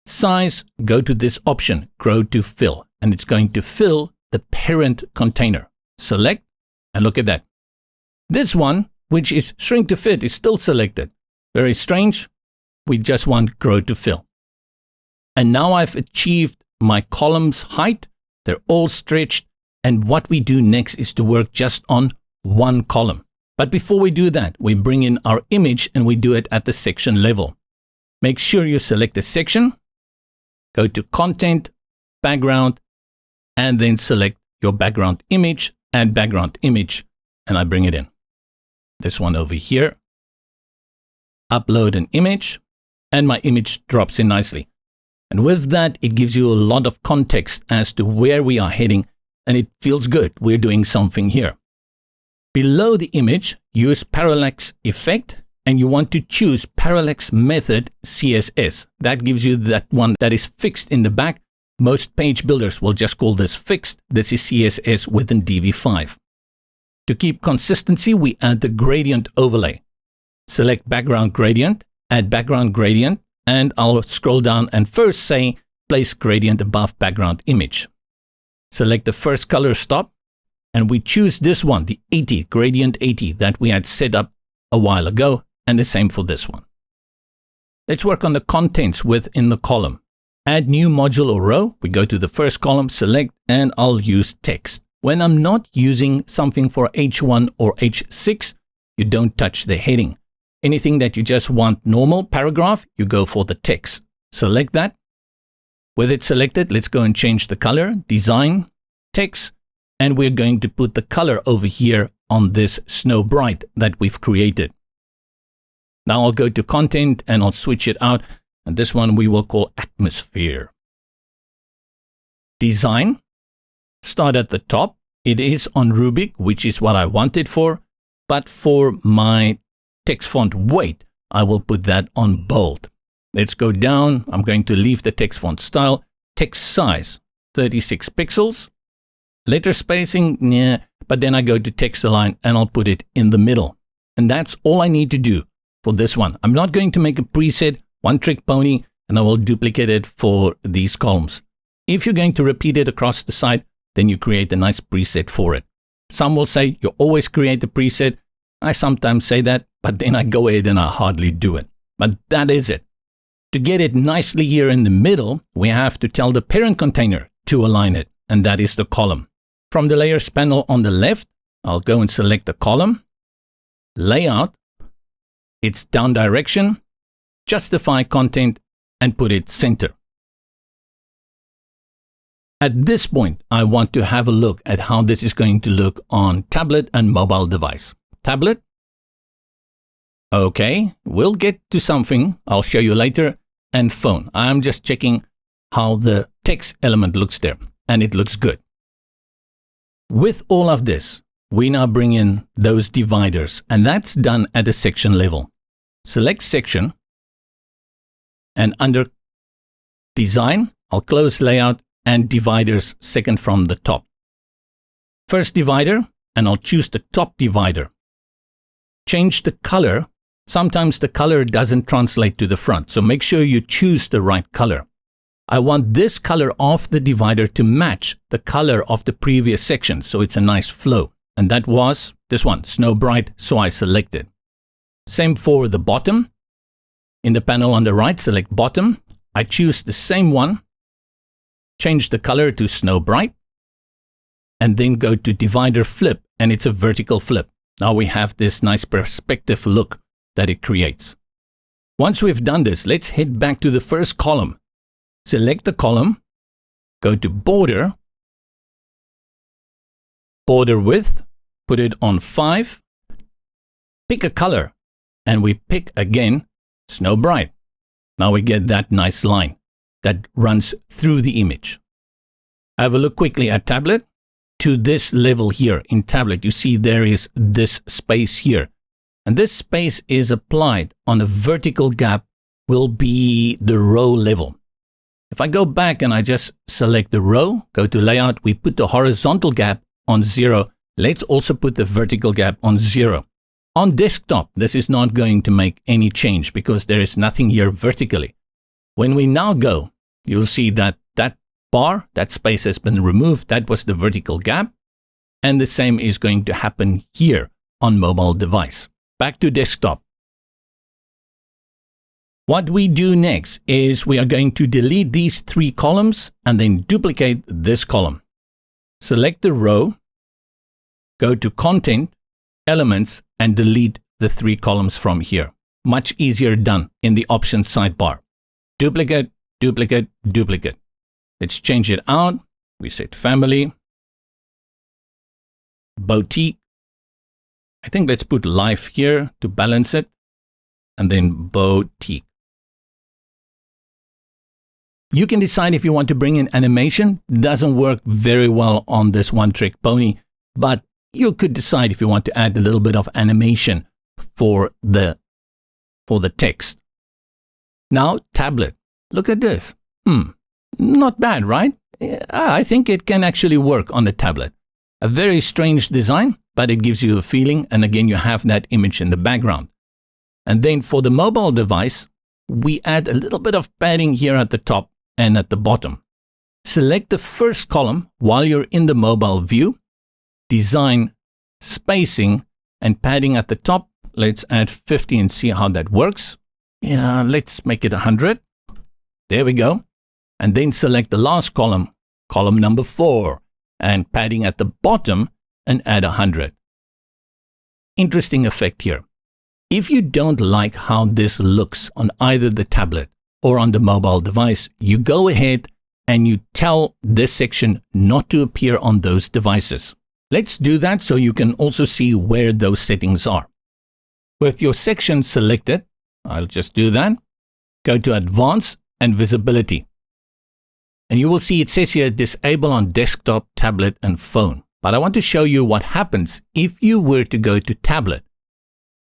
size, go to this option, grow to fill, and it's going to fill the parent container. Select, and look at that. This one, which is shrink to fit, is still selected. Very strange. We just want grow to fill. And now I've achieved my columns height. They're all stretched. And what we do next is to work just on one column. But before we do that, we bring in our image and we do it at the section level. Make sure you select the section, go to Content, Background, and then select your background image, add background image, and I bring it in. This one over here. Upload an image, and my image drops in nicely. And with that, it gives you a lot of context as to where we are heading, and it feels good. We're doing something here. Below the image, use Parallax effect, and you want to choose Parallax method CSS. That gives you that one that is fixed in the back. Most page builders will just call this fixed. This is CSS within Divi5. To keep consistency, we add the gradient overlay. Select background gradient, add background gradient, and I'll scroll down and first say place gradient above background image. Select the first color stop, and we choose this one, the 80, gradient 80, that we had set up a while ago, and the same for this one. Let's work on the contents within the column. Add new module or row. We go to the first column, select, and I'll use text. When I'm not using something for H1 or H6, you don't touch the heading. Anything that you just want normal paragraph, you go for the text. Select that. With it selected, let's go and change the color, design, text, and we're going to put the color over here on this Snow Bright that we've created. Now I'll go to content and I'll switch it out, and this one we will call atmosphere. Design, start at the top. It is on Rubik, which is what I want it for, but for my text font weight, I will put that on bold. Let's go down. I'm going to leave the text font style. Text size, 36 pixels. Letter spacing, nah, but then I go to text align and I'll put it in the middle. And that's all I need to do for this one. I'm not going to make a preset, one trick pony, and I will duplicate it for these columns. If you're going to repeat it across the site, then you create a nice preset for it. Some will say you always create a preset. I sometimes say that, but then I go ahead and I hardly do it. But that is it. To get it nicely here in the middle, we have to tell the parent container to align it, and that is the column. From the layers panel on the left, I'll go and select the column, layout, its down direction, justify content, and put it center. At this point, I want to have a look at how this is going to look on tablet and mobile device. Tablet. Okay, we'll get to something I'll show you later. And phone. I'm just checking how the text element looks there, and it looks good. With all of this, we now bring in those dividers, and that's done at a section level. Select section, and under design, I'll close layout and dividers second from the top. First divider, and I'll choose the top divider. Change the color. Sometimes the color doesn't translate to the front, so make sure you choose the right color. I want this color of the divider to match the color of the previous section, so it's a nice flow. And that was this one, Snow Bright, so I select it. Same for the bottom. In the panel on the right, select bottom. I choose the same one, change the color to Snow Bright, and then go to divider flip, and it's a vertical flip. Now we have this nice perspective look that it creates. Once we've done this, let's head back to the first column. Select the column, go to border, border width, put it on 5, pick a color, and we pick again Snow Bright. Now we get that nice line that runs through the image. Have a look quickly at tablet. To this level here in tablet, you see there is this space here. And this space is applied on a vertical gap will be the row level. If I go back and I just select the row, go to layout, we put the horizontal gap on 0. Let's also put the vertical gap on 0. On desktop, this is not going to make any change because there is nothing here vertically. When we now go, you'll see that that bar, that space has been removed. That was the vertical gap. And the same is going to happen here on mobile device. Back to desktop. What we do next is we are going to delete these 3 columns and then duplicate this column. Select the row, go to content, elements, and delete the 3 columns from here. Much easier done in the options sidebar. Duplicate, duplicate, duplicate. Let's change it out. We set family, boutique. I think let's put life here to balance it, and then boutique. You can decide if you want to bring in animation. Doesn't work very well on this one-trick pony, but you could decide if you want to add a little bit of animation for the text. Now, tablet. Look at this. Not bad, right? I think it can actually work on the tablet. A very strange design, but it gives you a feeling, and again, you have that image in the background. And then for the mobile device, we add a little bit of padding here at the top and at the bottom. Select the first column while you're in the mobile view, design, spacing, and padding at the top. Let's add 50 and see how that works. Yeah, let's make it 100. There we go. And then select the last column, column number 4, and padding at the bottom and add 100. Interesting effect here. If you don't like how this looks on either the tablet or on the mobile device, you go ahead and you tell this section not to appear on those devices. Let's do that so you can also see where those settings are. With your section selected, I'll just do that. Go to Advanced and Visibility. And you will see it says here disable on desktop, tablet, and phone. But I want to show you what happens if you were to go to tablet.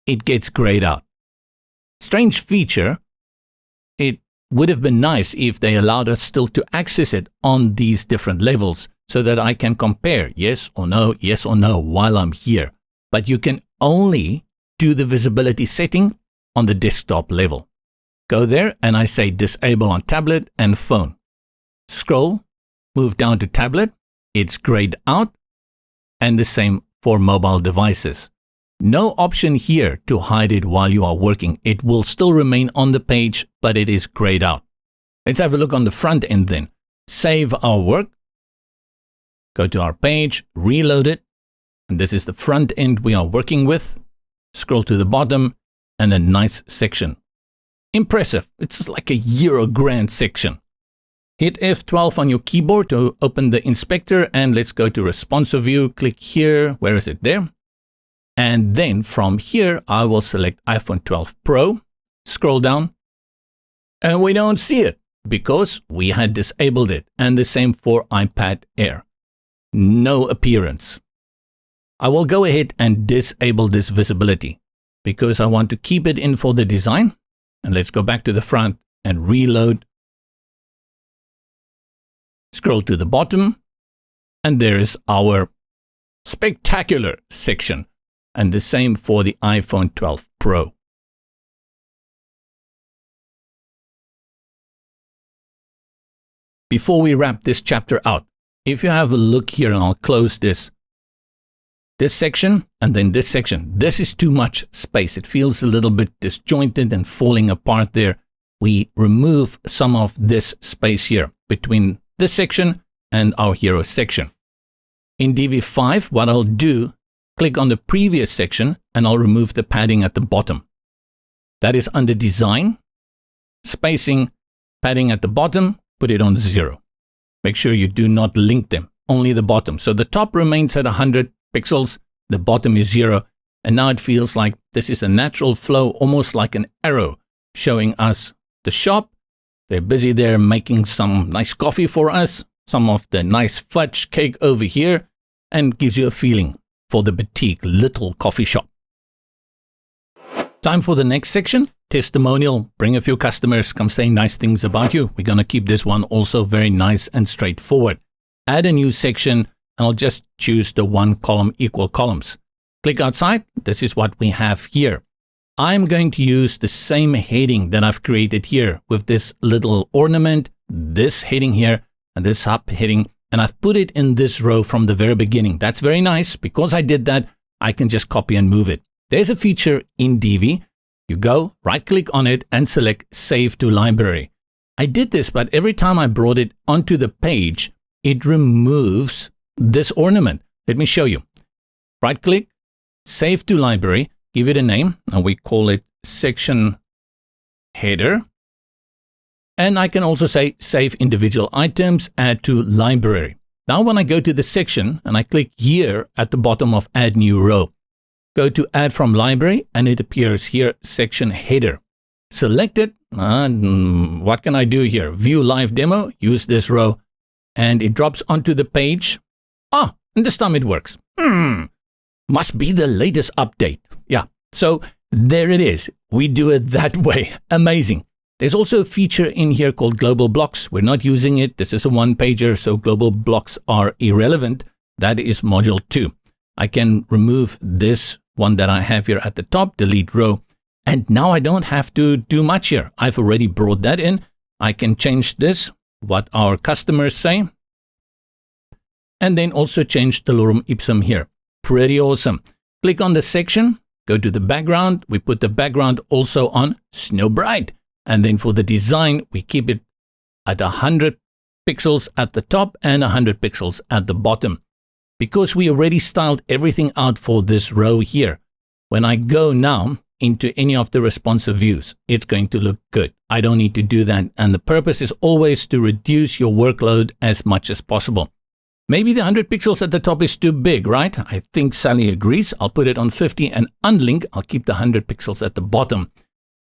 It gets grayed out. Strange feature. It would have been nice if they allowed us still to access it on these different levels so that I can compare yes or no while I'm here. But you can only do the visibility setting on the desktop level. Go there and I say disable on tablet and phone. Scroll, move down to tablet, it's grayed out, and the same for mobile devices. No option here to hide it while you are working. It will still remain on the page, but it is grayed out. Let's have a look on the front end then. Save our work. Go to our page, reload it. And this is the front end we are working with. Scroll to the bottom and a nice section. Impressive. It's like a Euro grand section. Hit F12 on your keyboard to open the inspector and let's go to responsive view. Click here. Where is it? There. And then from here, I will select iPhone 12 Pro. Scroll down. And we don't see it because we had disabled it. And the same for iPad Air. No appearance. I will go ahead and disable this visibility because I want to keep it in for the design. And let's go back to the front and reload. Scroll to the bottom. And there is our spectacular section. And the same for the iPhone 12 Pro. Before we wrap this chapter out, if you have a look here, and I'll close this section and then this section, this is too much space. It feels a little bit disjointed and falling apart there. We remove some of this space here between this section and our hero section. In Divi 5, what I'll do, click on the previous section and I'll remove the padding at the bottom. That is under design, spacing, padding at the bottom, put it on 0. Make sure you do not link them, only the bottom. So the top remains at 100 pixels, the bottom is 0. And now it feels like this is a natural flow, almost like an arrow showing us the shop. They're busy there making some nice coffee for us, some of the nice fudge cake over here, and gives you a feeling for the boutique little coffee shop. Time for the next section, testimonial. Bring a few customers, come say nice things about you. We're going to keep this one also very nice and straightforward. Add a new section, and I'll just choose the one column equal columns. Click outside. This is what we have here. I'm going to use the same heading that I've created here with this little ornament, this heading here, and this subheading. And I've put it in this row from the very beginning. That's very nice. Because I did that, I can just copy and move it. There's a feature in Divi. You go, right-click on it, and select Save to Library. I did this, but every time I brought it onto the page, it removes this ornament. Let me show you. Right-click, Save to Library, give it a name, and we call it Section Header. And I can also say Save Individual Items, Add to Library. Now when I go to the section and I click here at the bottom of Add New Row, go to Add from Library and it appears here, Section Header. Select it. What can I do here? View Live Demo, use this row, and it drops onto the page. And this time it works. Must be the latest update. Yeah, so there it is. We do it that way. Amazing. There's also a feature in here called Global Blocks. We're not using it. This is a one-pager, so global blocks are irrelevant. That is module 2. I can remove this one that I have here at the top, delete row, and now I don't have to do much here. I've already brought that in. I can change this, what our customers say, and then also change the lorem ipsum here. Pretty awesome. Click on the section, go to the background. We put the background also on Snow Bright. And then for the design, we keep it at 100 pixels at the top and 100 pixels at the bottom. Because we already styled everything out for this row here, when I go now into any of the responsive views, it's going to look good. I don't need to do that. And the purpose is always to reduce your workload as much as possible. Maybe the 100 pixels at the top is too big, right? I think Sally agrees. I'll put it on 50 and unlink. I'll keep the 100 pixels at the bottom.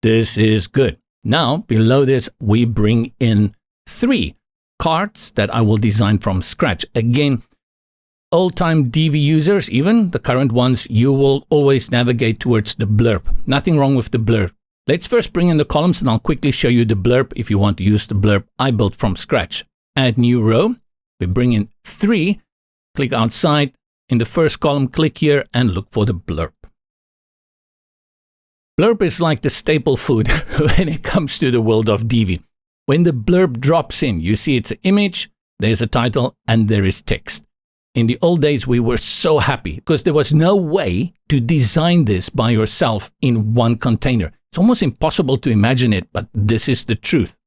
This is good. Now, below this, we bring in 3 cards that I will design from scratch. Again, old-time Divi users, even the current ones, you will always navigate towards the blurb. Nothing wrong with the blurb. Let's first bring in the columns, and I'll quickly show you the blurb if you want to use the blurb I built from scratch. Add new row. We bring in 3. Click outside. In the first column, click here and look for the blurb. Blurb is like the staple food when it comes to the world of Divi. When the blurb drops in, you see it's an image, there's a title, and there is text. In the old days, we were so happy because there was no way to design this by yourself in one container. It's almost impossible to imagine it, but this is the truth.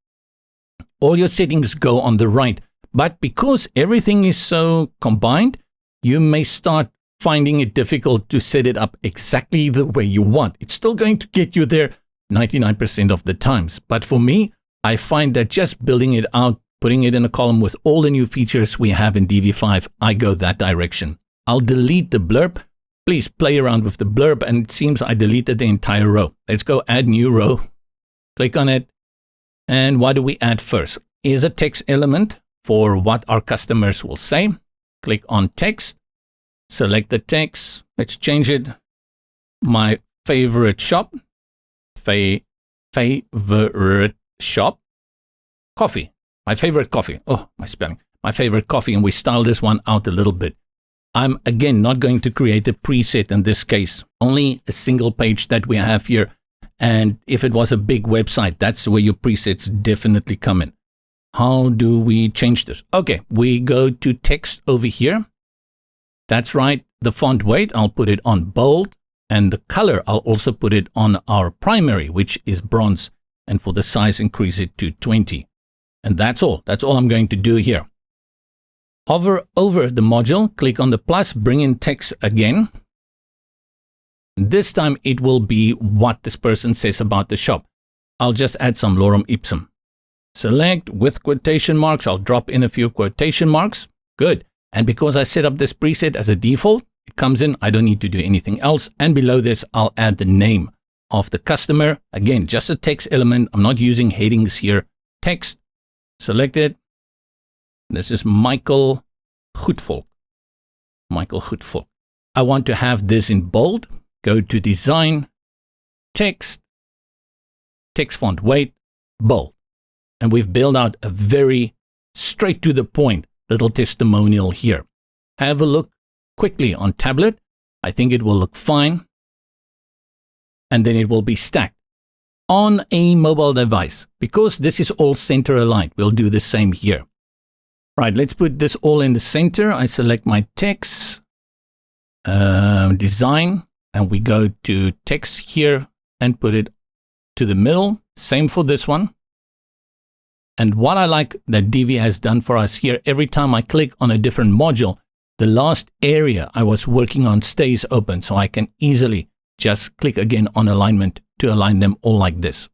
All your settings go on the right, but because everything is so combined, you may start finding it difficult to set it up exactly the way you want. It's still going to get you there 99% of the times. But for me, I find that just building it out, putting it in a column with all the new features we have in DV5, I go that direction. I'll delete the blurb. Please play around with the blurb, and it seems I deleted the entire row. Let's go add new row. Click on it. And what do we add first? Is a text element for what our customers will say. Click on text. Select the text. Let's change it. My favorite shop. Favorite shop. Coffee. My favorite coffee. Oh, my spelling. My favorite coffee. And we style this one out a little bit. I'm, again, not going to create a preset in this case. Only a single page that we have here. And if it was a big website, that's where your presets definitely come in. How do we change this? Okay, we go to text over here. That's right. The font weight, I'll put it on bold. And the color, I'll also put it on our primary, which is bronze. And for the size, increase it to 20. And that's all. That's all I'm going to do here. Hover over the module, click on the plus, bring in text again. This time it will be what this person says about the shop. I'll just add some lorem ipsum. Select with quotation marks. I'll drop in a few quotation marks. Good. And because I set up this preset as a default, it comes in. I don't need to do anything else. And below this, I'll add the name of the customer. Again, just a text element. I'm not using headings here. Text. Select it. This is Michael Goedvolk. Michael Goedvolk. I want to have this in bold. Go to design, text, text font weight, bold. And we've built out a very straight to the point little testimonial here. Have a look quickly on tablet. I think it will look fine. And then it will be stacked on a mobile device. Because this is all center aligned, we'll do the same here. Right, let's put this all in the center. I select my text, design. And we go to text here and put it to the middle. Same for this one. And what I like that Divi has done for us here, every time I click on a different module, the last area I was working on stays open. So I can easily just click again on alignment to align them all like this.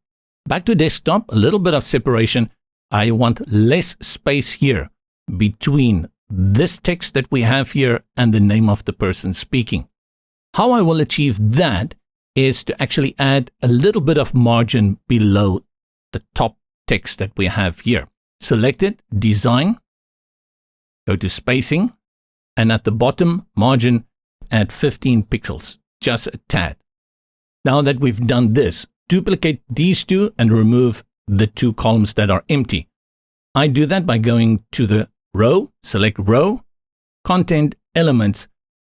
Back to desktop, a little bit of separation. I want less space here between this text that we have here and the name of the person speaking. How I will achieve that is to actually add a little bit of margin below the top text that we have here. Select it, design, go to spacing, and at the bottom, margin, add 15 pixels, just a tad. Now that we've done this, duplicate these two and remove the two columns that are empty. I do that by going to the row, select row, content, elements,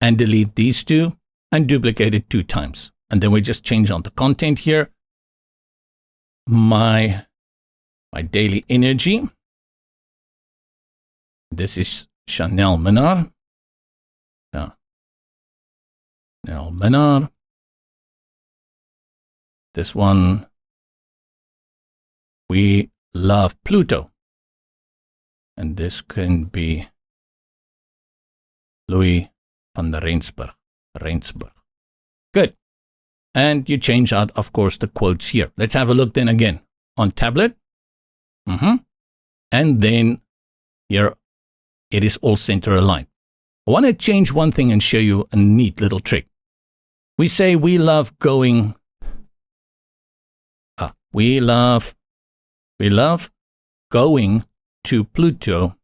and delete these two. And duplicate it 2 times. And then we just change on the content here. My daily energy. This is Chanel Menard. Chanel Menard. This one, we love Pluto. And this can be Louis van der Rensburg. Good. And you change out, of course, the quotes here. Let's have a look then again on tablet. And then here it is all center aligned. I want to change one thing and show you a neat little trick. We say we love going. We love going to Pluto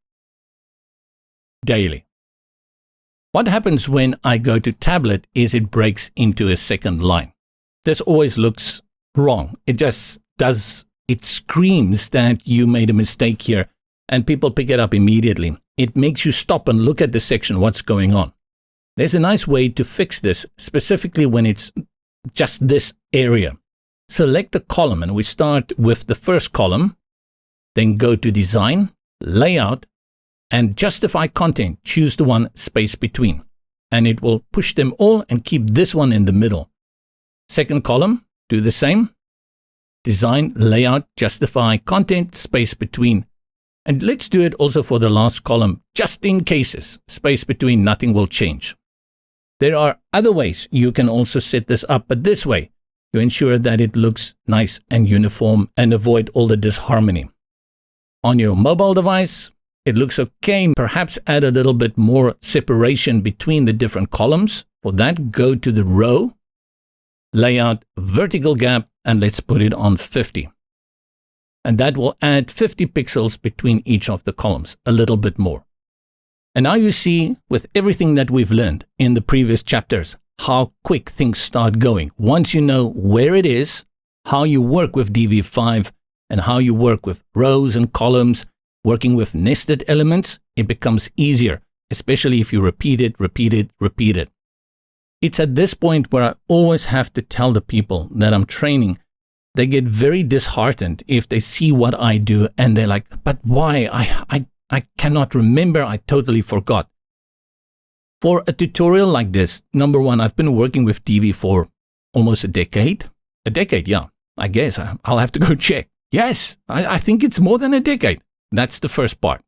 daily. What happens when I go to tablet is it breaks into a second line. This always looks wrong. It just does, it screams that you made a mistake here and people pick it up immediately. It makes you stop and look at the section, what's going on. There's a nice way to fix this, specifically when it's just this area. Select the column and we start with the first column, then go to design, layout, and justify content, choose the one space between, and it will push them all and keep this one in the middle. Second column, do the same. Design, layout, justify content, space between. And let's do it also for the last column, just in cases, space between, nothing will change. There are other ways you can also set this up, but this way, to ensure that it looks nice and uniform and avoid all the disharmony. On your mobile device, it looks okay. Perhaps add a little bit more separation between the different columns. For that, go to the row, layout, vertical gap, and let's put it on 50. And that will add 50 pixels between each of the columns, a little bit more. And now you see, with everything that we've learned in the previous chapters, how quick things start going. Once you know where it is, how you work with DV5, and how you work with rows and columns, working with nested elements, it becomes easier, especially if you repeat it. It's at this point where I always have to tell the people that I'm training, they get very disheartened if they see what I do and they're like, but why? I cannot remember, I totally forgot. For a tutorial like this, number one, I've been working with Divi for almost a decade. A decade, yeah. I guess I'll have to go check. Yes, I think it's more than a decade. That's the first part.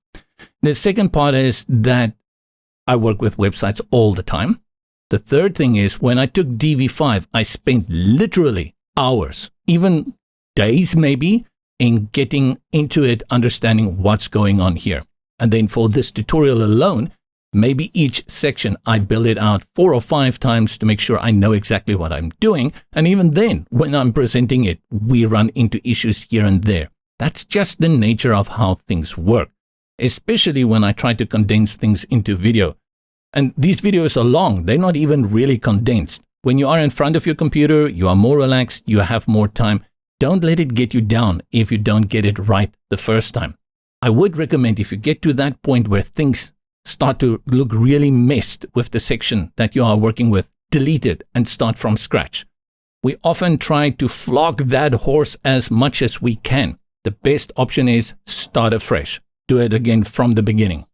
The second part is that I work with websites all the time. The third thing is when I took DV5, I spent literally hours, even days maybe, in getting into it, understanding what's going on here. And then for this tutorial alone, maybe each section I build it out 4 or 5 times to make sure I know exactly what I'm doing. And even then, when I'm presenting it, we run into issues here and there. That's just the nature of how things work, especially when I try to condense things into video. And these videos are long. They're not even really condensed. When you are in front of your computer, you are more relaxed, you have more time. Don't let it get you down if you don't get it right the first time. I would recommend if you get to that point where things start to look really messed with the section that you are working with, delete it and start from scratch. We often try to flog that horse as much as we can. The best option is start afresh. Do it again from the beginning.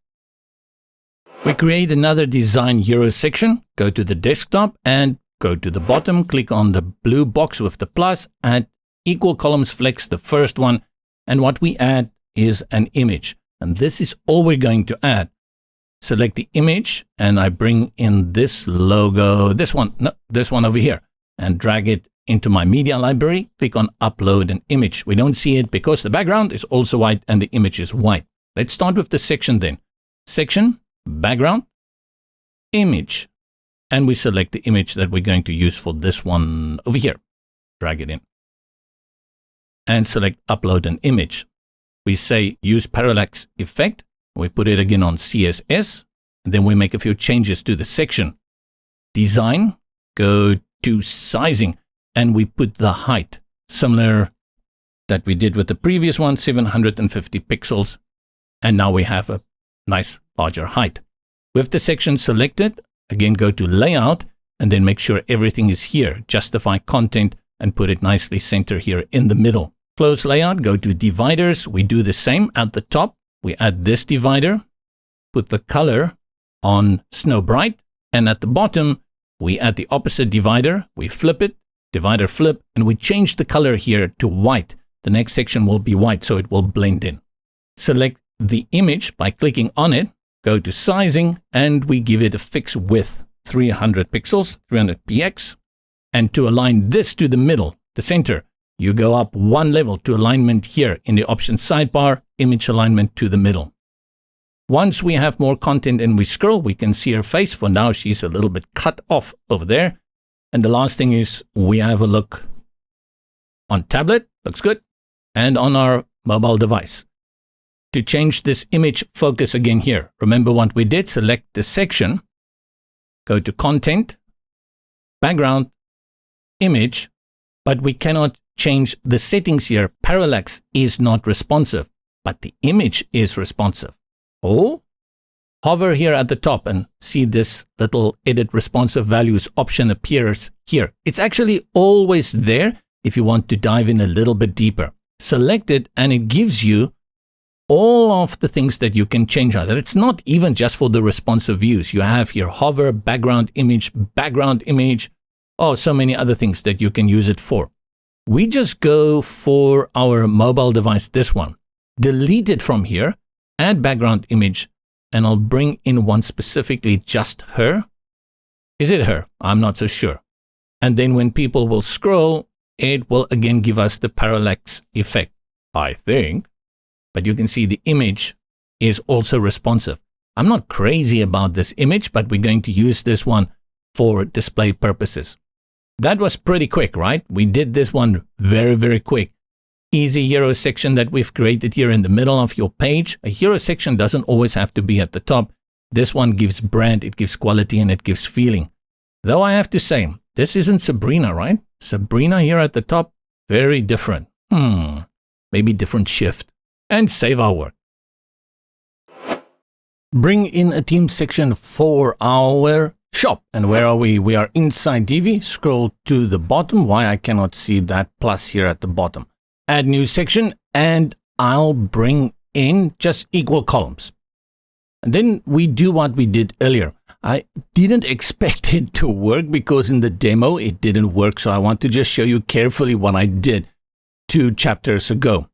We create another Design Hero section, go to the desktop and go to the bottom, click on the blue box with the plus, add equal columns flex, the first one, and what we add is an image. And this is all we're going to add. Select the image and I bring in this logo, this one over here, and drag it into my media library, click on upload an image. We don't see it because the background is also white and the image is white. Let's start with the section then. Section, background, image. And we select the image that we're going to use for this one over here. Drag it in. And select upload an image. We say use parallax effect. We put it again on CSS. And then we make a few changes to the section. Design, go to sizing. And we put the height, similar that we did with the previous one, 750 pixels. And now we have a nice larger height. With the section selected, again go to layout and then make sure everything is here. Justify content and put it nicely center here in the middle. Close layout, go to dividers. We do the same at the top. We add this divider, put the color on Snow Bright, and at the bottom, we add the opposite divider. We flip it, divider flip, and we change the color here to white. The next section will be white, so it will blend in. Select the image by clicking on it, go to sizing, and we give it a fixed width, 300 pixels, 300 px. And to align this to the middle, the center, you go up one level to alignment here in the options sidebar, image alignment to the middle. Once we have more content and we scroll, we can see her face. For now, she's a little bit cut off over there. And the last thing is we have a look on tablet, looks good, and on our mobile device. To change this image focus again here, remember what we did, select the section, go to content, background, image, but we cannot change the settings here. Parallax is not responsive, but the image is responsive. Oh, hover here at the top and see this little edit responsive values option appears here. It's actually always there if you want to dive in a little bit deeper. Select it and it gives you all of the things that you can change out. It's not even just for the responsive views. You have here hover, background image, oh, so many other things that you can use it for. We just go for our mobile device, this one, delete it from here, add background image, and I'll bring in one specifically, just her. Is it her? I'm not so sure. And then when people will scroll, it will again give us the parallax effect, I think. But you can see the image is also responsive. I'm not crazy about this image, but we're going to use this one for display purposes. That was pretty quick, right? We did this one very, very quick. Easy hero section that we've created here in the middle of your page. A hero section doesn't always have to be at the top. This one gives brand, it gives quality, and it gives feeling. Though I have to say, this isn't Sabrina, right? Sabrina here at the top, very different. Maybe different shift. And save our work. Bring in a team section for our shop. And where are we? We are inside Divi. Scroll to the bottom. Why I cannot see that plus here at the bottom. Add new section, and I'll bring in just equal columns. And then we do what we did earlier. I didn't expect it to work because in the demo it didn't work. So I want to just show you carefully what I did 2 chapters ago.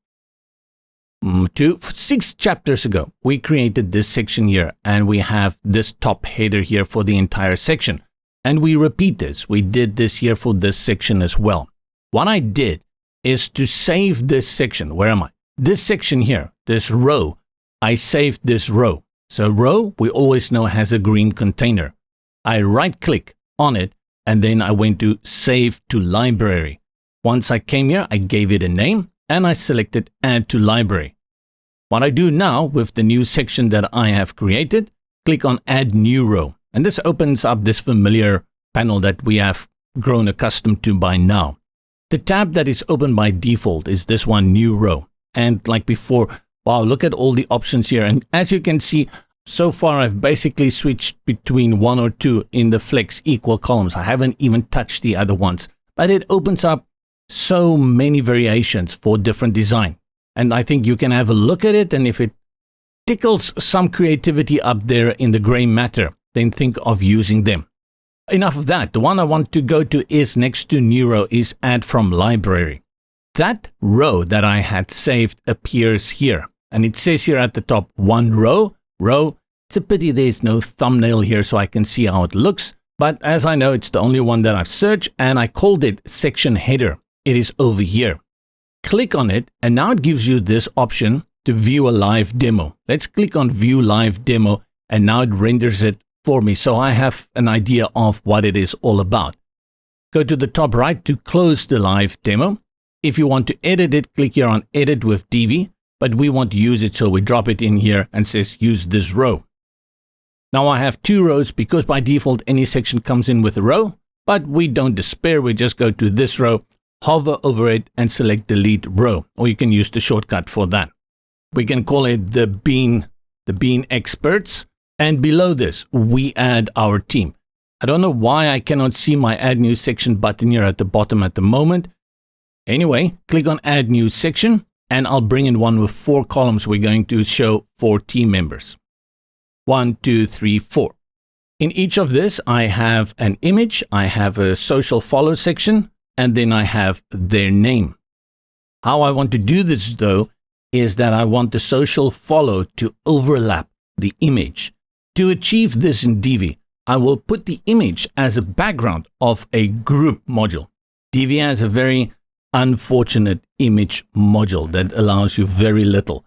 6 chapters ago, we created this section here, and we have this top header here for the entire section. And we repeat this. We did this here for this section as well. What I did is to save this section. Where am I? This section here, this row, I saved this row. So row, we always know has a green container. I right click on it, and then I went to save to library. Once I came here, I gave it a name, and I selected add to library. What I do now with the new section that I have created, click on add new row. And this opens up this familiar panel that we have grown accustomed to by now. The tab that is open by default is this one, new row. And like before, wow, look at all the options here. And as you can see, so far I've basically switched between 1 or 2 in the flex equal columns. I haven't even touched the other ones, but it opens up so many variations for different design. And I think you can have a look at it, and if it tickles some creativity up there in the gray matter, then think of using them. Enough of that. The one I want to go to is next to new row is add from library. That row that I had saved appears here, and it says here at the top, 1 row. It's a pity there's no thumbnail here so I can see how it looks, but as I know, it's the only one that I've searched, and I called it section header. It is over here. Click on it, and now it gives you this option to view a live demo. Let's click on view live demo, and now it renders it for me, so I have an idea of what it is all about. Go to the top right to close the live demo. If you want to edit it, click here on edit with Divi, but we want to use it, so we drop it in here and says use this row. Now I have 2 rows because by default any section comes in with a row, but we don't despair. We just go to this row, hover over it, and select delete row, or you can use the shortcut for that. We can call it the bean experts, and below this we add our team. I don't know why I cannot see my add new section button here at the bottom at the moment. Anyway, click on add new section, and I'll bring in one with 4 columns. We're going to show 4 team members. 1, 2, 3, 4. In each of this, I have an image, I have a social follow section, and then I have their name. How I want to do this though, is that I want the social follow to overlap the image. To achieve this in Divi, I will put the image as a background of a group module. Divi has a very unfortunate image module that allows you very little.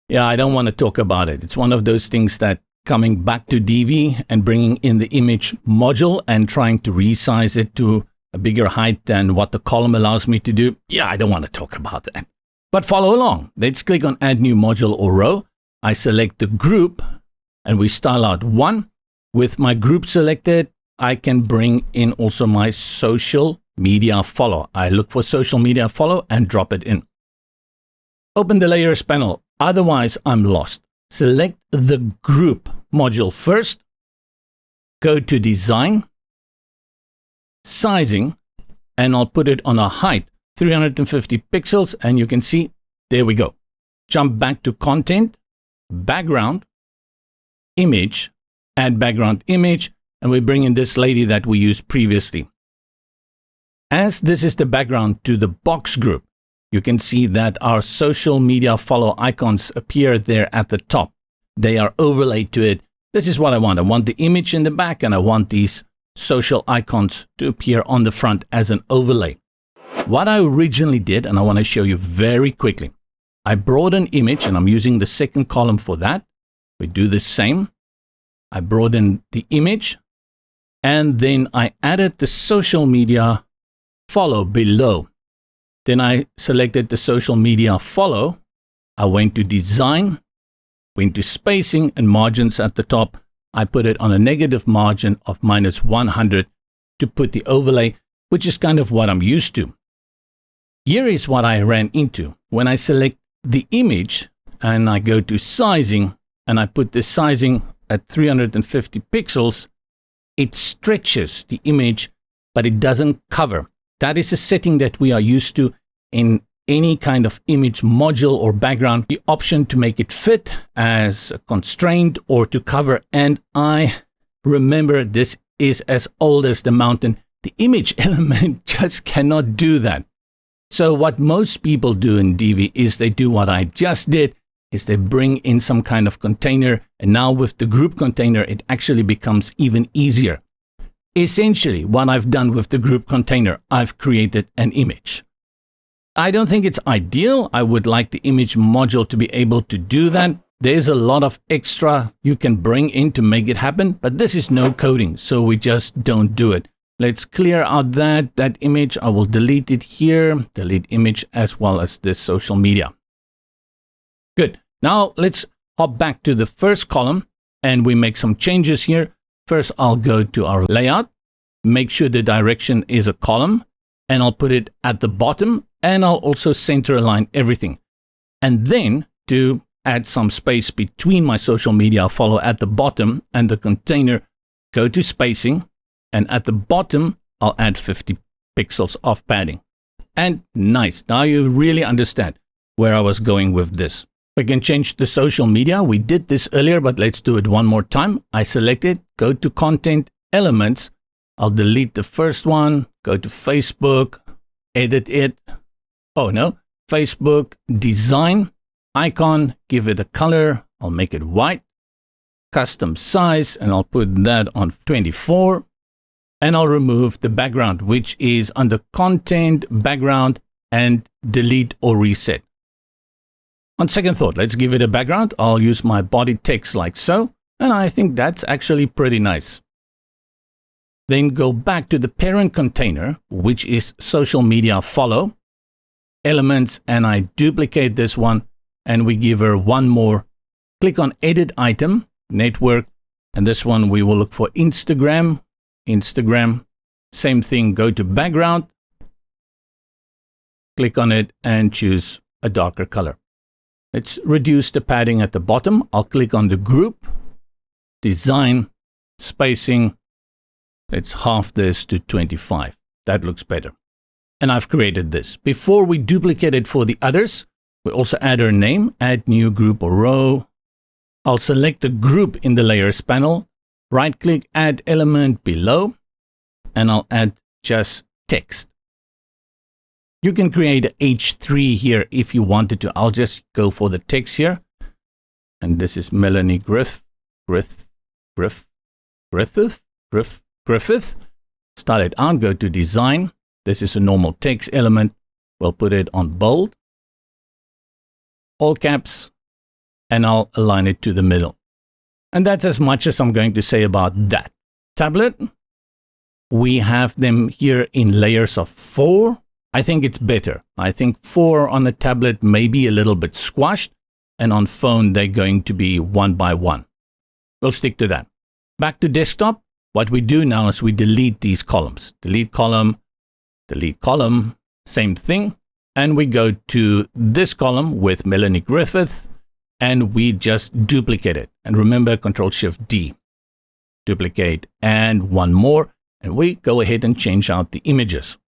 Yeah, I don't want to talk about it. It's one of those things that coming back to Divi and bringing in the image module and trying to resize it to a bigger height than what the column allows me to do. Yeah, I don't want to talk about that. But follow along. Let's click on add new module or row. I select the group and we style out 1. With my group selected, I can bring in also my social media follow. I look for social media follow and drop it in. Open the layers panel. Otherwise, I'm lost. Select the group module first. go to design, sizing, and I'll put it on a height, 350 pixels. And you can see, there we go. Jump back to content, background, image, add background image, and we bring in this lady that we used previously. As this is the background to the box group, you can see that our social media follow icons appear there at the top. They are overlaid to it. This is what I want. I want the image in the back, and I want these social icons to appear on the front as an overlay. What I originally did, and I want to show you very quickly, I brought an image, and I'm using the second column for that. We do the same. I brought in the image, and then I added the social media follow below. Then I selected the social media follow. I went to design, went to spacing and margins at the top. I put it on a negative margin of -100 to put the overlay, which is kind of what I'm used to. Here is what I ran into. When I select the image and I go to sizing and I put the sizing at 350 pixels, it stretches the image, but it doesn't cover. That is a setting that we are used to in any kind of image module or background, the option to make it fit as a constraint or to cover. And I remember this is as old as the mountain. The image element just cannot do that. So what most people do in Divi is they do what I just did, is they bring in some kind of container. And now with the group container, it actually becomes even easier. Essentially, what I've done with the group container, I've created an image. I don't think it's ideal. I would like the image module to be able to do that. There's a lot of extra you can bring in to make it happen, but this is no coding, so we just don't do it. Let's clear out that image. I will delete it here, delete image as well as this social media. Good. Now let's hop back to the first column and we make some changes here. First, I'll go to our layout, make sure the direction is a column, and I'll put it at the bottom, and I'll also center align everything. And then to add some space between my social media follow at the bottom and the container, go to spacing, and at the bottom, I'll add 50 pixels of padding. And nice, now you really understand where I was going with this. We can change the social media. We did this earlier, but let's do it one more time. I select it, go to content elements. I'll delete the first one, go to Facebook, edit it. Oh no, Facebook, design, icon, give it a color. I'll make it white, custom size, and I'll put that on 24. And I'll remove the background, which is under content, background, and delete or reset. On second thought, let's give it a background. I'll use my body text like so, and I think that's actually pretty nice. Then go back to the parent container, which is social media follow, elements, and I duplicate this one, and we give her one more. Click on edit item, network, and this one we will look for Instagram, same thing, go to background, click on it and choose a darker color. Let's reduce the padding at the bottom. I'll click on the group, design, spacing. Let's half this to 25. That looks better. And I've created this. Before we duplicate it for the others, we also add our name, add new group or row. I'll select the group in the layers panel, right click, add element below, and I'll add just text. You can create a H3 here if you wanted to. I'll just go for the text here. And this is Melanie Griffith. Start it on, go to design. This is a normal text element. We'll put it on bold, all caps, and I'll align it to the middle. And that's as much as I'm going to say about that. Tablet, we have them here in layers of 4. I think it's better. I think 4 on a tablet may be a little bit squashed, and on phone, they're going to be 1 by 1. We'll stick to that. Back to desktop. What we do now is we delete these columns. Delete column, same thing. And we go to this column with Melanie Griffith, and we just duplicate it. And remember, Control-Shift-D. duplicate, and one more. And we go ahead and change out the images.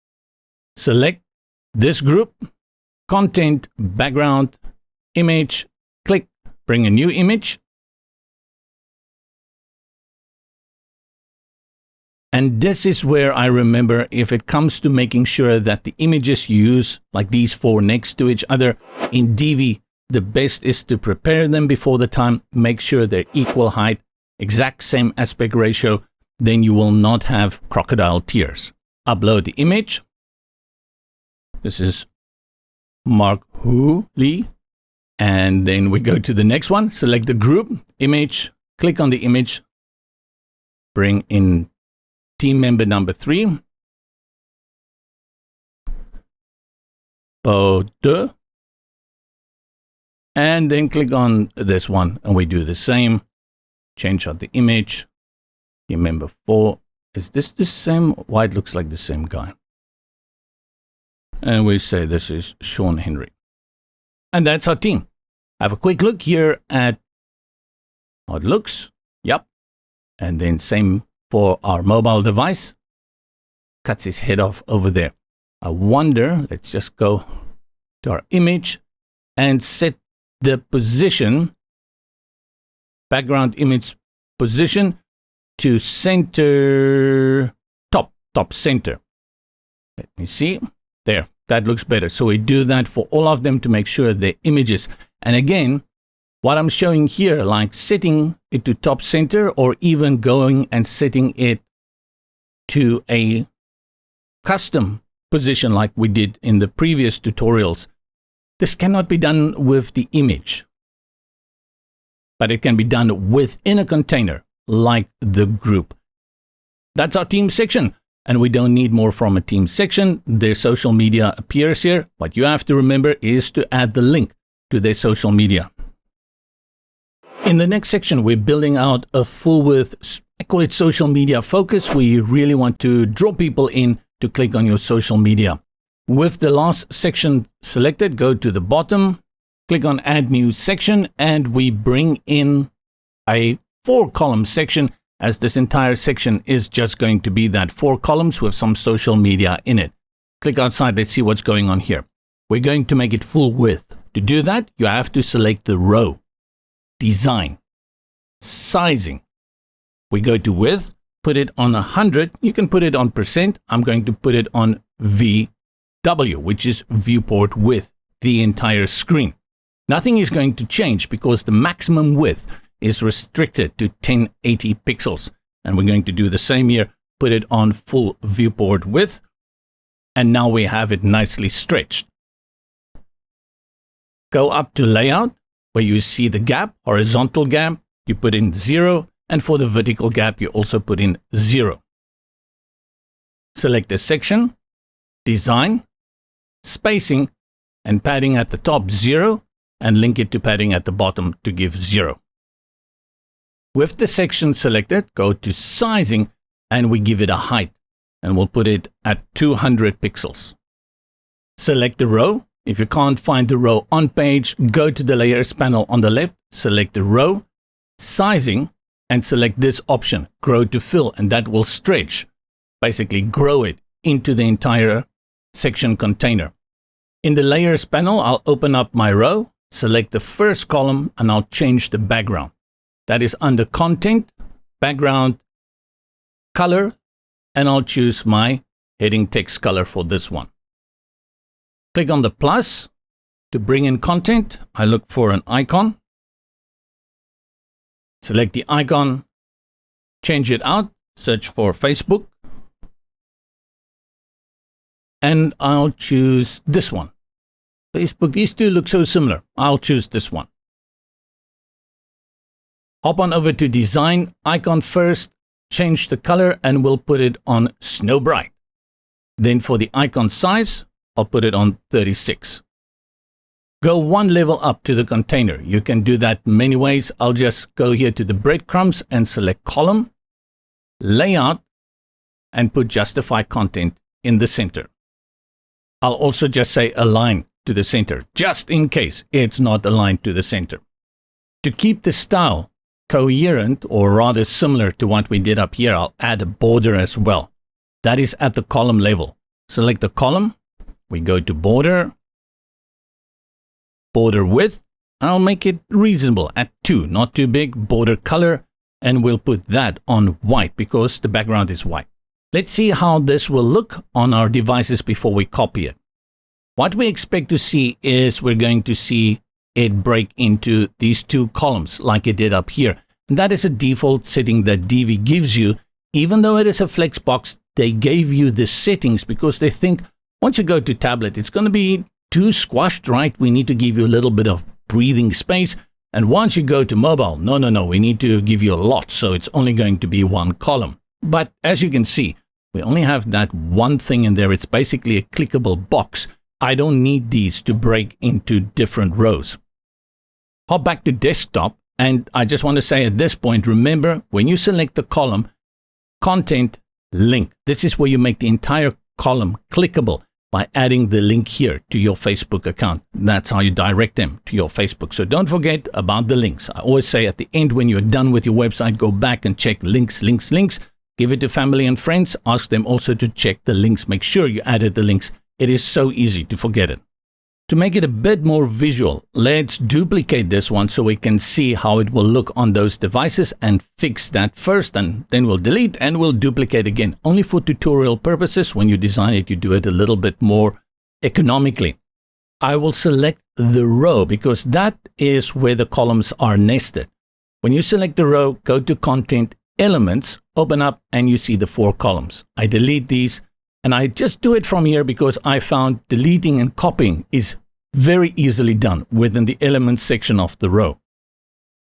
Select this group, content, background, image, click, bring a new image. And this is where I remember, if it comes to making sure that the images you use, like these four next to each other in Divi, the best is to prepare them before the time, make sure they're equal height, exact same aspect ratio, then you will not have crocodile tears. Upload the image. This is Mark Lee. And then we go to the next one, select the group, image, click on the image, bring in team member number 3, photo, and then click on this one, and we do the same. Change out the image. Team member 4, is this the same? Why it looks like the same guy? And we say this is Sean Henry. And that's our team. Have a quick look here at how it looks. Yep. And then same for our mobile device. Cuts his head off over there. I wonder, let's just go to our image and set the position, background image position, to center, top center. Let me see. There, that looks better. So we do that for all of them to make sure the images. And again, what I'm showing here, like setting it to top center, or even going and setting it to a custom position like we did in the previous tutorials. This cannot be done with the image, but it can be done within a container like the group. That's our team section, and we don't need more from a team section. Their social media appears here. What you have to remember is to add the link to their social media. In the next section, we're building out a full width, I call it social media focus, where you really want to draw people in to click on your social media. With the last section selected, go to the bottom, click on add new section, and we bring in a 4-column section, as this entire section is just going to be that 4 columns with some social media in it. Click outside, let's see what's going on here. We're going to make it full width. To do that, you have to select the row, design, sizing. We go to width, put it on 100. You can put it on %. I'm going to put it on VW, which is viewport width, the entire screen. Nothing is going to change because the maximum width is restricted to 1080 pixels. And we're going to do the same here, put it on full viewport width. And now we have it nicely stretched. Go up to layout, where you see the gap, horizontal gap, you put in 0. And for the vertical gap, you also put in 0. Select the section, design, spacing, and padding at the top 0, and link it to padding at the bottom to give 0. With the section selected, go to sizing, and we give it a height, and we'll put it at 200 pixels. Select the row. If you can't find the row on page, go to the layers panel on the left, select the row, sizing, and select this option, grow to fill, and that will stretch, basically grow it into the entire section container. In the layers panel, I'll open up my row, select the first column, and I'll change the background. That is under content, background, color, and I'll choose my heading text color for this one. Click on the plus to bring in content. I look for an icon. Select the icon, change it out, search for Facebook, and I'll choose this one. Facebook, these two look so similar. I'll choose this one. Hop on over to design, icon first, change the color, and we'll put it on Snow Bright. Then for the icon size, I'll put it on 36. Go one level up to the container. You can do that many ways. I'll just go here to the breadcrumbs and select column, layout, and put justify content in the center. I'll also just say align to the center, just in case it's not aligned to the center. To keep the style, coherent or rather similar to what we did up here, I'll add a border as well. That is at the column level. Select the column. We go to border, border width. I'll make it reasonable at 2, not too big. Border color, and we'll put that on white because the background is white. Let's see how this will look on our devices before we copy it. What we expect to see is we're going to see it break into these 2 columns like it did up here. And that is a default setting that Divi gives you. Even though it is a flex box, they gave you the settings because they think once you go to tablet, it's going to be too squashed, right? We need to give you a little bit of breathing space. And once you go to mobile, no, we need to give you a lot. So it's only going to be 1 column. But as you can see, we only have that one thing in there. It's basically a clickable box. I don't need these to break into different rows. Hop back to desktop. And I just want to say at this point, remember, when you select the column, content link. This is where you make the entire column clickable by adding the link here to your Facebook account. That's how you direct them to your Facebook. So don't forget about the links. I always say at the end, when you're done with your website, go back and check links. Give it to family and friends. Ask them also to check the links. Make sure you added the links. It is so easy to forget it. To make it a bit more visual, let's duplicate this one so we can see how it will look on those devices and fix that first, and then we'll delete and we'll duplicate again. Only for tutorial purposes. When you design it, you do it a little bit more economically. I will select the row because that is where the columns are nested. When you select the row, go to Content, Elements, open up, and you see the 4 columns. I delete these. And I just do it from here because I found deleting and copying is very easily done within the Elements section of the row.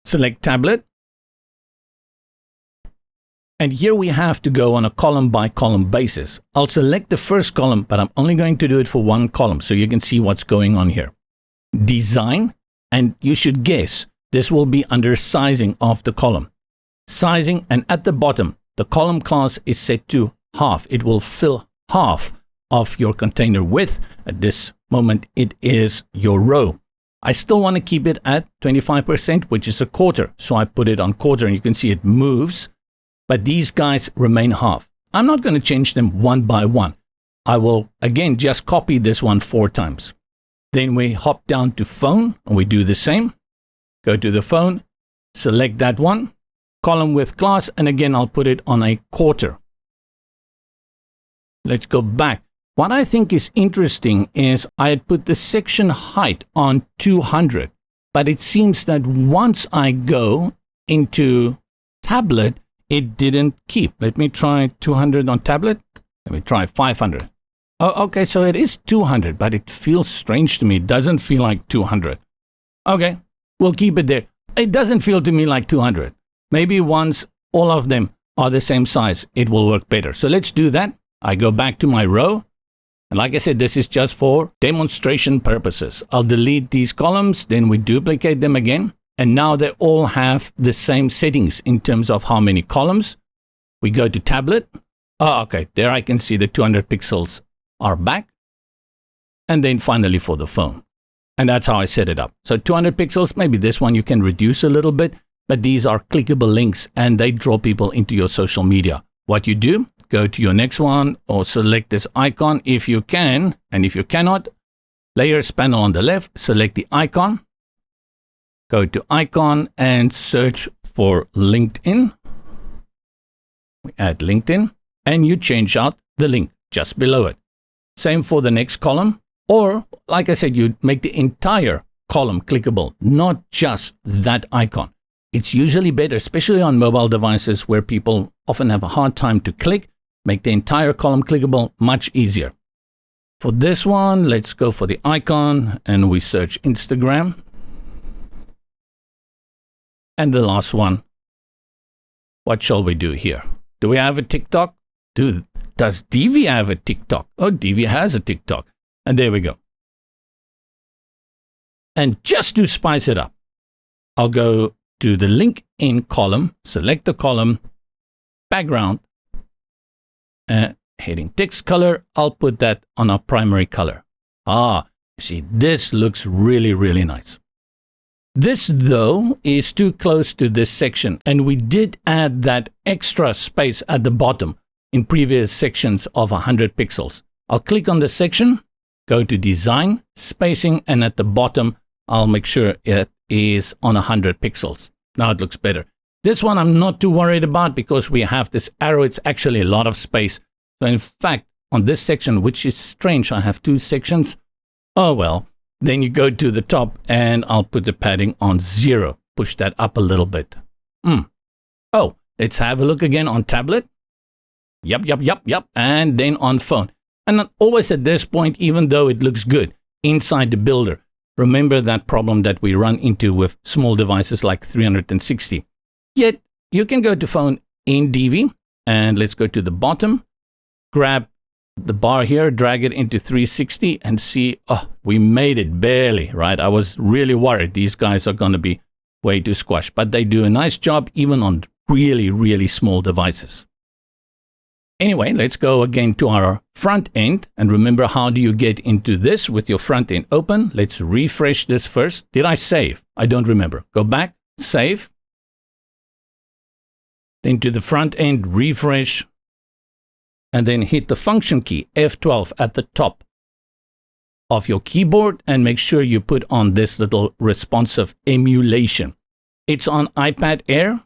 Select Tablet. And here we have to go on a column by column basis. I'll select the first column, but I'm only going to do it for 1 column so you can see what's going on here. Design, and you should guess this will be under sizing of the column. Sizing, and at the bottom, the column class is set to half. It will fill half of your container width. At this moment, it is your row. I still want to keep it at 25%, which is a quarter. So I put it on quarter and you can see it moves, but these guys remain half. I'm not going to change them one by one. I will again just copy this one 4 times. Then we hop down to phone and we do the same. Go to the phone, select that one, column width class, and again, I'll put it on a quarter. Let's go back. What I think is interesting is I had put the section height on 200, but it seems that once I go into tablet, it didn't keep. Let me try 200 on tablet. Let me try 500. Oh, okay, so it is 200, but it feels strange to me. It doesn't feel like 200. Okay, we'll keep it there. It doesn't feel to me like 200. Maybe once all of them are the same size, it will work better. So let's do that. I go back to my row. And like I said, this is just for demonstration purposes. I'll delete these columns, then we duplicate them again. And now they all have the same settings in terms of how many columns. We go to tablet. Oh, okay, there I can see the 200 pixels are back. And then finally for the phone. And that's how I set it up. So 200 pixels, maybe this one you can reduce a little bit, but these are clickable links and they draw people into your social media. What you do, go to your next one or select this icon if you can. And if you cannot, layers panel on the left, select the icon, go to icon and search for LinkedIn. We add LinkedIn and you change out the link just below it. Same for the next column. Or like I said, you make the entire column clickable, not just that icon. It's usually better, especially on mobile devices where people often have a hard time to click. Make the entire column clickable, much easier. For this one, let's go for the icon and we search Instagram. And the last one, what shall we do here? Do we have a TikTok? Does Divi have a TikTok? Oh, Divi has a TikTok. And there we go. And just to spice it up, I'll go to the link in column, select the column, background, heading text color. I'll put that on our primary color. You see, this looks really, really nice. This, though, is too close to this section, and we did add that extra space at the bottom in previous sections of 100 pixels. I'll click on the section, go to Design, Spacing, and at the bottom, I'll make sure it is on 100 pixels. Now it looks better. This one I'm not too worried about because we have this arrow. It's actually a lot of space. So in fact, on this section, which is strange, I have two sections. Oh well. Then you go to the top and I'll put the padding on 0. Push that up a little bit. Oh, let's have a look again on tablet. Yep. And then on phone. And always at this point, even though it looks good inside the builder, remember that problem that we run into with small devices like 360. Yet you can go to phone in Divi and let's go to the bottom, grab the bar here, drag it into 360 and see, oh, we made it barely, right? I was really worried these guys are going to be way too squashed, but they do a nice job even on really, really small devices. Anyway, let's go again to our front end. And remember, how do you get into this with your front end open? Let's refresh this first. Did I save? I don't remember. Go back, save. Then to the front end, refresh. And then hit the function key, F12, at the top of your keyboard. And make sure you put on this little responsive emulation. It's on iPad Air.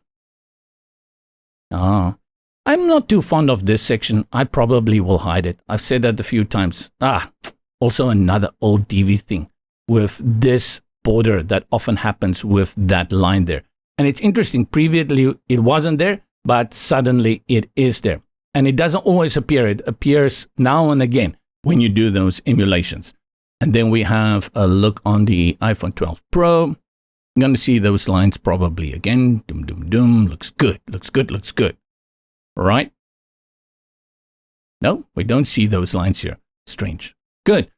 I'm not too fond of this section. I probably will hide it. I've said that a few times. Also another old Divi thing with this border that often happens with that line there. And it's interesting, previously it wasn't there, but suddenly it is there. And it doesn't always appear. It appears now and again when you do those emulations. And then we have a look on the iPhone 12 Pro. You're going to see those lines probably again. Looks good. Right? No, we don't see those lines here. Strange. Good.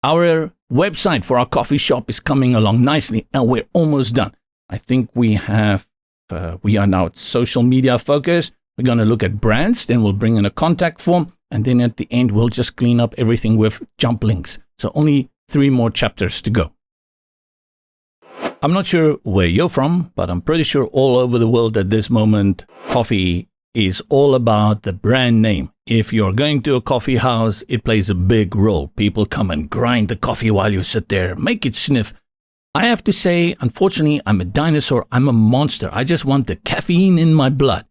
Our website for our coffee shop is coming along nicely and we're almost done. I think we are now at social media focused. We're going to look at brands, then we'll bring in a contact form, and then at the end, we'll just clean up everything with Jumplinks. So only 3 more chapters to go. I'm not sure where you're from, but I'm pretty sure all over the world at this moment, coffee is all about the brand name. If you're going to a coffee house, it plays a big role. People come and grind the coffee while you sit there, make it sniff. I have to say, unfortunately, I'm a dinosaur. I'm a monster. I just want the caffeine in my blood.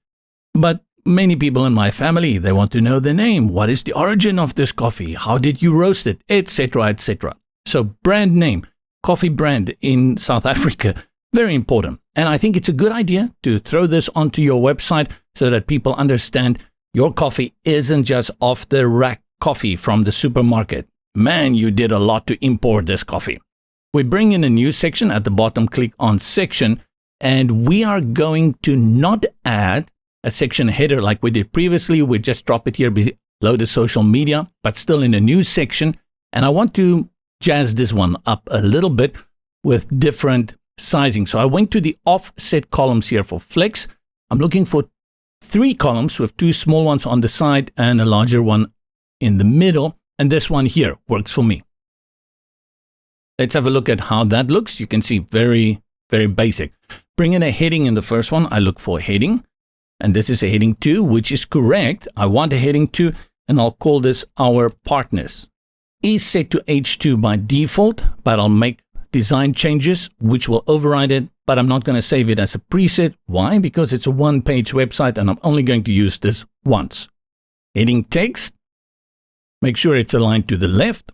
But many people in my family, they want to know the name. What is the origin of this coffee? How did you roast it? Etc., etc. So brand name, coffee brand in South Africa, very important. And I think it's a good idea to throw this onto your website so that people understand your coffee isn't just off the rack coffee from the supermarket. Man, you did a lot to import this coffee. We bring in a new section at the bottom, click on section, and we are going to not add a section header like we did previously. We just drop it here below the social media, but still in a new section. And I want to jazz this one up a little bit with different sizing. So I went to the offset columns here for flex. I'm looking for 3 columns with 2 small ones on the side and a larger one in the middle. And this one here works for me. Let's have a look at how that looks. You can see very, very basic. Bring in a heading in the first one. I look for a heading. And this is a heading 2, which is correct. I want a heading 2, and I'll call this our partners. Is set to H2 by default, but I'll make design changes, which will override it, but I'm not going to save it as a preset. Why? Because it's a one-page website, and I'm only going to use this once. Heading text, make sure it's aligned to the left.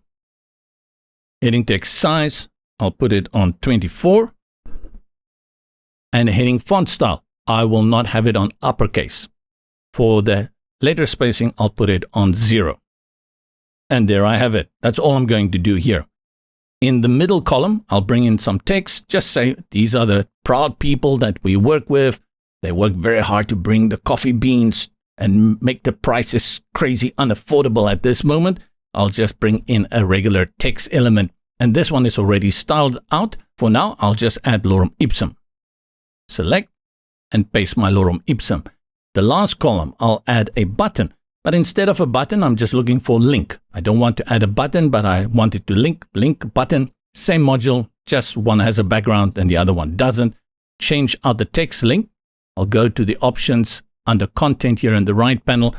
Heading text size, I'll put it on 24. And heading font style, I will not have it on uppercase. For the letter spacing, I'll put it on 0. And there I have it. That's all I'm going to do here. In the middle column, I'll bring in some text. Just say, these are the proud people that we work with. They work very hard to bring the coffee beans and make the prices crazy unaffordable at this moment. I'll just bring in a regular text element. And this one is already styled out. For now, I'll just add lorem ipsum. Select and paste my lorem ipsum. The last column, I'll add a button. But instead of a button, I'm just looking for link. I don't want to add a button, but I want it to link button. Same module, just one has a background and the other one doesn't. Change out the text link. I'll go to the options under content here in the right panel,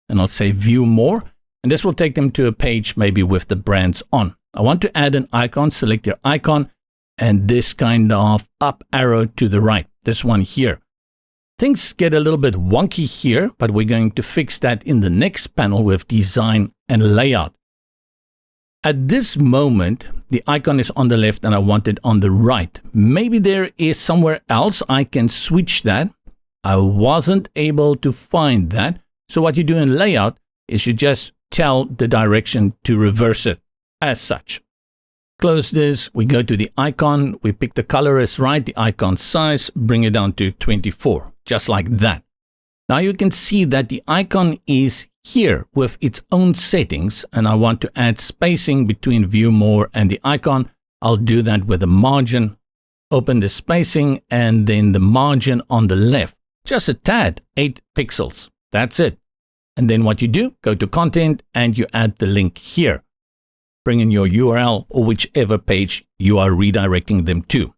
and I'll say view more. And this will take them to a page maybe with the brands on. I want to add an icon, select your icon, and this kind of up arrow to the right, this one here. Things get a little bit wonky here, but we're going to fix that in the next panel with design and layout. At this moment, the icon is on the left and I want it on the right. Maybe there is somewhere else I can switch that. I wasn't able to find that. So what you do in layout is you just tell the direction to reverse it as such. Close this, we go to the icon, we pick the color as right, the icon size, bring it down to 24, just like that. Now you can see that the icon is here with its own settings, and I want to add spacing between view more and the icon. I'll do that with a margin. Open the spacing and then the margin on the left, just a tad, 8 pixels. That's it. And then what you do, go to content and you add the link here. Bring in your URL or whichever page you are redirecting them to.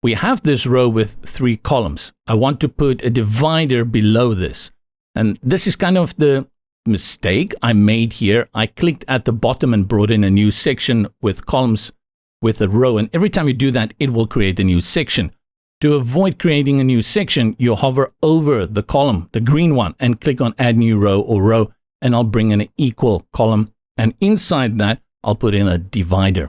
We have this row with 3 columns. I want to put a divider below this. And this is kind of the mistake I made here. I clicked at the bottom and brought in a new section with columns with a row. And every time you do that, it will create a new section. To avoid creating a new section, you hover over the column, the green one, and click on add new row or row, and I'll bring in an equal column. And inside that, I'll put in a divider.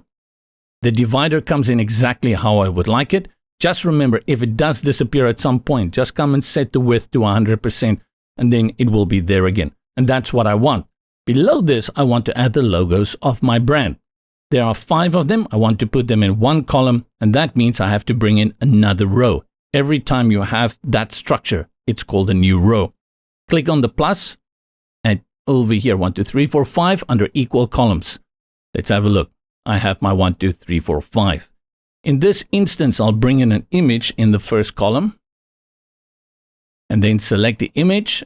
The divider comes in exactly how I would like it. Just remember, if it does disappear at some point, just come and set the width to 100%, and then it will be there again. And that's what I want. Below this, I want to add the logos of my brand. There are 5 of them. I want to put them in one column, and that means I have to bring in another row. Every time you have that structure, it's called a new row. Click on the plus, and over here, 1, 2, 3, 4, 5 under equal columns. Let's have a look. I have my 1, 2, 3, 4, 5. In this instance, I'll bring in an image in the first column, and then select the image.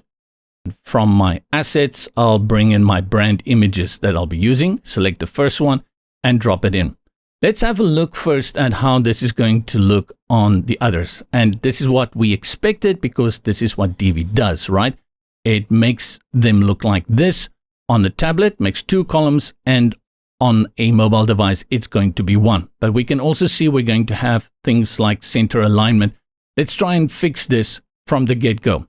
From my assets, I'll bring in my brand images that I'll be using. Select the first one and drop it in. Let's have a look first at how this is going to look on the others. And this is what we expected because this is what Divi does, right? It makes them look like this. On the tablet, makes 2 columns, and on a mobile device, it's going to be 1. But we can also see we're going to have things like center alignment. Let's try and fix this from the get-go.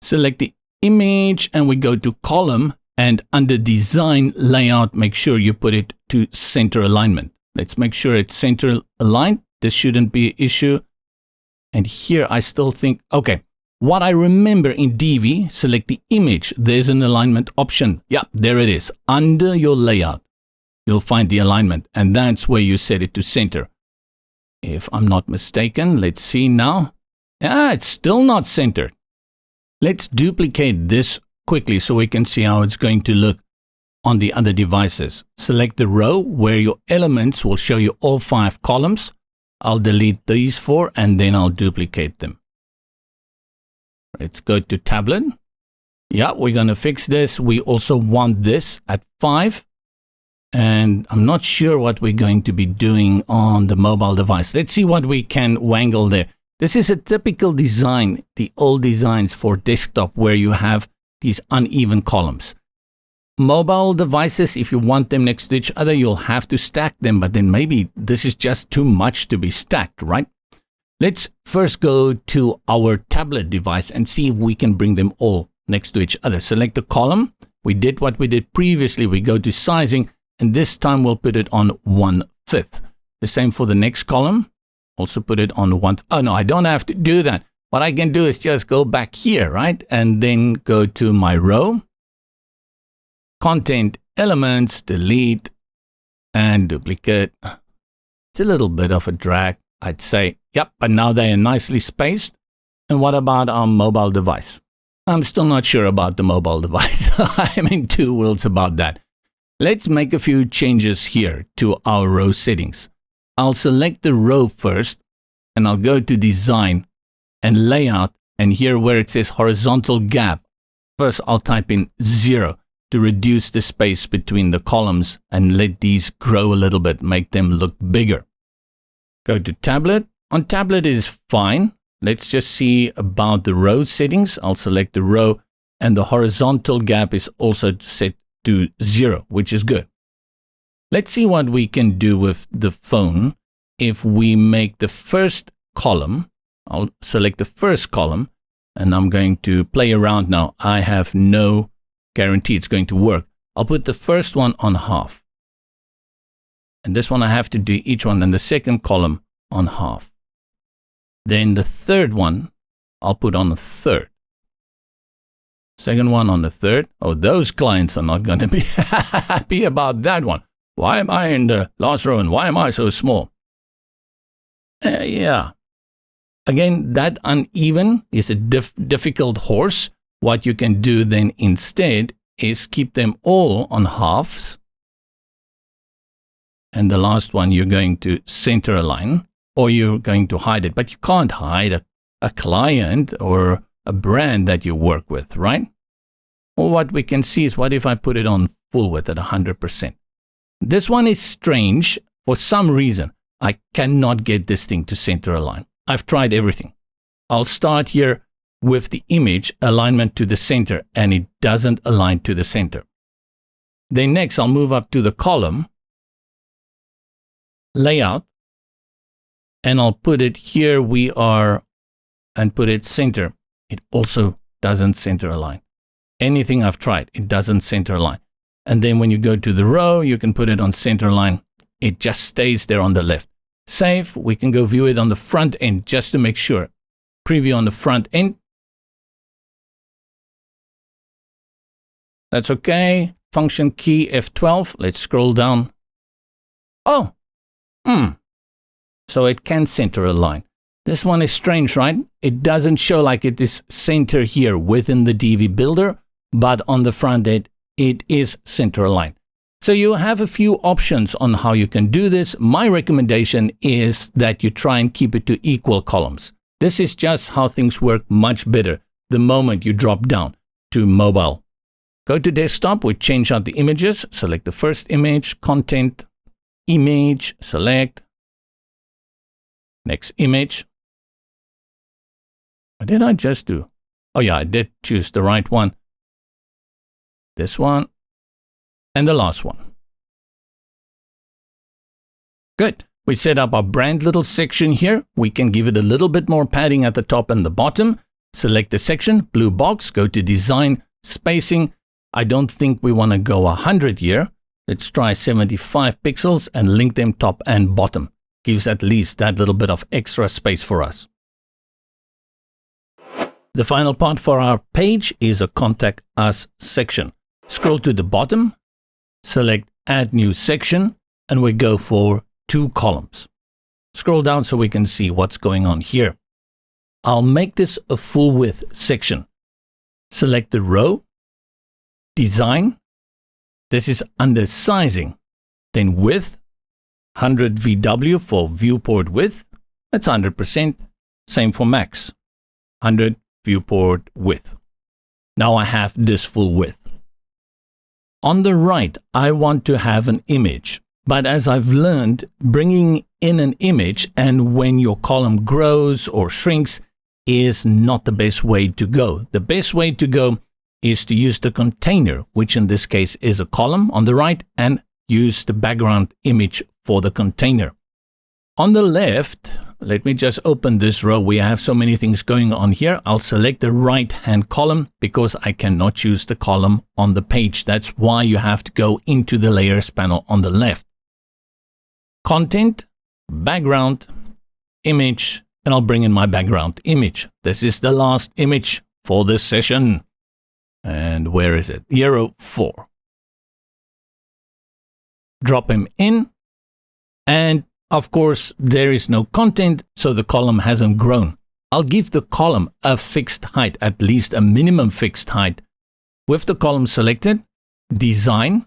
Select the image and we go to column, and under design layout, make sure you put it to center alignment. Let's make sure it's center aligned. This shouldn't be an issue. And here I still think, okay, what I remember in Divi, select the image. There's an alignment option. Yeah, there it is. Under your layout, you'll find the alignment, and that's where you set it to center. If I'm not mistaken, let's see now. It's still not centered. Let's duplicate this quickly so we can see how it's going to look on the other devices. Select the row where your elements will show you all 5 columns. I'll delete these 4 and then I'll duplicate them. Let's go to tablet. Yeah, we're going to fix this. We also want this at 5. And I'm not sure what we're going to be doing on the mobile device. Let's see what we can wangle there. This is a typical design, the old designs for desktop, where you have these uneven columns. Mobile devices, if you want them next to each other, you'll have to stack them, but then maybe this is just too much to be stacked, right? Let's first go to our tablet device and see if we can bring them all next to each other. Select the column. We did what we did previously. We go to sizing, and this time we'll put it on 1/5. The same for the next column. Also put it on 1. Oh no, I don't have to do that. What I can do is just go back here, right? And then go to my row, content, elements, delete, and duplicate. It's a little bit of a drag, I'd say. Yep, but now they are nicely spaced. And what about our mobile device? I'm still not sure about the mobile device. I'm in 2 worlds about that. Let's make a few changes here to our row settings. I'll select the row first, and I'll go to design and layout, and here where it says horizontal gap, first I'll type in 0 to reduce the space between the columns and let these grow a little bit, make them look bigger. Go to tablet. On tablet is fine. Let's just see about the row settings. I'll select the row, and the horizontal gap is also set to 0, which is good. Let's see what we can do with the phone if we make the first column. I'll select the first column, and I'm going to play around now. I have no guarantee it's going to work. I'll put the first one on half. And this one I have to do each one, and the second column on half. Then the third one, I'll put on a third. Second one on the third. Oh, those clients are not going to be happy about that one. Why am I in the last row and why am I so small? Yeah. Again, that uneven is a difficult horse. What you can do then instead is keep them all on halves. And the last one, you're going to center align, or you're going to hide it. But you can't hide a client or a brand that you work with, right? Well, what we can see is, what if I put it on full width at 100%? This one is strange. For some reason, I cannot get this thing to center align. I've tried everything. I'll start here with the image alignment to the center, and it doesn't align to the center. Then next, I'll move up to the column layout, and I'll put it here and put it center. It also doesn't center align. Anything I've tried, it doesn't center align. And then when you go to the row, you can put it on center align. It just stays there on the left. Save, we can go view it on the front end just to make sure. Preview on the front end. That's okay. Function key F12. Let's scroll down. Oh, so it can center align. This one is strange, right? It doesn't show like it is center here within the Divi builder, but on the front end, it is center align. So you have a few options on how you can do this. My recommendation is that you try and keep it to equal columns. This is just how things work much better the moment you drop down to mobile. Go to desktop, we change out the images, select the first image, content, image, select, next image. What did I just do? Oh yeah, I did choose the right one. This one. And the last one. Good. We set up our brand little section here. We can give it a little bit more padding at the top and the bottom. Select the section, blue box, go to design, spacing. I don't think we want to go 100 here. Let's try 75 pixels and link them top and bottom. Gives at least that little bit of extra space for us. The final part for our page is a contact us section. Scroll to the bottom. Select Add New Section, and we go for 2 columns. Scroll down so we can see what's going on here. I'll make this a full width section. Select the row, Design. This is under Sizing. Then Width, 100 VW for viewport width. That's 100%. Same for Max, 100 viewport width. Now I have this full width. On the right, I want to have an image, but as I've learned, bringing in an image and when your column grows or shrinks is not the best way to go. The best way to go is to use the container, which in this case is a column on the right, and use the background image for the container. On the left, let me just open this row. We have so many things going on here. I'll select the right-hand column because I cannot choose the column on the page. That's why you have to go into the layers panel on the left. Content, background, image, and I'll bring in my background image. This is the last image for this session. And where is it? Hero 4. Drop him in, and of course, there is no content, so the column hasn't grown. I'll give the column a fixed height, at least a minimum fixed height. With the column selected, Design,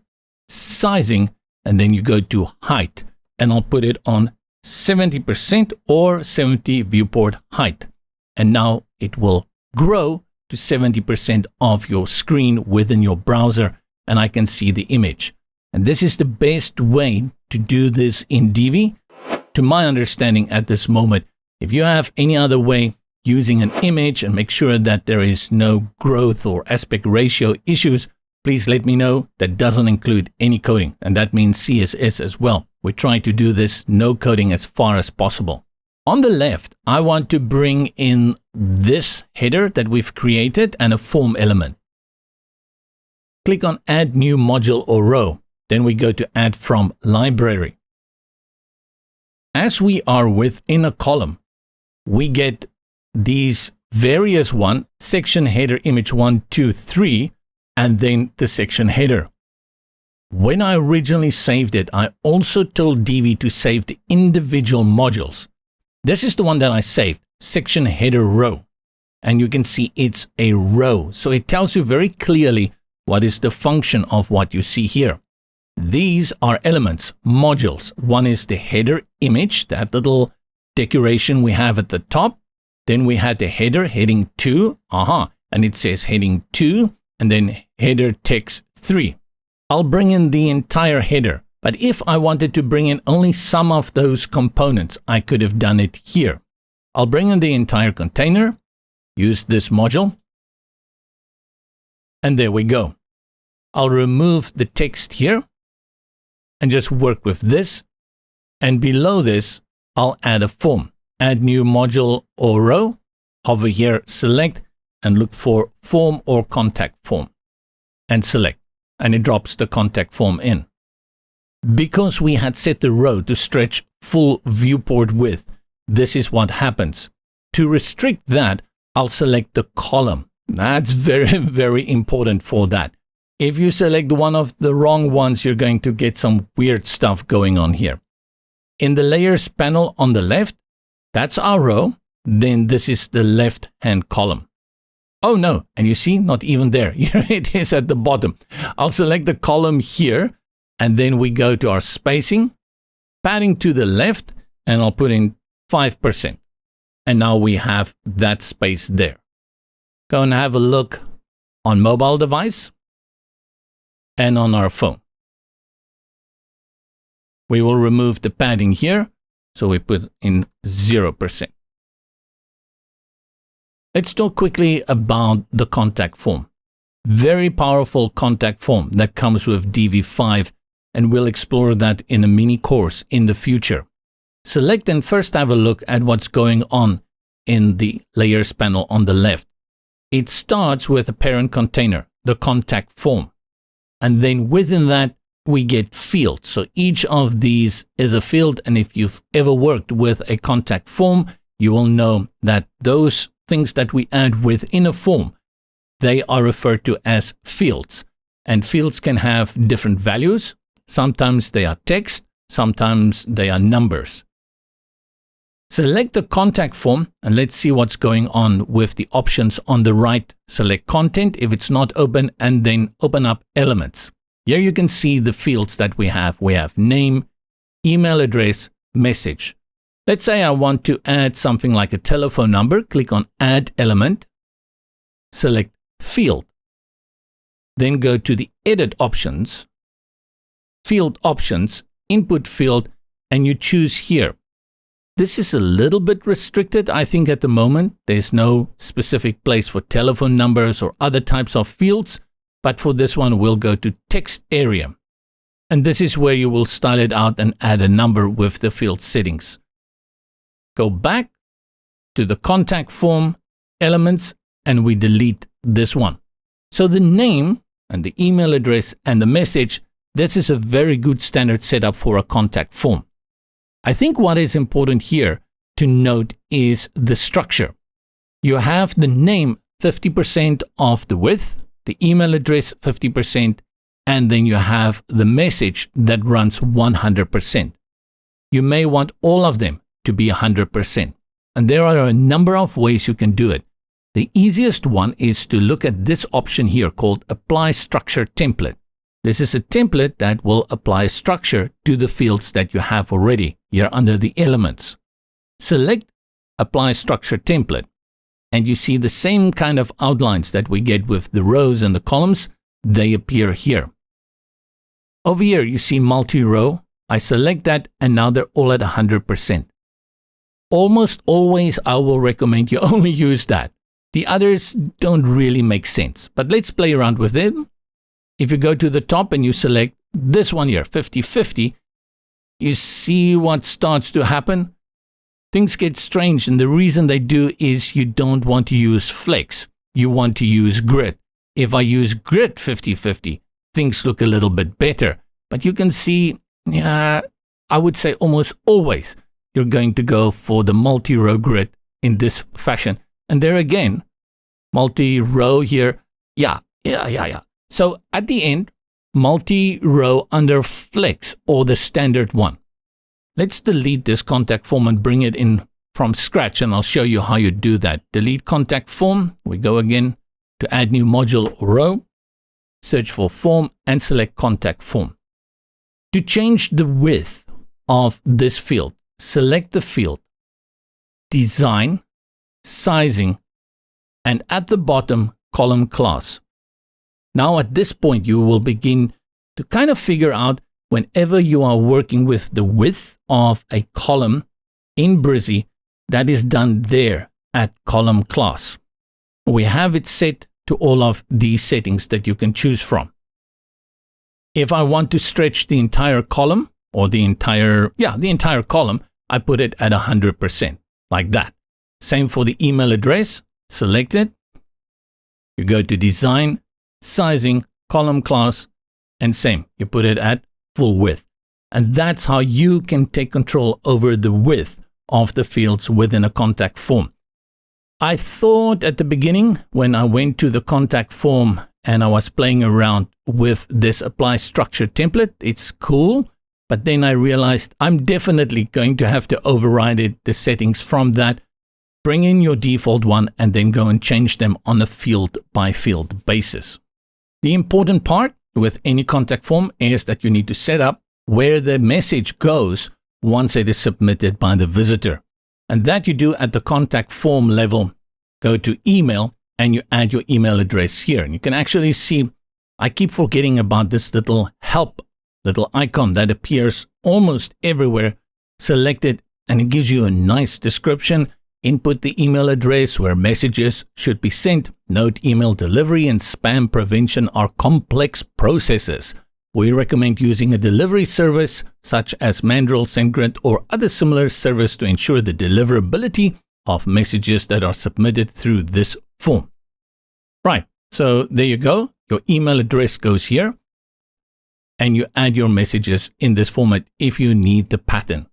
Sizing, and then you go to Height. And I'll put it on 70% or 70 viewport height. And now it will grow to 70% of your screen within your browser, and I can see the image. And this is the best way to do this in Divi. to my understanding at this moment. If you have any other way using an image and make sure that there is no growth or aspect ratio issues, please let me know. That doesn't include any coding, and that means CSS as well. We try to do this no coding as far as possible. On the left, I want to bring in this header that we've created and a form element. Click on Add New Module or Row. Then we go to Add From Library. As we are within a column, we get these various section header image 1, 2, 3, and then the section header. When I originally saved it, I also told Divi to save the individual modules. This is the one that I saved, section header row. And you can see it's a row. So it tells you very clearly what is the function of what you see here. These are elements, modules. One is the header image, that little decoration we have at the top. Then we had the header, heading 2, and it says heading 2, and then header text 3. I'll bring in the entire header, but if I wanted to bring in only some of those components, I could have done it here. I'll bring in the entire container, use this module, and there we go. I'll remove the text here and just work with this, and below this, I'll add a form. Add new module or row, hover here, select, and look for form or contact form, and select, and it drops the contact form in. Because we had set the row to stretch full viewport width, this is what happens. To restrict that, I'll select the column. That's very, very important for that. If you select one of the wrong ones, you're going to get some weird stuff going on here. In the layers panel on the left, that's our row. Then this is the left-hand column. Oh no, and you see, not even there. Here it is at the bottom. I'll select the column here, and then we go to our spacing, padding to the left, and I'll put in 5%. And now we have that space there. Go and have a look on mobile device and on our phone. We will remove the padding here, so we put in 0%. Let's talk quickly about the contact form. Very powerful contact form that comes with Divi 5, and we'll explore that in a mini course in the future. Select and first have a look at what's going on in the layers panel on the left. It starts with a parent container, the contact form. And then within that, we get fields. So each of these is a field. And if you've ever worked with a contact form, you will know that those things that we add within a form, they are referred to as fields. And fields can have different values. Sometimes they are text, sometimes they are numbers. Select the contact form and let's see what's going on with the options on the right. Select content if it's not open, and then open up elements. Here you can see the fields that we have. We have name, email address, message. Let's say I want to add something like a telephone number. Click on Add Element. Select Field. Then go to the Edit options, Field Options, Input Field, and you choose here. This is a little bit restricted, I think, at the moment. There's no specific place for telephone numbers or other types of fields, but for this one, we'll go to Text Area. And this is where you will style it out and add a number with the field settings. Go back to the contact form, elements, and we delete this one. So the name and the email address and the message, this is a very good standard setup for a contact form. I think what is important here to note is the structure. You have the name 50% of the width, the email address 50%, and then you have the message that runs 100%. You may want all of them to be 100%. And there are a number of ways you can do it. The easiest one is to look at this option here called Apply Structure Template. This is a template that will apply structure to the fields that you have already here under the elements. Select Apply Structure Template, and you see the same kind of outlines that we get with the rows and the columns. They appear here. Over here, you see multi-row I select that, and now they're all at 100%. Almost always I will recommend you only use that. The others don't really make sense, but let's play around with them. If you go to the top and you select this one here, 50-50, you see what starts to happen. Things get strange, and the reason they do is you don't want to use flex. You want to use grid. If I use grid 50-50, things look a little bit better. But you can see, I would say almost always, you're going to go for the multi-row grid in this fashion. And there again, multi-row here. Yeah. So at the end, multi-row under flex or the standard one. Let's delete this contact form and bring it in from scratch, and I'll show you how you do that. Delete contact form. We go again to add new module or row. Search for form and select contact form. To change the width of this field, select the field, design, sizing, and at the bottom, column class. Now at this point, you will begin to kind of figure out whenever you are working with the width of a column in Brizy, that is done there at column class. We have it set to all of these settings that you can choose from. If I want to stretch the entire column or the entire column, I put it at 100%, like that. Same for the email address, select it. You go to design, sizing, column class, and same, you put it at full width. And that's how you can take control over the width of the fields within a contact form. I thought at the beginning, when I went to the contact form and I was playing around with this apply structure template, it's cool. But then I realized I'm definitely going to have to override it, the settings from that, bring in your default one, and then go and change them on a field by field basis. The important part with any contact form is that you need to set up where the message goes once it is submitted by the visitor. And that you do at the contact form level. Go to email and you add your email address here. And you can actually see, I keep forgetting about this little help, little icon that appears almost everywhere. Select it and it gives you a nice description. Input the email address where messages should be sent. Note email delivery and spam prevention are complex processes. We recommend using a delivery service such as Mandrill, SendGrid, or other similar service to ensure the deliverability of messages that are submitted through this form. Right, so there you go. Your email address goes here, and you add your messages in this format if you need the pattern.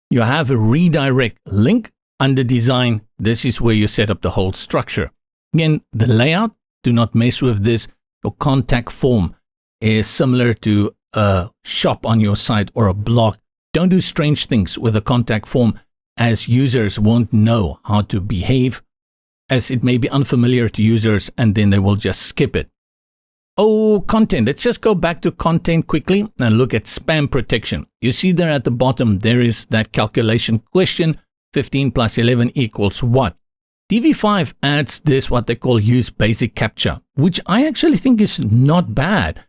You have a redirect link under design. This is where you set up the whole structure. Again, the layout, do not mess with this. Your contact form is similar to a shop on your site or a blog. Don't do strange things with a contact form, as users won't know how to behave, as it may be unfamiliar to users and then they will just skip it. Oh, content. Let's just go back to content quickly and look at spam protection. You see there at the bottom, there is that calculation question, 15 plus 11 equals what? Divi5 adds this, what they call use basic captcha, which I actually think is not bad.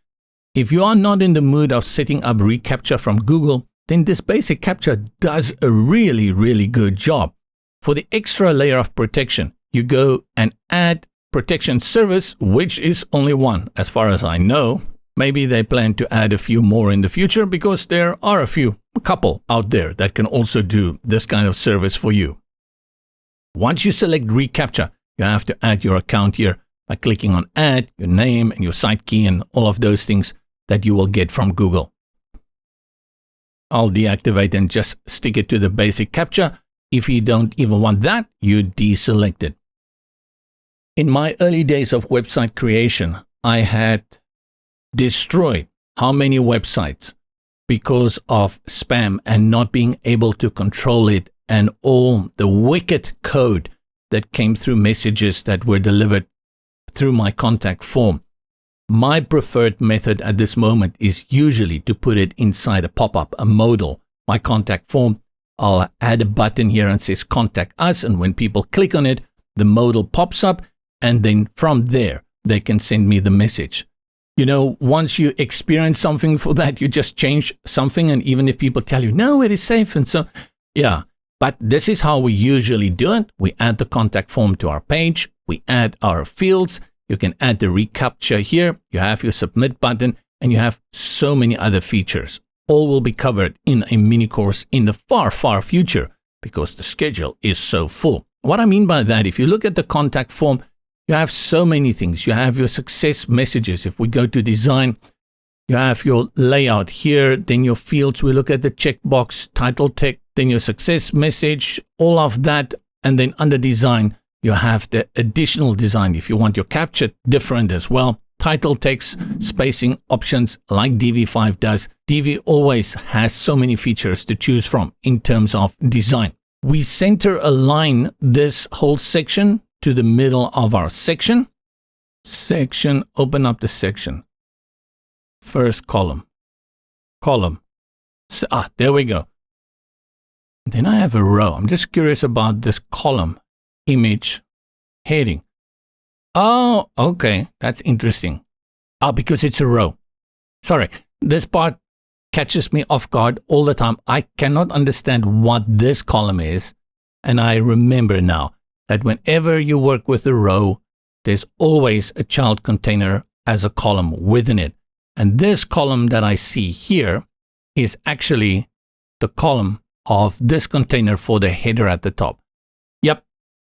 If you are not in the mood of setting up reCAPTCHA from Google, then this basic captcha does a really, really good job. For the extra layer of protection, you go and add protection service, which is only one, as far as I know. Maybe they plan to add a few more in the future because there are a couple out there that can also do this kind of service for you. Once you select reCAPTCHA, you have to add your account here by clicking on add, your name and your site key and all of those things that you will get from Google. I'll deactivate and just stick it to the basic captcha. If you don't even want that, you deselect it. In my early days of website creation, I had destroyed how many websites because of spam and not being able to control it and all the wicked code that came through messages that were delivered through my contact form. My preferred method at this moment is usually to put it inside a pop-up, a modal. My contact form, I'll add a button here and says contact us, and when people click on it, the modal pops up, and then from there, they can send me the message. You know, once you experience something for that, you just change something. And even if people tell you, no, it is safe. And so, yeah. But this is how we usually do it. We add the contact form to our page. We add our fields. You can add the reCAPTCHA here. You have your submit button, and you have so many other features. All will be covered in a mini course in the far, far future because the schedule is so full. What I mean by that, if you look at the contact form, you have so many things. You have your success messages. If we go to design, you have your layout here, then your fields. We look at the checkbox, title text, then your success message, all of that. And then under design, you have the additional design. If you want your capture different as well, title text, spacing options like Divi5 does. Divi always has so many features to choose from in terms of design. We center align this whole section to the middle of our section. Section, open up the section. First column. There we go. Then I have a row. I'm just curious about this column, image, heading. Oh, okay. That's interesting. Because it's a row. Sorry. This part catches me off guard all the time. I cannot understand what this column is. And I remember now that whenever you work with a row, there's always a child container as a column within it. And this column that I see here is actually the column of this container for the header at the top. Yep,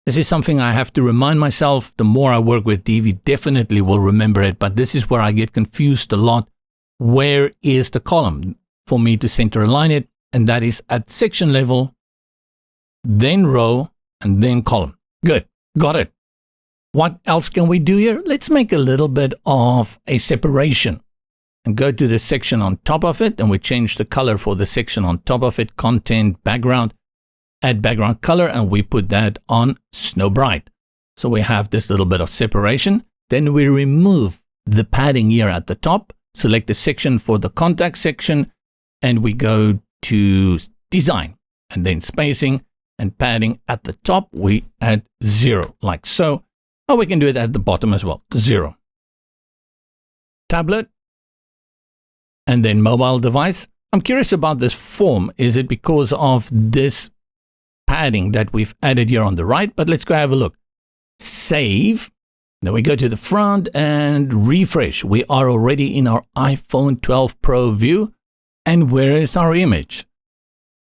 this is something I have to remind myself. The more I work with Divi, definitely will remember it. But this is where I get confused a lot. Where is the column for me to center align it? And that is at section level, then row, and then column. Good, got it. What else can we do here? Let's make a little bit of a separation. And go to the section on top of it, and we change the color for the section on top of it, content, background, add background color, and we put that on Snow Bright. So we have this little bit of separation. Then we remove the padding here at the top, select the section for the contact section, and we go to design, and then spacing and padding at the top, we add 0, like so. Or we can do it at the bottom as well, 0. Tablet. And then mobile device. I'm curious about this form. Is it because of this padding that we've added here on the right? But let's go have a look. Save. Then we go to the front and refresh. We are already in our iPhone 12 Pro view. And where is our image?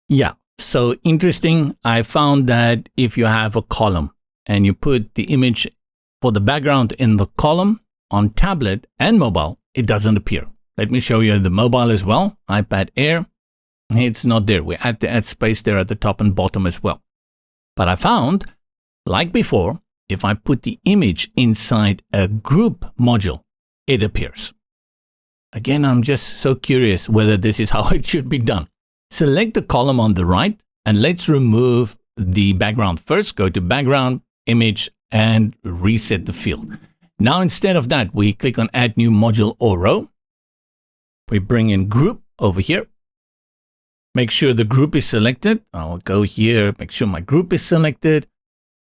Yeah, so interesting. I found that if you have a column and you put the image for the background in the column on tablet and mobile, it doesn't appear. Let me show you the mobile as well. iPad Air. It's not there. We had to add space there at the top and bottom as well. But I found, like before, if I put the image inside a group module, it appears. Again, I'm just so curious whether this is how it should be done. Select the column on the right, and let's remove the background first. Go to background, image, and reset the field. Now, instead of that, we click on add new module or row. We bring in group over here. Make sure the group is selected. I'll go here, make sure my group is selected.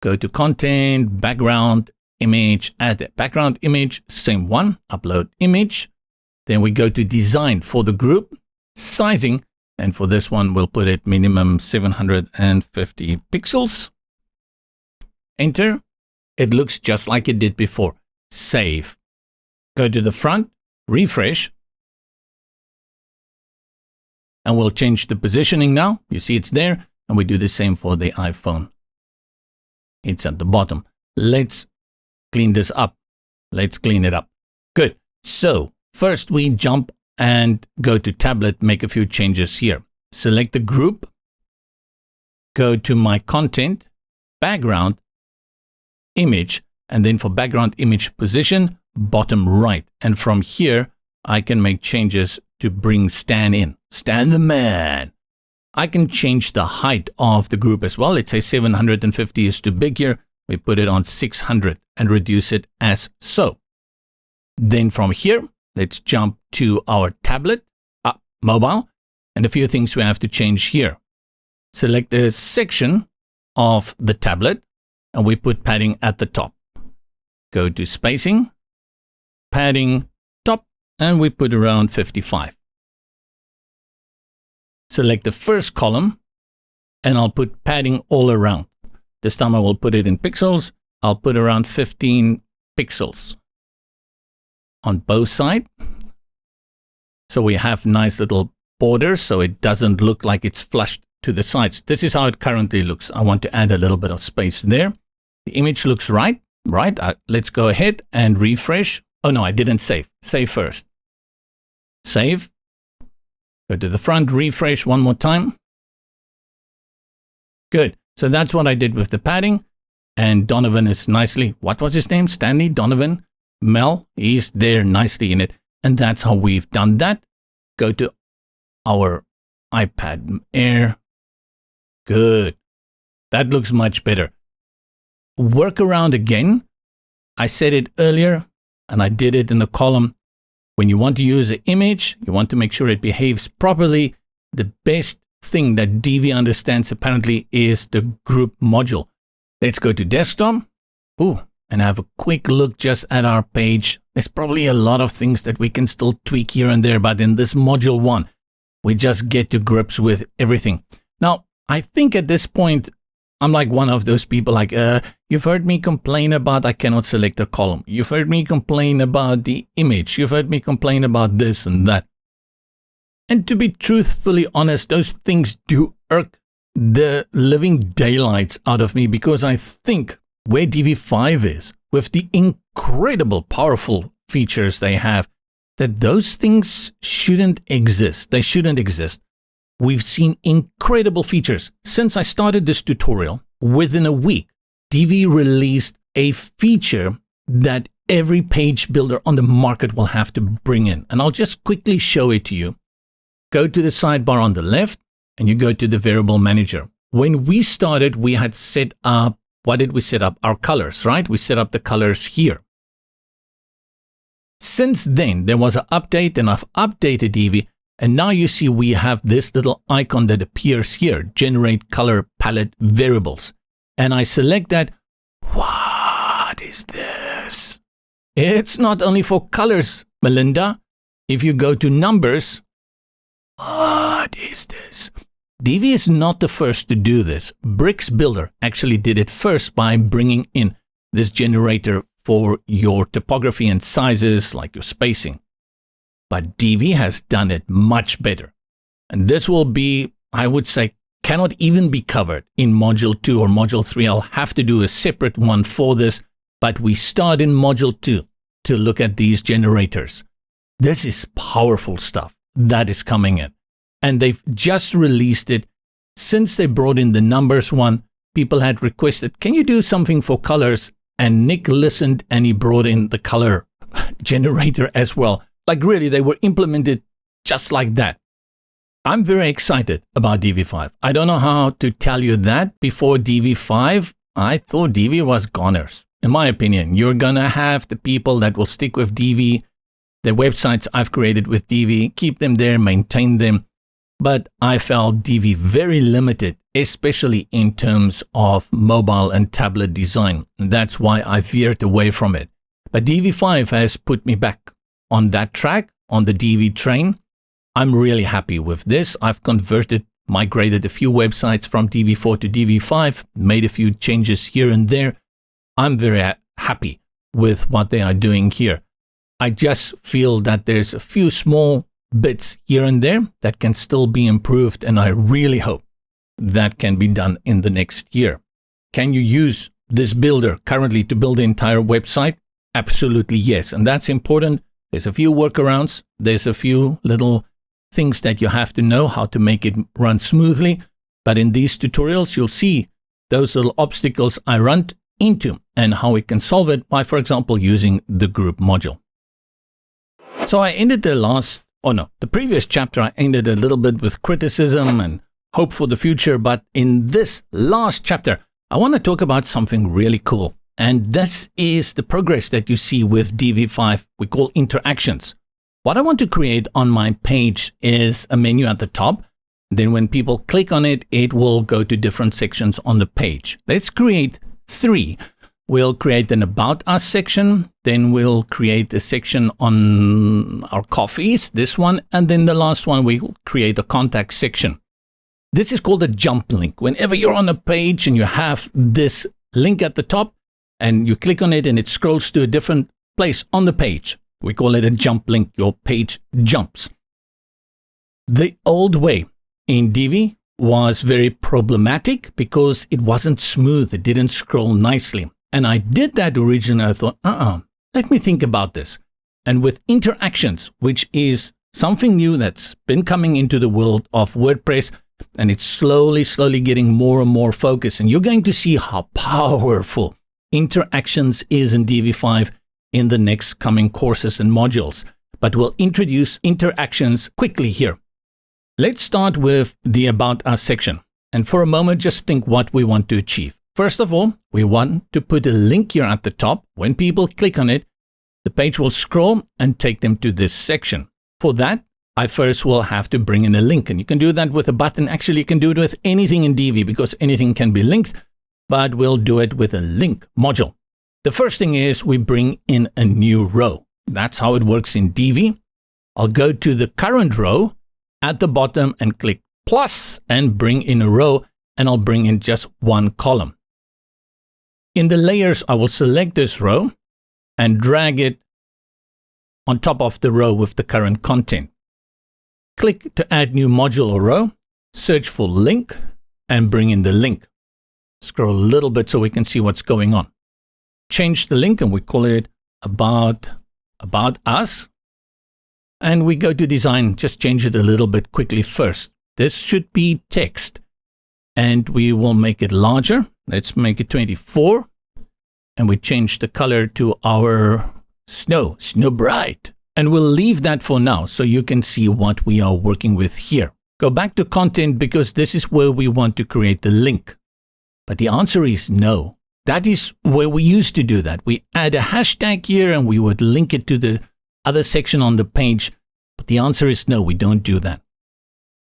Go to content, background, image, add the background image, same one, upload image. Then we go to design for the group, sizing. And for this one, we'll put it minimum 750 pixels. Enter. It looks just like it did before. Save. Go to the front, refresh. And we'll change the positioning now. You see it's there. And we do the same for the iPhone. It's at the bottom. Let's clean this up. Let's clean it up. Good. So first we jump and go to tablet, make a few changes here. Select the group. Go to my content, background, image, and then for background image position, bottom right. And from here, I can make changes to bring Stan in. Stan the man. I can change the height of the group as well. Let's say 750 is too big here. We put it on 600 and reduce it as so. Then from here, let's jump to our tablet, mobile, and a few things we have to change here. Select the section of the tablet, and we put padding at the top. Go to spacing, padding, top, and we put around 55. Select the first column, and I'll put padding all around. This time I will put it in pixels. I'll put around 15 pixels on both sides. So we have nice little borders so it doesn't look like it's flushed to the sides. This is how it currently looks. I want to add a little bit of space there. The image looks right. Let's go ahead and refresh. Oh no, I didn't save. Save first. Save. Go to the front, refresh one more time. Good. So that's what I did with the padding. And Donovan is nicely, what was his name? Stanley? Donovan? Mel? He's there nicely in it. And that's how we've done that. Go to our iPad Air. Good. That looks much better. Workaround again. I said it earlier, and I did it in the column. When you want to use an image, you want to make sure it behaves properly. The best thing that Divi understands apparently is the group module. Let's go to desktop. And have a quick look just at our page. There's probably a lot of things that we can still tweak here and there, but in this module 1, we just get to grips with everything. Now, I think at this point, I'm like one of those people like, you've heard me complain about I cannot select a column. You've heard me complain about the image. You've heard me complain about this and that. And to be truthfully honest, those things do irk the living daylights out of me, because I think where Divi 5 is, with the incredible powerful features they have, that those things shouldn't exist. They shouldn't exist. We've seen incredible features. Since I started this tutorial, within a week, Divi released a feature that every page builder on the market will have to bring in. And I'll just quickly show it to you. Go to the sidebar on the left, and you go to the variable manager. When we started, we had set up, what did we set up? Our colors, right? We set up the colors here. Since then, there was an update, and I've updated Divi, and now you see we have this little icon that appears here, generate color palette variables. And I select that. What is this? It's not only for colors, Melinda. If you go to numbers, what is this? Divi is not the first to do this. Bricks Builder actually did it first by bringing in this generator for your typography and sizes, like your spacing. But Divi has done it much better. And this will be, I would say, cannot even be covered in Module 2 or Module 3. I'll have to do a separate one for this, but we start in Module 2 to look at these generators. This is powerful stuff that is coming in. And they've just released it. Since they brought in the numbers one, people had requested, can you do something for colors? And Nick listened and he brought in the color generator as well. Like really, they were implemented just like that. I'm very excited about Divi 5. I don't know how to tell you that. Before Divi 5, I thought Divi was goners. In my opinion, you're gonna have the people that will stick with Divi, the websites I've created with Divi, keep them there, maintain them. But I felt Divi very limited, especially in terms of mobile and tablet design. And that's why I veered away from it. But Divi 5 has put me back on that track, on the Divi train. I'm really happy with this. I've migrated a few websites from Divi 4 to Divi 5, made a few changes here and there. I'm very happy with what they are doing here. I just feel that there's a few small bits here and there that can still be improved, and I really hope that can be done in the next year. Can you use this builder currently to build the entire website? Absolutely yes, and that's important. There's a few workarounds. There's a few little things that you have to know how to make it run smoothly. But in these tutorials, you'll see those little obstacles I run into and how we can solve it by, for example, using the group module. So I ended the previous chapter, I ended a little bit with criticism and hope for the future. But in this last chapter, I want to talk about something really cool. And this is the progress that you see with Divi 5, we call interactions. What I want to create on my page is a menu at the top. Then when people click on it, it will go to different sections on the page. Let's create 3. we'll create an About Us section. Then we'll create a section on our coffees, this one. And then the last one, we'll create a contact section. This is called a jump link. Whenever you're on a page and you have this link at the top and you click on it and it scrolls to a different place on the page, we call it a jump link. Your page jumps. The old way in Divi was very problematic because it wasn't smooth. It didn't scroll nicely. And I did that originally. I thought, let me think about this. And with interactions, which is something new that's been coming into the world of WordPress, and it's slowly getting more and more focused. And you're going to see how powerful interactions is in Divi 5 in the next coming courses and modules. But we'll introduce interactions quickly here. Let's start with the About Us section. And for a moment, just think what we want to achieve. First of all, we want to put a link here at the top. When people click on it, the page will scroll and take them to this section. For that, I first will have to bring in a link. And you can do that with a button. Actually, you can do it with anything in Divi because anything can be linked, but we'll do it with a link module. The first thing is we bring in a new row. That's how it works in Divi. I'll go to the current row at the bottom and click plus and bring in a row, and I'll bring in just one column. In the layers, I will select this row and drag it on top of the row with the current content. Click to add new module or row, search for link and bring in the link. Scroll a little bit so we can see what's going on. Change the link and we call it About Us. And we go to design, just change it a little bit quickly first. This should be text and we will make it larger. Let's make it 24 and we change the color to our snow bright. And we'll leave that for now so you can see what we are working with here. Go back to content because this is where we want to create the link. But the answer is no. That is where we used to do that. We add a hashtag here and we would link it to the other section on the page. But the answer is no, we don't do that.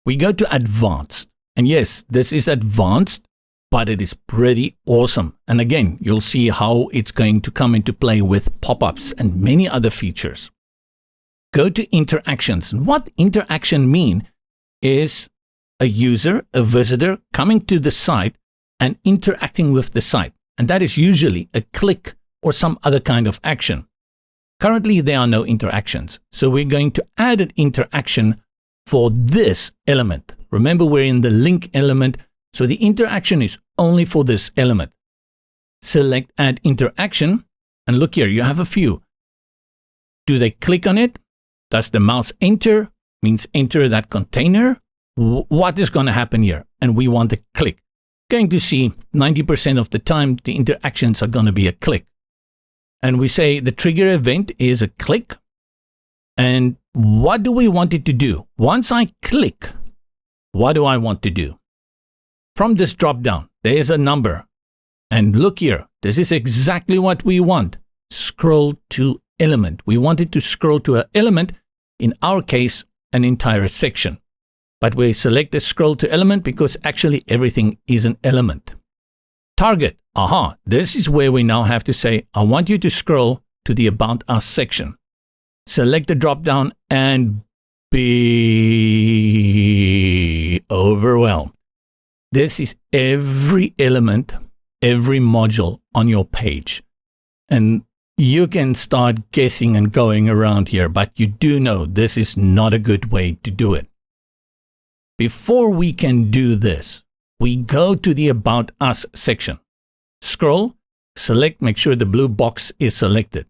We go to advanced. And yes, this is advanced, but it is pretty awesome. And again, you'll see how it's going to come into play with pop-ups and many other features. Go to interactions. And what interaction mean is a user, a visitor coming to the site and interacting with the site. And that is usually a click or some other kind of action. Currently, there are no interactions. So we're going to add an interaction for this element. Remember, we're in the link element. So the interaction is only for this element. Select add interaction. And look here, you have a few. Do they click on it? Does the mouse enter? Means enter that container. What is going to happen here? And we want a click. Going to see 90% of the time the interactions are going to be a click. And we say the trigger event is a click. And what do we want it to do? Once I click, what do I want to do? From this drop down, there is a number. And look here, this is exactly what we want. Scroll to element. We want it to scroll to an element. In our case, an entire section. But we select the scroll to element because actually everything is an element. Target. This is where we now have to say, I want you to scroll to the About Us section. Select the drop down and be overwhelmed. This is every element, every module on your page. And you can start guessing and going around here, but you do know this is not a good way to do it. Before we can do this, we go to the About Us section. Scroll, select, make sure the blue box is selected.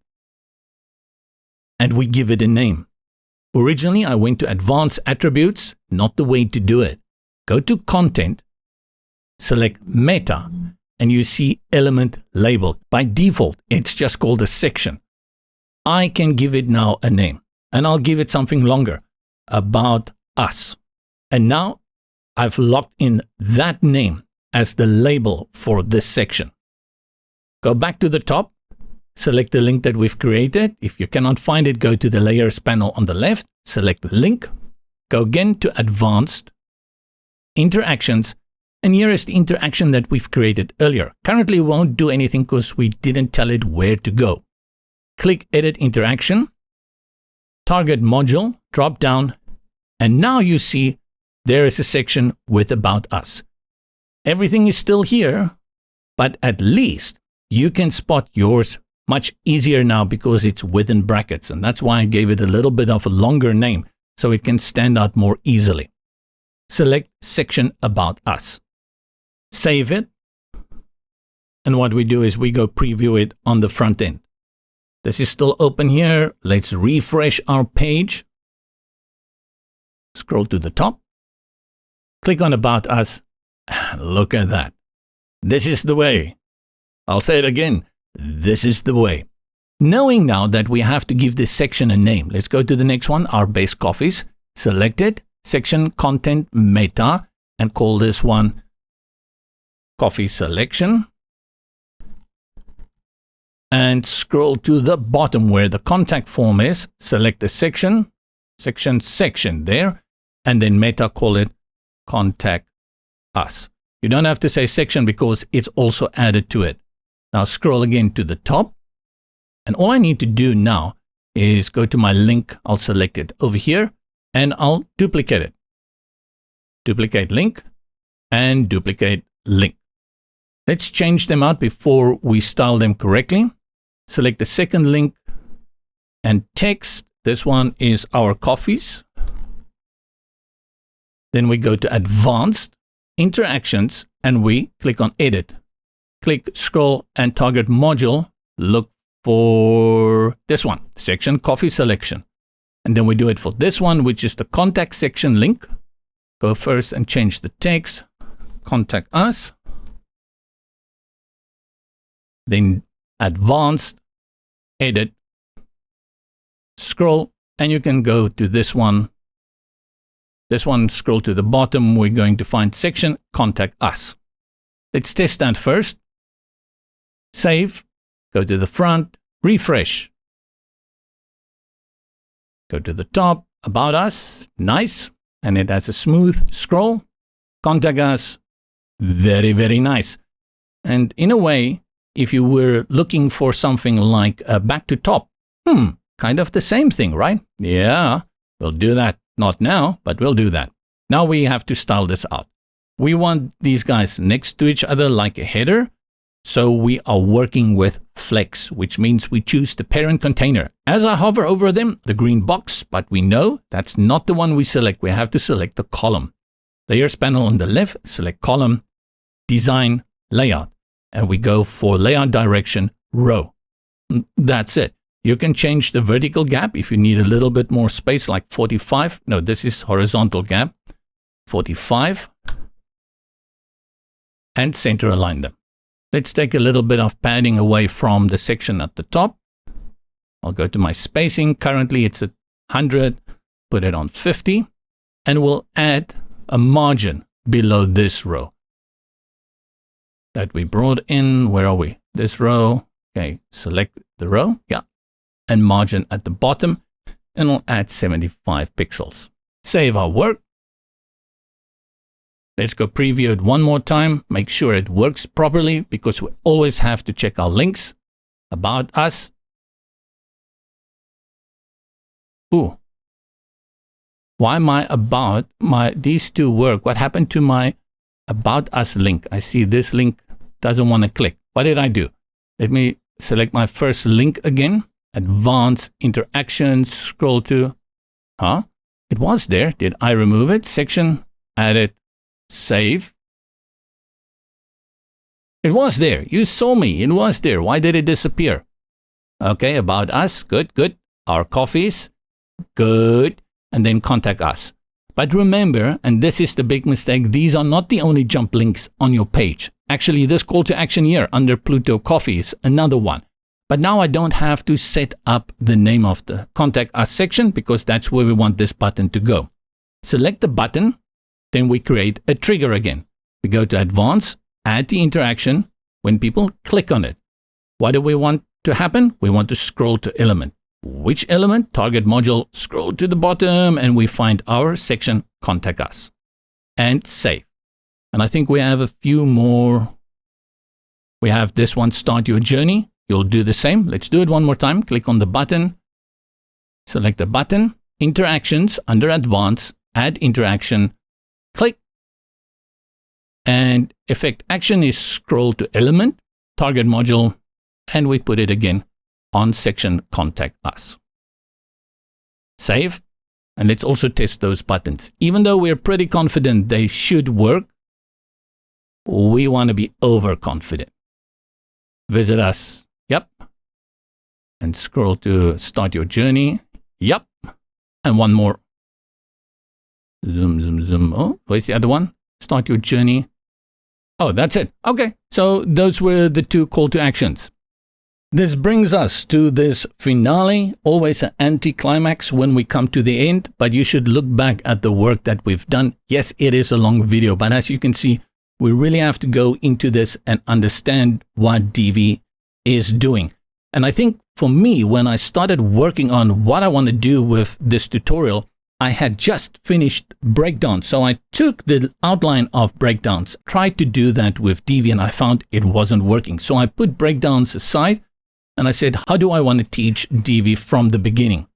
And we give it a name. Originally, I went to Advanced Attributes, not the way to do it. Go to Content, select Meta, and you see element label. By default, it's just called a section. I can give it now a name, and I'll give it something longer, About Us. And now I've locked in that name as the label for this section. Go back to the top, select the link that we've created. If you cannot find it, go to the layers panel on the left, select link, go again to advanced, interactions, And here is the interaction that we've created earlier. Currently, we won't do anything because we didn't tell it where to go. Click Edit Interaction, Target Module, drop down, and now you see there is a section with About Us. Everything is still here, but at least you can spot yours much easier now because it's within brackets. And that's why I gave it a little bit of a longer name so it can stand out more easily. Select Section About Us. Save it. And what we do is we go preview it on the front end. This is still open here. Let's refresh our page. Scroll to the top. Click on About Us. Look at that. This is the way. I'll say it again. This is the way. Knowing now that we have to give this section a name, let's go to the next one, our base coffees. Select it, section content meta, and call this one coffee selection. And scroll to the bottom where the contact form is. Select the section there, and then meta, call it contact us. You don't have to say section because it's also added to it. Now scroll again to the top. And all I need to do now is go to my link. I'll select it over here and I'll duplicate it. Duplicate link and duplicate link. Let's change them out before we style them correctly. Select the second link and text. This one is our coffees. Then we go to Advanced Interactions and we click on Edit. Click Scroll and Target Module. Look for this one, Section Coffee Selection. And then we do it for this one, which is the Contact Section link. Go first and change the text. Contact Us. Then Advanced, Edit, Scroll, and you can go to this one. This one, scroll to the bottom. We're going to find Section Contact Us. Let's test that first. Save, go to the front, refresh. Go to the top, About Us, nice. And it has a smooth scroll. Contact Us, very, very nice. And in a way, if you were looking for something like back to top, kind of the same thing, right? Yeah, we'll do that. Not now, but we'll do that. Now we have to style this out. We want these guys next to each other like a header. So we are working with flex, which means we choose the parent container. As I hover over them, the green box, but we know that's not the one we select. We have to select the column. Layers panel on the left, select column, design, layout. And we go for layout direction, row. That's it. You can change the vertical gap if you need a little bit more space, like 45. No, this is horizontal gap, 45. And center align them. Let's take a little bit of padding away from the section at the top. I'll go to my spacing. Currently it's at 100. Put it on 50. And we'll add a margin below this row that we brought in. Where are we? This row. Okay, select the row. Yeah. And margin at the bottom. And we'll add 75 pixels. Save our work. Let's go preview it one more time. Make sure it works properly because we always have to check our links. About Us. Ooh. Why my about, these two work? What happened to my About Us link? I see this link doesn't want to click. What did I do? Let me select my first link again. Advanced Interactions, scroll to, it was there. Did I remove it? Section, add it. Save. It was there. You saw me. It was there. Why did it disappear? Okay, About Us. Good, good. Our coffees. Good. And then Contact Us. But remember, and this is the big mistake, these are not the only jump links on your page. Actually, this call to action here under Pluto Coffee is another one. But now I don't have to set up the name of the Contact Us section because that's where we want this button to go. Select the button. Then we create a trigger again. We go to Advanced, add the interaction when people click on it. What do we want to happen? We want to scroll to element. Which element? Target module, scroll to the bottom and we find our section Contact Us. And save. And I think we have a few more. We have this one, start your journey. You'll do the same. Let's do it one more time. Click on the button. Select the button. Interactions under advanced. Add interaction. Click. And effect action is scroll to element, target module, and we put it again on section contact us. Save. And let's also test those buttons. Even though we're pretty confident they should work, we want to be overconfident. Visit us. Yep. And scroll to start your journey. Yep. And one more. Zoom, zoom, zoom. Oh, where's the other one? Start your journey. Oh, that's it. Okay. So those were the two call to actions. This brings us to this finale, always an anticlimax when we come to the end, but you should look back at the work that we've done. Yes, it is a long video, but as you can see, we really have to go into this and understand what Divi is doing. And I think for me, when I started working on what I want to do with this tutorial, I had just finished breakdowns. So I took the outline of breakdowns, tried to do that with Divi, and I found it wasn't working. So I put breakdowns aside. And I said, how do I want to teach Divi from the beginning?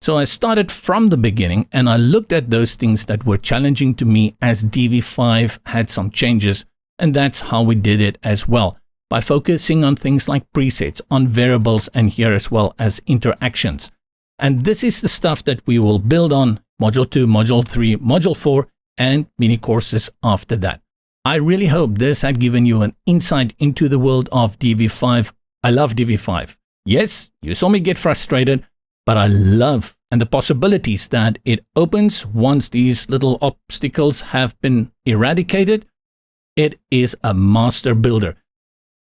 So I started from the beginning and I looked at those things that were challenging to me as Divi 5 had some changes. And that's how we did it as well, by focusing on things like presets, on variables, and here as well as interactions. And this is the stuff that we will build on Module 2, Module 3, Module 4, and mini courses after that. I really hope this had given you an insight into the world of Divi 5. I love Divi 5. Yes, you saw me get frustrated, but I love and the possibilities that it opens once these little obstacles have been eradicated. It is a master builder.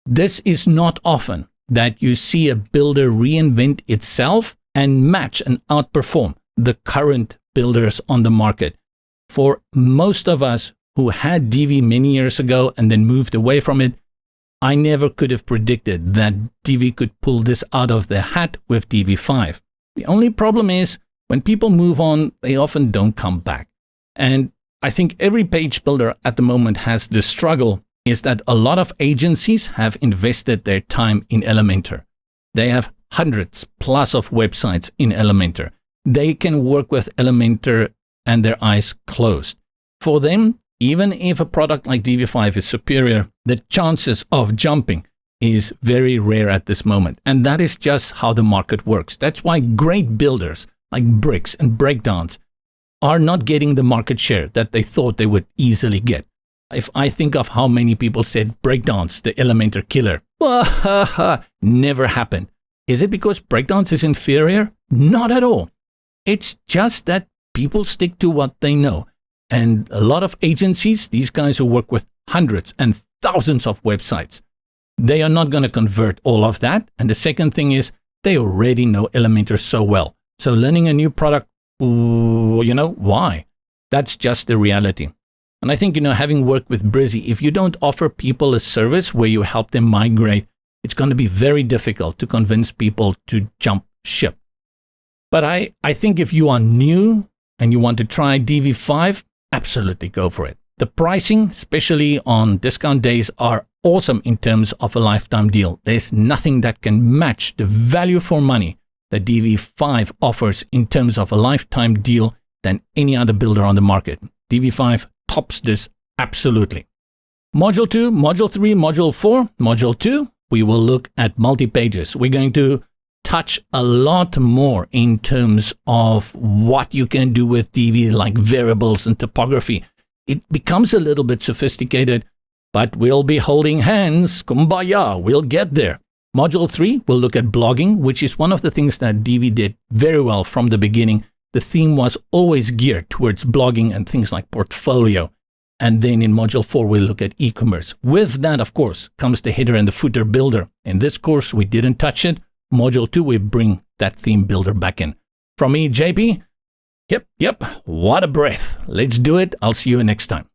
This is not often that you see a builder reinvent itself and match and outperform the current builders on the market. For most of us who had Divi many years ago and then moved away from it, I never could have predicted that Divi could pull this out of their hat with Divi 5. The only problem is when people move on, they often don't come back. And I think every page builder at the moment has the struggle is that a lot of agencies have invested their time in Elementor. They have hundreds plus of websites in Elementor. They can work with Elementor and their eyes closed. For them, even if a product like Divi 5 is superior, the chances of jumping is very rare at this moment. And that is just how the market works. That's why great builders like Bricks and Breakdowns are not getting the market share that they thought they would easily get. If I think of how many people said Breakdowns, the Elementor killer, never happened. Is it because Breakdowns is inferior? Not at all. It's just that people stick to what they know. And a lot of agencies, these guys who work with hundreds and thousands of websites, they are not going to convert all of that. And the second thing is they already know Elementor so well. So learning a new product, why? That's just the reality. And I think, having worked with Brizzy, if you don't offer people a service where you help them migrate, it's going to be very difficult to convince people to jump ship. But I think if you are new and you want to try Divi 5, absolutely go for it. The pricing, especially on discount days, are awesome in terms of a lifetime deal. There's nothing that can match the value for money that Divi 5 offers in terms of a lifetime deal than any other builder on the market. Divi 5 tops this absolutely. Module 2, Module 3, Module 4, Module 2, we will look at multi-pages. We're going to touch a lot more in terms of what you can do with Divi, like variables and typography. It becomes a little bit sophisticated, but we'll be holding hands. Kumbaya, we'll get there. Module 3, we'll look at blogging, which is one of the things that Divi did very well from the beginning. The theme was always geared towards blogging and things like portfolio. And then in Module 4, we'll look at e-commerce. With that, of course, comes the header and the footer builder. In this course, we didn't touch it. Module 2, we bring that theme builder back in. From me, JP, yep, what a breath. Let's do it. I'll see you next time.